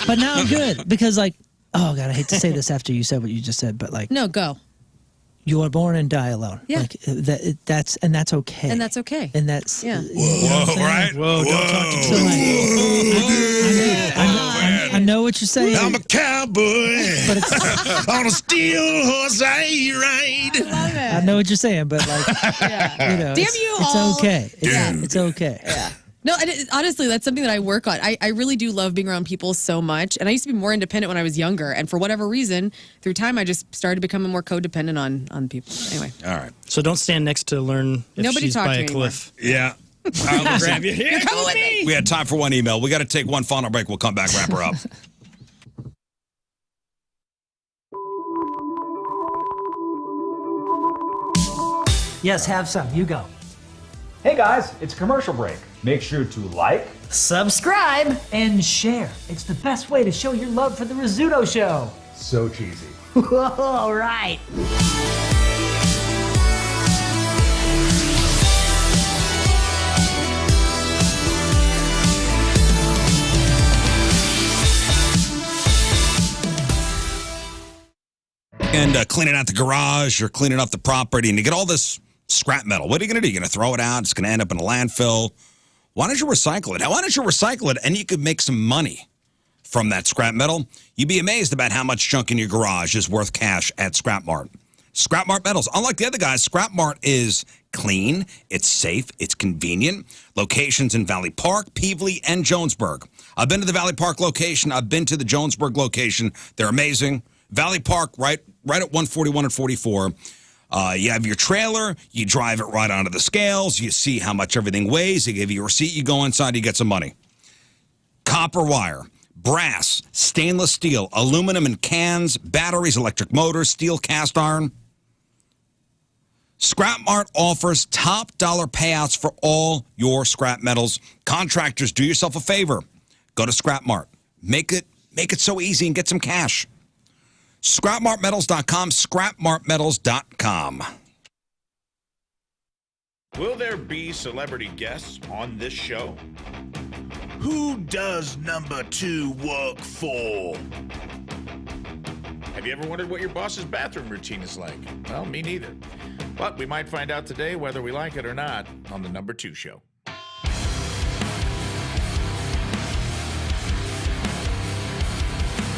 But now I'm good because oh God, I hate to say this after you said what you just said, but no, go. You are born and die alone. Yeah. That's okay. And that's okay. And that's yeah. Whoa, right? Whoa, don't talk to me. I know what you're saying. I'm a cowboy But it's, on a steel horse I ride. I love it. I know what you're saying, but Damn you it's all. okay. Yeah. It's okay. Yeah. No, honestly, that's something that I work on. I really do love being around people so much. And I used to be more independent when I was younger. And for whatever reason, through time, I just started becoming more codependent on people. Anyway. All right. So don't stand next to Learn if Nobody she's talk by to a me anymore. cliff. Yeah. I'll grab you. You're coming with me. We had time for one email. We got to take one final break. We'll come back, wrap her up. Yes, have some. You go. Hey guys, it's commercial break. Make sure to like, Subscribe and share. It's the best way to show your love for the Rizzuto Show. so cheesy. All right. And cleaning out the garage or cleaning up the property, and you get all this scrap metal. What are you going to do? You're going to throw it out? It's going to end up in a landfill. Why don't you recycle it? Why don't you recycle it and you could make some money from that scrap metal? You'd be amazed about how much junk in your garage is worth cash at Scrap Mart. Scrap Mart Metals. Unlike the other guys, Scrap Mart is clean, it's safe, it's convenient. Locations in Valley Park, Peevely, and Jonesburg. I've been to the Valley Park location. I've been to the Jonesburg location. They're amazing. Valley Park, right at 141 and 44. You have your trailer. You drive it right onto the scales. You see how much everything weighs. They give you a receipt. You go inside. You get some money. Copper wire, brass, stainless steel, aluminum and cans, batteries, electric motors, steel cast iron. Scrap Mart offers top dollar payouts for all your scrap metals. Contractors, do yourself a favor. Go to Scrap Mart. Make it so easy and get some cash. ScrapMartMetals.com, ScrapMartMetals.com. Will there be celebrity guests on this show? Who does number 2 work for? Have you ever wondered what your boss's bathroom routine is like? Well, me neither. But we might find out today whether we like it or not on the number 2 show.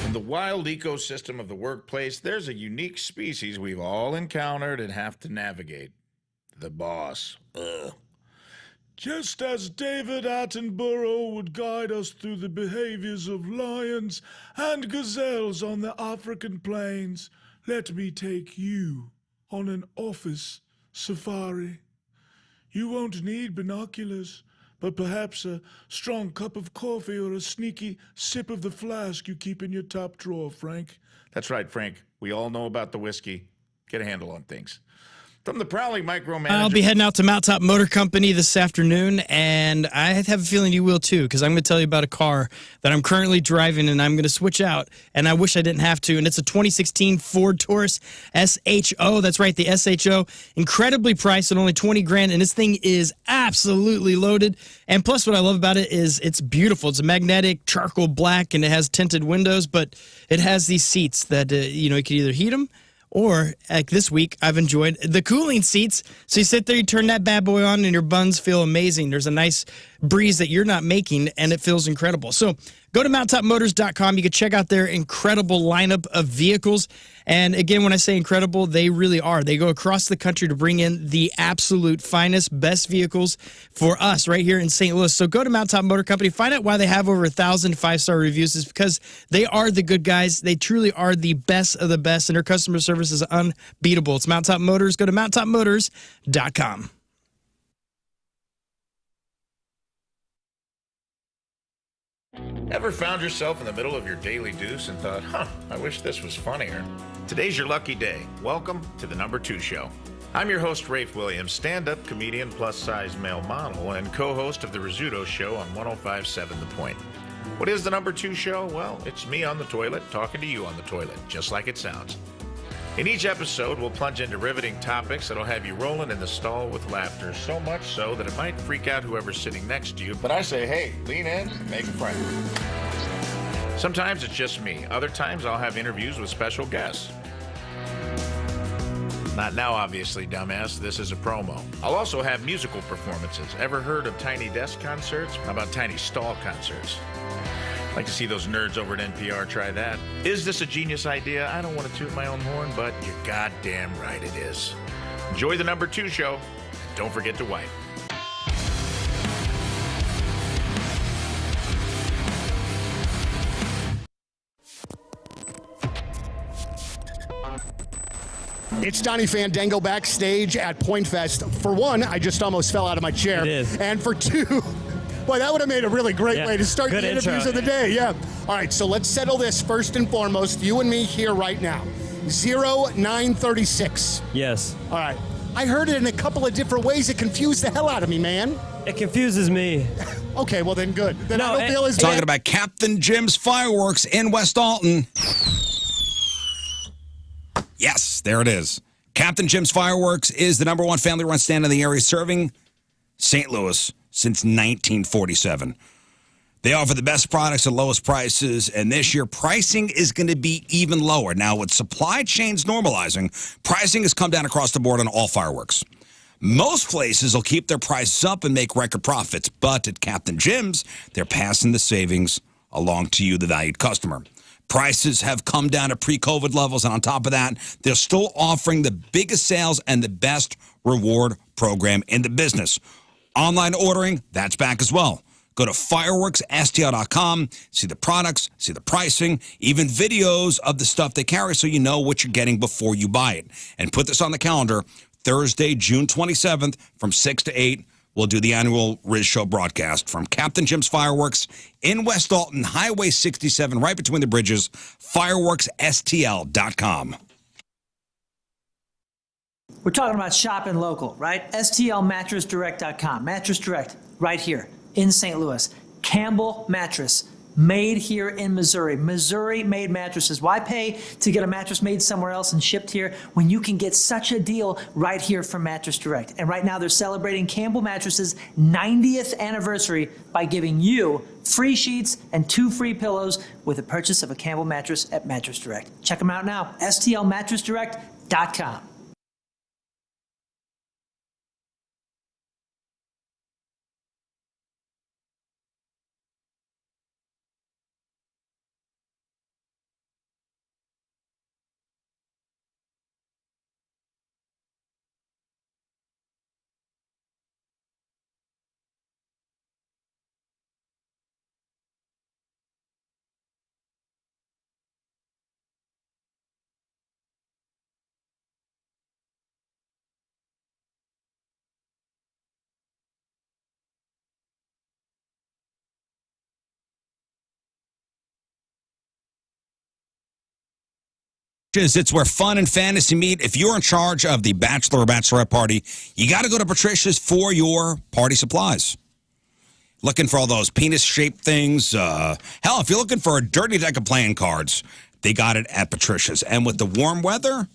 In the wild ecosystem of the workplace, there's a unique species we've all encountered and have to navigate. The boss. Ugh. Just as David Attenborough would guide us through the behaviors of lions and gazelles on the African plains, let me take you on an office safari. You won't need binoculars, but perhaps a strong cup of coffee or a sneaky sip of the flask you keep in your top drawer, Frank. That's right, Frank. We all know about the whiskey. Get a handle on things. From the prowling micromanager. I'll be heading out to Mountaintop Motor Company this afternoon, and I have a feeling you will too, because I'm going to tell you about a car that I'm currently driving, and I'm going to switch out, and I wish I didn't have to, and it's a 2016 Ford Taurus SHO. That's right, the SHO. Incredibly priced at only $20,000, and this thing is absolutely loaded. And plus, what I love about it is it's beautiful. It's a magnetic charcoal black, and it has tinted windows, but it has these seats that you can either heat them, or, like this week, I've enjoyed the cooling seats. So you sit there, you turn that bad boy on, and your buns feel amazing. There's a nice breeze that you're not making, and it feels incredible. So go to mountaintopmotors.com. You can check out their incredible lineup of vehicles. And again, when I say incredible, they really are. They go across the country to bring in the absolute finest, best vehicles for us right here in St. Louis. So go to Mountaintop Motor Company. Find out why they have over 1,000 5-star reviews. It's because they are the good guys. They truly are the best of the best, and their customer service is unbeatable. It's Mountaintop Motors. Go to mountaintopmotors.com. Ever found yourself in the middle of your daily deuce and thought, I wish this was funnier? Today's your lucky day. Welcome to the Number 2 Show. I'm your host, Rafe Williams, stand-up comedian, plus-size male model, and co-host of the Rizzuto Show on 105.7 The Point. What is the Number 2 Show? Well, it's me on the toilet talking to you on the toilet, just like it sounds. In each episode, we'll plunge into riveting topics that'll have you rolling in the stall with laughter, so much so that it might freak out whoever's sitting next to you. But I say, hey, lean in and make a friend. Sometimes it's just me. Other times I'll have interviews with special guests. Not now, obviously, dumbass. This is a promo. I'll also have musical performances. Ever heard of tiny desk concerts? How about tiny stall concerts? Like to see those nerds over at NPR try that. Is this a genius idea? I don't want to toot my own horn, but you're goddamn right it is. Enjoy the Number 2 Show. Don't forget to wipe. It's Donnie Fandango backstage at Point Fest. For one, I just almost fell out of my chair. It is. And for two, boy, that would have made a really great way to start the interviews of the day. Yeah. All right, so let's settle this first and foremost. You and me here right now. 0936. Yes. All right. I heard it in a couple of different ways. It confused the hell out of me, man. It confuses me. Okay, well then good. Then No, I don't feel as Talking bad. about Captain Jim's Fireworks in West Alton. Yes, there it is. Captain Jim's Fireworks is the #1 family-run stand in the area, serving St. Louis since 1947. They offer the best products at lowest prices, and this year pricing is going to be even lower. Now, with supply chains normalizing, pricing has come down across the board on all fireworks. Most places will keep their prices up and make record profits, but at Captain Jim's, they're passing the savings along to you, the valued customer. Prices have come down to pre-COVID levels, and on top of that, they're still offering the biggest sales and the best reward program in the business. Online ordering, that's back as well. Go to fireworksstl.com, see the products, see the pricing, even videos of the stuff they carry so you know what you're getting before you buy it. And put this on the calendar, Thursday, June 27th from 6 to 8. We'll do the annual Rizz Show broadcast from Captain Jim's Fireworks in West Alton, Highway 67, right between the bridges, fireworksstl.com. We're talking about shopping local, right? STLmattressdirect.com. Mattress Direct, right here in St. Louis. Campbell Mattress, made here in Missouri. Missouri-made mattresses. Why pay to get a mattress made somewhere else and shipped here when you can get such a deal right here from Mattress Direct? And right now they're celebrating Campbell Mattress's 90th anniversary by giving you free sheets and 2 free pillows with the purchase of a Campbell mattress at Mattress Direct. Check them out now. STLmattressdirect.com. It's where fun and fantasy meet. If you're in charge of the bachelor or bachelorette party, you got to go to Patricia's for your party supplies. Looking for all those penis-shaped things. Hell, if you're looking for a dirty deck of playing cards, they got it at Patricia's. And with the warm weather,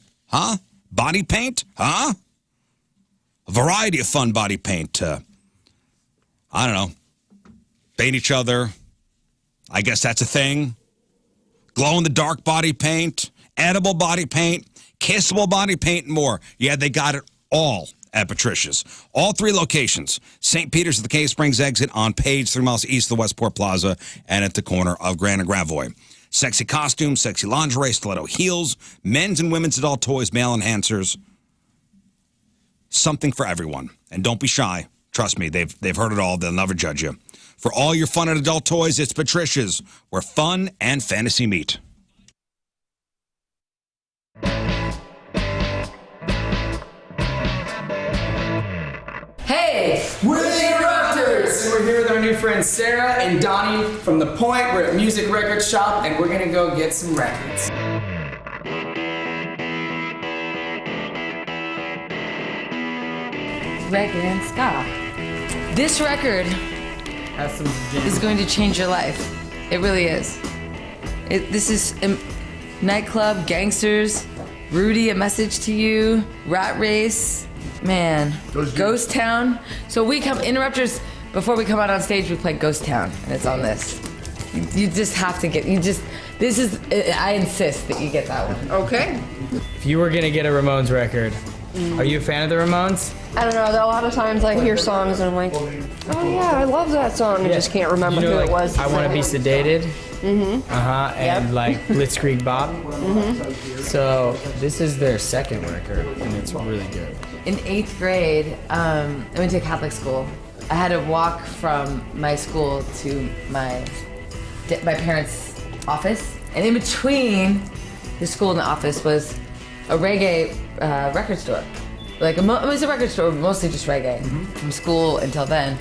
body paint, a variety of fun body paint. I don't know, paint each other. I guess that's a thing. Glow-in-the-dark body paint. Edible body paint, kissable body paint, and more. Yeah, they got it all at Patricia's. All 3 locations. St. Peter's at the Cave Springs exit on Page, 3 miles east of the Westport Plaza, and at the corner of Grand and Gravois. Sexy costumes, sexy lingerie, stiletto heels, men's and women's adult toys, male enhancers. Something for everyone. And don't be shy. Trust me, they've heard it all. They'll never judge you. For all your fun and adult toys, it's Patricia's, where fun and fantasy meet. Hey, we're the Interrupters! And we're here with our new friends friends Sarah and Donnie from The Point. We're at Music Record Shop, and we're gonna go get some records. Record and ska. This record is going to change your life. It really is. This is Nightclub, Gangsters, Rudy, A Message to You, Rat Race, man, Ghost Town. So we come, Interrupters, before we come out on stage, we play Ghost Town, and it's on this. You just have to get, this is, I insist that you get that one. Okay. If you were gonna get a Ramones record, are you a fan of the Ramones? I don't know, a lot of times I hear songs and I'm like, oh yeah, I love that song. I just can't remember who it was. I Want to Be Sedated. Mm-hmm. And like Blitzkrieg Bop. Mm-hmm. So this is their second record, and it's really good. In 8th grade, I went to Catholic school. I had to walk from my school to my parents' office, and in between the school and the office was a reggae record store. Like it was a record store, mostly just reggae. From school until then,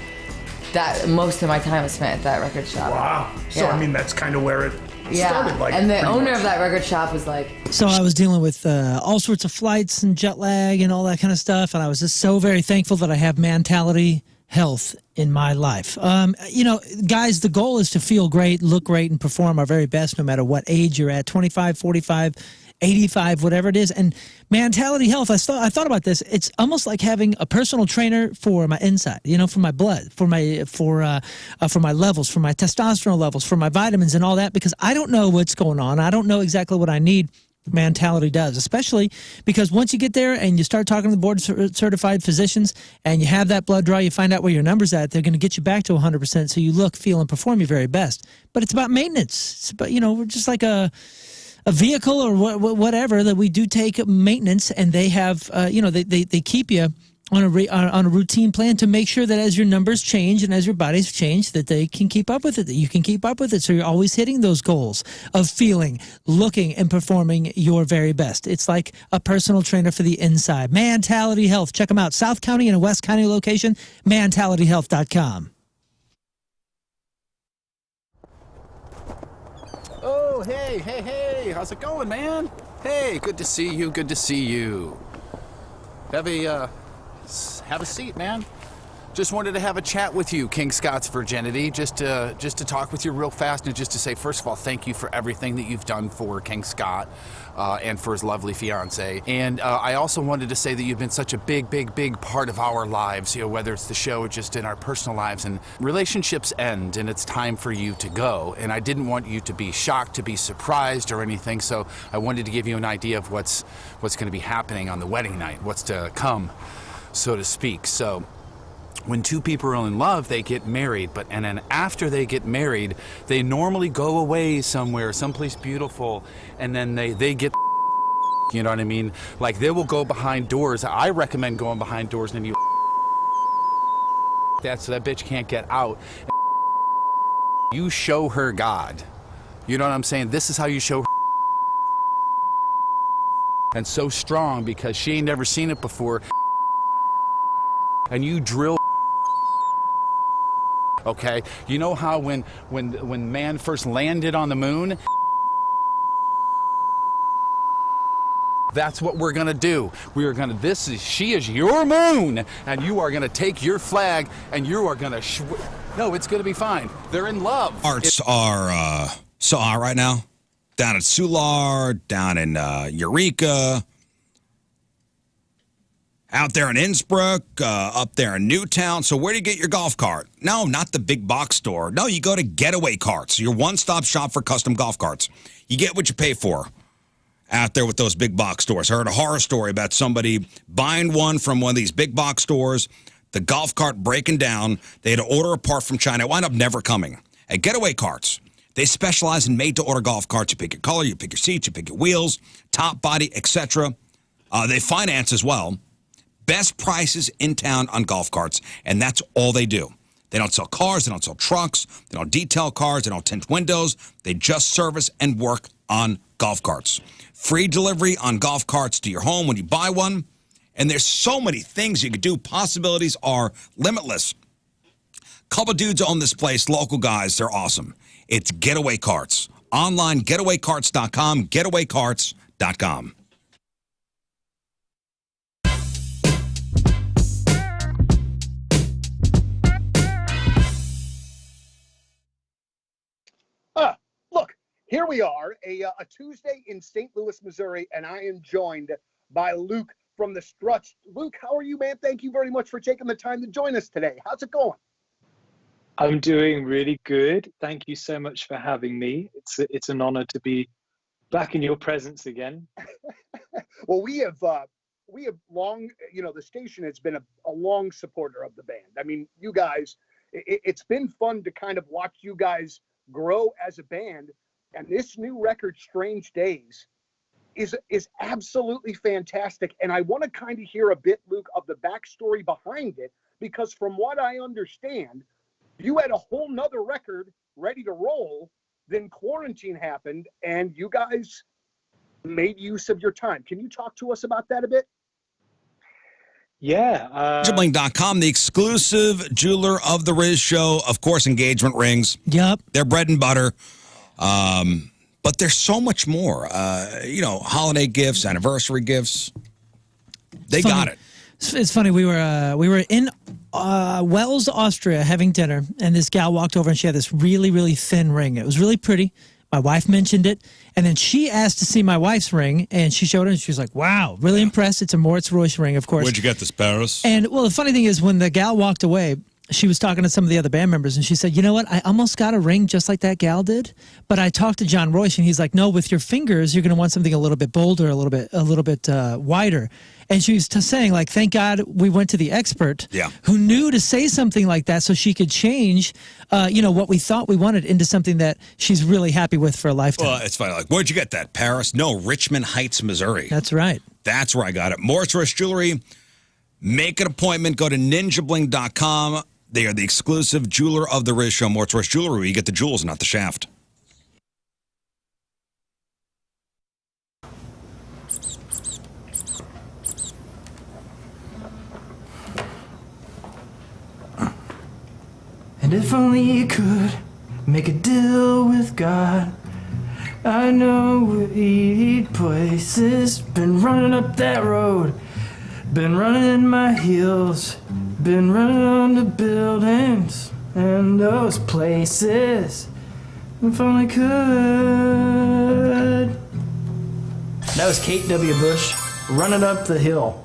that most of my time was spent at that record shop. Wow. So I mean, that's kind of where it started. Like, and the owner of that record shop was like. So I was dealing with all sorts of flights and jet lag and all that kind of stuff, and I was just so very thankful that I have mentality health in my life. You know, guys, the goal is to feel great, look great, and perform our very best no matter what age you're at, 25, 45, 85, whatever it is. And mentality health, I thought about this. It's almost like having a personal trainer for my inside, you know, for my blood, for my levels, for my testosterone levels, for my vitamins and all that, because I don't know what's going on. I don't know exactly what I need. Mentality does, especially because once you get there and you start talking to the board certified physicians and you have that blood draw, you find out where your number's at, they're going to get you back to 100% so you look, feel, and perform your very best. But it's about maintenance. It's about, you know, we're just like a vehicle or whatever that we do take maintenance, and they have, you know, they keep you on a routine plan to make sure that as your numbers change and as your bodies change, that they can keep up with it, that you can keep up with it. So you're always hitting those goals of feeling, looking, and performing your very best. It's like a personal trainer for the inside. Mentality Health. Check them out. South County and a West County location, mentalityhealth.com. Oh, hey, how's it going, man? Hey, good to see you, Have a seat, man. Just wanted to have a chat with you, King Scott's Virginity, just to talk with you real fast and just to say, first of all, thank you for everything that you've done for King Scott and for his lovely fiance. And I also wanted to say that you've been such a big part of our lives, you know, whether it's the show or just in our personal lives. And relationships end, and it's time for you to go. And I didn't want you to be shocked, to be surprised or anything, so I wanted to give you an idea of what's going to be happening on the wedding night, what's to come, so to speak. So when two people are in love, they get married, and then after they get married, they normally go away somewhere, someplace beautiful, and then they get, you know what I mean? Like, they will go behind doors. I recommend going behind doors, and then you that so that bitch can't get out. You show her God. You know what I'm saying? This is how you show her. And so strong because she ain't never seen it before. And you drill. Okay, you know how when man first landed on the moon? That's what we're gonna do. We are gonna. She is your moon, and you are gonna take your flag, and you are gonna. No, it's gonna be fine. They're in love. Arts are so hot right now. Down in Solar, down in Eureka. Out there in Innsbruck, up there in Newtown. So where do you get your golf cart? No, not the big box store. No, you go to Getaway Carts, your one-stop shop for custom golf carts. You get what you pay for out there with those big box stores. I heard a horror story about somebody buying one from one of these big box stores, the golf cart breaking down. They had to order a part from China. It wound up never coming. At Getaway Carts, they specialize in made-to-order golf carts. You pick your color, you pick your seats, you pick your wheels, top, body, etc. They finance as well. Best prices in town on golf carts, and that's all they do. They don't sell cars, they don't sell trucks, they don't detail cars, they don't tint windows. They just service and work on golf carts. Free delivery on golf carts to your home when you buy one. And there's so many things you could do. Possibilities are limitless. Couple dudes own this place, local guys. They're awesome. It's Getaway Carts. Online, getawaycarts.com, getawaycarts.com. Look, here we are, a Tuesday in St. Louis, Missouri, and I am joined by Luke from the Struts. Luke, how are you, man? Thank you very much for taking the time to join us today. How's it going? I'm doing really good. Thank you so much for having me. It's an honor to be back in your presence again. Well, we have long, the station has been a long supporter of the band. I mean, you guys, it's been fun to kind of watch you guys grow as a band, and this new record, Strange Days, is absolutely fantastic. And I want to kind of hear a bit, Luke, of the backstory behind it, because from what I understand, you had a whole nother record ready to roll, then quarantine happened, and you guys made use of your time. Can you talk to us about that a bit? Yeah. Bling.com, the exclusive jeweler of the Rizz Show. Of course, engagement rings. Yep. They're bread and butter. But there's so much more. Holiday gifts, anniversary gifts. They got it. It's funny. We were in Wells, Austria, having dinner, and this gal walked over and she had this really, really thin ring. It was really pretty. My wife mentioned it, and then she asked to see my wife's ring, and she showed it, and she was like, wow, really impressed. It's a Moritz Royce ring, of course. Where'd you get this, Paris? And, well, the funny thing is, when the gal walked away, she was talking to some of the other band members, and she said, you know what, I almost got a ring just like that gal did, but I talked to John Royce, and he's like, no, with your fingers, you're going to want something a little bit bolder, a little bit wider. And she was saying, like, thank God we went to the expert who knew to say something like that so she could change, what we thought we wanted into something that she's really happy with for a lifetime. Well, it's funny. Like, where'd you get that? Paris? No, Richmond Heights, Missouri. That's right. That's where I got it. Moritz Royce Jewelry. Make an appointment. Go to ninjabling.com. They are the exclusive jeweler of the Rizz Show, Moritz Royce Jewelry, where you get the jewels, not the shaft. And if only you could make a deal with God, I know we'll eat places. Been running up that road, been running in my heels, been running on the buildings and those places. If only could. That was Kate W. Bush, Running Up the Hill.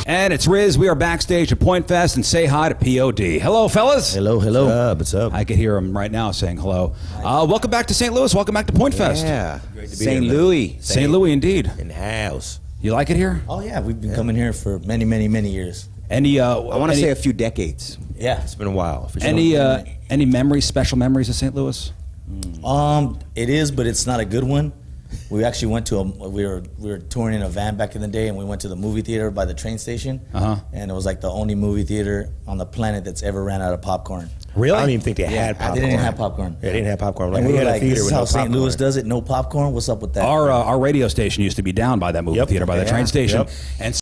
And it's Rizz. We are backstage at Point Fest, and say hi to POD. Hello, fellas. Hello. What's up? I could hear him right now saying hello. Welcome back to St. Louis. Welcome back to Point Fest. Yeah. St. Louis. St. Louis, indeed. In the house. You like it here? Oh, yeah. We've been coming here for many, many, many years. I want to say a few decades. Yeah. It's been a while. For sure. Any memories, special memories of St. Louis? It is, but it's not a good one. We actually went to we were touring in a van back in the day, and we went to the movie theater by the train station. And it was like the only movie theater on the planet that's ever ran out of popcorn. Really? I don't even think they had popcorn. They didn't have popcorn. They didn't have popcorn. And we were like, this is how St. Louis does it, no popcorn? What's up with that? Our radio station used to be down by that movie theater, by the train station. And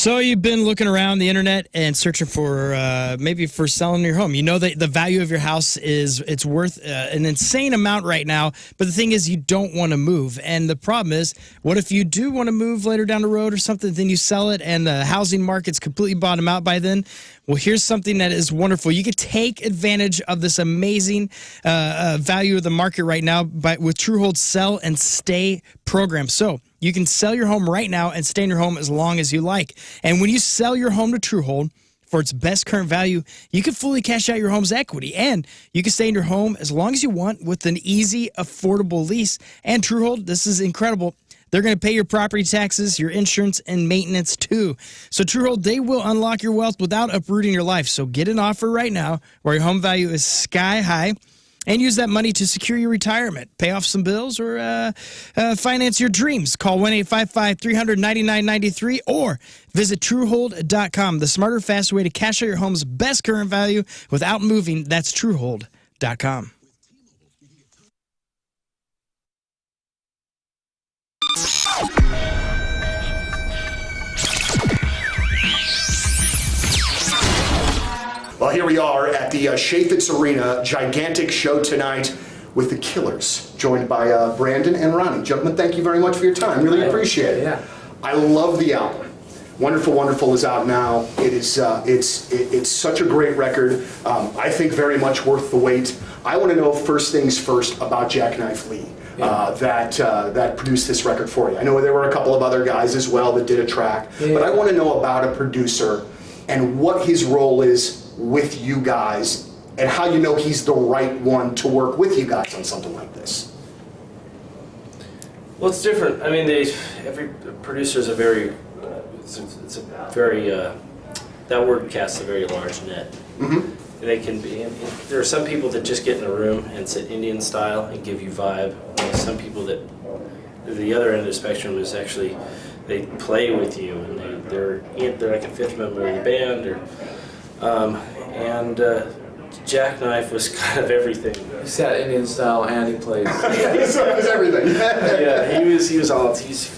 So you've been looking around the internet and searching for maybe for selling your home. You know that the value of your house it's worth an insane amount right now. But the thing is, you don't want to move. And the problem is, what if you do want to move later down the road or something? Then you sell it, and the housing market's completely bottom out by then. Well, here's something that is wonderful. You could take advantage of this amazing value of the market right now with Truehold's Sell and Stay program. So you can sell your home right now and stay in your home as long as you like. And when you sell your home to Truehold for its best current value, you can fully cash out your home's equity. And you can stay in your home as long as you want with an easy, affordable lease. And Truehold, this is incredible. They're going to pay your property taxes, your insurance, and maintenance too. So Truehold, they will unlock your wealth without uprooting your life. So get an offer right now where your home value is sky high, and use that money to secure your retirement, pay off some bills, or finance your dreams. Call 1-855-300-9993 or visit Truehold.com. The smarter, faster way to cash out your home's best current value without moving. That's Truehold.com. Well, here we are at the Chaffetz Arena, gigantic show tonight with the Killers, joined by Brandon and Ronnie. Gentlemen, thank you very much for your time. Really appreciate it. Yeah. I love the album. Wonderful, Wonderful is out now. It is it's such a great record. I think very much worth the wait. I want to know first things first about Jackknife Lee. That produced this record for you. I know there were a couple of other guys as well that did a track, but I want to know about a producer and what his role is with you guys and how you know he's the right one to work with you guys on something like this. Well, it's different. I mean, every producer is a very, it's a very, that word casts a very large net. Mm-hmm. They can be, there are some people that just get in a room and sit Indian style and give you vibe. And some people that, the other end of the spectrum is actually, they play with you and they're like a fifth member of the band. Jackknife was kind of everything. He sat Indian style and he played. He was everything. Yeah, he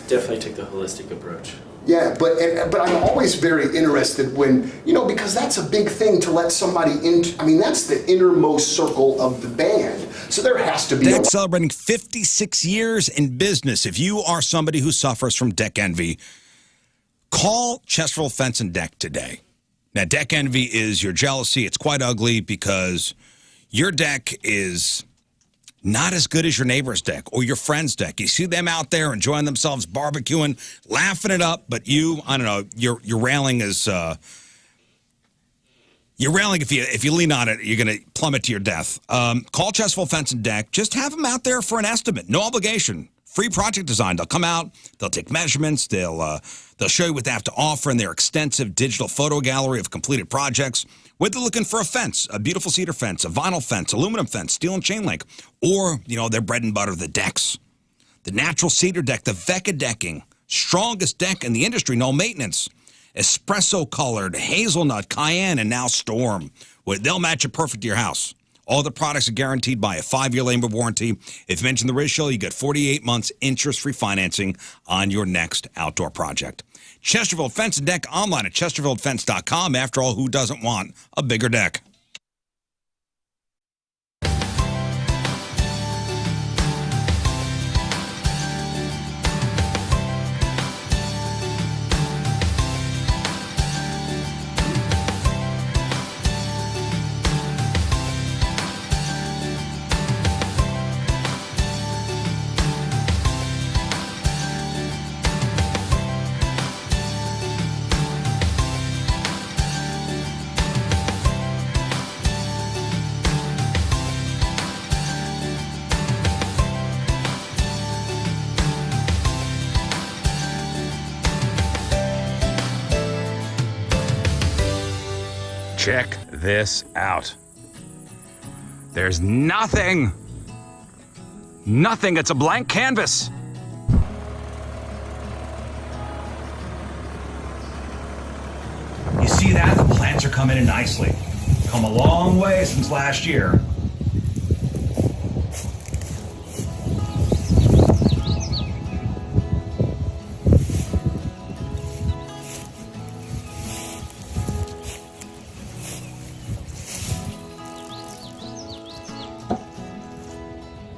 definitely took the holistic approach. Yeah, but I'm always very interested when, because that's a big thing to let somebody in. I mean, that's the innermost circle of the band. So there has to be Deck celebrating 56 years in business. If you are somebody who suffers from deck envy, call Chesterfield Fence and Deck today. Now, deck envy is your jealousy. It's quite ugly because your deck is not as good as your neighbor's deck or your friend's deck. You see them out there enjoying themselves, barbecuing, laughing it up, but you, I don't know, your railing is your railing. If you lean on it, you're going to plummet to your death. Call Chesterfield Fence and Deck. Just have them out there for an estimate, no obligation. Free project design. They'll come out. They'll take measurements. They'll show you what they have to offer in their extensive digital photo gallery of completed projects. Whether they're looking for a fence, a beautiful cedar fence, a vinyl fence, aluminum fence, steel and chain link, or, their bread and butter, the decks. The natural cedar deck, the Vecca decking, strongest deck in the industry, no maintenance. Espresso-colored, hazelnut, cayenne, and now storm. They'll match it perfect to your house. All the products are guaranteed by a 5-year labor warranty. If you mention the Rizz Show, you get 48 months interest-free financing on your next outdoor project. Chesterfield Fence and Deck online at chesterfieldfence.com. After all, who doesn't want a bigger deck? Check this out. There's nothing. It's a blank canvas. You see that? The plants are coming in nicely. Come a long way since last year.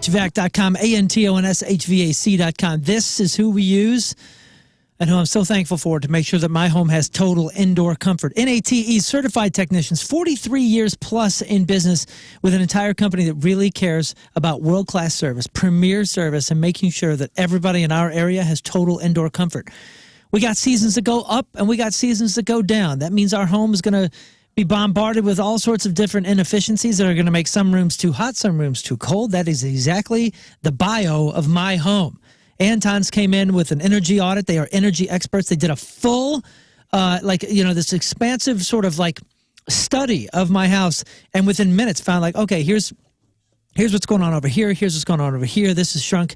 HVAC.com, ANTONSHVAC.com. This is who we use and who I'm so thankful for to make sure that my home has total indoor comfort. NATE certified technicians, 43 years plus in business with an entire company that really cares about world-class service, premier service, and making sure that everybody in our area has total indoor comfort. We got seasons that go up and we got seasons that go down. That means our home is going to be bombarded with all sorts of different inefficiencies that are going to make some rooms too hot, some rooms too cold. That is exactly the bio of my home. Anton's came in with an energy audit. They are energy experts. They did a full, this expansive sort of like study of my house, and within minutes found like, okay, here's Here's what's going on over here. Here's what's going on over here. This is shrunk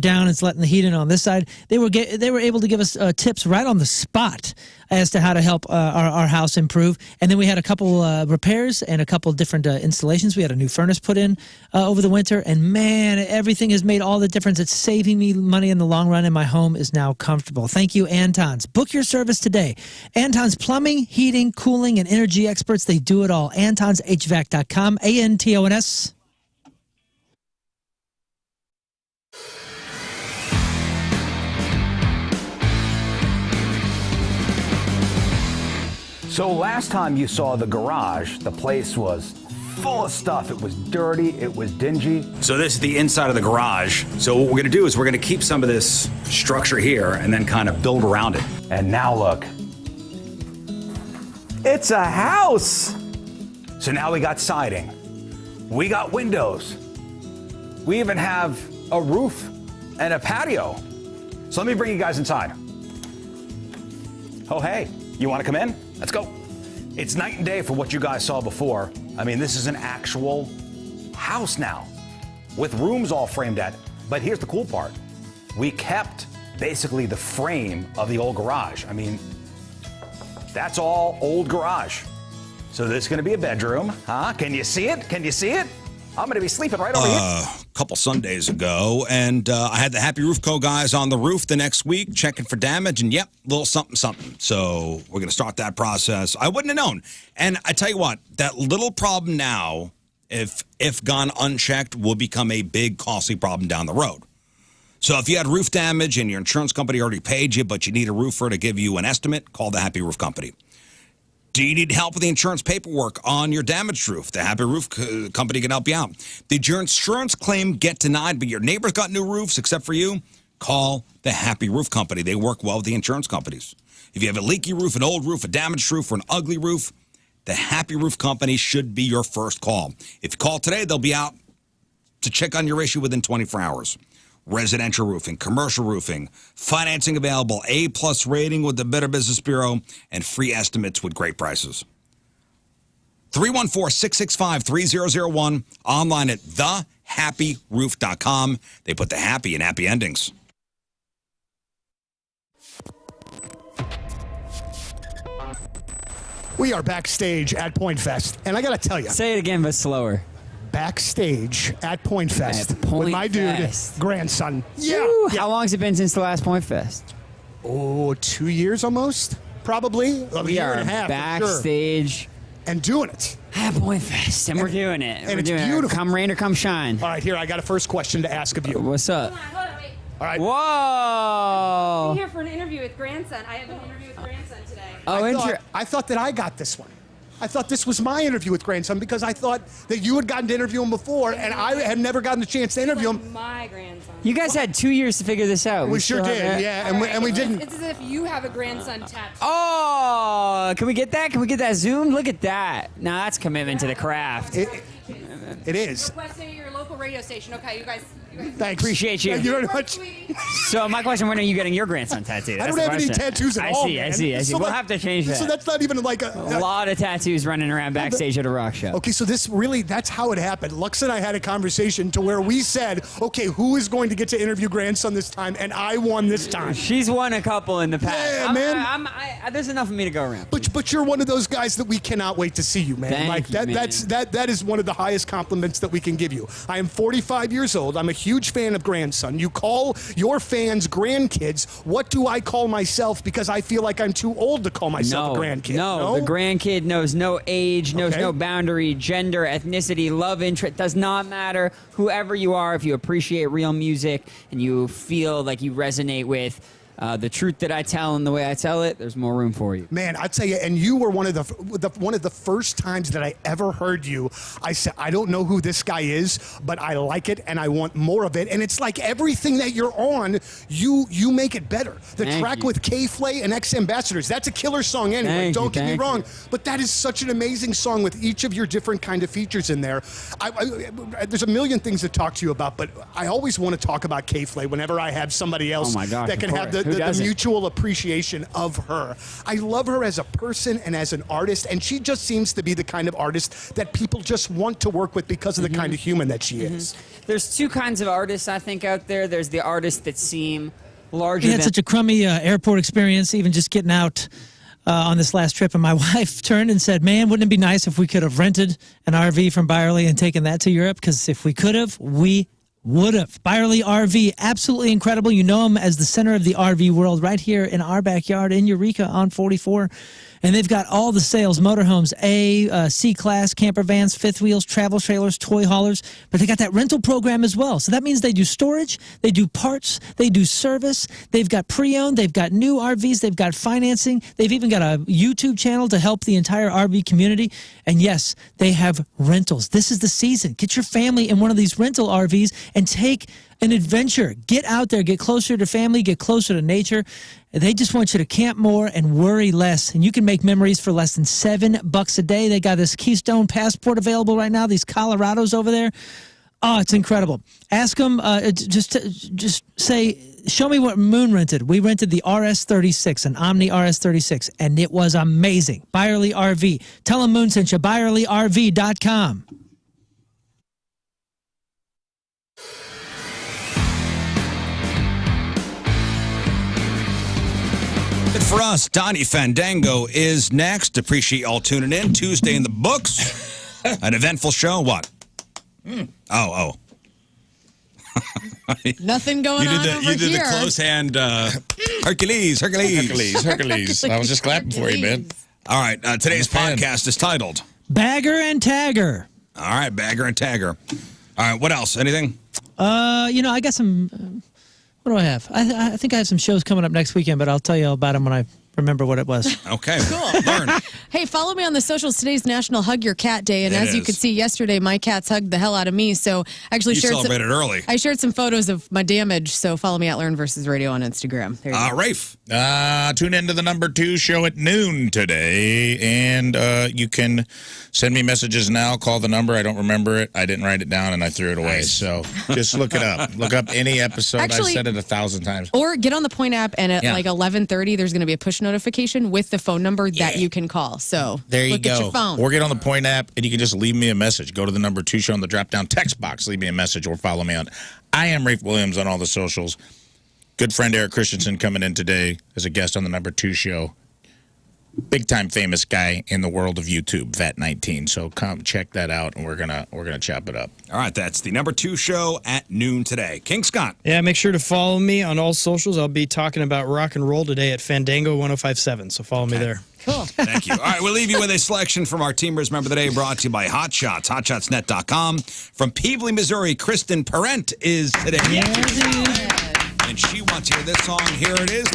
down. It's letting the heat in on this side. They were able to give us tips right on the spot as to how to help our house improve. And then we had a couple repairs and a couple different installations. We had a new furnace put in over the winter. And man, everything has made all the difference. It's saving me money in the long run, and my home is now comfortable. Thank you, Anton's. Book your service today. Anton's Plumbing, Heating, Cooling, and Energy Experts. They do it all. AntonsHVAC.com. ANTONS. So last time you saw the garage, the place was full of stuff. It was dirty, it was dingy. So this is the inside of the garage. So what we're gonna do is we're gonna keep some of this structure here and then kind of build around it. And now look, it's a house. So now we got siding, we got windows, we even have a roof and a patio. So let me bring you guys inside. Oh, hey, you wanna come in? Let's go. It's night and day for what you guys saw before. I mean, this is an actual house now with rooms all framed at. But here's the cool part. We kept basically the frame of the old garage. I mean, that's all old garage. So this is gonna be a bedroom, huh? Can you see it? Can you see it? I'm gonna be sleeping right over here. A couple Sundays ago, and I had the Happy Roof Co. guys on the roof the next week checking for damage, and yep, little something, something. So we're going to start that process. I wouldn't have known. And I tell you what, that little problem now, if gone unchecked, will become a big, costly problem down the road. So if you had roof damage and your insurance company already paid you, but you need a roofer to give you an estimate, call the Happy Roof Company. Do you need help with the insurance paperwork on your damaged roof? The Happy Roof Company can help you out. Did your insurance claim get denied, but your neighbors got new roofs except for you? Call the Happy Roof Company. They work well with the insurance companies. If you have a leaky roof, an old roof, a damaged roof, or an ugly roof, the Happy Roof Company should be your first call. If you call today, they'll be out to check on your issue within 24 hours. Residential roofing, commercial roofing, financing available, A+ rating with the Better Business Bureau, and free estimates with great prices. 314-665-3001, online at thehappyroof.com. They put the happy in happy endings. We are backstage at Point Fest, and I got to tell you. Say it again, but slower. Backstage at Point Fest At Point with my Fest. dude, grandson. Woo! How long has it been since the last Point Fest? Oh, 2 years almost, probably. A We year are and a half, for sure. backstage and doing it. at Point Fest, and we're doing it. And we're it's doing beautiful. It. Come rain or come shine. All right, here, I got a first question to ask of you. What's up? All right. Whoa! I'm here for an interview with grandson. I have an interview with grandson today. I thought that I got this one. I thought this was my interview with grandson because I thought that you had gotten to interview him before, and I had never gotten the chance to interview him. My grandson. You guys had 2 years to figure this out. We sure still did, have- yeah, and we didn't. It's as if you have a grandson tattooed. Oh, can we get that? Can we get that zoomed? Look at that. Now that's commitment to the craft. It is. Requesting your local radio station. Okay, you guys. Thanks. Appreciate you. Thank you very much. So my question: when are you getting your grandson tattooed? I That's don't the have any question. tattoos at all, I man. see. So We'll that- have to change that. So that's not even like a lot of tattoos running around backstage at a rock show. Okay, so that's how it happened. Lux and I had a conversation to where we said, okay, who is going to get to interview grandson this time? And I won this time. She's won a couple in the past. Yeah, man. There's enough of me to go around. But you're one of those guys that we cannot wait to see you, man. Thank you, man. That is one of the highest compliments that we can give you. I am 45 years old. I'm a huge fan of grandson. You call your fans grandkids. What do I call myself? Because I feel like I'm too old to call myself a grandkid. No, the grandkid knows no age, knows no boundary, gender, ethnicity, love interest. Does not matter. Whoever you are, if you appreciate real music and you feel like you resonate with the truth that I tell and the way I tell it, there's more room for you. Man, I tell you, and you were one of the first times that I ever heard you. I said, I don't know who this guy is, but I like it and I want more of it. And it's like everything that you're on, you make it better. The track with K-Flay and Ex-Ambassadors, that's a killer song anyway. Don't get me wrong, but that is such an amazing song with each of your different kind of features in there. There's a million things to talk to you about, but I always want to talk about K-Flay whenever I have somebody else that can have the the doesn't? mutual appreciation of her. I love her as a person and as an artist, and she just seems to be the kind of artist that people just want to work with because of the kind of human that she is. There's two kinds of artists, I think, out there. There's the artists that seem larger We had than... such a crummy airport experience, even just getting out on this last trip, and my wife turned and said, man, wouldn't it be nice if we could have rented an RV from Byerly and taken that to Europe? Because if we could have, we would have. Byerly RV, absolutely incredible. You know them as the center of the RV world right here in our backyard in Eureka on 44. And they've got all the sales, motorhomes, C-class, camper vans, fifth wheels, travel trailers, toy haulers. But they got that rental program as well. So that means they do storage, they do parts, they do service. They've got pre-owned, they've got new RVs, they've got financing. They've even got a YouTube channel to help the entire RV community. And yes, they have rentals. This is the season. Get your family in one of these rental RVs and take an adventure. Get out there, get closer to family, get closer to nature. They just want you to camp more and worry less. And you can make memories for less than $7 a day. They got this Keystone Passport available right now, these Colorados over there. Oh, it's incredible. Ask them, just say, show me what Moon rented. We rented the RS36, an Omni RS36, and it was amazing. Byerly RV. Tell them Moon sent you, ByerlyRV.com. For us, Donnie Fandango is next. Appreciate y'all tuning in. Tuesday in the books. An eventful show. What? Oh. Nothing going on over You did here. the close hand Hercules. I was just clapping for you, man. All right. Today's podcast is titled Bagger and Tagger. All right. Bagger and Tagger. All right. What else? Anything? I got some... what do I have? I think I have some shows coming up next weekend, but I'll tell you all about them when I remember what it was. Okay. Cool. Learn. Hey, follow me on the socials. Today's National Hug Your Cat Day, and as you could see yesterday, my cats hugged the hell out of me. So I actually You celebrated early. I shared some photos of my damage. So follow me at Lern versus Radio on Instagram. There you go. Rafe. Tune into the number 2 show at noon today, and you can send me messages now. Call the number. I don't remember it. I didn't write it down, and I threw it away. Nice. So just look it up. Look up any episode. Actually, I've said it 1,000 times. Or get on the Point app, and at like 11:30, there's going to be a push notification with the phone number that you can call. So there you look go. at your phone. Or get on the Point app, and you can just leave me a message. Go to the number 2 show in the drop-down text box. Leave me a message or follow me on. I am Rafe Williams on all the socials. Good friend Eric Christensen coming in today as a guest on the number 2 show. Big-time famous guy in the world of YouTube, Vat19. So come check that out, and we're gonna chop it up. All right, that's the number 2 show at noon today. King Scott. Yeah, make sure to follow me on all socials. I'll be talking about rock and roll today at Fandango 1057. So follow me there. Cool. Thank you. All right, we'll leave you with a selection from our Team Rizz Member of the Day, brought to you by Hot Shots, hotshotsnet.com. From Peebly, Missouri, Kristen Parent is today. Yes. And she wants to hear this song. Here it is.